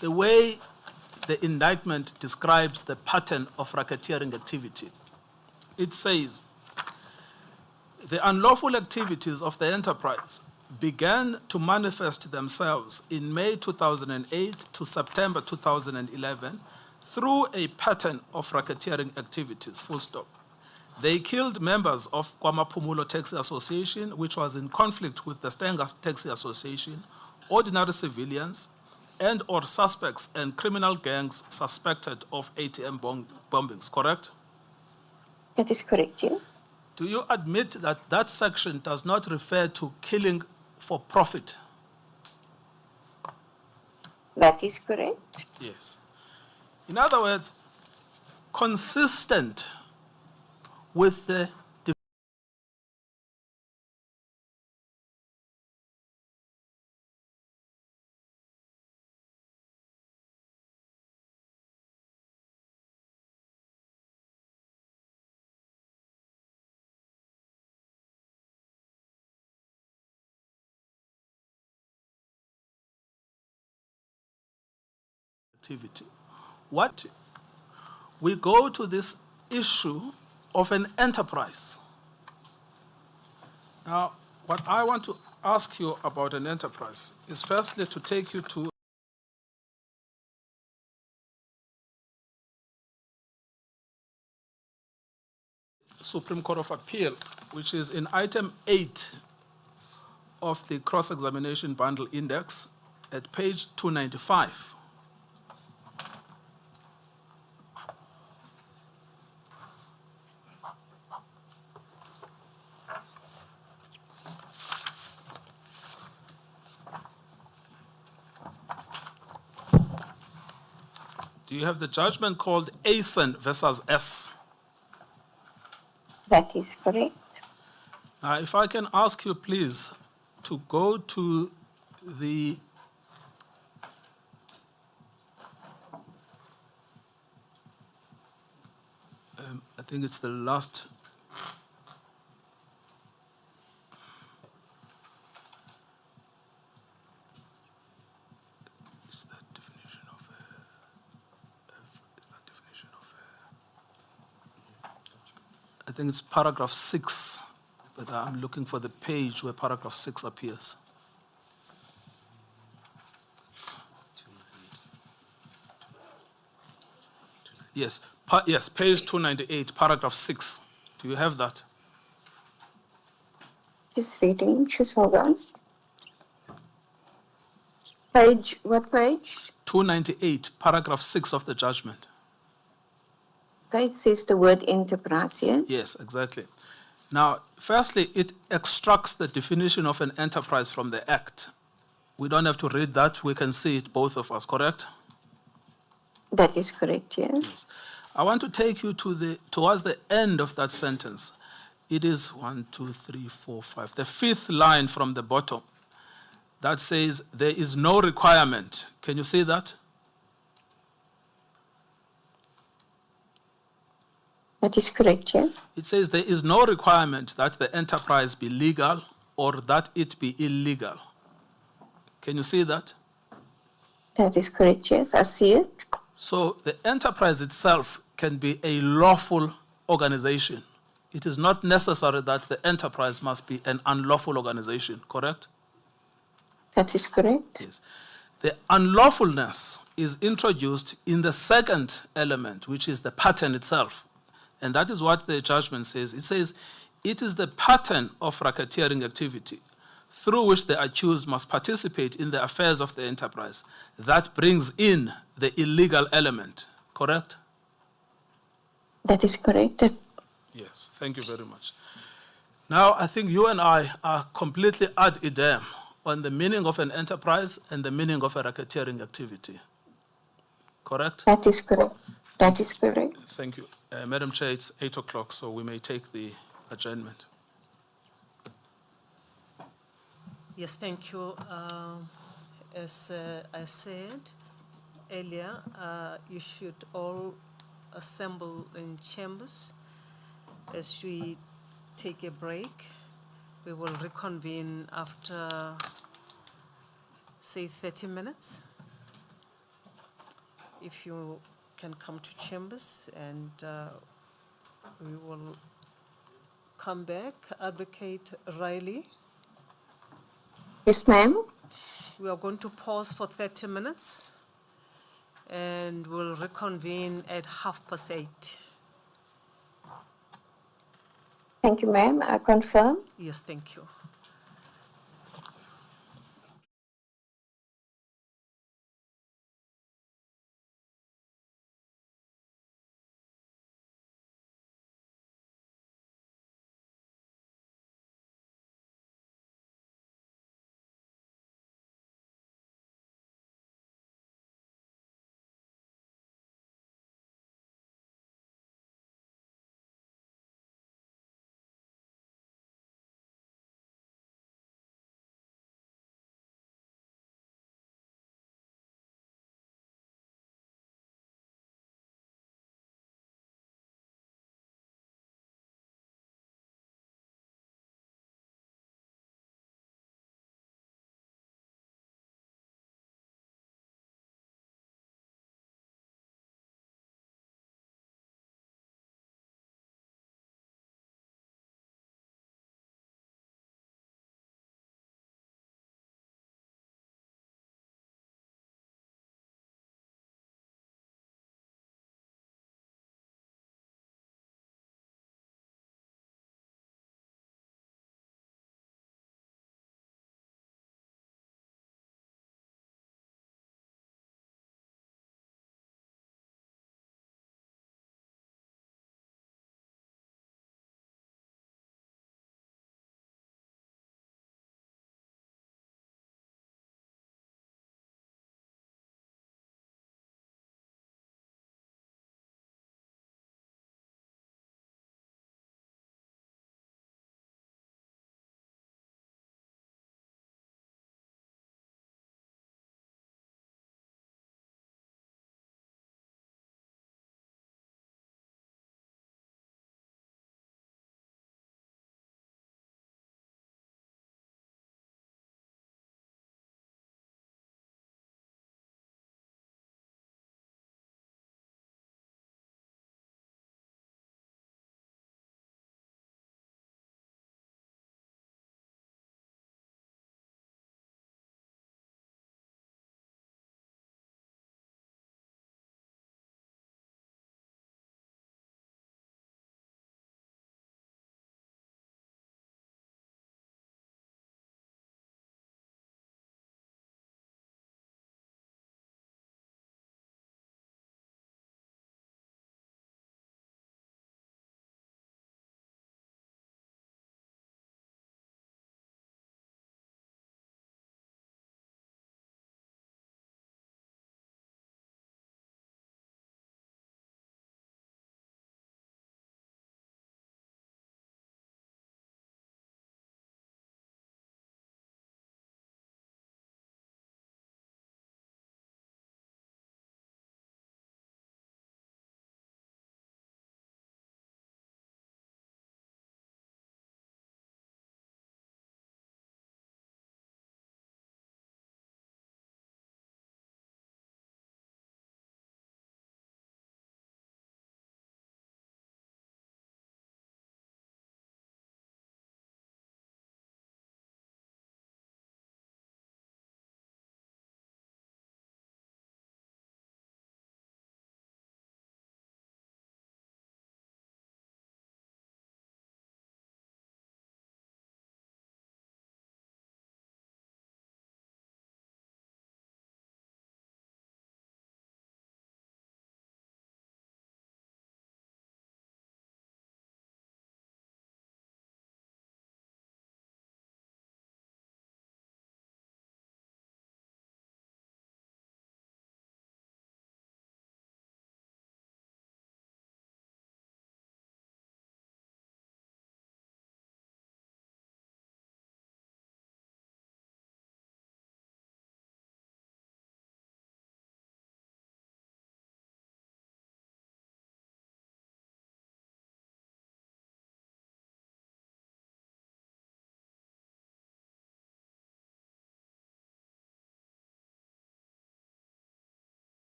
the way the indictment describes the pattern of racketeering activity, it says, the unlawful activities of the enterprise began to manifest themselves in May 2008 to September 2011 through a pattern of racketeering activities, full stop. They killed members of KwaMaphumulo Taxi Association, which was in conflict with the Stenga Taxi Association, ordinary civilians, and or suspects and criminal gangs suspected of ATM bombings, correct? That is correct, yes. Do you admit that that section does not refer to killing for profit? That is correct. Yes. In other words, consistent with the activity. What? We go to this issue of an enterprise. Now, what I want to ask you about an enterprise is firstly to take you to Supreme Court of Appeal, which is in item 8 of the cross-examination bundle index at page 295. Do you have the judgment called ASEN versus S? That is correct. If I can ask you, please, to go to the I think it's the last. It's that definition of it's that definition of I think it's paragraph 6, but I'm looking for the page where paragraph 6 appears. Yes, yes, page 298, paragraph 6. Do you have that? Just reading, just hold on. Page, what page? 298, paragraph 6 of the judgment. Okay, it says the word enterprise, yes? Yes, exactly. Now, firstly, it extracts the definition of an enterprise from the Act. We don't have to read that. We can see it, both of us, correct? That is correct, yes. I want to take you towards the end of that sentence. It is 1, 2, 3, 4, 5. The fifth line from the bottom that says there is no requirement. Can you see that? That is correct, yes. It says there is no requirement that the enterprise be legal or that it be illegal. Can you see that? That is correct, yes. I see it. So the enterprise itself can be a lawful organization. It is not necessary that the enterprise must be an unlawful organization, correct? That is correct. Yes. The unlawfulness is introduced in the second element, which is the pattern itself. And that is what the judgment says. It says, it is the pattern of racketeering activity through which the accused must participate in the affairs of the enterprise that brings in the illegal element, correct? That is correct. Yes, thank you very much. Now, I think you and I are completely ad idem on the meaning of an enterprise and the meaning of a racketeering activity, correct? That is correct. That is correct. Thank you. Madam Chair, it's 8 o'clock, so we may take the adjournment. Yes, thank you. As I said earlier, you should all assemble in chambers. As we take a break, we will reconvene after, say, 30 minutes. If you can come to chambers, and we will come back. Advocate Riley. Yes, ma'am. We are going to pause for 30 minutes and we'll reconvene at 8:30. Thank you, ma'am. I confirm. Yes, thank you.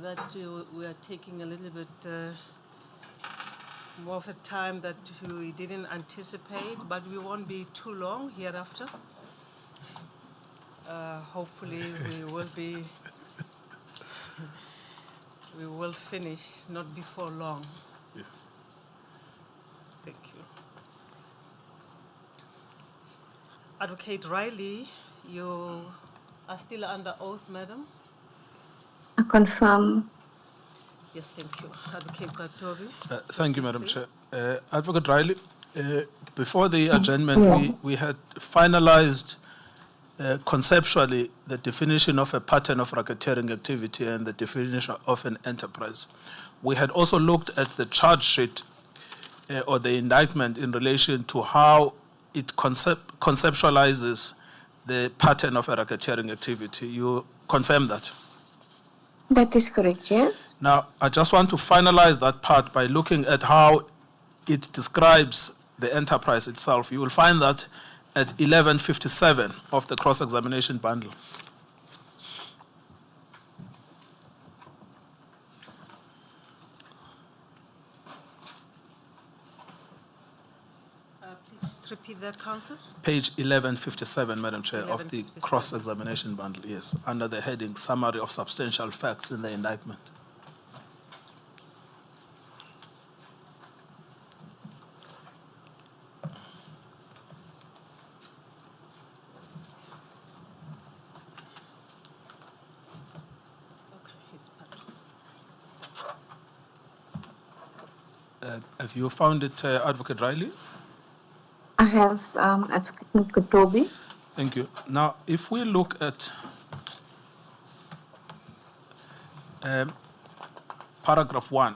that we are taking a little bit more of a time that we didn't anticipate, but we won't be too long hereafter. Hopefully we will finish not before long. Yes. Thank you. Advocate Riley, you are still under oath, madam? I confirm. Yes, thank you. Advocate Katobi. Thank you, Madam Chair. Advocate Riley, before the adjournment, we had finalized conceptually the definition of a pattern of racketeering activity and the definition of an enterprise. We had also looked at the charge sheet or the indictment in relation to how it conceptualizes the pattern of a racketeering activity. You confirm that? That is correct, yes. Now, I just want to finalize that part by looking at how it describes the enterprise itself. You will find that at 1157 of the cross-examination bundle. Please repeat that, Counsel. Page 1157, Madam Chair, of the cross-examination bundle, yes, under the heading Summary of Substantial Facts in the Indictment. Have you found it, Advocate Riley? I have Advocate Katobi. Thank you. Now, if we look at paragraph 1,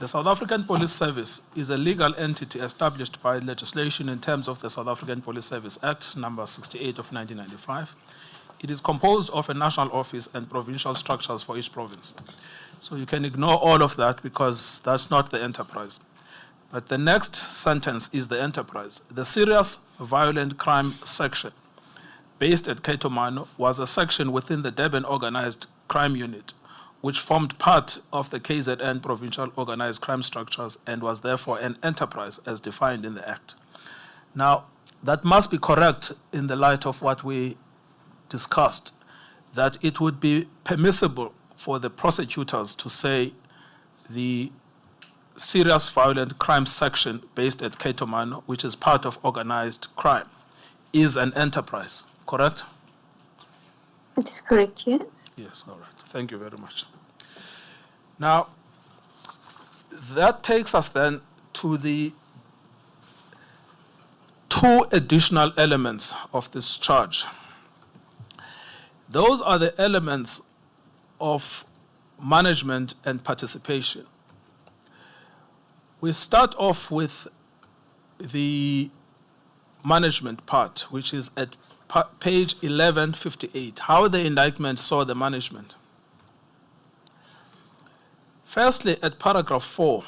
the South African Police Service is a legal entity established by legislation in terms of the South African Police Service Act, number 68 of 1995. It is composed of a national office and provincial structures for each province. So you can ignore all of that because that's not the enterprise. But the next sentence is the enterprise. The serious violent crime section, based at Cato Mano, was a section within the Durban Organized Crime Unit, which formed part of the KZN provincial organized crime structures and was therefore an enterprise as defined in the Act. Now, that must be correct in the light of what we discussed, that it would be permissible for the prosecutors to say the serious violent crime section based at Cato Mano, which is part of organized crime, is an enterprise, correct? That is correct, yes. Yes, all right. Thank you very much. Now, that takes us then to the two additional elements of this charge. Those are the elements of management and participation. We start off with the management part, which is at page 1158, how the indictment saw the management. Firstly, at paragraph 4,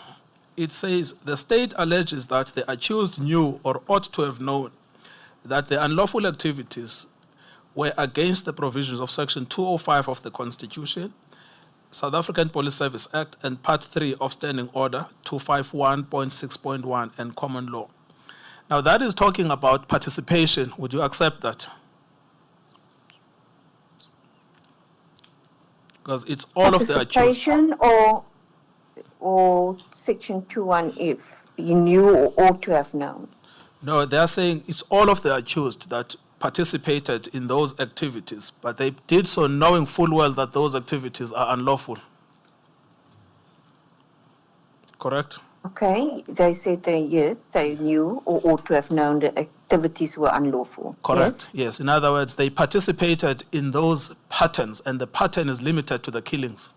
it says, the state alleges that the accused knew or ought to have known that the unlawful activities were against the provisions of Section 205 of the Constitution, South African Police Service Act, and Part 3 of Standing Order 251.6.1 and Common Law. Now, that is talking about participation. Would you accept that? Because it's all of the accused. Participation or Section 21 if you knew or ought to have known? No, they are saying it's all of the accused that participated in those activities, but they did so knowing full well that those activities are unlawful. Correct? Okay, they said yes, they knew or ought to have known the activities were unlawful. Correct, yes. In other words, they participated in those patterns, and the pattern is limited to the killings.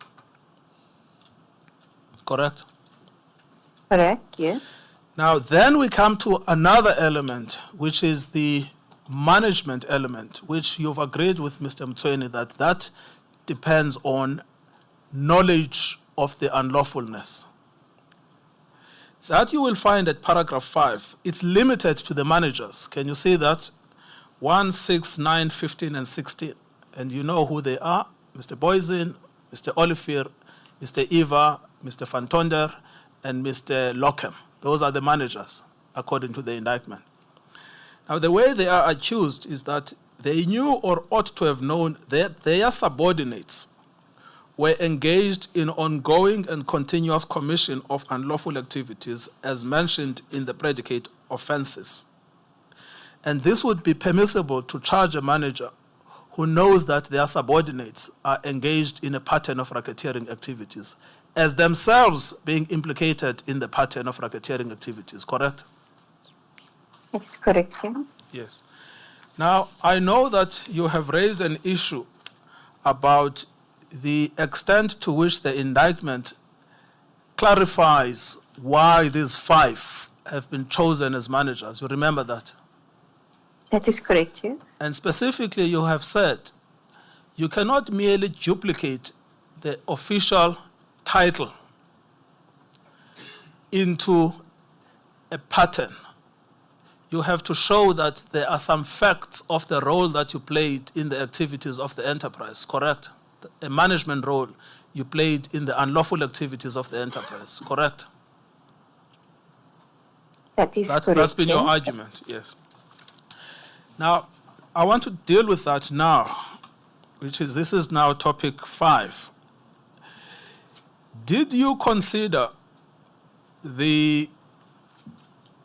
Correct? Correct, yes. Now, then we come to another element, which is the management element, which you've agreed with Mr. Mtsweni that depends on knowledge of the unlawfulness. That you will find at paragraph 5. It's limited to the managers. Can you see that? 1, 6, 9, 15, and 16. And you know who they are: Mr. Boysen, Mr. Olivier, Mr. Eva, Mr. Van Tonder, and Mr. Lockham. Those are the managers, according to the indictment. Now, the way they are accused is that they knew or ought to have known that their subordinates were engaged in ongoing and continuous commission of unlawful activities as mentioned in the predicate offenses. And this would be permissible to charge a manager who knows that their subordinates are engaged in a pattern of racketeering activities, as themselves being implicated in the pattern of racketeering activities, correct? That is correct, yes. Yes. Now, I know that you have raised an issue about the extent to which the indictment clarifies why these 5 have been chosen as managers. You remember that? That is correct, yes. And specifically, you have said you cannot merely duplicate the official title into a pattern. You have to show that there are some facts of the role that you played in the activities of the enterprise, correct? A management role you played in the unlawful activities of the enterprise, correct? That is correct. That's been your yes. argument, yes. Now, I want to deal with that now, this is now topic 5. Did you consider the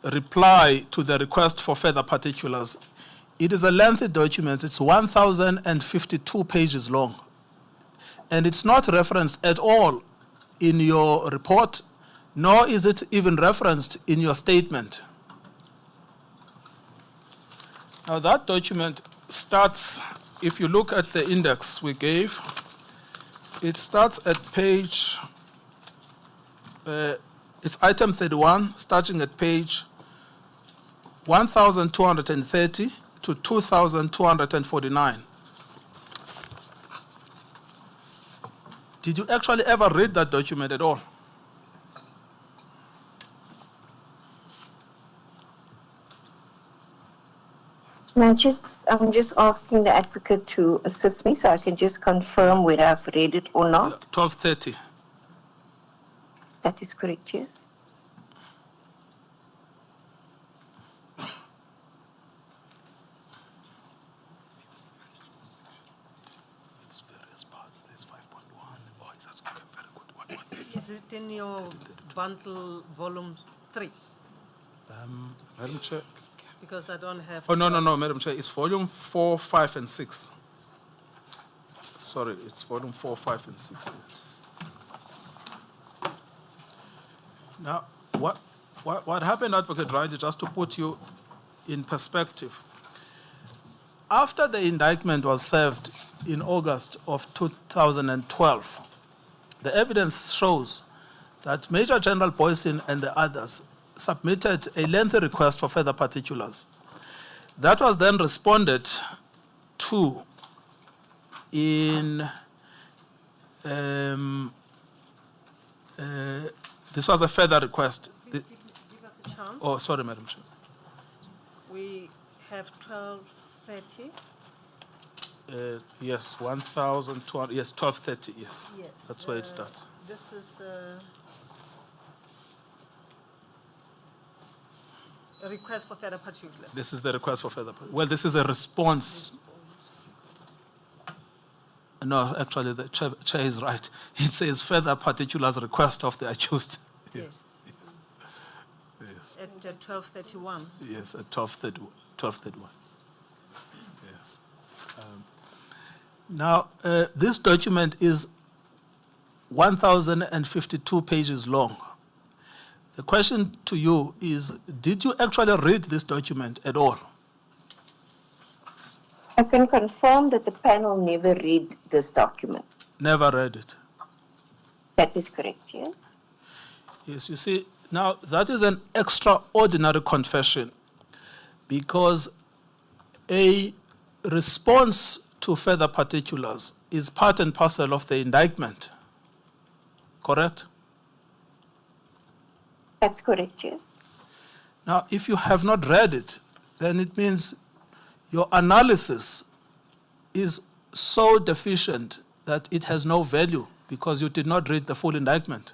reply to the request for further particulars? It is a lengthy document. It's 1,052 pages long. And it's not referenced at all in your report, nor is it even referenced in your statement. Now that document starts, if you look at the index we gave, it starts at page, it's item 31, starting at page 1,230 to 2,249. Did you actually ever read that document at all? I'm just asking the advocate to assist me so I can just confirm whether I've read it or not. 1230. That is correct, yes. It's various parts. There's 5.1. Oh, that's okay. Very good. What? Is it in your bundle volume 3? Madam Chair. Because I don't have. Oh, no, Madam Chair. It's volume 4, 5, and 6. Sorry, it's volume 4, 5, and 6. Yes. Now, what happened, Advocate Riley, just to put you in perspective, after the indictment was served in August of 2012, the evidence shows that Major General Boyson and the others submitted a lengthy request for further particulars. That was then responded to in this was a further request. Give us a chance. Oh, sorry, Madam Chair. We have 1230. Yes, 1,200. Yes, 1230. Yes, Yes. that's where it starts. This is a request for further particulars. This is the request for further. Well, this is a response. No, actually, the chair is right. It says further particulars request of the accused. Yes. Yes. At 1231. Yes, at 1231. Yes. Now, this document is 1,052 pages long. The question to you is, did you actually read this document at all? I can confirm that the panel never read this document. Never read it. That is correct, yes. Yes, you see, now that is an extraordinary confession because a response to further particulars is part and parcel of the indictment. Correct? That's correct, yes. Now, if you have not read it, then it means your analysis is so deficient that it has no value because you did not read the full indictment.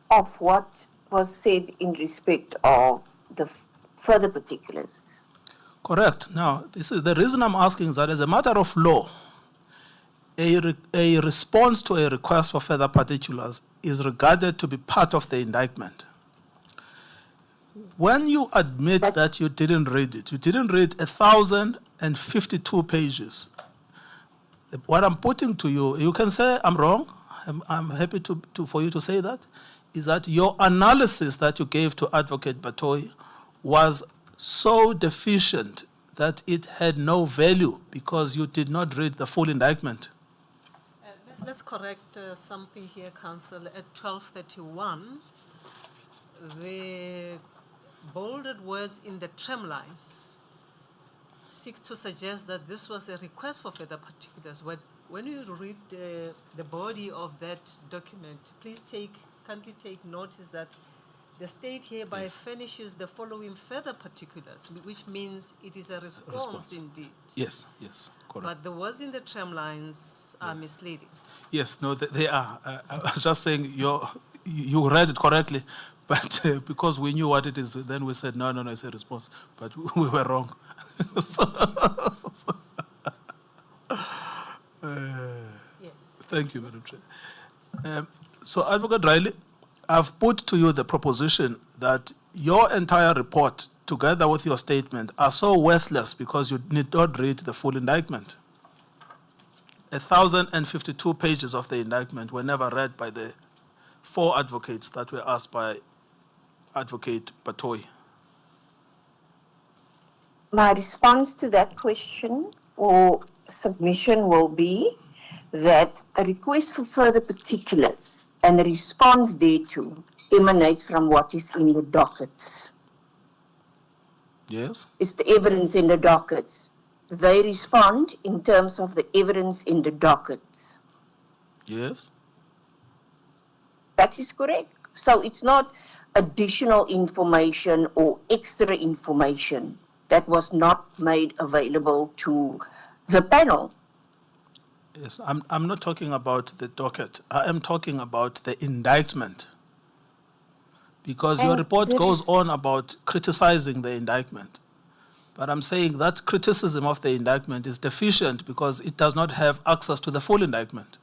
Of what was said in respect of the further particulars. Correct. Now, this is the reason I'm asking is that as a matter of law, a response to a request for further particulars is regarded to be part of the indictment. When you admit that you didn't read it, you didn't read 1,052 pages. What I'm putting to you, you can say I'm wrong. I'm happy for you to say that. Is that your analysis that you gave to Advocate Batoy was so deficient that it had no value because you did not read the full indictment? Let's correct something here, Council. At 12:31, the bolded words in the trim lines seek to suggest that this was a request for further particulars. When you read the body of that document, please kindly take notice that the state hereby furnishes the following further particulars, which means it is a response indeed. Yes, correct. But the words in the trim lines are misleading. Yes, no, they are. I was just saying you read it correctly, but because we knew what it is, then we said, no, it's a response. But we were wrong. Yes. Thank you, Madam Chair. So, Advocate Riley, I've put to you the proposition that your entire report, together with your statement, are so worthless because you did not read the full indictment. 1,052 pages of the indictment were never read by the 4 advocates that were asked by Advocate Batoy. My response to that question or submission will be that a request for further particulars and a response thereto emanates from what is in the dockets. Yes? It's the evidence in the dockets. They respond in terms of the evidence in the dockets. Yes? That is correct. So it's not additional information or extra information that was not made available to the panel. Yes, I'm not talking about the docket. I am talking about the indictment. Because your And report there goes is- on about criticizing the indictment. But I'm saying that criticism of the indictment is deficient because it does not have access to the full indictment.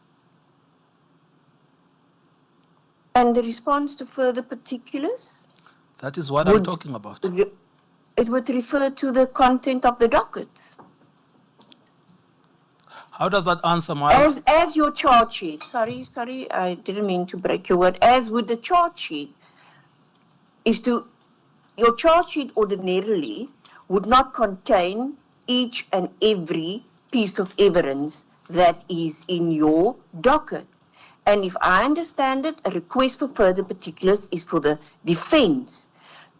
And the response to further particulars? That is what I'm Would- talking about. It would refer to the content of the dockets. How does that answer my... As your charge sheet, sorry, I didn't mean to break your word, as with the charge sheet, your charge sheet ordinarily would not contain each and every piece of evidence that is in your docket. And if I understand it, a request for further particulars is for the defense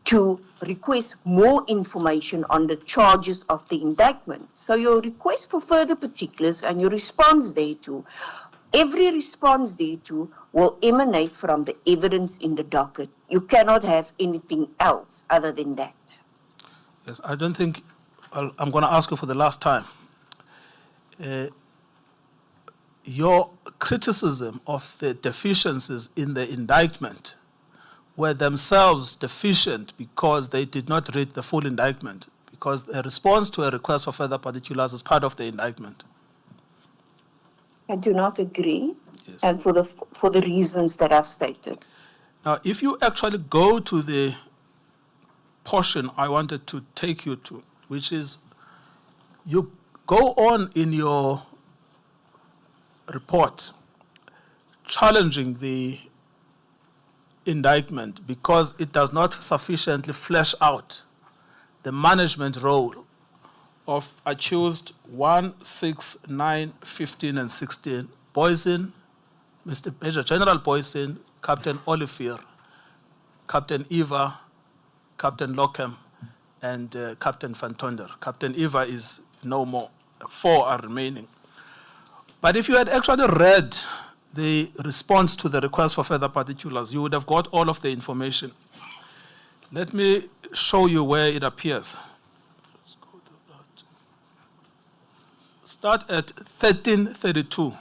to request more information on the charges of the indictment. So your request for further particulars and your response thereto, every response thereto will emanate from the evidence in the docket. You cannot have anything else other than that. Yes, I don't think... I'm going to ask you for the last time. Your criticism of the deficiencies in the indictment were themselves deficient because they did not read the full indictment, because a response to a request for further particulars is part of the indictment. I do not agree, Yes. and for the reasons that I've stated. Now, if you actually go to the portion I wanted to take you to, which is you go on in your report challenging the indictment because it does not sufficiently flesh out the management role of accused 1, 6, 9, 15, and 16, Boysen, Mr. Major General Boysen, Captain Olivier, Captain Eva, Captain Lockham, and Captain Van Tonder. Captain Eva is no more. 4 are remaining. But if you had actually read the response to the request for further particulars, you would have got all of the information. Let me show you where it appears. Start at 1332.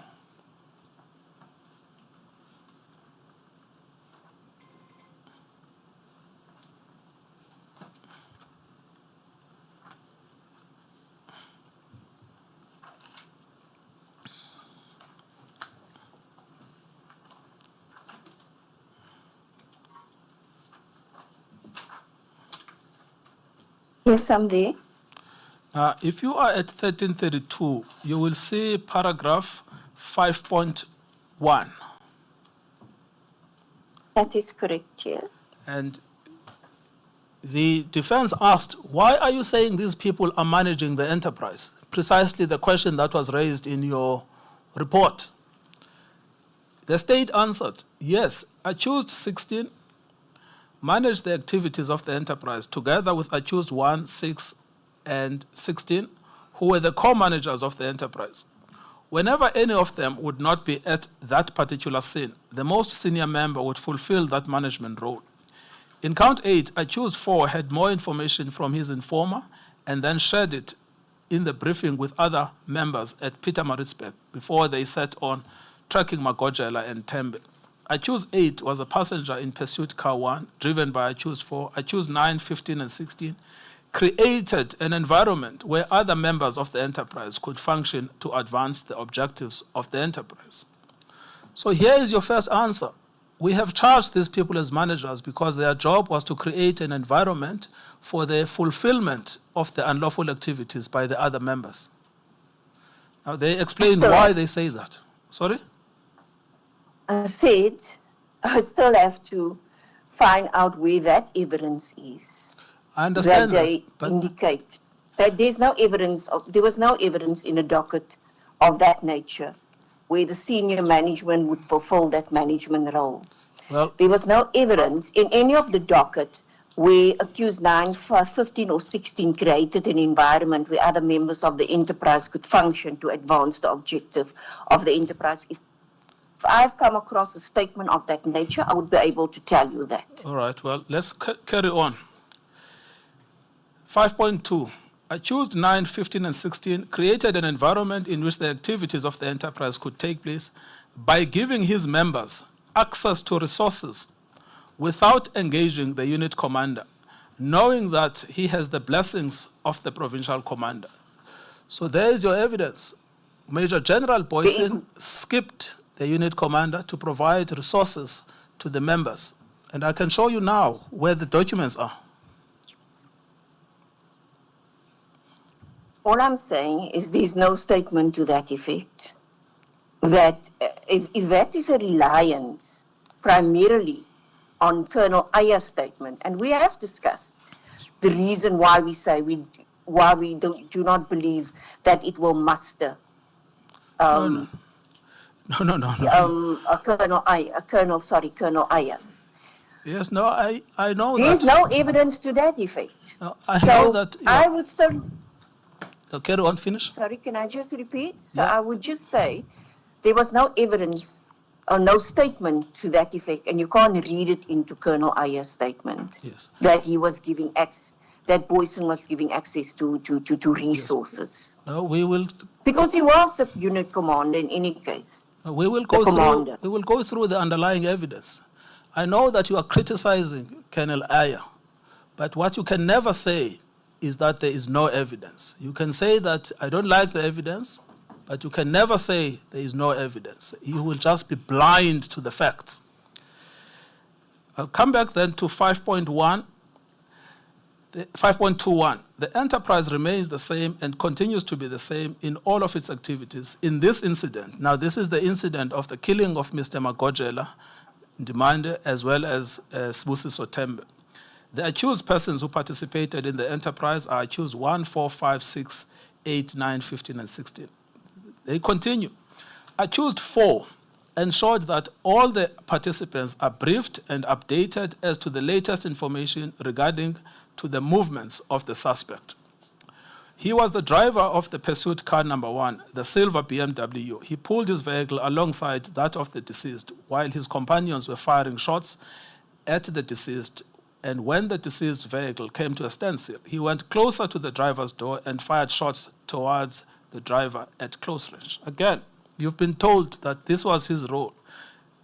Yes, I'm there. If you are at 1332, you will see paragraph 5.1. That is correct, yes. And the defense asked, why are you saying these people are managing the enterprise? Precisely the question that was raised in your report. The state answered, yes, accused 16 managed the activities of the enterprise together with accused 1, 6, and 16, who were the co-managers of the enterprise. Whenever any of them would not be at that particular scene, the most senior member would fulfill that management role. In count 8, accused 4 had more information from his informer and then shared it in the briefing with other members at Pietermaritzburg before they set on tracking Magojela and Tembe. Accused 8 was a passenger in pursuit car 1, driven by accused 4. Accused 9, 15, and 16 created an environment where other members of the enterprise could function to advance the objectives of the enterprise. So here is your first answer. We have charged these people as managers because their job was to create an environment for the fulfillment of the unlawful activities by the other members. Now they explain why they say that. Sorry? I said I still have to find out where that evidence is. I understand that they but indicate that there was no evidence in a docket of that nature where the senior management would fulfill that management role. well, There was no evidence in any of the docket where accused 9, 15, or 16 created an environment where other members of the enterprise could function to advance the objective of the enterprise. If I've come across a statement of that nature, I would be able to tell you that. all right, well, let's carry on. 5.2, accused 9, 15, and 16 created an environment in which the activities of the enterprise could take place by giving his members access to resources without engaging the unit commander, knowing that he has the blessings of the provincial commander. So there is your evidence. Major General Boysen skipped the unit commander to provide resources to the members. And I can show you now where the documents are. All I'm saying is there's no statement to that effect. That if that is a reliance primarily on Colonel Aya's statement, and we have discussed the reason why we say why we do not believe that it will muster No. Colonel Aya. Yes, no, I know There's that. no evidence to that effect. No, I So know that. I would still. Carry on, finish. Sorry, can I just repeat? So Yeah. I would just say there was no evidence or no statement to that effect, and you can't read it into Colonel Aya's statement Yes. that he was giving that Boysen was giving access to resources. No, we will Because he was the unit commander in any case. We will commander. go through the underlying evidence. I know that you are criticizing Colonel Aya, but what you can never say is that there is no evidence. You can say that I don't like the evidence, but you can never say there is no evidence. You will just be blind to the facts. I'll come back then to 5.1. 5.21, the enterprise remains the same and continues to be the same in all of its activities. In this incident, now this is the incident of the killing of Mr. Magojela, Ndimande, as well as Sibusiso Tembe. The accused persons who participated in the enterprise are accused 1, 4, 5, 6, 8, 9, 15, and 16. They continue. Accused 4 ensured that all the participants are briefed and updated as to the latest information regarding to the movements of the suspect. He was the driver of the pursuit car number 1, the silver BMW. He pulled his vehicle alongside that of the deceased while his companions were firing shots at the deceased and when the deceased vehicle came to a standstill, he went closer to the driver's door and fired shots towards the driver at close range. Again, you've been told that this was his role.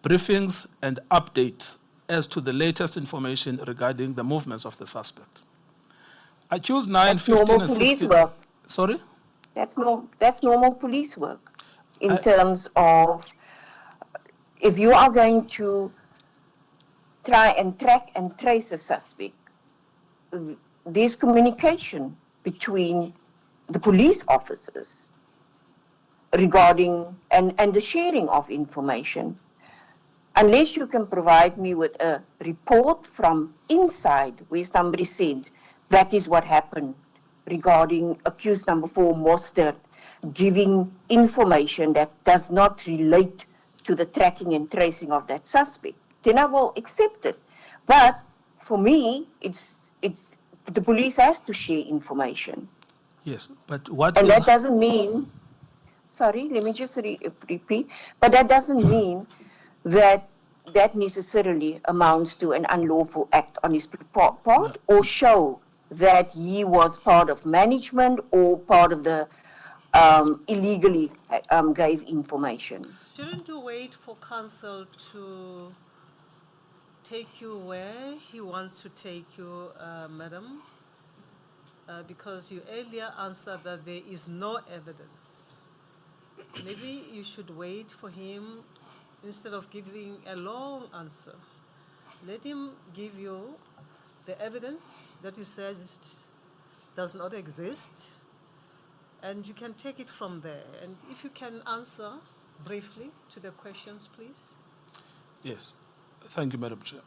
Briefings and updates as to the latest information regarding the movements of the suspect. Accused 9, That's 15, normal and police 16. work. Sorry? That's normal police work in terms of if you are going to try and track and trace a suspect, there's communication between the police officers regarding and the sharing of information. Unless you can provide me with a report from inside where somebody said that is what happened regarding accused number 4, Mostert, giving information that does not relate to the tracking and tracing of that suspect, then I will accept it. But for me, it's the police has to share information. Yes, but what And is... that doesn't mean, sorry, let me just repeat, but that doesn't mean that that necessarily amounts to an unlawful act on his part or show that he was part of management or part of the illegally gave information. Shouldn't you wait for counsel to take you where he wants to take you, madam? Because you earlier answered that there is no evidence. Maybe you should wait for him instead of giving a long answer. Let him give you the evidence that you said does not exist, and you can take it from there. And if you can answer briefly to the questions, please. Yes, thank you, Madam Chair.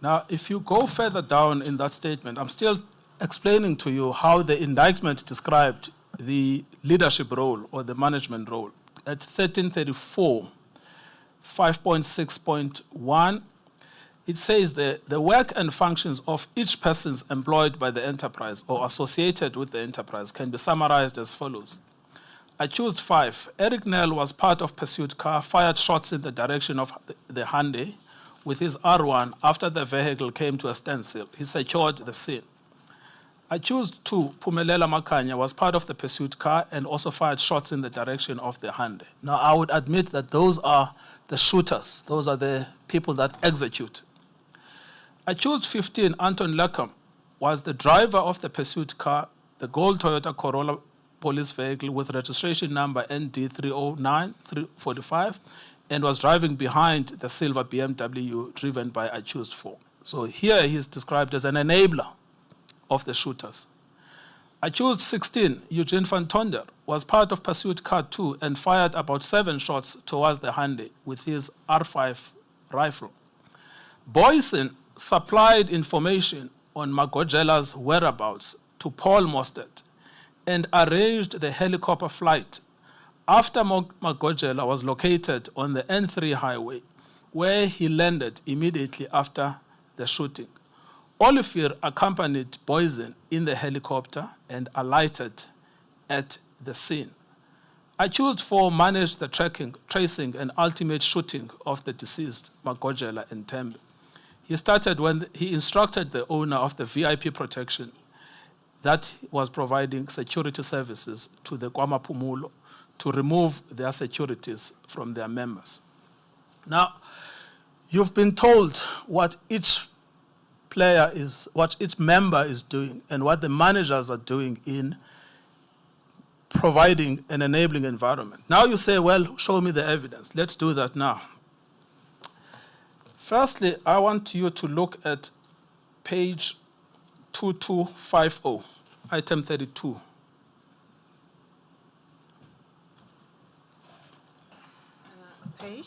Now, if you go further down in that statement, I'm still explaining to you how the indictment described the leadership role or the management role. At 1334, 5.6.1, it says the work and functions of each person employed by the enterprise or associated with the enterprise can be summarized as follows. Accused 5, Eric Nell was part of pursuit car, fired shots in the direction of the Hyundai with his R1 after the vehicle came to a standstill. He secured the scene. Accused 2, Pumelela Makanya, was part of the pursuit car and also fired shots in the direction of the Hyundai. Now, I would admit that those are the shooters. Those are the people that execute. Accused 15, Anton Leckham, was the driver of the pursuit car, the gold Toyota Corolla police vehicle with registration number ND309345, and was driving behind the silver BMW driven by accused 4. So here he is described as an enabler of the shooters. Accused 16, Eugene van Tonder, was part of pursuit car 2 and fired about 7 shots towards the Hyundai with his R5 rifle. Boysen supplied information on Magojela's whereabouts to Paul Mostert and arranged the helicopter flight after Magojela was located on the N3 highway, where he landed immediately after the shooting. Olivier accompanied Boysen in the helicopter and alighted at the scene. Accused 4 managed the tracing, and ultimate shooting of the deceased, Magojela and Tembe. He started when he instructed the owner of the VIP protection that was providing security services to the KwaMaphumulo to remove their securities from their members. Now, you've been told what each what each member is doing and what the managers are doing in providing an enabling environment. Now you say, well, show me the evidence. Let's do that now. Firstly, I want you to look at page 2250, item 32. Page?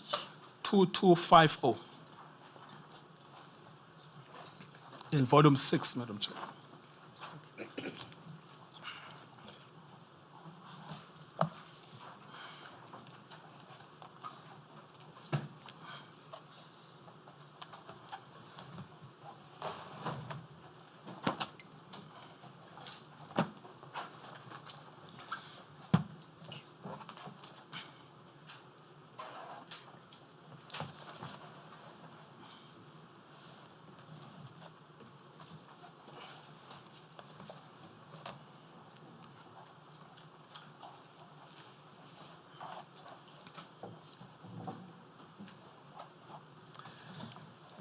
2250. In volume 6, Madam Chair.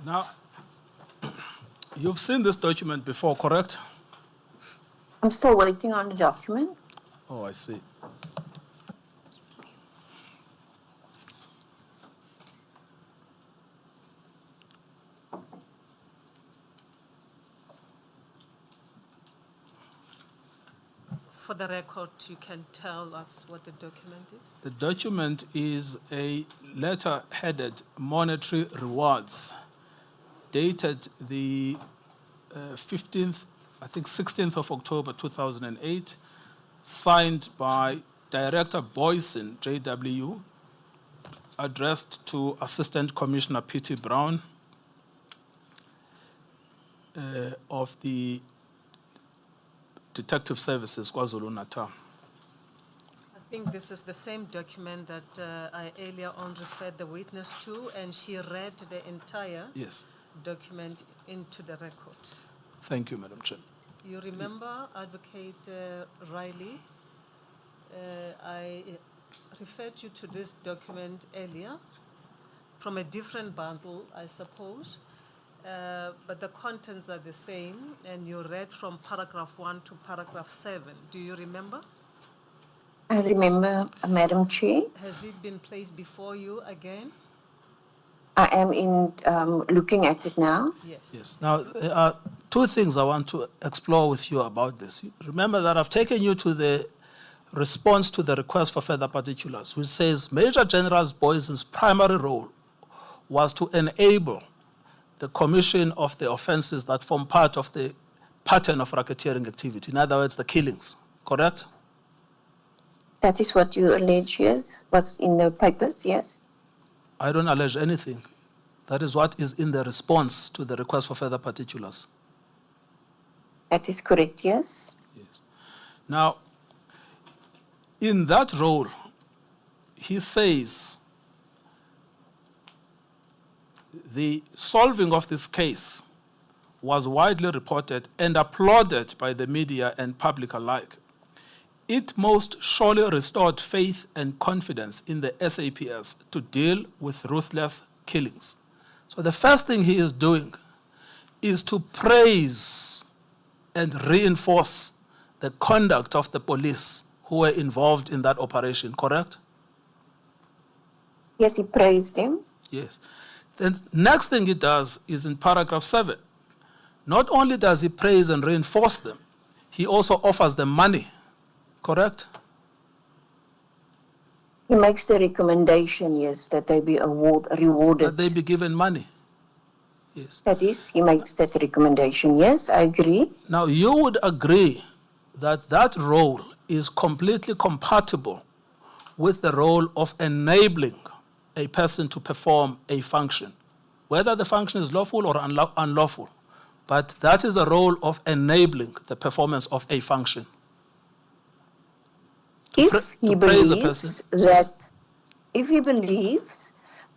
Now, you've seen this document before, correct? I'm still waiting on the document. Oh, I see. For the record, you can tell us what the document is? The document is a letter headed Monetary Rewards, dated the 15th, I think 16th of October 2008, signed by Director Boyson, JW, addressed to Assistant Commissioner P.T. Brown of the Detective Services, KwaZulu-Natal. I think this is the same document that I earlier on referred the witness to, and she read the entire Yes. document into the record. Thank you, Madam Chair. You remember, Advocate Riley, I referred you to this document earlier from a different bundle, I suppose, but the contents are the same, and you read from paragraph 1 to paragraph 7. Do you remember? I remember, Madam Chair. Has it been placed before you again? I am looking at it now. Yes. Yes. Now, there are two things I want to explore with you about this. Remember that I've taken you to the response to the request for further particulars, which says Major General Boyson's primary role was to enable the commission of the offenses that form part of the pattern of racketeering activity. In other words, the killings, correct? That is what you allege, yes? What's in the papers, yes? I don't allege anything. That is what is in the response to the request for further particulars. That is correct, yes? Yes. Now, in that role, he says the solving of this case was widely reported and applauded by the media and public alike. It most surely restored faith and confidence in the SAPS to deal with ruthless killings. So the first thing he is doing is to praise and reinforce the conduct of the police who were involved in that operation, correct? Yes, he praised him. Yes. The next thing he does is in paragraph 7. Not only does he praise and reinforce them, he also offers them money, correct? He makes the recommendation, yes, that they be rewarded. That they be given money. Yes. That is, he makes that recommendation, yes, I agree. Now, you would agree that that role is completely compatible with the role of enabling a person to perform a function, whether the function is lawful or unlawful. But that is a role of enabling the performance of a function. If he believes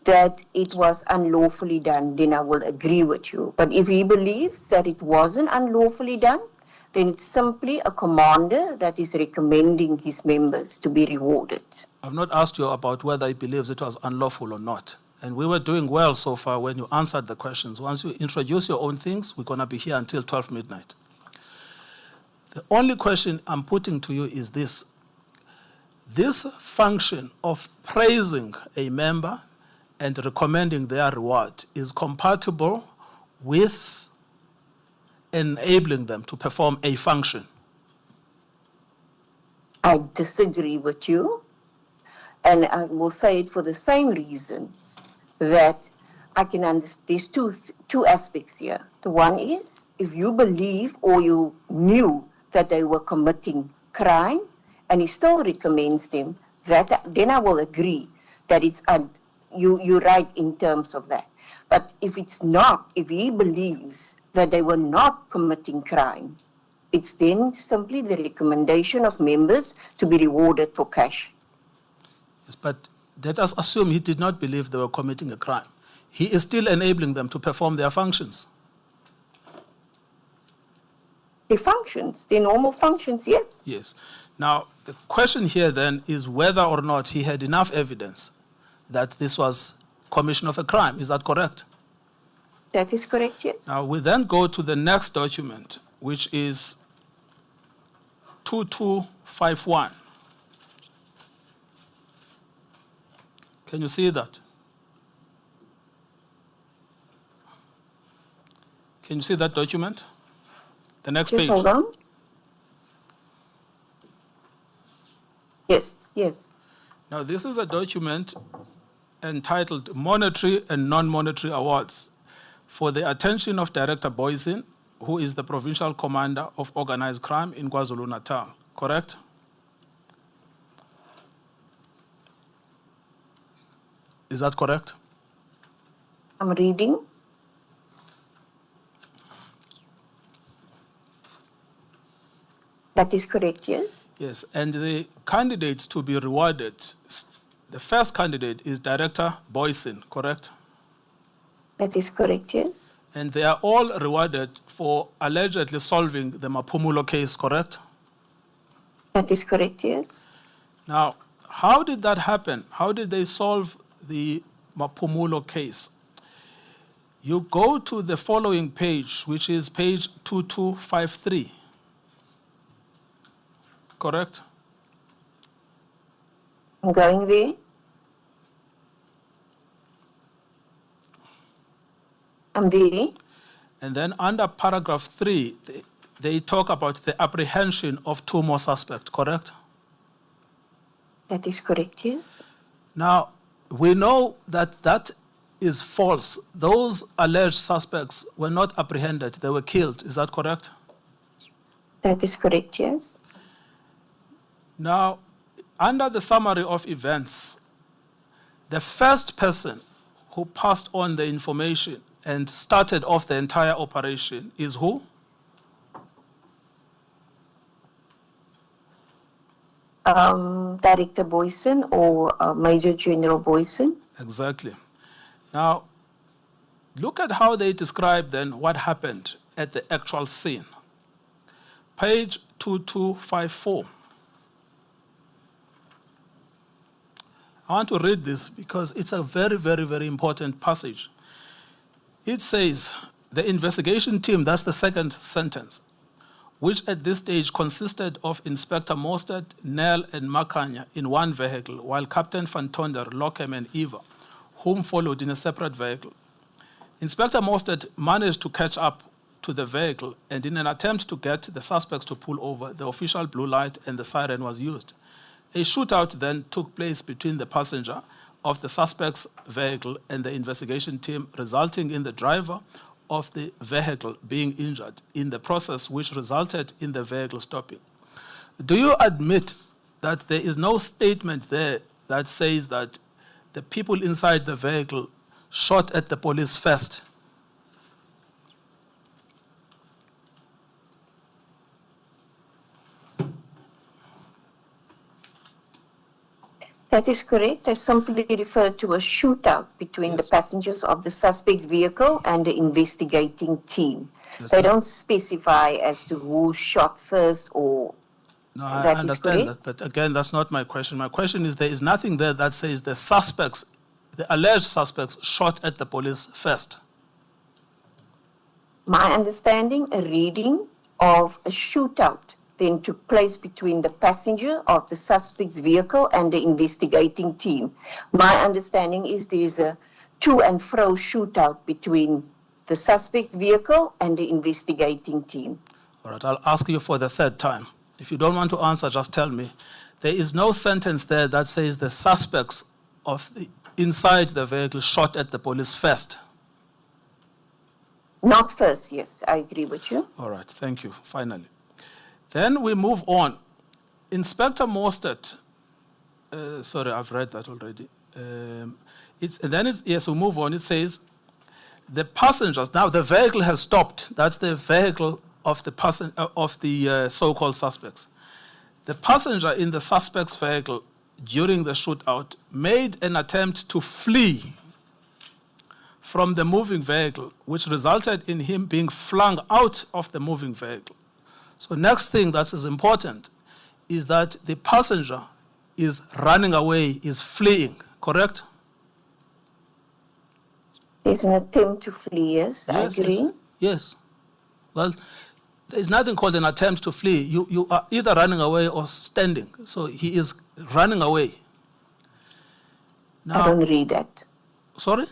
that it was unlawfully done, then I will agree with you. But if he believes that it wasn't unlawfully done, then it's simply a commander that is recommending his members to be rewarded. I've not asked you about whether he believes it was unlawful or not. And we were doing well so far when you answered the questions. Once you introduce your own things, we're going to be here until 12 midnight. The only question I'm putting to you is this. This function of praising a member and recommending their reward is compatible with enabling them to perform a function. I disagree with you, and I will say it for the same reasons that I can understand. There's two aspects here. The one is, if you believe or you knew that they were committing crime and he still recommends them, then I will agree that it's you're right in terms of that. But if it's not, if he believes that they were not committing crime, it's then simply the recommendation of members to be rewarded for cash. Yes, but let us assume he did not believe they were committing a crime. He is still enabling them to perform their functions. Their functions, their normal functions, yes. Yes. Now, the question here then is whether or not he had enough evidence that this was commission of a crime. Is that correct? That is correct, yes. Now, we then go to the next document, which is 2251. Can you see that? Can you see that document? The next Just page. hold on. Yes, yes. Now, this is a document entitled Monetary and Non-Monetary Awards for the attention of Director Boysen, who is the Provincial Commander of Organized Crime in KwaZulu-Natal, correct? Is that correct? I'm reading. That is correct, yes. Yes, and the candidates to be rewarded, the first candidate is Director Boysen, correct? That is correct, yes. And they are all rewarded for allegedly solving the Maphumulo case, correct? That is correct, yes. Now, how did that happen? How did they solve the Maphumulo case? You go to the following page, which is page 2253. Correct? I'm going there. I'm there. And then under paragraph 3, they talk about the apprehension of 2 more suspects, correct? That is correct, yes. Now, we know that that is false. Those alleged suspects were not apprehended, they were killed. Is that correct? That is correct, yes. Now, under the summary of events, the first person who passed on the information and started off the entire operation is who? Director Boysen or Major General Boysen. Exactly. Now, look at how they describe then what happened at the actual scene. Page 2254. I want to read this because it's a very, very, very important passage. It says, the investigation team, that's the second sentence, which at this stage consisted of Inspector Mostert, Nell, and Makanya in one vehicle, while Captain Van Tonder, Lockham, and Eva, whom followed in a separate vehicle. Inspector Mostert managed to catch up to the vehicle, and in an attempt to get the suspects to pull over, the official blue light and the siren was used. A shootout then took place between the passenger of the suspect's vehicle and the investigation team, resulting in the driver of the vehicle being injured in the process, which resulted in the vehicle stopping. Do you admit that there is no statement there that says that the people inside the vehicle shot at the police first? That is correct. I simply refer to a shootout between the passengers of the suspect's vehicle and the investigating team. Yes, They ma'am. don't specify as to who shot first or No, I that is understand correct. that, but again, that's not my question. My question is there is nothing there that says the suspects, the alleged suspects, shot at the police first. My understanding, a reading of a shootout then took place between the passenger of the suspect's vehicle and the investigating team. My understanding is there's a to and fro shootout between the suspect's vehicle and the investigating team. All right, I'll ask you for the third time. If you don't want to answer, just tell me. There is no sentence there that says the suspects of the inside the vehicle shot at the police first. Not first, yes, I agree with you. All right, thank you, finally. Then we move on. Inspector Mostert, sorry, I've read that already. Yes, we move on. It says, the passengers, now the vehicle has stopped. That's the vehicle of the so-called suspects. The passenger in the suspect's vehicle during the shootout made an attempt to flee from the moving vehicle, which resulted in him being flung out of the moving vehicle. So next thing that is important is that the passenger is running away, is fleeing, correct? There's an attempt to flee, yes, I agree. Yes. Well, there's nothing called an attempt to flee. You are either running away or standing. So he is running away. Now, I don't read that. Sorry?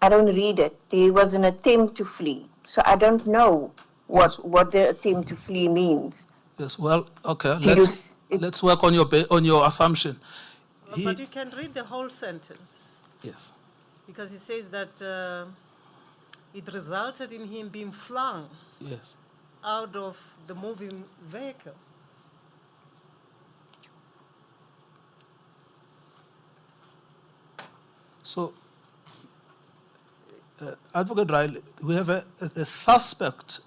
I don't read it. There was an attempt to flee. So I don't know what the attempt to flee means. Yes, well, okay. Do Let's work on your assumption. But you can read the whole sentence. Yes. Because he says that it resulted in him being flung Yes. out of the moving vehicle. So, Advocate Riley, we have a suspect,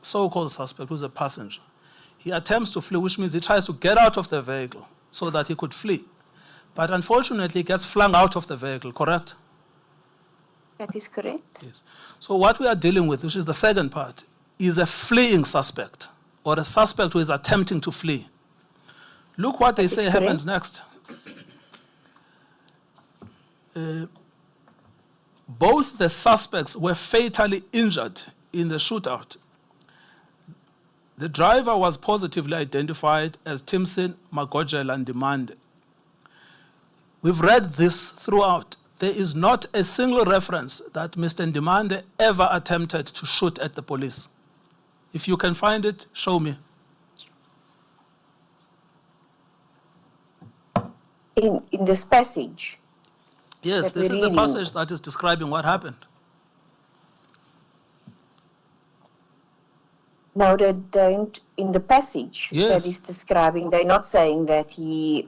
so-called suspect, who's a passenger. He attempts to flee, which means he tries to get out of the vehicle so that he could flee. But unfortunately, he gets flung out of the vehicle, correct? That is correct. Yes. So what we are dealing with, which is the second part, is a fleeing suspect, or a suspect who is attempting to flee. Look what they say happens next. Both the suspects were fatally injured in the shootout. The driver was positively identified as Timson Magojela Ndimande. We've read this throughout. There is not a single reference that Mr. Ndimande ever attempted to shoot at the police. If you can find it, show me. In this passage. Yes, this is the passage that is describing what happened. No, they don't. In the passage Yes. that is describing, they're not saying that he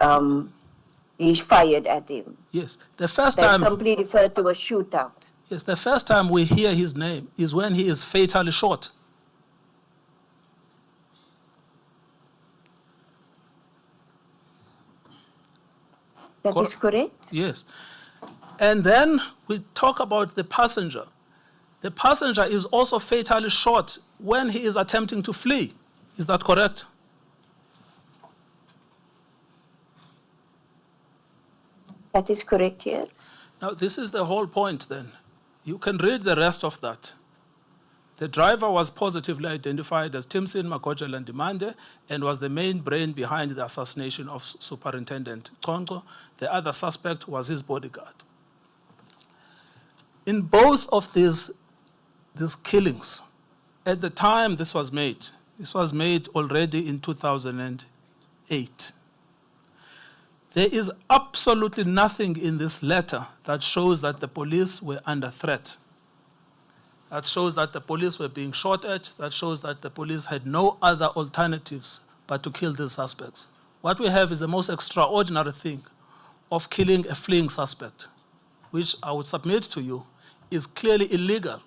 fired at him. Yes, the first They time. simply refer to a shootout. Yes, the first time we hear his name is when he is fatally shot. That is correct? Yes. And then we talk about the passenger. The passenger is also fatally shot when he is attempting to flee. Is that correct? That is correct, yes. Now, this is the whole point then. You can read the rest of that. The driver was positively identified as Timson Magojela Ndimande and was the main brain behind the assassination of Superintendent Chauke. The other suspect was his bodyguard. In both of these killings, at the time this was made already in 2008. There is absolutely nothing in this letter that shows that the police were under threat. That shows that the police were being shot at. That shows that the police had no other alternatives but to kill these suspects. What we have is the most extraordinary thing of killing a fleeing suspect, which I would submit to you is clearly illegal.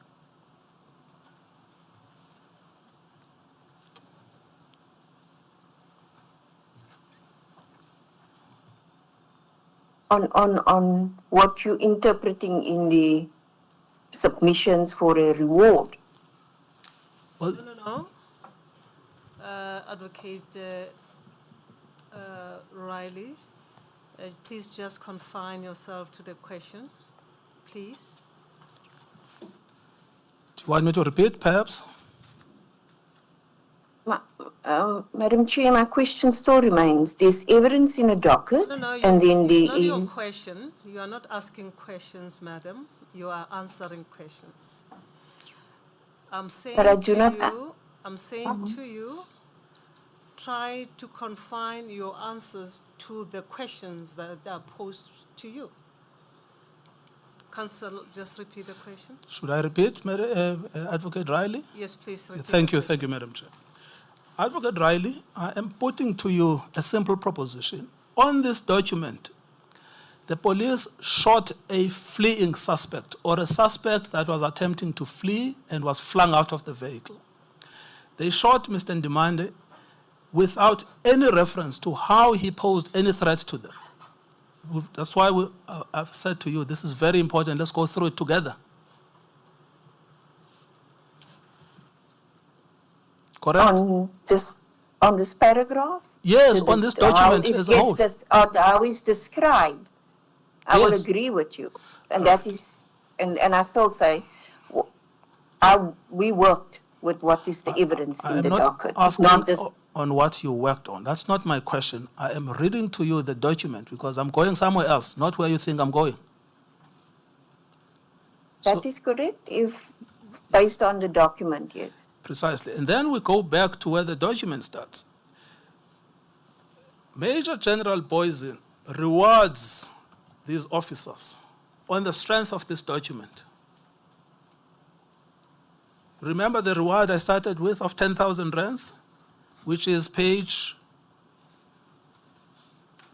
On what you're interpreting in the submissions for a reward. Well, No. Advocate Riley, please just confine yourself to the question, please. do you want me to repeat, perhaps? Madam Chair, my question still remains. There's evidence in a docket, No, and then it's there not your is... question. You are not asking questions, madam. You are answering questions. I'm saying But I do to not you, to you, try to confine your answers to the questions that are posed to you. Counsel, just repeat the question. Should I repeat, Advocate Riley? Yes, please repeat. Thank you, Madam Chair. Advocate Riley, I am putting to you a simple proposition. On this document, the police shot a fleeing suspect or a suspect that was attempting to flee and was flung out of the vehicle. They shot Mr. Ndimande without any reference to how he posed any threat to them. That's why I've said to you, this is very important. Let's go through it together. Correct? On this paragraph? Yes, on this document as a whole. How it's described. I will Yes. agree with you. And that is and I still say, we worked with what is the evidence I in am the not docket, asking not this. on what you worked on. That's not my question. I am reading to you the document because I'm going somewhere else, not where you think I'm going. That is correct, if based on the document, yes. Precisely. And then we go back to where the document starts. Major General Boysen rewards these officers on the strength of this document. Remember the reward I started with of 10,000 rands, which is page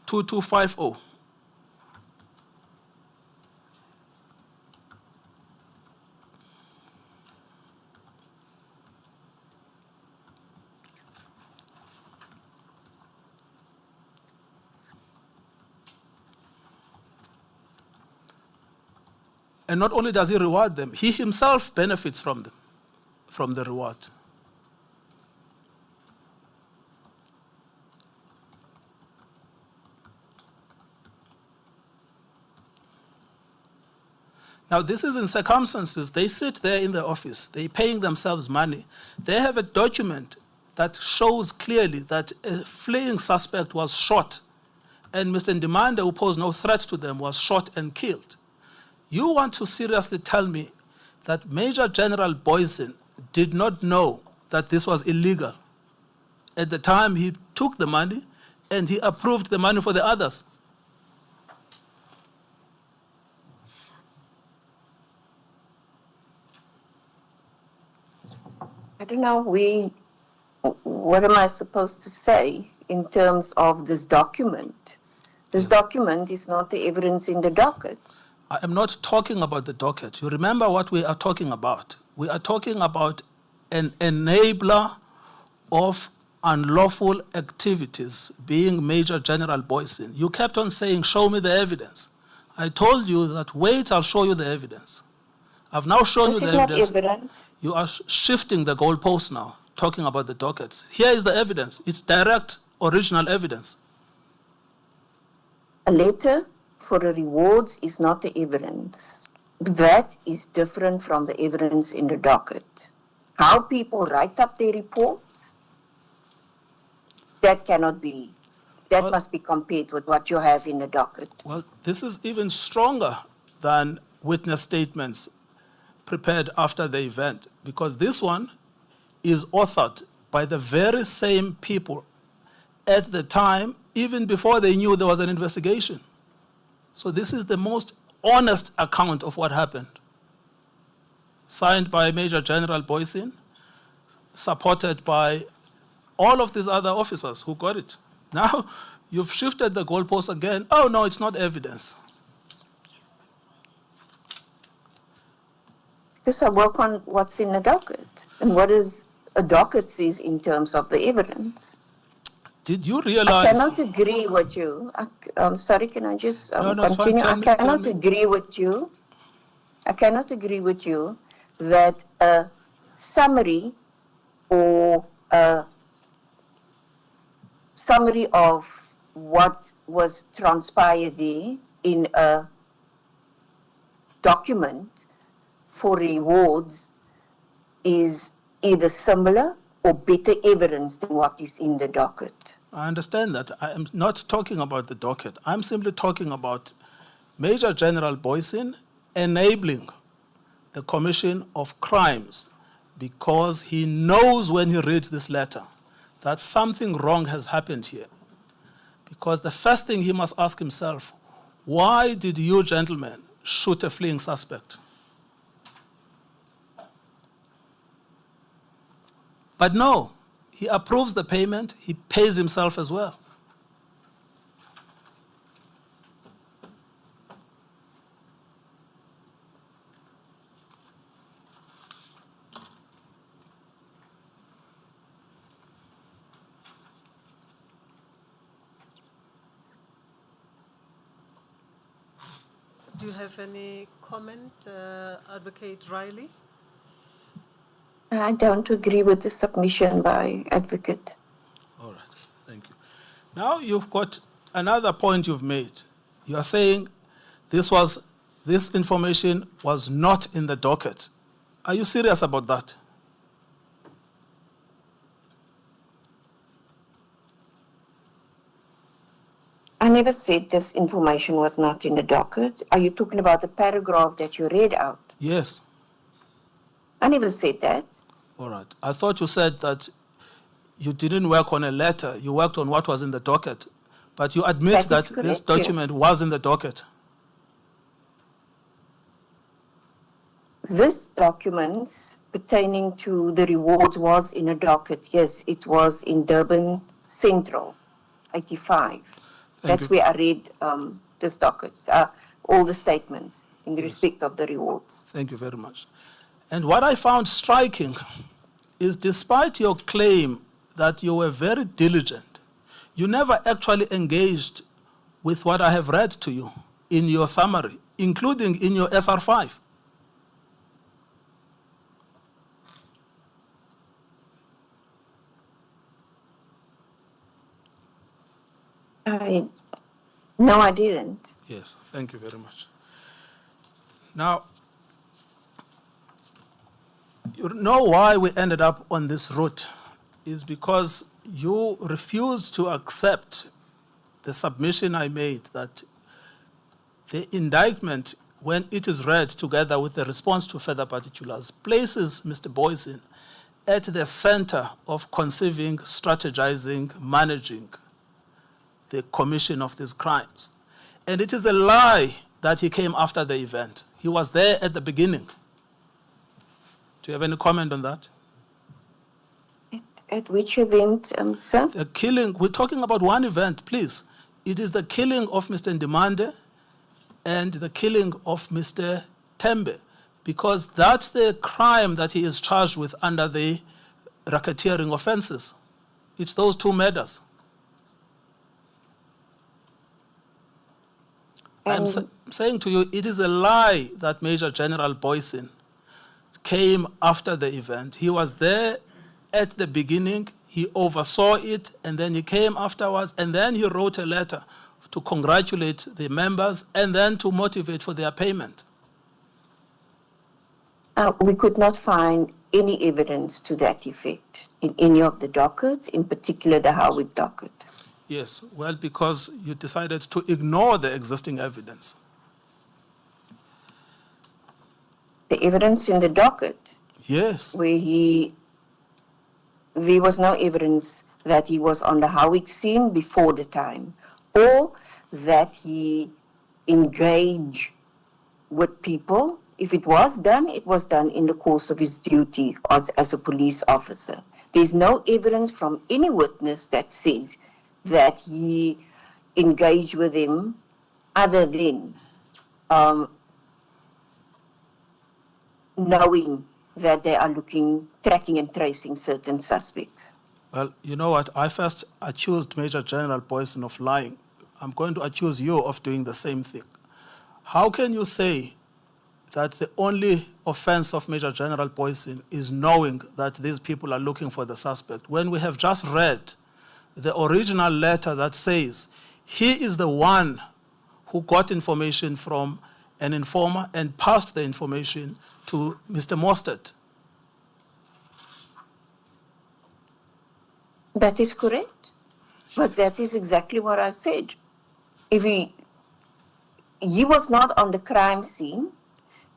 2250. And not only does he reward them, he himself benefits from them, from the reward. Now, this is in circumstances, they sit there in the office, they're paying themselves money. They have a document that shows clearly that a fleeing suspect was shot, and Mr. Ndimande, who posed no threat to them, was shot and killed. You want to seriously tell me that Major General Boysen did not know that this was illegal at the time he took the money and he approved the money for the others? I don't know, what am I supposed to say in terms of this document? This document is not the evidence in the docket. I am not talking about the docket. You remember what we are talking about. We are talking about an enabler of unlawful activities being Major General Boysen. You kept on saying, show me the evidence. I told you that, wait, I'll show you the evidence. I've now shown This you is the not evidence. evidence. You are shifting the goalpost now, talking about the dockets. Here is the evidence. It's direct, original evidence. A letter for the rewards is not the evidence. That is different from the evidence in the docket. How people write up their reports, that cannot be, that must be compared with what you have in the docket. Well, this is even stronger than witness statements prepared after the event, because this one is authored by the very same people at the time, even before they knew there was an investigation. So this is the most honest account of what happened. Signed by Major General Boysen, supported by all of these other officers who got it. Now, you've shifted the goalpost again. Oh, no, it's not evidence. Because I work on what's in the docket and what is a docket says in terms of the evidence. Did you I realize? cannot agree with you. I'm sorry, can I just No, it's fine. continue? Tell I me- cannot agree with you. I cannot agree with you that a summary or a summary of what was transpired there in a document for rewards is either similar or better evidence than what is in the docket. I understand that. I am not talking about the docket. I'm simply talking about Major General Boysen enabling the commission of crimes because he knows when he reads this letter that something wrong has happened here. Because the first thing he must ask himself, why did you gentlemen shoot a fleeing suspect? But no, he approves the payment, he pays himself as well. Do you have any comment, Advocate Riley? I don't agree with the submission by advocate. All right, thank you. Now you've got another point you've made. You are saying this was this information was not in the docket. Are you serious about that? I never said this information was not in the docket. Are you talking about the paragraph that you read out? Yes. I never said that. All right. I thought you said that you didn't work on a letter, you worked on what was in the docket. But you admit That is that this correct, document yes. was in the docket. This document pertaining to the rewards was in a docket. Yes, it was in Durban Central, 85. That's you. where I read this docket, all the statements in respect of the rewards. Thank you very much. And what I found striking is despite your claim that you were very diligent, you never actually engaged with what I have read to you in your summary, including in your SR5. No, I didn't. Yes, thank you very much. Now, you know why we ended up on this route is because you refused to accept the submission I made that the indictment, when it is read together with the response to further particulars, places Mr. Boysen at the center of conceiving, strategizing, managing the commission of these crimes. And it is a lie that he came after the event. He was there at the beginning. Do you have any comment on that? At which event, sir? The killing, we're talking about one event, please. It is the killing of Mr. Ndimande and the killing of Mr. Tembe, because that's the crime that he is charged with under the racketeering offenses. It's those two murders. I'm saying to you, it is a lie that Major General Boysen came after the event. He was there at the beginning, he oversaw it, and then he came afterwards, and then he wrote a letter to congratulate the members and then to motivate for their payment. We could not find any evidence to that effect in any of the dockets, in particular the Howick docket. Yes, well, because you decided to ignore the existing evidence. The evidence in the docket, Yes. where there was no evidence that he was on the Howick scene before the time, or that he engaged with people. If it was done in the course of his duty as a police officer. There's no evidence from any witness that said that he engaged with him other than knowing that they are tracking and tracing certain suspects. Well, you know what? I first accused Major General Boysen of lying. I'm going to accuse you of doing the same thing. How can you say that the only offense of Major General Boysen is knowing that these people are looking for the suspect, when we have just read the original letter that says he is the one who got information from an informer and passed the information to Mr. Mostert? That is correct. But that is exactly what I said. If he was not on the crime scene,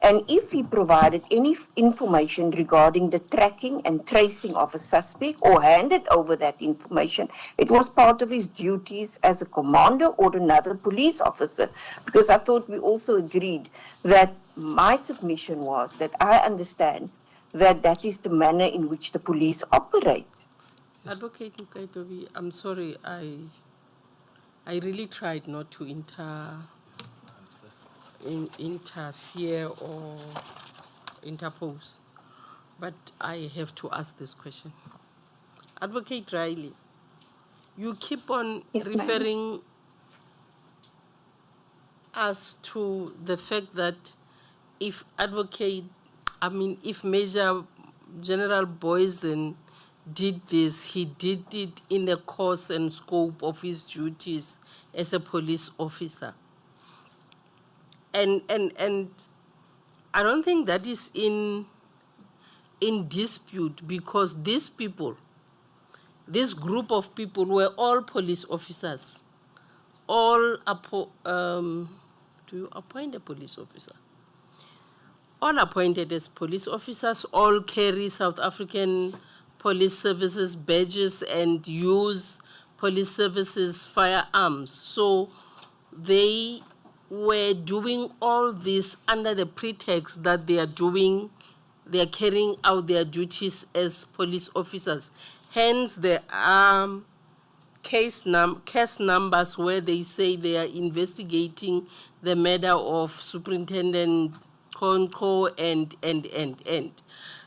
and if he provided any information regarding the tracking and tracing of a suspect or handed over that information, it was part of his duties as a commander or another police officer. Because I thought we also agreed that my submission was that I understand that that is the manner in which the police operate. Yes. Advocate Nkabinde, I'm sorry, I really tried not to interfere or interpose, but I have to ask this question. Advocate Riley, you keep on Yes, ma'am. referring us to the fact that if Major General Boysen did this, he did it in the course and scope of his duties as a police officer. And I don't think that is in dispute, because these people, this group of people were all police officers. Do you appoint a police officer? All appointed as police officers, all carry South African Police Services badges and use police services firearms. So they were doing all this under the pretext that they are carrying out their duties as police officers. Hence, there are case numbers where they say they are investigating the murder of Superintendent Konko and.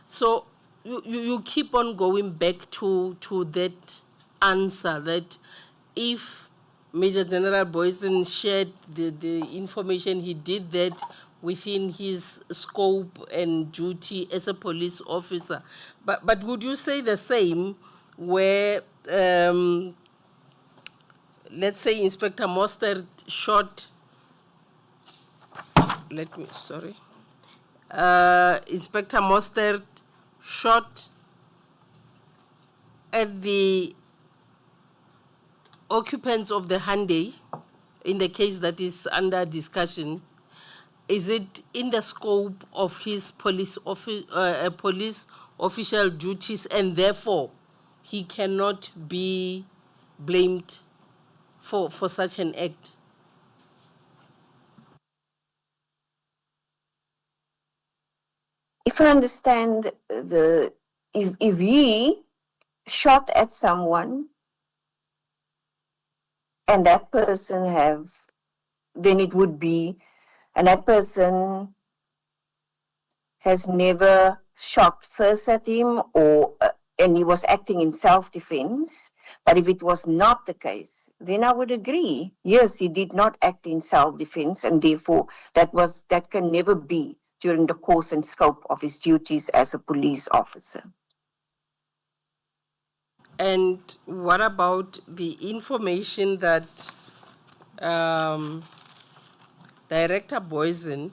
So you keep on going back to that answer, that if Major General Boysen shared the information, he did that within his scope and duty as a police officer. But would you say the same where, let's say, Inspector Mostert shot, Inspector Mostert shot at the occupants of the Hyundai, in the case that is under discussion, is it in the scope of his police official duties, and therefore he cannot be blamed for such an act? If I understand if he shot at someone and that person then it would be, and that person has never shot first at him, and he was acting in self-defense. But if it was not the case, then I would agree. Yes, he did not act in self-defense, and therefore that can never be during the course and scope of his duties as a police officer. And what about the information that Director Boysen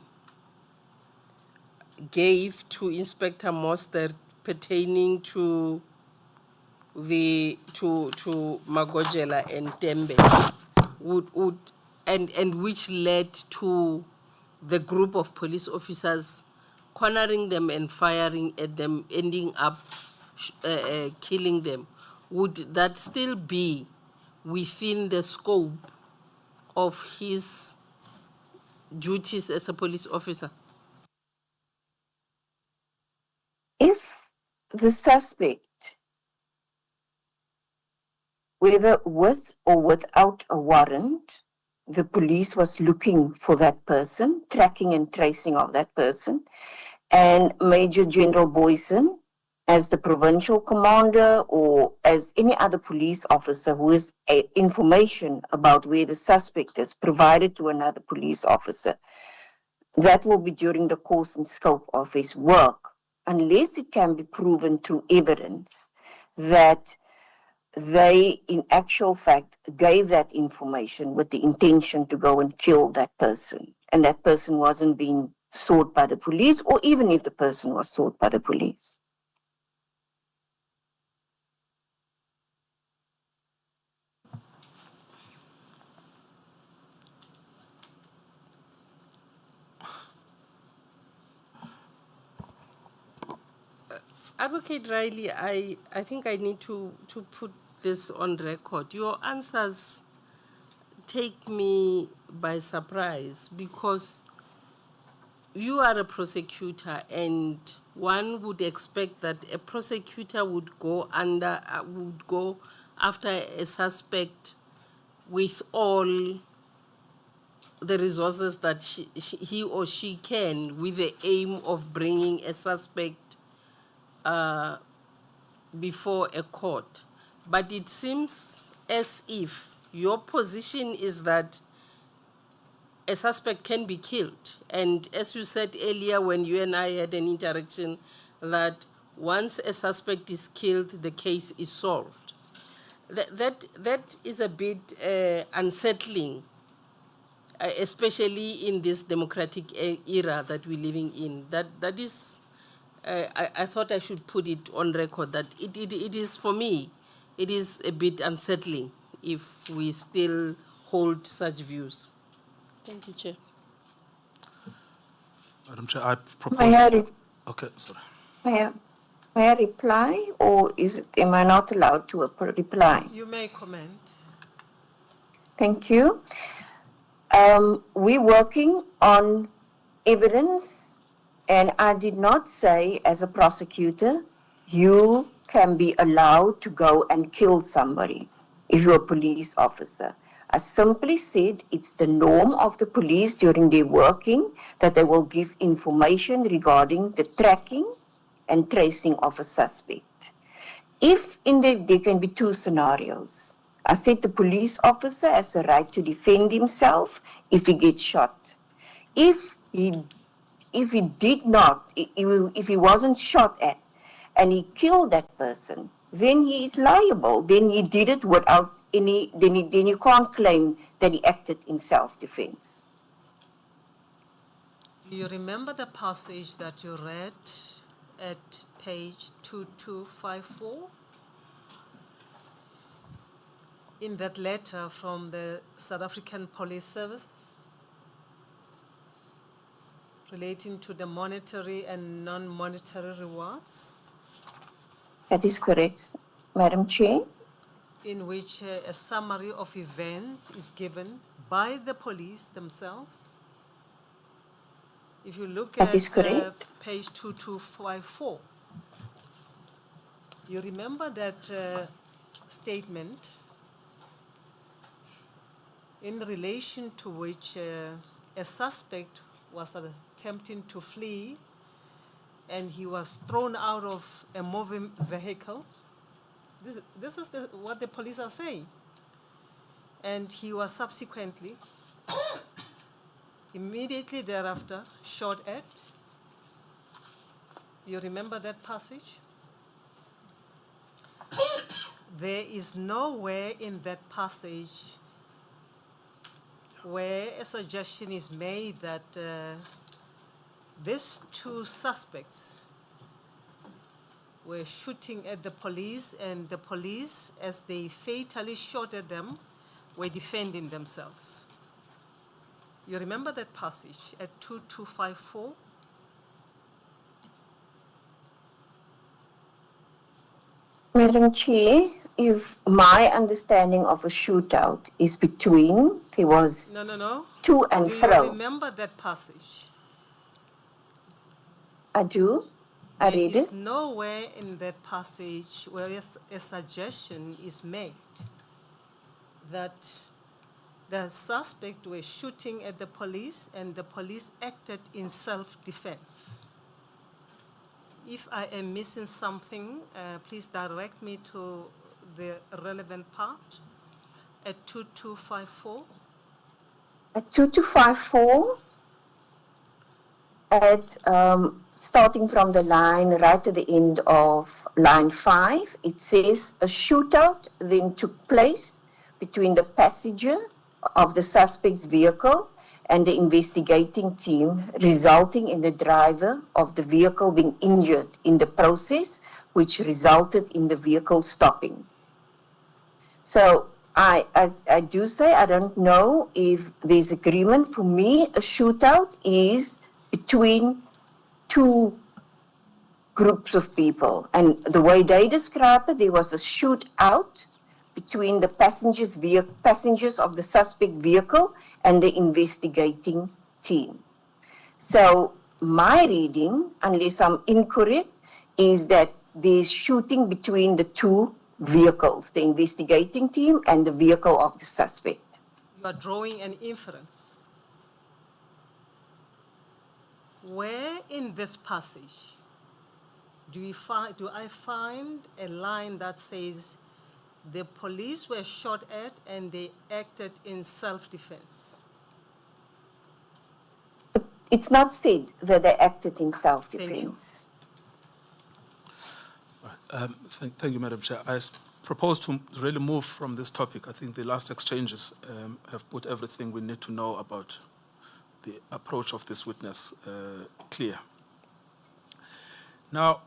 gave to Inspector Mostert pertaining to Magojela and Tembe, and which led to the group of police officers cornering them and firing at them, ending up killing them? Would that still be within the scope of his duties as a police officer? If the suspect, whether with or without a warrant, the police was looking for that person, tracking and tracing of that person, and Major General Boysen, as the provincial commander or as any other police officer who has information about where the suspect is provided to another police officer, that will be during the course and scope of his work, unless it can be proven through evidence that they, in actual fact, gave that information with the intention to go and kill that person, and that person wasn't being sought by the police, or even if the person was sought by the police. Advocate Riley, I think I need to put this on record. Your answers take me by surprise, because you are a prosecutor, and one would expect that a prosecutor would go after a suspect with all the resources that he or she can, with the aim of bringing a suspect before a court. But it seems as if your position is that a suspect can be killed. And as you said earlier when you and I had an interaction, that once a suspect is killed, the case is solved. That is a bit unsettling. especially in this democratic era that we're living in. That is, I thought I should put it on record that it is, for me, it is a bit unsettling if we still hold such views. Thank you, Chair. Madam Chair, I propose. May I, Okay, sorry. may I reply, or am I not allowed to reply? You may comment. Thank you. We're working on evidence, and I did not say, as a prosecutor, you can be allowed to go and kill somebody if you're a police officer. I simply said it's the norm of the police during their working that they will give information regarding the tracking and tracing of a suspect. If there can be two scenarios. I said the police officer has a right to defend himself if he gets shot. If he did not, if he wasn't shot at and he killed that person, then he is liable. Then he did it without any, then you can't claim that he acted in self-defense. Do you remember the passage that you read at page 2254? In that letter from the South African Police Service relating to the monetary and non-monetary rewards? That is correct, Madam Chair. In which a summary of events is given by the police themselves. If you look That at is correct. page 2254, you remember that statement in relation to which a suspect was attempting to flee and he was thrown out of a moving vehicle. This is what the police are saying. And he was subsequently, immediately thereafter, shot at. You remember that passage? There is nowhere in that passage where a suggestion is made that these two suspects were shooting at the police, and the police, as they fatally shot at them, were defending themselves. You remember that passage at 2254? Madam Chair, if my understanding of a shootout is between, there was No. to and Do you fro. remember that passage? I do. I read There is it. nowhere in that passage where a suggestion is made that the suspect were shooting at the police and the police acted in self-defense. If I am missing something, please direct me to the relevant part at 2254. At 2254, starting from the line right at the end of line 5, it says a shootout then took place between the passenger of the suspect's vehicle and the investigating team, resulting in the driver of the vehicle being injured in the process, which resulted in the vehicle stopping. So I do say I don't know if there's agreement. For me, a shootout is between two groups of people. And the way they describe it, there was a shootout between the passengers of the suspect vehicle and the investigating team. So my reading, unless I'm incorrect, is that there's shooting between the two vehicles, the investigating team and the vehicle of the suspect. You are drawing an inference. Where in this passage do I find a line that says the police were shot at and they acted in self-defense? It's not said that they acted in self-defense. Thank you, Madam Chair. I propose to really move from this topic. I think the last exchanges have put everything we need to know about the approach of this witness clear. Now,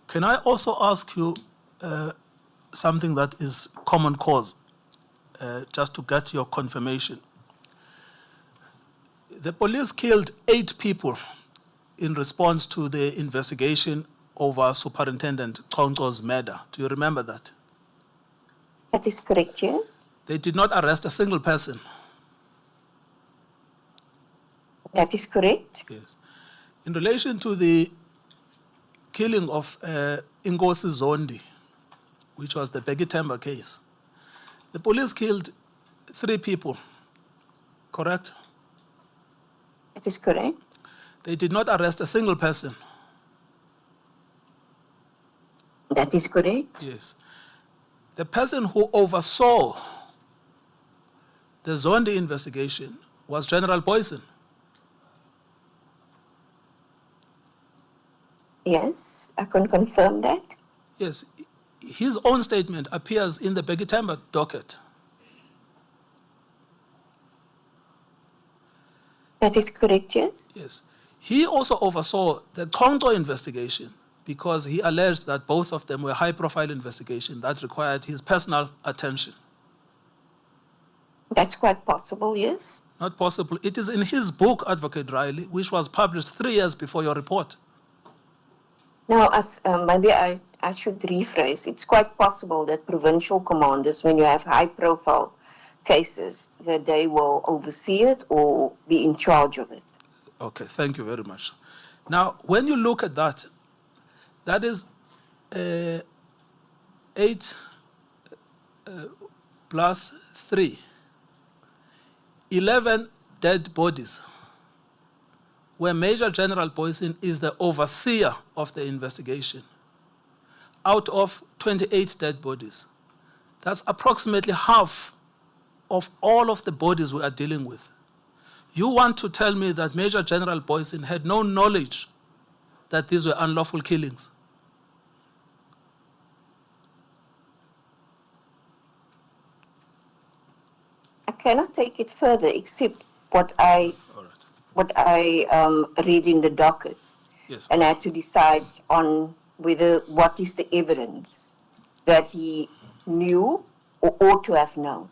can I also ask you something that is common cause, just to get your confirmation? The police killed 8 people in response to the investigation over Superintendent Chauke's murder. Do you remember that? That is correct, yes. They did not arrest a single person. That is correct. Yes. In relation to the killing of Inkosi Zondi, which was the Peggy Temba case, the police killed 3 people, correct? That is correct. They did not arrest a single person. That is correct. Yes. The person who oversaw the Zondi investigation was General Boyson. Yes, I can confirm that. Yes. His own statement appears in the Peggy Temba docket. That is correct, yes. Yes. He also oversaw the Chauke investigation because he alleged that both of them were high-profile investigations that required his personal attention. That's quite possible, yes. Not possible. It is in his book, Advocate Riley, which was published 3 years before your report. Now, maybe I should rephrase. It's quite possible that provincial commanders, when you have high-profile cases, that they will oversee it or be in charge of it. Okay, thank you very much. Now, when you look at that, that is 8 plus 3, 11 dead bodies, where Major General Boyson is the overseer of the investigation, out of 28 dead bodies. That's approximately half of all of the bodies we are dealing with. You want to tell me that Major General Boyson had no knowledge that these were unlawful killings? I cannot take it further except what I read in the dockets. Yes. And I had to decide on what is the evidence that he knew or ought to have known.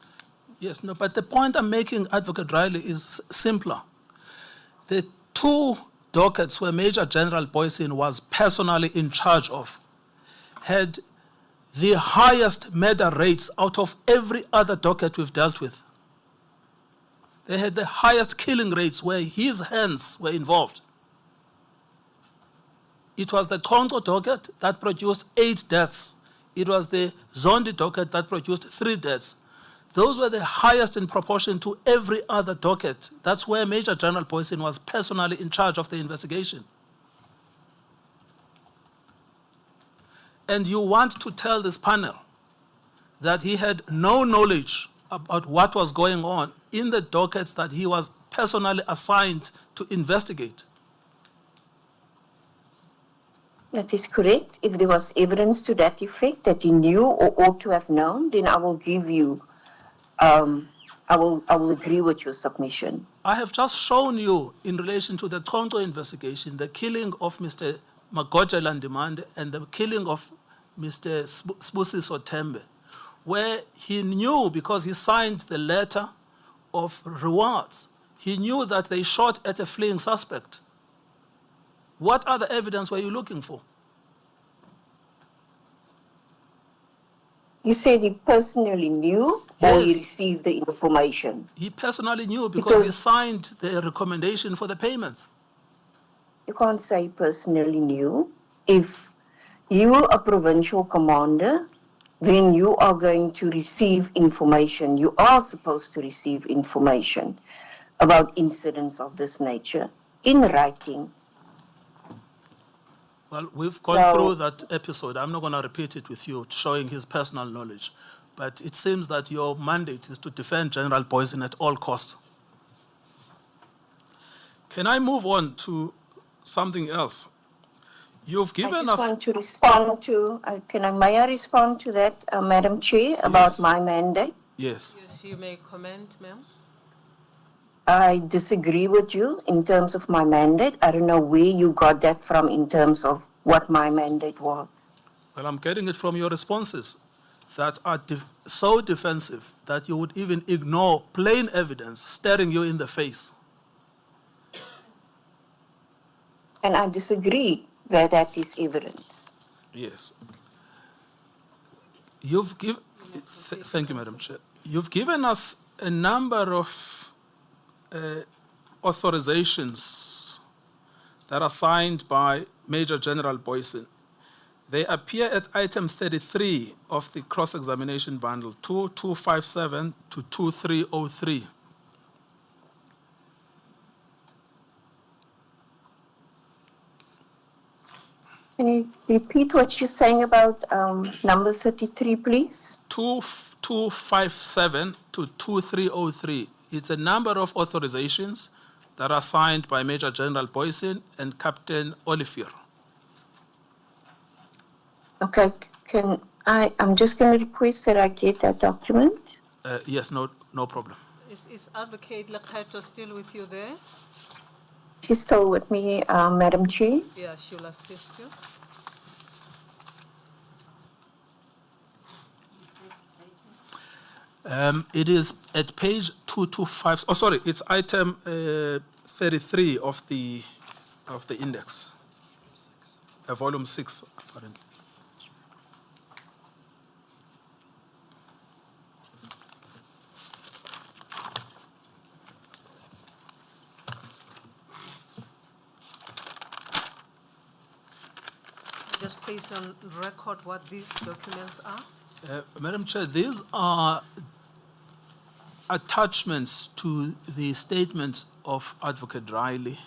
Yes, no, but the point I'm making, Advocate Riley, is simpler. The 2 dockets where Major General Boyson was personally in charge of had the highest murder rates out of every other docket we've dealt with. They had the highest killing rates where his hands were involved. It was the Chauke docket that produced 8 deaths. It was the Zondi docket that produced 3 deaths. Those were the highest in proportion to every other docket. That's where Major General Boyson was personally in charge of the investigation. And you want to tell this panel that he had no knowledge about what was going on in the dockets that he was personally assigned to investigate. That is correct. If there was evidence to that effect that he knew or ought to have known, then I will give you, I will agree with your submission. I have just shown you, in relation to the Chauke investigation, the killing of Mr. Magojela Ndimande and the killing of Mr. Sbusiso Tembe, where he knew, because he signed the letter of rewards, he knew that they shot at a fleeing suspect. What other evidence were you looking for? You said he personally knew or he Yes. received the information? He personally knew because he Because- signed the recommendation for the payments. You can't say personally knew. If you're a provincial commander, then you are going to receive information. You are supposed to receive information about incidents of this nature in writing. Well, we've gone So- through that episode. I'm not going to repeat it with you, showing his personal knowledge. But it seems that your mandate is to defend General Boyson at all costs. Can I move on to something else? You've I given just us. want to respond to, may I respond to that, Madam Chair, about Yes. my mandate? Yes. Yes, you may comment, ma'am. I disagree with you in terms of my mandate. I don't know where you got that from in terms of what my mandate was. Well, I'm getting it from your responses that are so defensive that you would even ignore plain evidence staring you in the face. And I disagree that that is evidence. Yes. Thank you, Madam Chair. You've given us a number of authorizations that are signed by Major General Boyson. They appear at item 33 of the cross-examination bundle, 2257 to 2303. Can you repeat what you're saying about number 33, please? 2257 to 2303. It's a number of authorizations that are signed by Major General Boyson and Captain Olivier. Okay, I'm just going to request that I get that document. Yes, no problem. Is Advocate Lekgetho still with you there? She's still with me, Madam Chair. Yeah, she'll assist you. It is at page 225. Oh, sorry, it's item 33 of the index, volume 6, apparently. Just place on record what these documents are. Madam Chair, these are attachments to the statements of Advocate Riley,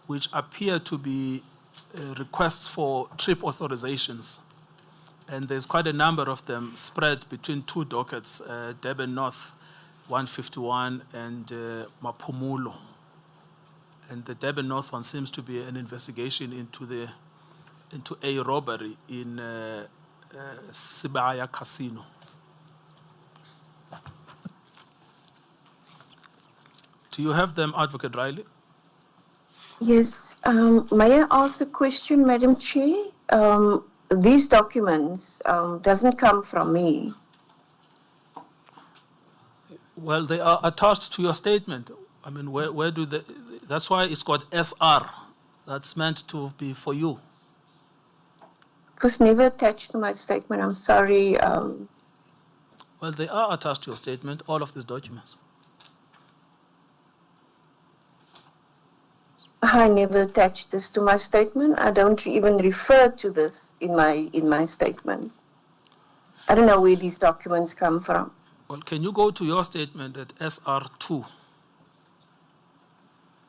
which appear to be requests for trip authorizations. And there's quite a number of them spread between two dockets, Durban North 151 and Maphumulo. And the Durban North one seems to be an investigation into a robbery in Sibaya Casino. Do you have them, Advocate Riley? Yes. May I ask a question, Madam Chair? These documents doesn't come from me. Well, they are attached to your statement. I mean, where do they? That's why it's called SR. That's meant to be for you. It was never attached to my statement. I'm sorry. Well, they are attached to your statement, all of these documents. I never attached this to my statement. I don't even refer to this in my statement. I don't know where these documents come from. Well, can you go to your statement at SR2?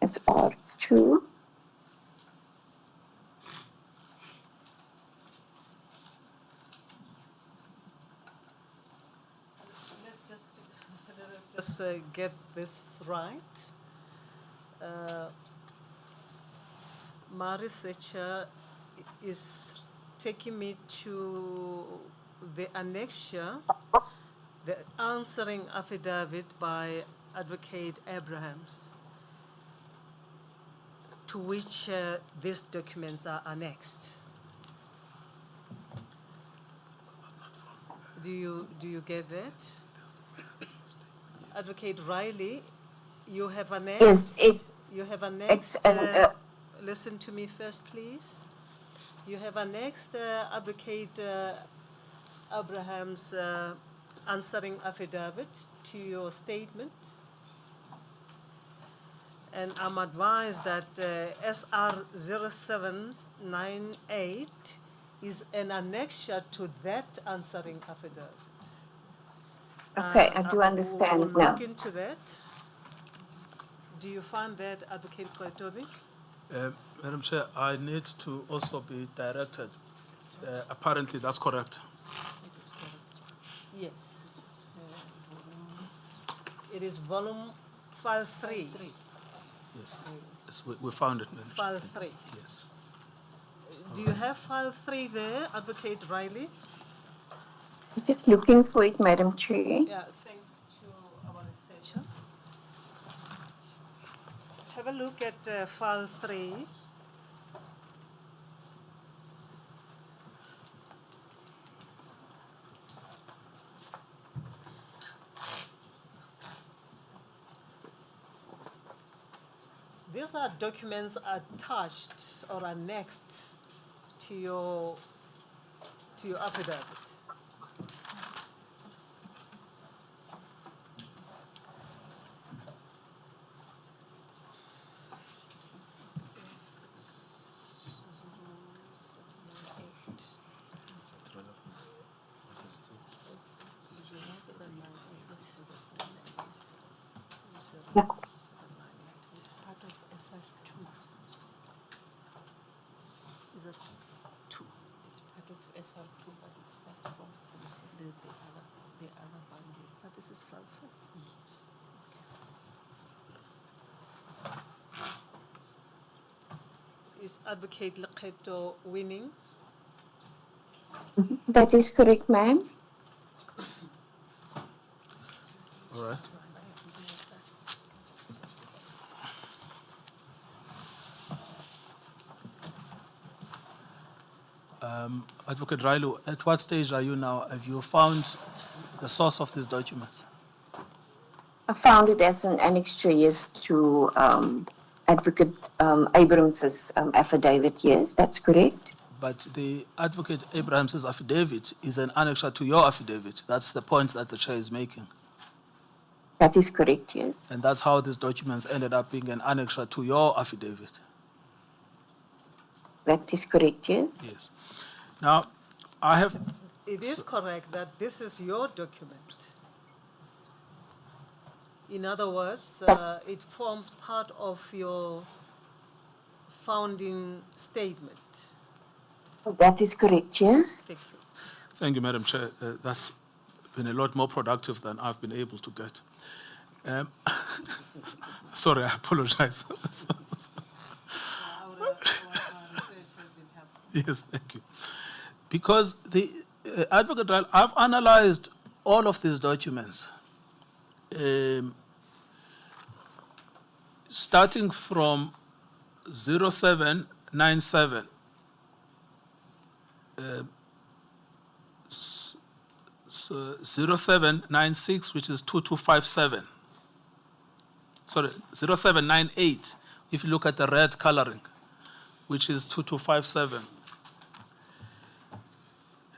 SR2. Let's just get this right. My researcher is taking me to the annexure, the answering affidavit by Advocate Abrahams, to which these documents are annexed. Do you get that? Advocate Riley, you have annexed. Yes, You have annexed. Listen to me first, please. You have annexed Advocate Abraham's answering affidavit to your statement. And I'm advised that SR 0798 is an annexure to that answering affidavit. Okay, I do understand we'll now. look into that. Do you find that, Advocate Koitobi? Madam Chair, I need to also be directed. Apparently, that's correct. Yes. It is volume file 3. Yes, we found it, Madam Chair. File 3. Yes. Do you have file 3 there, Advocate Riley? Just looking for it, Madam Chair. Yeah, thanks to our researcher. Have a look at file 3. These are documents attached or annexed to your affidavit. Yeah. It's part of SR2. Is it 2? It's part of SR2, but it starts from the other boundary. But this is file 4. Yes. Is Advocate Lekgeto winning? That is correct, ma'am. All right. Advocate Riley, at what stage are you now? Have you found the source of these documents? I found it as an annexure, yes, to Advocate Abrams's affidavit. Yes, that's correct. But the Advocate Abraham's affidavit is an annexure to your affidavit. That's the point that the chair is making. That is correct, yes. And that's how these documents ended up being an annexure to your affidavit. That is correct, yes. Yes. Now, I have. It is correct that this is your document. In other words, it forms part of your founding statement. That is correct, yes. Thank you. Thank you, Madam Chair. That's been a lot more productive than I've been able to get. Sorry, I apologize. Yes, thank you. Because the Advocate, I've analyzed all of these documents, starting from 0797, 0796, which is 2257. Sorry, 0798, if you look at the red coloring, which is 2257.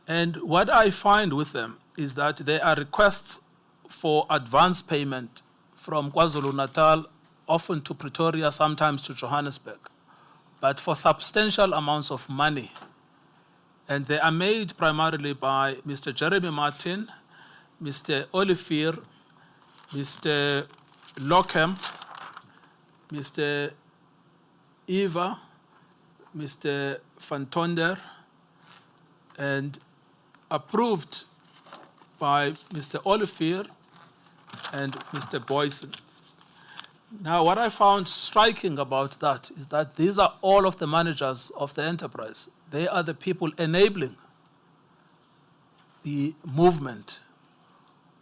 And what I find with them is that there are requests for advance payment from KwaZulu-Natal, often to Pretoria, sometimes to Johannesburg, but for substantial amounts of money. And they are made primarily by Mr. Jeremy Martin, Mr. Olivier, Mr. Lockham, Mr. Eva, Mr. Van Tonder, and approved by Mr. Olivier and Mr. Boyson. Now, what I found striking about that is that these are all of the managers of the enterprise. They are the people enabling the movement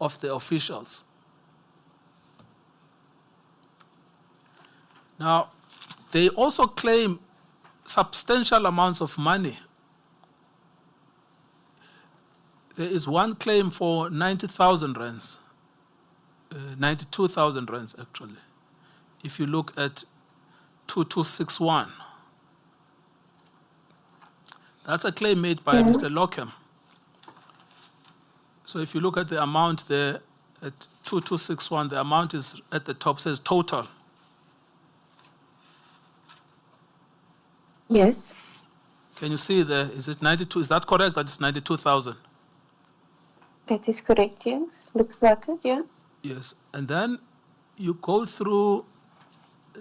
of the officials. Now, they also claim substantial amounts of money. There is one claim for 90,000 rands, 92,000 rands actually. If you look at 2261, that's a claim made by Mr. Lockham. So if you look at the amount there at 2261, the amount is at the top, says total. Yes. Can you see there, is it 92, is that correct, that it's 92,000? That is correct, yes. Looks like it, yeah. Yes, and then you go through,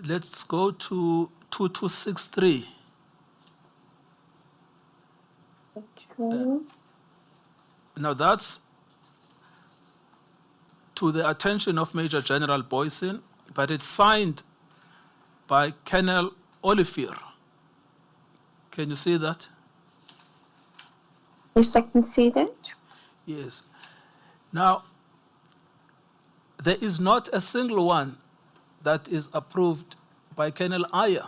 let's go to 2263. Now that's to the attention of Major General Boyson, but it's signed by Colonel Olivier, Can you see that? Yes, I can see that. Yes. Now, there is not a single one that is approved by Colonel Aya,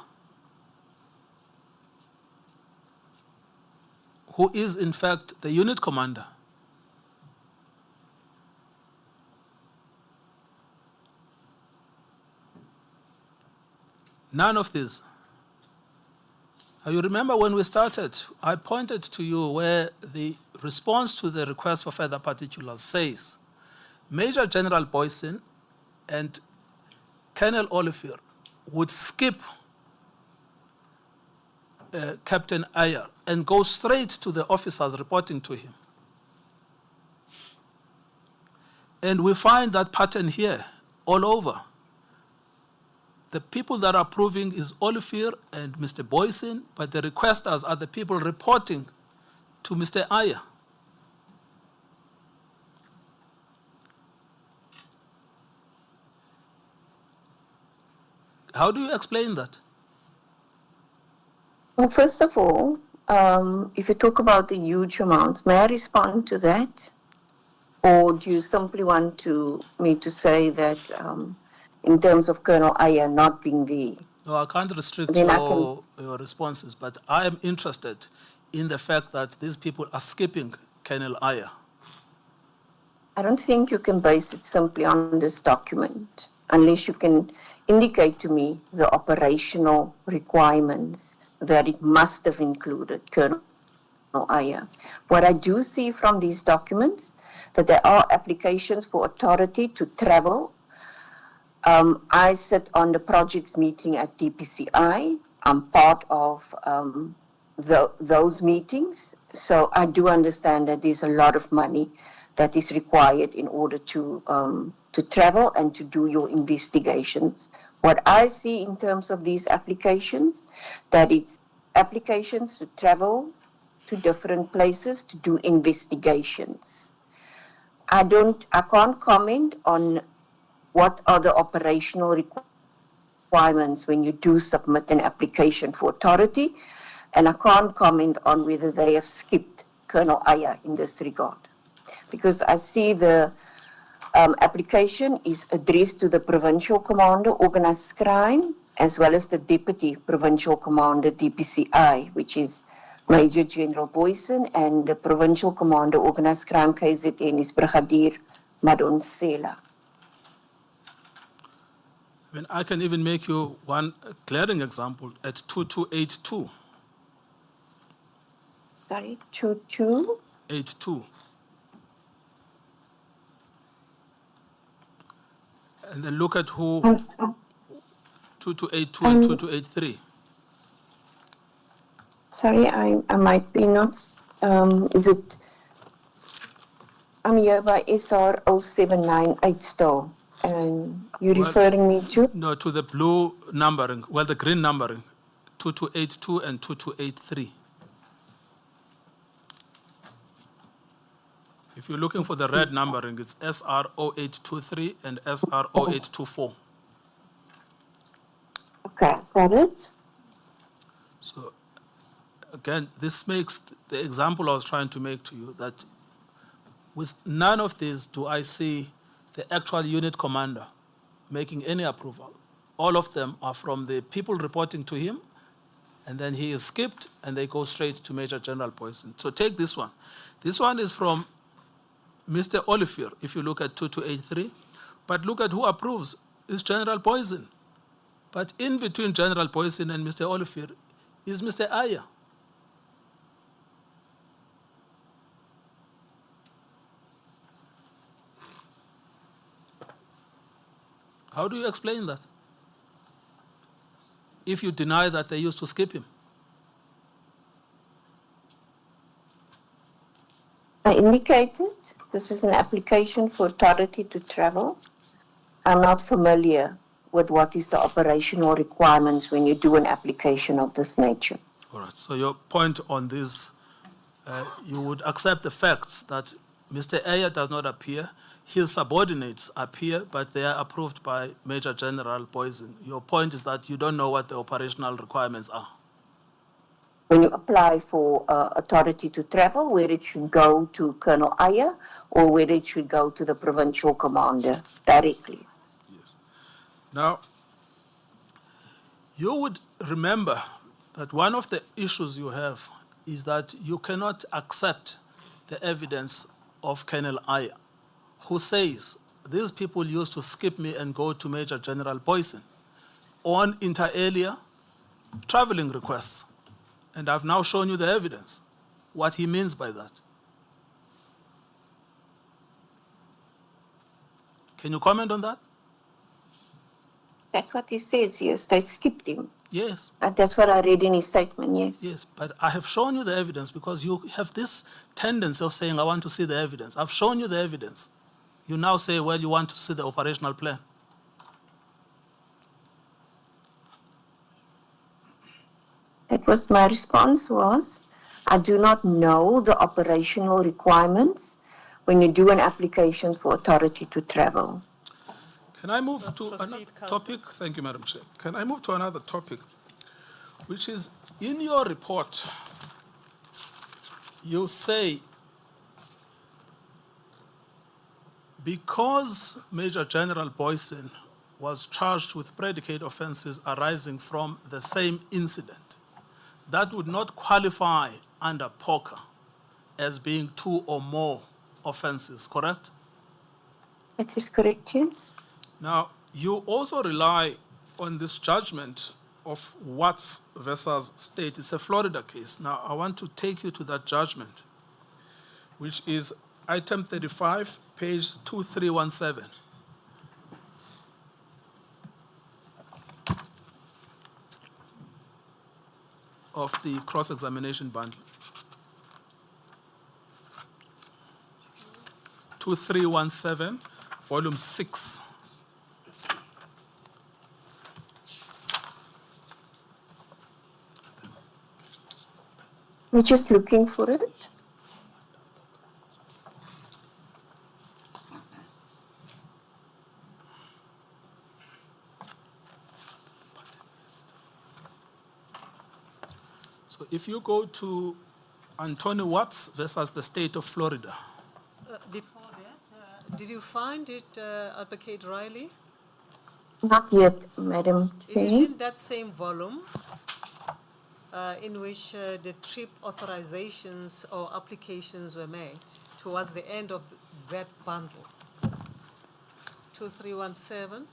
who is in fact the unit commander. None of these. Now, you remember when we started, I pointed to you where the response to the request for further particulars says, Major General Boyson and Colonel Oliver would skip Captain Ayer and go straight to the officers reporting to him. And we find that pattern here all over. The people that are approving is Oliver and Mr. Boyson, but the requesters are the people reporting to Mr. Ayer. How do you explain that? Well, first of all, if you talk about the huge amounts, may I respond to that? Or do you simply want me to say that in terms of Colonel Aya not being there? No, I can't restrict Then I your responses, but I am interested in the fact that these people are skipping Colonel Aya. I don't think you can base it simply on this document, unless you can indicate to me the operational requirements that it must have included Colonel Aya. What I do see from these documents, that there are applications for authority to travel. I sit on the projects meeting at DPCI. I'm part of those meetings. So I do understand that there's a lot of money that is required in order to travel and to do your investigations. What I see in terms of these applications, that it's applications to travel to different places to do investigations. I can't comment on what are the operational requirements when you do submit an application for authority, and I can't comment on whether they have skipped Colonel Aya in this regard. Because I see the application is addressed to the Provincial Commander, Organised Crime, as well as the Deputy Provincial Commander, DPCI, which is Major General Boyson, and the Provincial Commander, Organised Crime, KZN, is Brigadier Madonsela. I mean, I can even make you one glaring example at 2282. Sorry, 22? 82. And then look at who 2282 and 2283. Sorry, I might be not, is it, I'm here by SR 0798 still, and you're referring me to? No, to the blue numbering, well, the green numbering, 2282 and 2283. If you're looking for the red numbering, it's SR 0823 and SR 0824. Okay, got it. So, again, this makes the example I was trying to make to you that with none of these do I see the actual unit commander making any approval. All of them are from the people reporting to him, and then he is skipped and they go straight to Major General Boyson. So take this one. This one is from Mr. Oliver, if you look at 2283, but look at who approves. It's General Boyson. But in between General Boyson and Mr. Oliver is Mr. Aya. How do you explain that? If you deny that they used to skip him. I indicated this is an application for authority to travel. I'm not familiar with what is the operational requirements when you do an application of this nature. All right, so your point on this, you would accept the facts that Mr. Ayer does not appear, his subordinates appear, but they are approved by Major General Boyson. Your point is that you don't know what the operational requirements are. when you apply for authority to travel, whether it should go to Colonel Ayer or whether it should go to the provincial commander directly. Yes. Now, you would remember that one of the issues you have is that you cannot accept the evidence of Colonel Ayer, who says these people used to skip me and go to Major General Boyson on inter alia traveling requests. And I've now shown you the evidence, what he means by that. Can you comment on that? That's what he says, yes. They skipped him. Yes. That's what I read in his statement, yes. Yes, but I have shown you the evidence because you have this tendency of saying, I want to see the evidence. I've shown you the evidence. You now say, well, you want to see the operational plan. That was my response was, I do not know the operational requirements when you do an application for authority to travel. Can I move to proceed, another Councillor. topic? Thank you, Madam Chair. Can I move to another topic, which is in your report, you say, because Major General Boyson was charged with predicate offenses arising from the same incident, that would not qualify under POCA as being two or more offenses, correct? That is correct, yes. Now, you also rely on this judgment of Watts versus State. It's a Florida case. Now, I want to take you to that judgment, which is item 35, page 2317. Of the cross-examination bundle. 2317, volume 6. We're just looking for it. So if you go to Anthony Watts versus the state of Florida, Before that, did you find it, Advocate Riley? Not yet, Madam It is Chair. in that same volume in which the trip authorizations or applications were made towards the end of that bundle. 2317.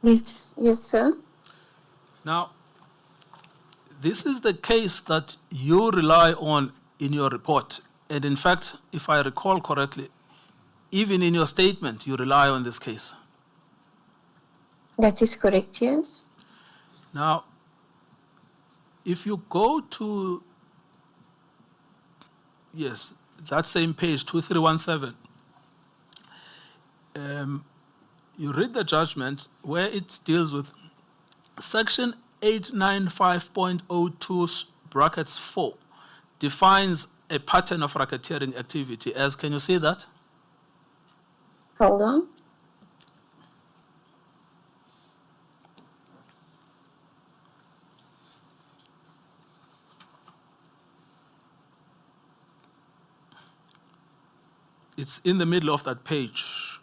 Yes, yes, sir. now, this is the case that you rely on in your report. And in fact, if I recall correctly, even in your statement, you rely on this case. That is correct, yes. Now, if you go to, yes, that same page, 2317, you read the judgment where it deals with section 895.02 brackets 4 defines a pattern of racketeering activity as, can you see that? Hold on. It's in the middle of that page.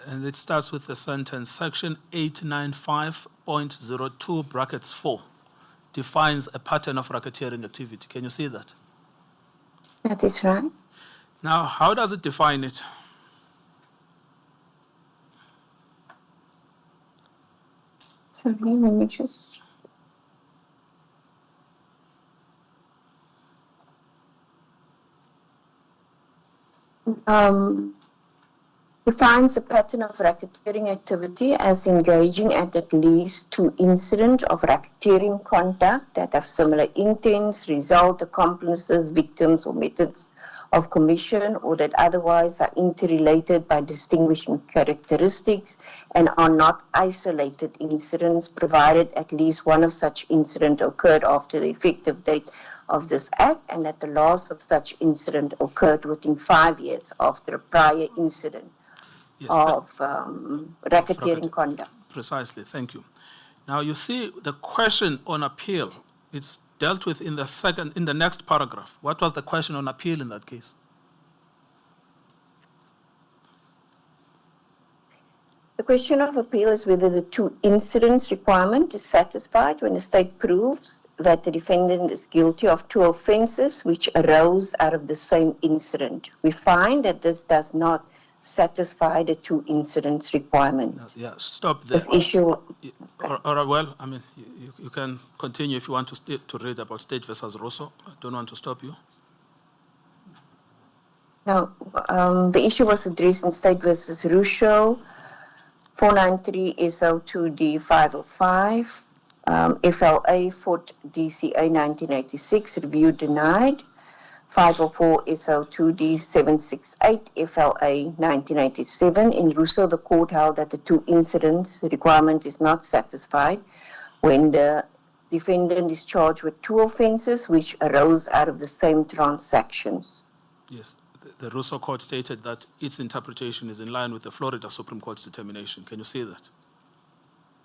And it starts with the sentence, section 895.02 brackets 4 defines a pattern of racketeering activity. Can you see that? That is right. Now, how does it define it? Sorry, let me just. Defines a pattern of racketeering activity as engaging at least 2 incidents of racketeering conduct that have similar intents, result, accomplices, victims, or methods of commission, or that otherwise are interrelated by distinguishing characteristics and are not isolated incidents, provided at least one of such incidents occurred after the effective date of this act, and that the last of such incident occurred within 5 years after a prior incident Yes, of racketeering racketeering. conduct. Precisely, thank you. Now you see the question on appeal, it's dealt with in the next paragraph. What was the question on appeal in that case? The question of appeal is whether the 2 incidents requirement is satisfied when the state proves that the defendant is guilty of 2 offences which arose out of the same incident. We find that this does not satisfy the 2 incidents requirement. Yeah, stop there. This issue, Or well, I mean, you can continue if you want to read about State versus Rosso. I don't want to stop you. now, the issue was addressed in State versus Russo, 493 SO2D 505, FLA Fort DCA 1986, review denied. 504 SO2D 768 FLA 1987. In Russo, the court held that the 2 incidents requirement is not satisfied when the defendant is charged with 2 offences which arose out of the same transactions. Yes, the Russo court stated that its interpretation is in line with the Florida Supreme Court's determination. Can you see that?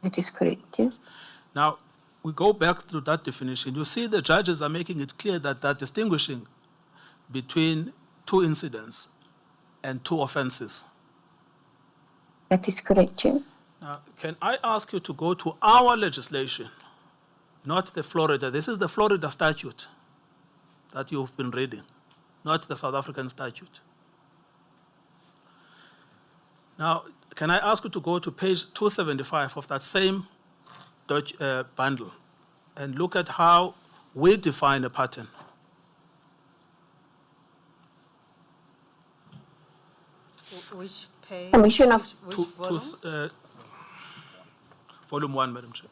That is correct, yes. Now, we go back to that definition. You see the judges are making it clear that they're distinguishing between 2 incidents and 2 offenses. That is correct, yes. Now, can I ask you to go to our legislation, not the Florida? This is the Florida statute that you've been reading, not the South African statute. Now, can I ask you to go to page 275 of that same Dutch bundle and look at how we define a pattern? Which page? Commission of Which To- volume? Volume 1, Madam Chair.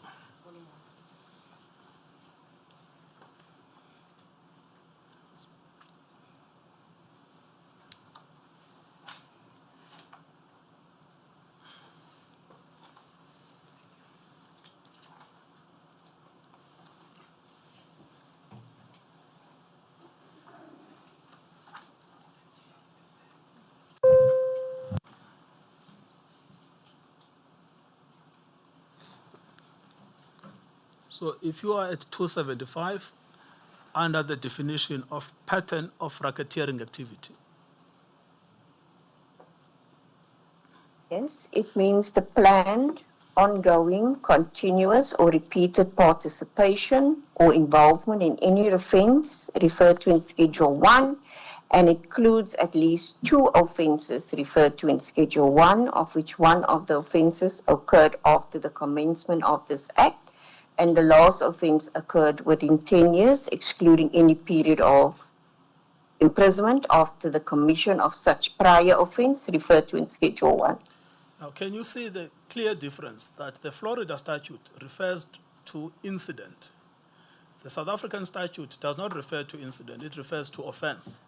So if you are at 275, under the definition of pattern of racketeering activity, Yes, it means the planned, ongoing, continuous, or repeated participation or involvement in any offense referred to in Schedule 1 and includes at least 2 offenses referred to in Schedule 1, of which one of the offenses occurred after the commencement of this Act, and the last offense occurred within 10 years, excluding any period of imprisonment after the commission of such prior offense referred to in Schedule 1. now can you see the clear difference that the Florida statute refers to incident? The South African statute does not refer to incident, it refers to offense.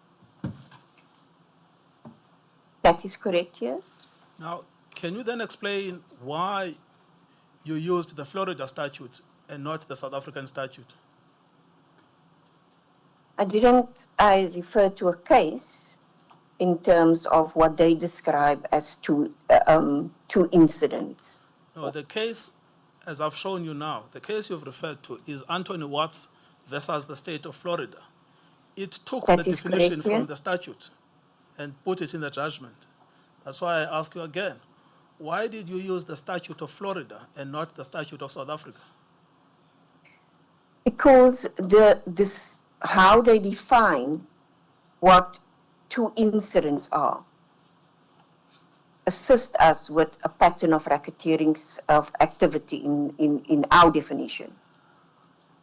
That is correct, yes. Now, can you then explain why you used the Florida statute and not the South African statute? I referred to a case in terms of what they describe as 2 incidents. No, the case, as I've shown you now, the case you've referred to is Anthony Watts versus the state of Florida. It took That the is definition correct, from yes. the statute and put it in the judgment. That's why I ask you again, why did you use the statute of Florida and not the statute of South Africa? Because how they define what 2 incidents are assist us with a pattern of racketeering of activity in our definition.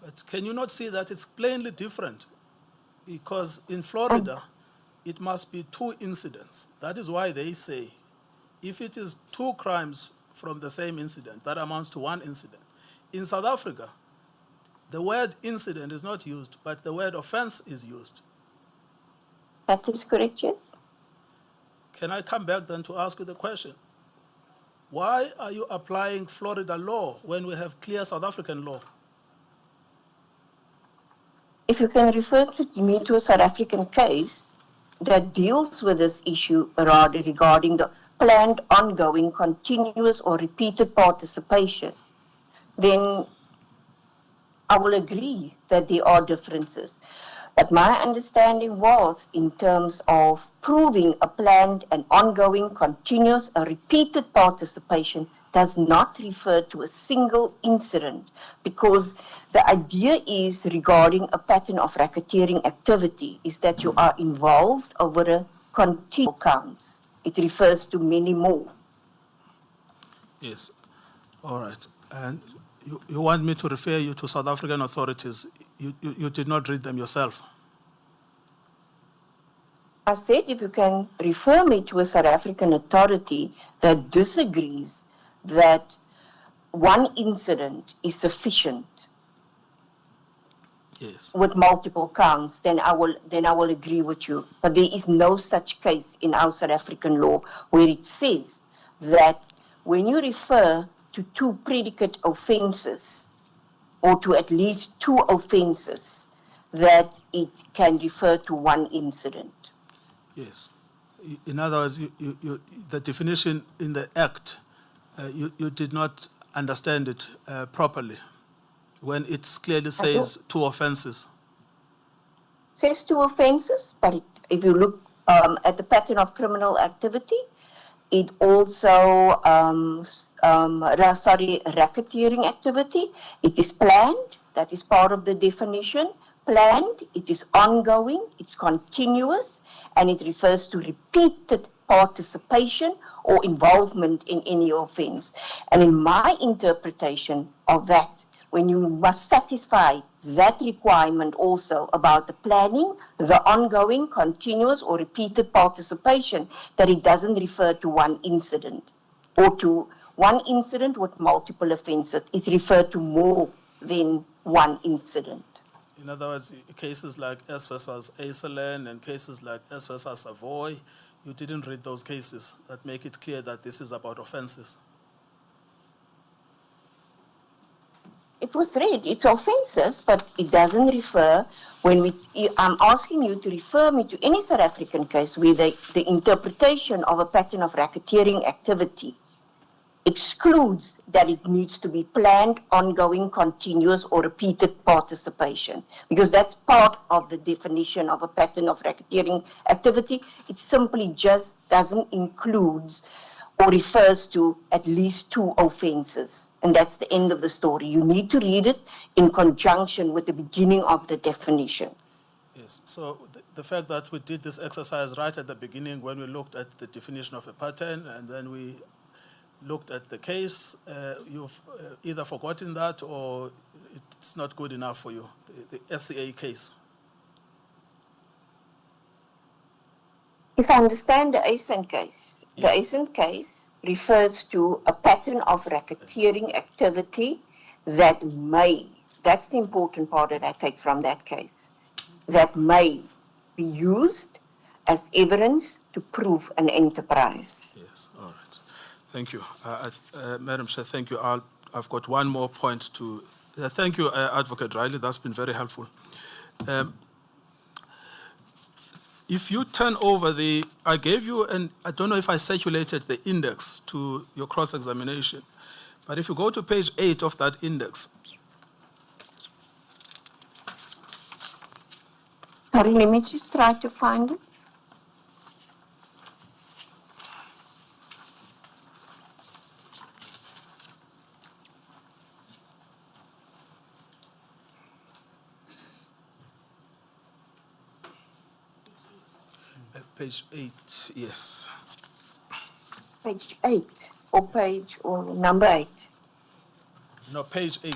But can you not see that it's plainly different? Because in Florida, it must be 2 incidents. That is why they say if it is 2 crimes from the same incident, that amounts to 1 incident. In South Africa, the word incident is not used, but the word offense is used. That is correct, yes. Can I come back then to ask you the question? Why are you applying Florida law when we have clear South African law? If you can refer me to a South African case that deals with this issue rather regarding the planned, ongoing, continuous or repeated participation, then I will agree that there are differences. But my understanding was in terms of proving a planned and ongoing, continuous, or repeated participation does not refer to a single incident, because the idea is regarding a pattern of racketeering activity is that you are involved over a continual counts. It refers to many more. Yes. All right. And you want me to refer you to South African authorities. You did not read them yourself. I said if you can refer me to a South African authority that disagrees that one incident is sufficient Yes. with multiple counts, then I will agree with you. But there is no such case in our South African law where it says that when you refer to 2 predicate offences or to at least 2 offences, that it can refer to 1 incident. Yes. In other words, the definition in the Act, you did not understand it properly when it clearly says 2 offences. Says 2 offences, but if you look at the pattern of criminal activity, it also, racketeering activity, it is planned, that is part of the definition. Planned, it is ongoing, it's continuous, and it refers to repeated participation or involvement in any offense. And in my interpretation of that, when you must satisfy that requirement also about the planning, the ongoing, continuous or repeated participation, that it doesn't refer to 1 incident or to 1 incident with multiple offenses. It refers to more than 1 incident. In other words, cases like S versus Aislinn and cases like S versus Savoy, you didn't read those cases that make it clear that this is about offenses. It was read, it's offences, but it doesn't refer, I'm asking you to refer me to any South African case where the interpretation of a pattern of racketeering activity excludes that it needs to be planned, ongoing, continuous, or repeated participation, because that's part of the definition of a pattern of racketeering activity. It simply just doesn't include or refers to at least 2 offences. And that's the end of the story. You need to read it in conjunction with the beginning of the definition. Yes, so the fact that we did this exercise right at the beginning when we looked at the definition of a pattern and then we looked at the case, you've either forgotten that or it's not good enough for you, the SCA case. If I understand the Aislinn case, the Aislinn case refers to a pattern of racketeering activity that may, that's the important part that I take from that case, that may be used as evidence to prove an enterprise. Yes, all right. Thank you. Madam Chair, thank you. I've got one more point to... thank you, Advocate Riley. That's been very helpful. If you turn over I gave you, I don't know if I circulated the index to your cross-examination, but if you go to page 8 of that index. Sorry, let me just try to find it. Page 8, yes. Page 8 or number 8? No, page 8.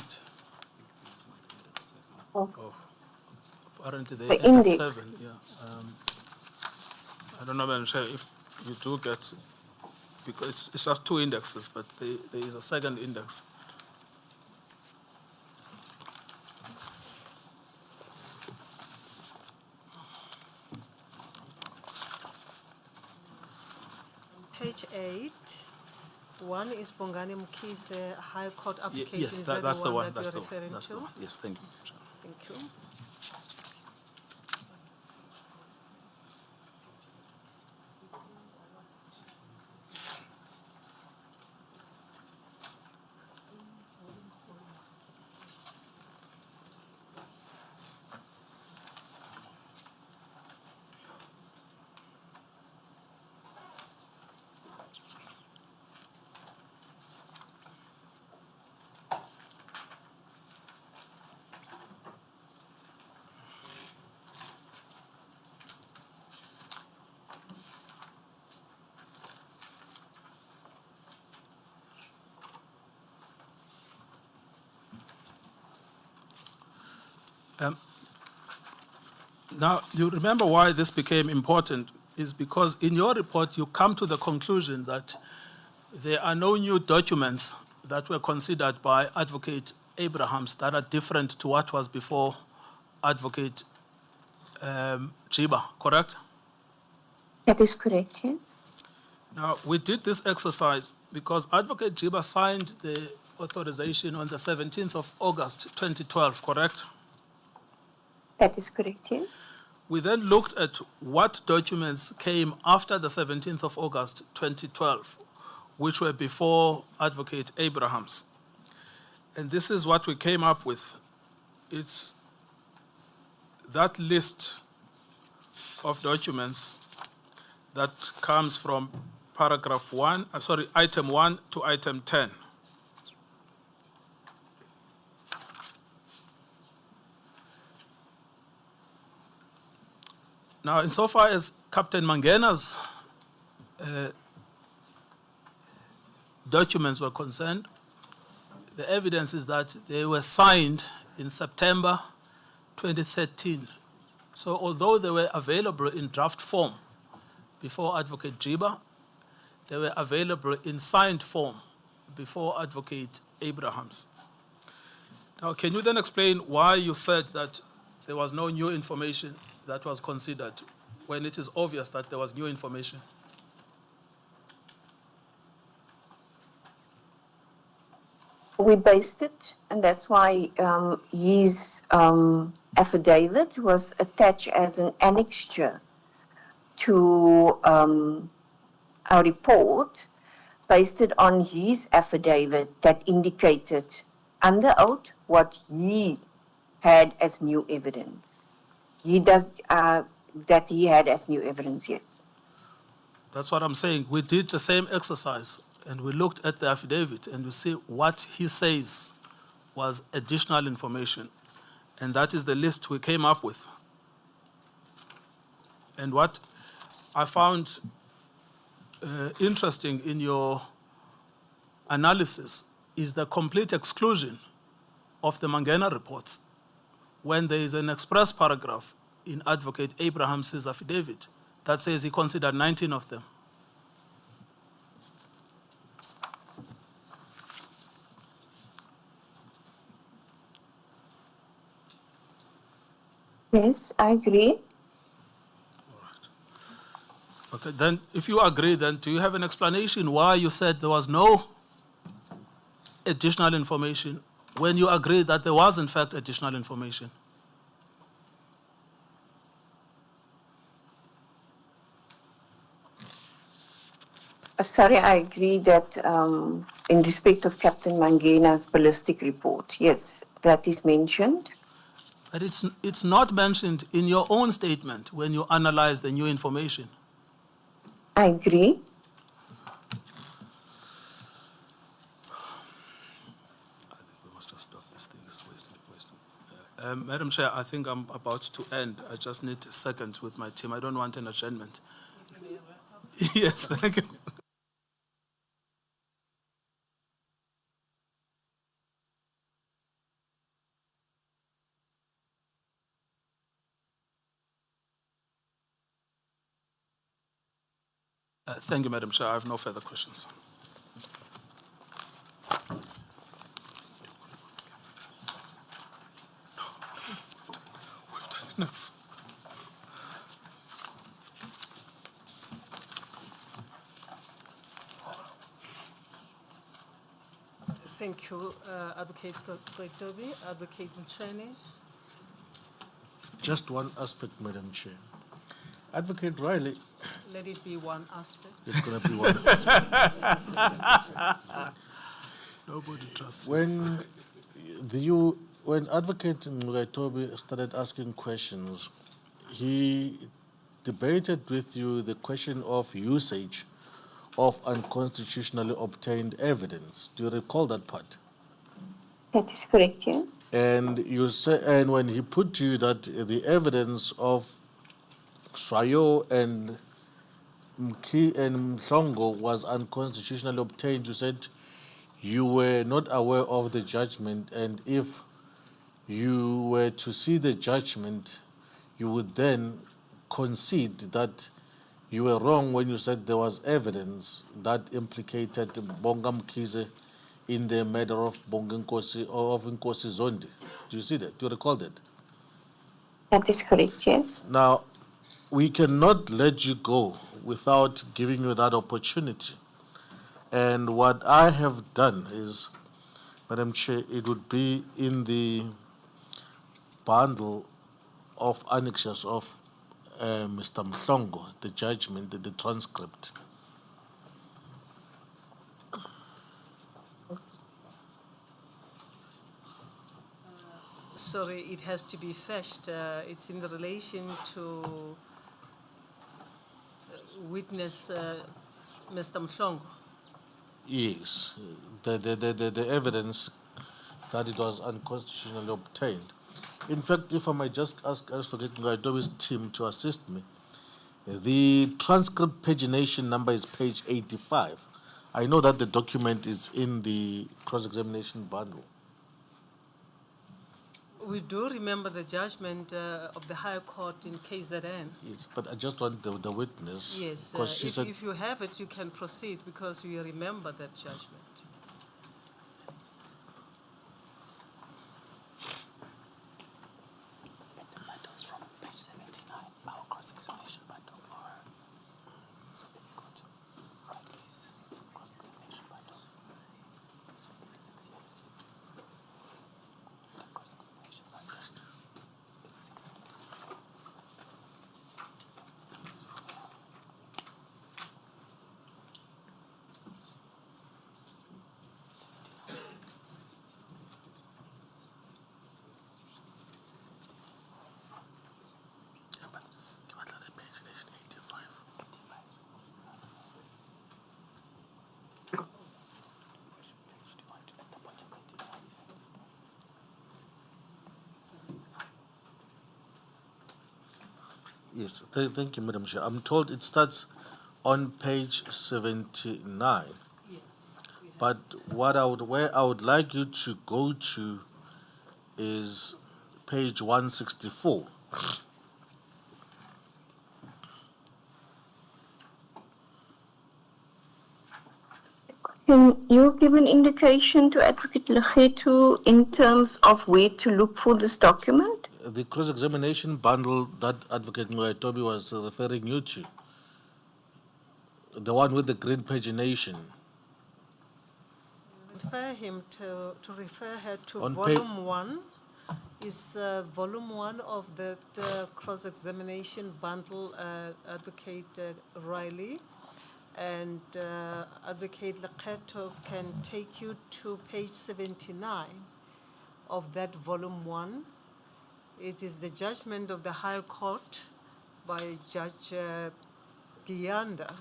Oh. Apparently they The end at index. 7, yeah. I don't know, Madam Chair, if you do get because it's just two indexes, but there is a second index. Page 8. One is Bongani Mkhize High Court application. Yes, Is that that's the one. that That's you're the one. referring That's to? the one. Yes, thank you. Thank you. Now, you remember why this became important is because in your report you come to the conclusion that there are no new documents that were considered by Advocate Abrahams that are different to what was before Advocate Chiba, correct? That is correct, yes. Now, we did this exercise because Advocate Chiba signed the authorization on the 17th of August 2012, correct? That is correct, yes. We then looked at what documents came after the 17th of August 2012, which were before Advocate Abrahams. And this is what we came up with. It's that list of documents that comes from item 1 to item 10. Now, insofar as Captain Mangena's documents were concerned, the evidence is that they were signed in September 2013. So although they were available in draft form before Advocate Jiba, they were available in signed form before Advocate Abrahams. Now, can you then explain why you said that there was no new information that was considered when it is obvious that there was new information? We based it, and that's why his affidavit was attached as an annexure to our report, based it on his affidavit that indicated under oath what he had as new evidence. That he had as new evidence, yes. That's what I'm saying. We did the same exercise, and we looked at the affidavit, and we see what he says was additional information. And that is the list we came up with. And what I found interesting in your analysis is the complete exclusion of the Mangena reports when there is an express paragraph in Advocate Abrahams' affidavit that says he considered 19 of them. Yes, I agree. Okay, then if you agree, then do you have an explanation why you said there was no additional information when you agree that there was in fact additional information? Sorry, I agree that in respect of Captain Mangena's ballistic report, yes, that is mentioned. But it's not mentioned in your own statement when you analyze the new information. I agree. I think we must just stop this thing. This is wasting. Madam Chair, I think I'm about to end. I just need a second with my team. I don't want an adjournment. Yes, thank you. Thank you, Madam Chair. I have no further questions. Thank you, Advocate Gregdobi. Advocate Mchene. Just one aspect, Madam Chair. Advocate Riley, Let it be one aspect. it's going to be one aspect. Nobody trusts you. When Advocate Ngetobi started asking questions, he debated with you the question of usage of unconstitutionally obtained evidence. Do you recall that part? That is correct, yes. And you say, and when he put to you that the evidence of Swayo and Mki and Mhlongo was unconstitutionally obtained, you said you were not aware of the judgment, and if you were to see the judgment, you would then concede that you were wrong when you said there was evidence that implicated Bonga Mkhize in the murder of Bonga Nkosi or of Nkosi Zondi. Do you see that? Do you recall that? That is correct, yes. Now, we cannot let you go without giving you that opportunity. And what I have done is, Madam Chair, it would be in the bundle of annexures of Mr. Mhlongo, the judgment, the transcript. Sorry, it has to be fetched. It's in relation to witness Mr. Mhlongo. Yes, the evidence that it was unconstitutionally obtained. In fact, if I might just ask Advocate Ngaidobi's team to assist me, the transcript pagination number is page 85. I know that the document is in the cross-examination bundle. We do remember the judgment of the High Court in KZN. Yes, but I just want the witness. Yes, because she said if you have it, you can proceed because we remember that judgment. From page 79, our cross-examination bundle for her. So if you go to Riley's cross-examination bundle, so yes, the cross-examination bundle, it's 16. Yes, thank you, Madam Chair. I'm told it starts on page 79. Yes. But where I would like you to go to is page 164. Can you give an indication to Advocate Legetu in terms of where to look for this document? The cross-examination bundle that Advocate Ngetobi was referring you to, the one with the green pagination. Refer him to refer her to On volume 1. Is volume 1 of that cross-examination bundle, Advocate Riley. And Advocate Legetu can take you to page 79 of that volume 1. It is the judgment of the High Court by Judge Giyanda.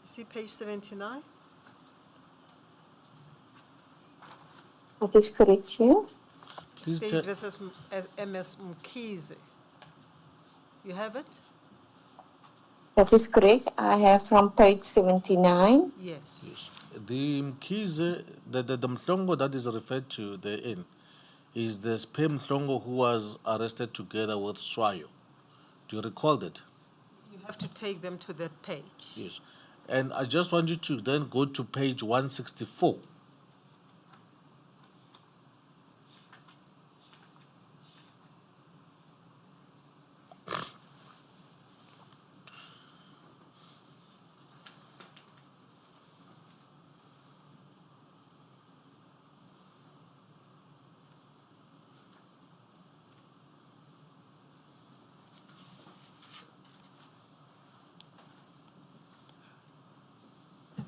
See page 79? That is correct, yes. Please State versus MS Mkhize. You have it? That is correct. I have from page 79. Yes. The Mkhize, the Mhlongo that is referred to therein, is the Spem Mhlongo who was arrested together with Swayo. Do you recall that? You You have to take them to that page. Yes. And I just want you to then go to page 164.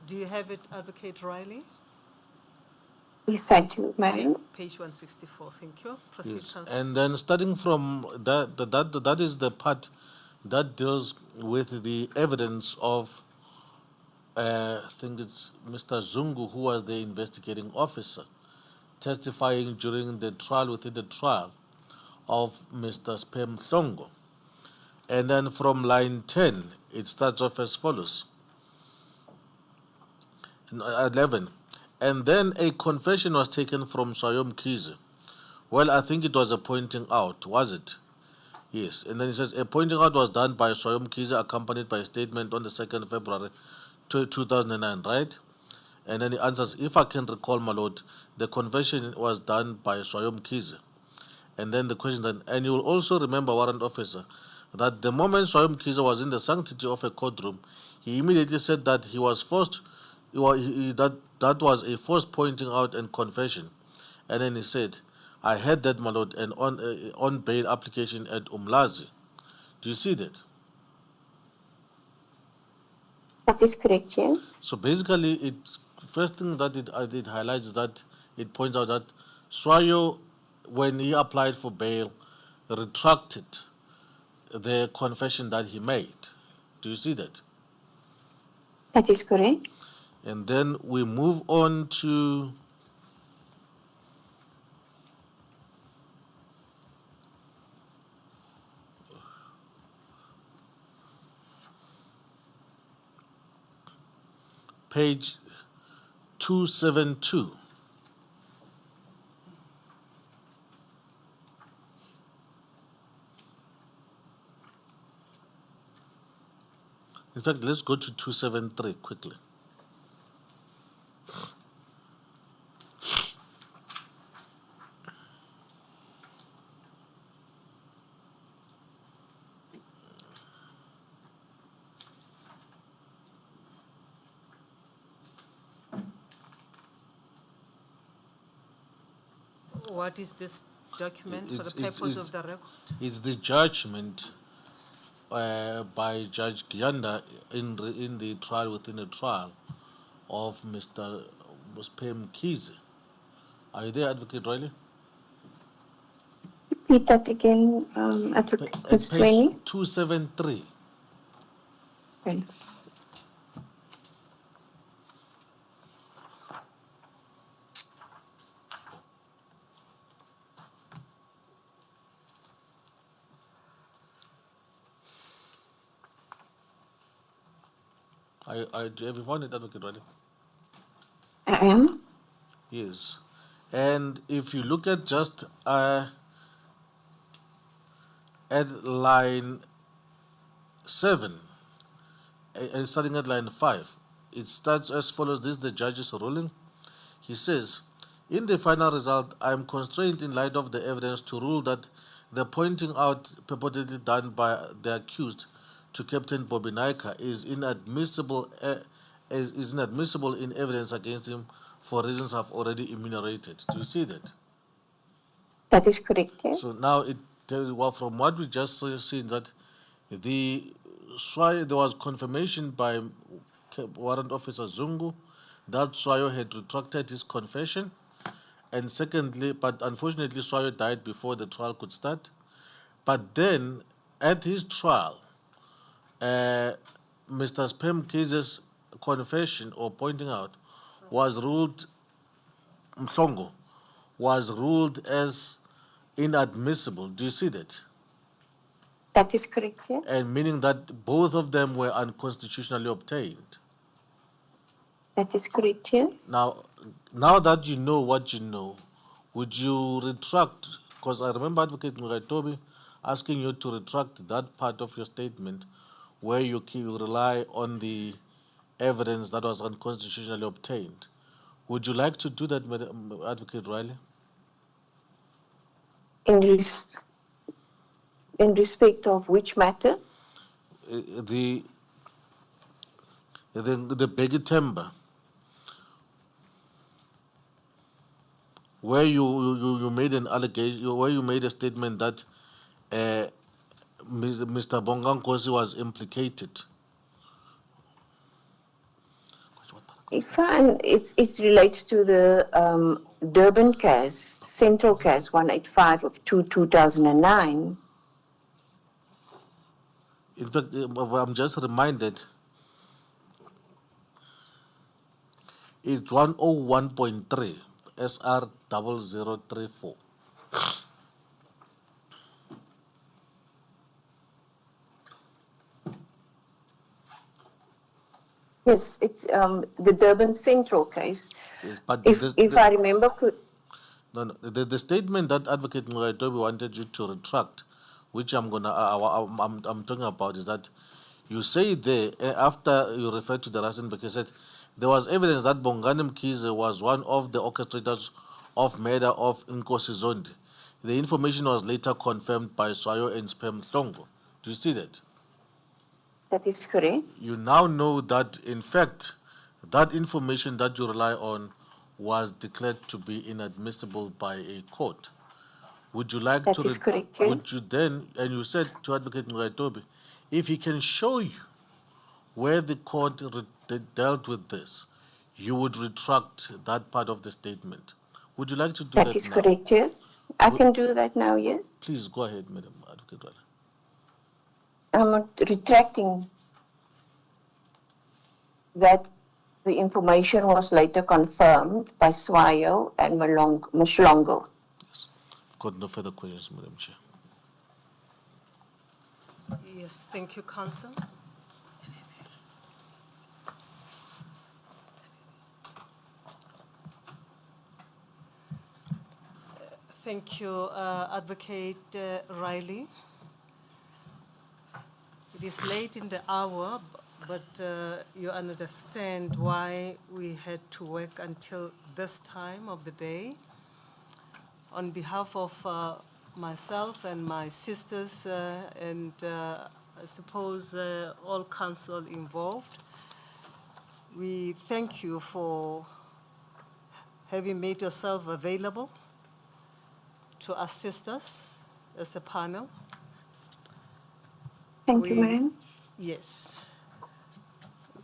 Do you have it, Advocate Riley? Yes, I do, Madam. Page 164, thank you. Proceed, Yes. Councillor. And then starting from that is the part that deals with the evidence of, I think it's Mr. Zungu, who was the investigating officer, testifying during the trial, within the trial of Mr. Spem Hlongo. And then from line 10, it starts off as follows. 11. And then a confession was taken from Swayom Kize. Well, I think it was a pointing out, was it? Yes. And then it says, a pointing out was done by Swayom Kize, accompanied by a statement on the 2nd of February 2009, right? And then he answers, if I can recall, my lord, the confession was done by Swayom Kize. And then the question then, and you will also remember, warrant officer, that the moment Swayom Kize was in the sanctity of a courtroom, he immediately said that he was forced, that was a forced pointing out and confession. And then he said, I had that, my lord, and on bail application at Umlazi. Do you see that? That is correct, yes. So basically, it first thing that it highlights is that it points out that Swayo, when he applied for bail, retracted the confession that he made. Do you see that? That is correct. And then we move on to page 272. In fact, let's go to 273 quickly. What is this document for the It's- purpose of the record? It's the judgment by Judge Gyanda in the trial, within the trial of Mr. Spem Kize. Are you there, Advocate Riley? Repeat that again, Advocate At Sweeney. page 273. Okay. Have you found it, Advocate Riley? I am. Yes. And if you look at just at line 7, and starting at line 5, it starts as follows. This is the judge's ruling. He says, in the final result, I am constrained in light of the evidence to rule that the pointing out purportedly done by the accused to Captain Bobby Naika is inadmissible in evidence against him for reasons I've already enumerated. Do you see that? That is correct, yes. So now it tells you, well, from what we just seen, that there was confirmation by Warrant Officer Zungu that Swayo had retracted his confession. And secondly, but unfortunately, Swayo died before the trial could start. But then, at his trial, Mr. Spem Kize's confession or pointing out was ruled, Mhlongo, was ruled as inadmissible. Do you see that? That is correct, yes. And meaning that both of them were unconstitutionally obtained. That is correct, yes. Now that you know what you know, would you retract? Because I remember Advocate Ngatobi asking you to retract that part of your statement where you rely on the evidence that was unconstitutionally obtained. Would you like to do that, Madam Advocate Riley? In respect of which matter? The Begi Temba, where you made an allegation, where you made a statement that Mr. Bongankosi was implicated. It relates to the Durban case, Central case 185 of 2009. In fact, I'm just reminded, it's 101.3 SR 0034. Yes, it's the Durban Central case. Yes, but If I remember, no, the statement that Advocate Ngoetobi wanted you to retract, which I'm talking about, is that you say there, after you referred to the Rustenburg, you said there was evidence that Bongani Mkhize was one of the orchestrators of murder of Nkosi Zondi. The information was later confirmed by Swayo and Spem Hlongo. Do you see that? that is correct. You now know that, in fact, that information that you rely on was declared to be inadmissible by a court. Would you like That to? is correct, yes. Would you then? And you said to Advocate Ngoetobi, if he can show you where the court dealt with this, you would retract that part of the statement. Would you like to do that That is now? correct, yes. I can do that now, yes. Please go ahead, Madam Advocate Riley. I'm retracting that the information was later confirmed by Swayo and Mshlongo. Yes. I've got no further questions, Madam Chair. Yes, thank you, Counsel. Thank you, Advocate Riley. It is late in the hour, but you understand why we had to work until this time of the day. On behalf of myself and my sisters and I suppose all counsel involved, we thank you for having made yourself available to assist us as a panel. Thank you, ma'am. Yes.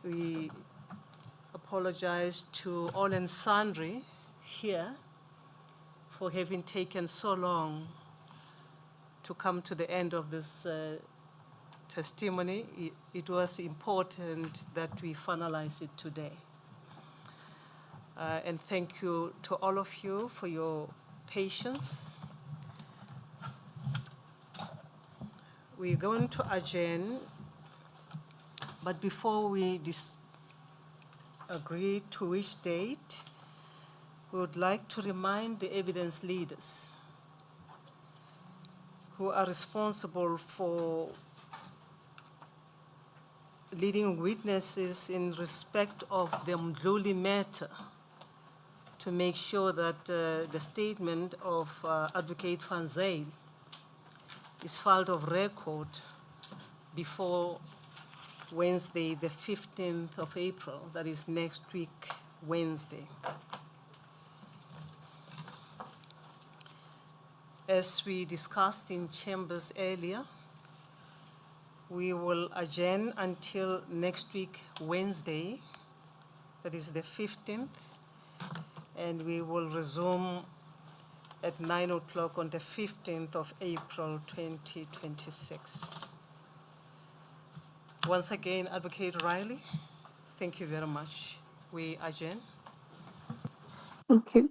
We apologize to all and sundry here for having taken so long to come to the end of this testimony. It was important that we finalize it today. And thank you to all of you for your patience. We're going to adjourn, but before we agree to which date, we would like to remind the evidence leaders who are responsible for leading witnesses in respect of the Mdluli matter to make sure that the statement of Advocate Van Zyl is filed of record before Wednesday, the 15th of April, that is next week, Wednesday. As we discussed in chambers earlier, we will adjourn until next week, Wednesday, that is the 15th, and we will resume at 9 o'clock on the 15th of April, 2026. Once again, Advocate Riley, thank you very much. We adjourn. Thank you.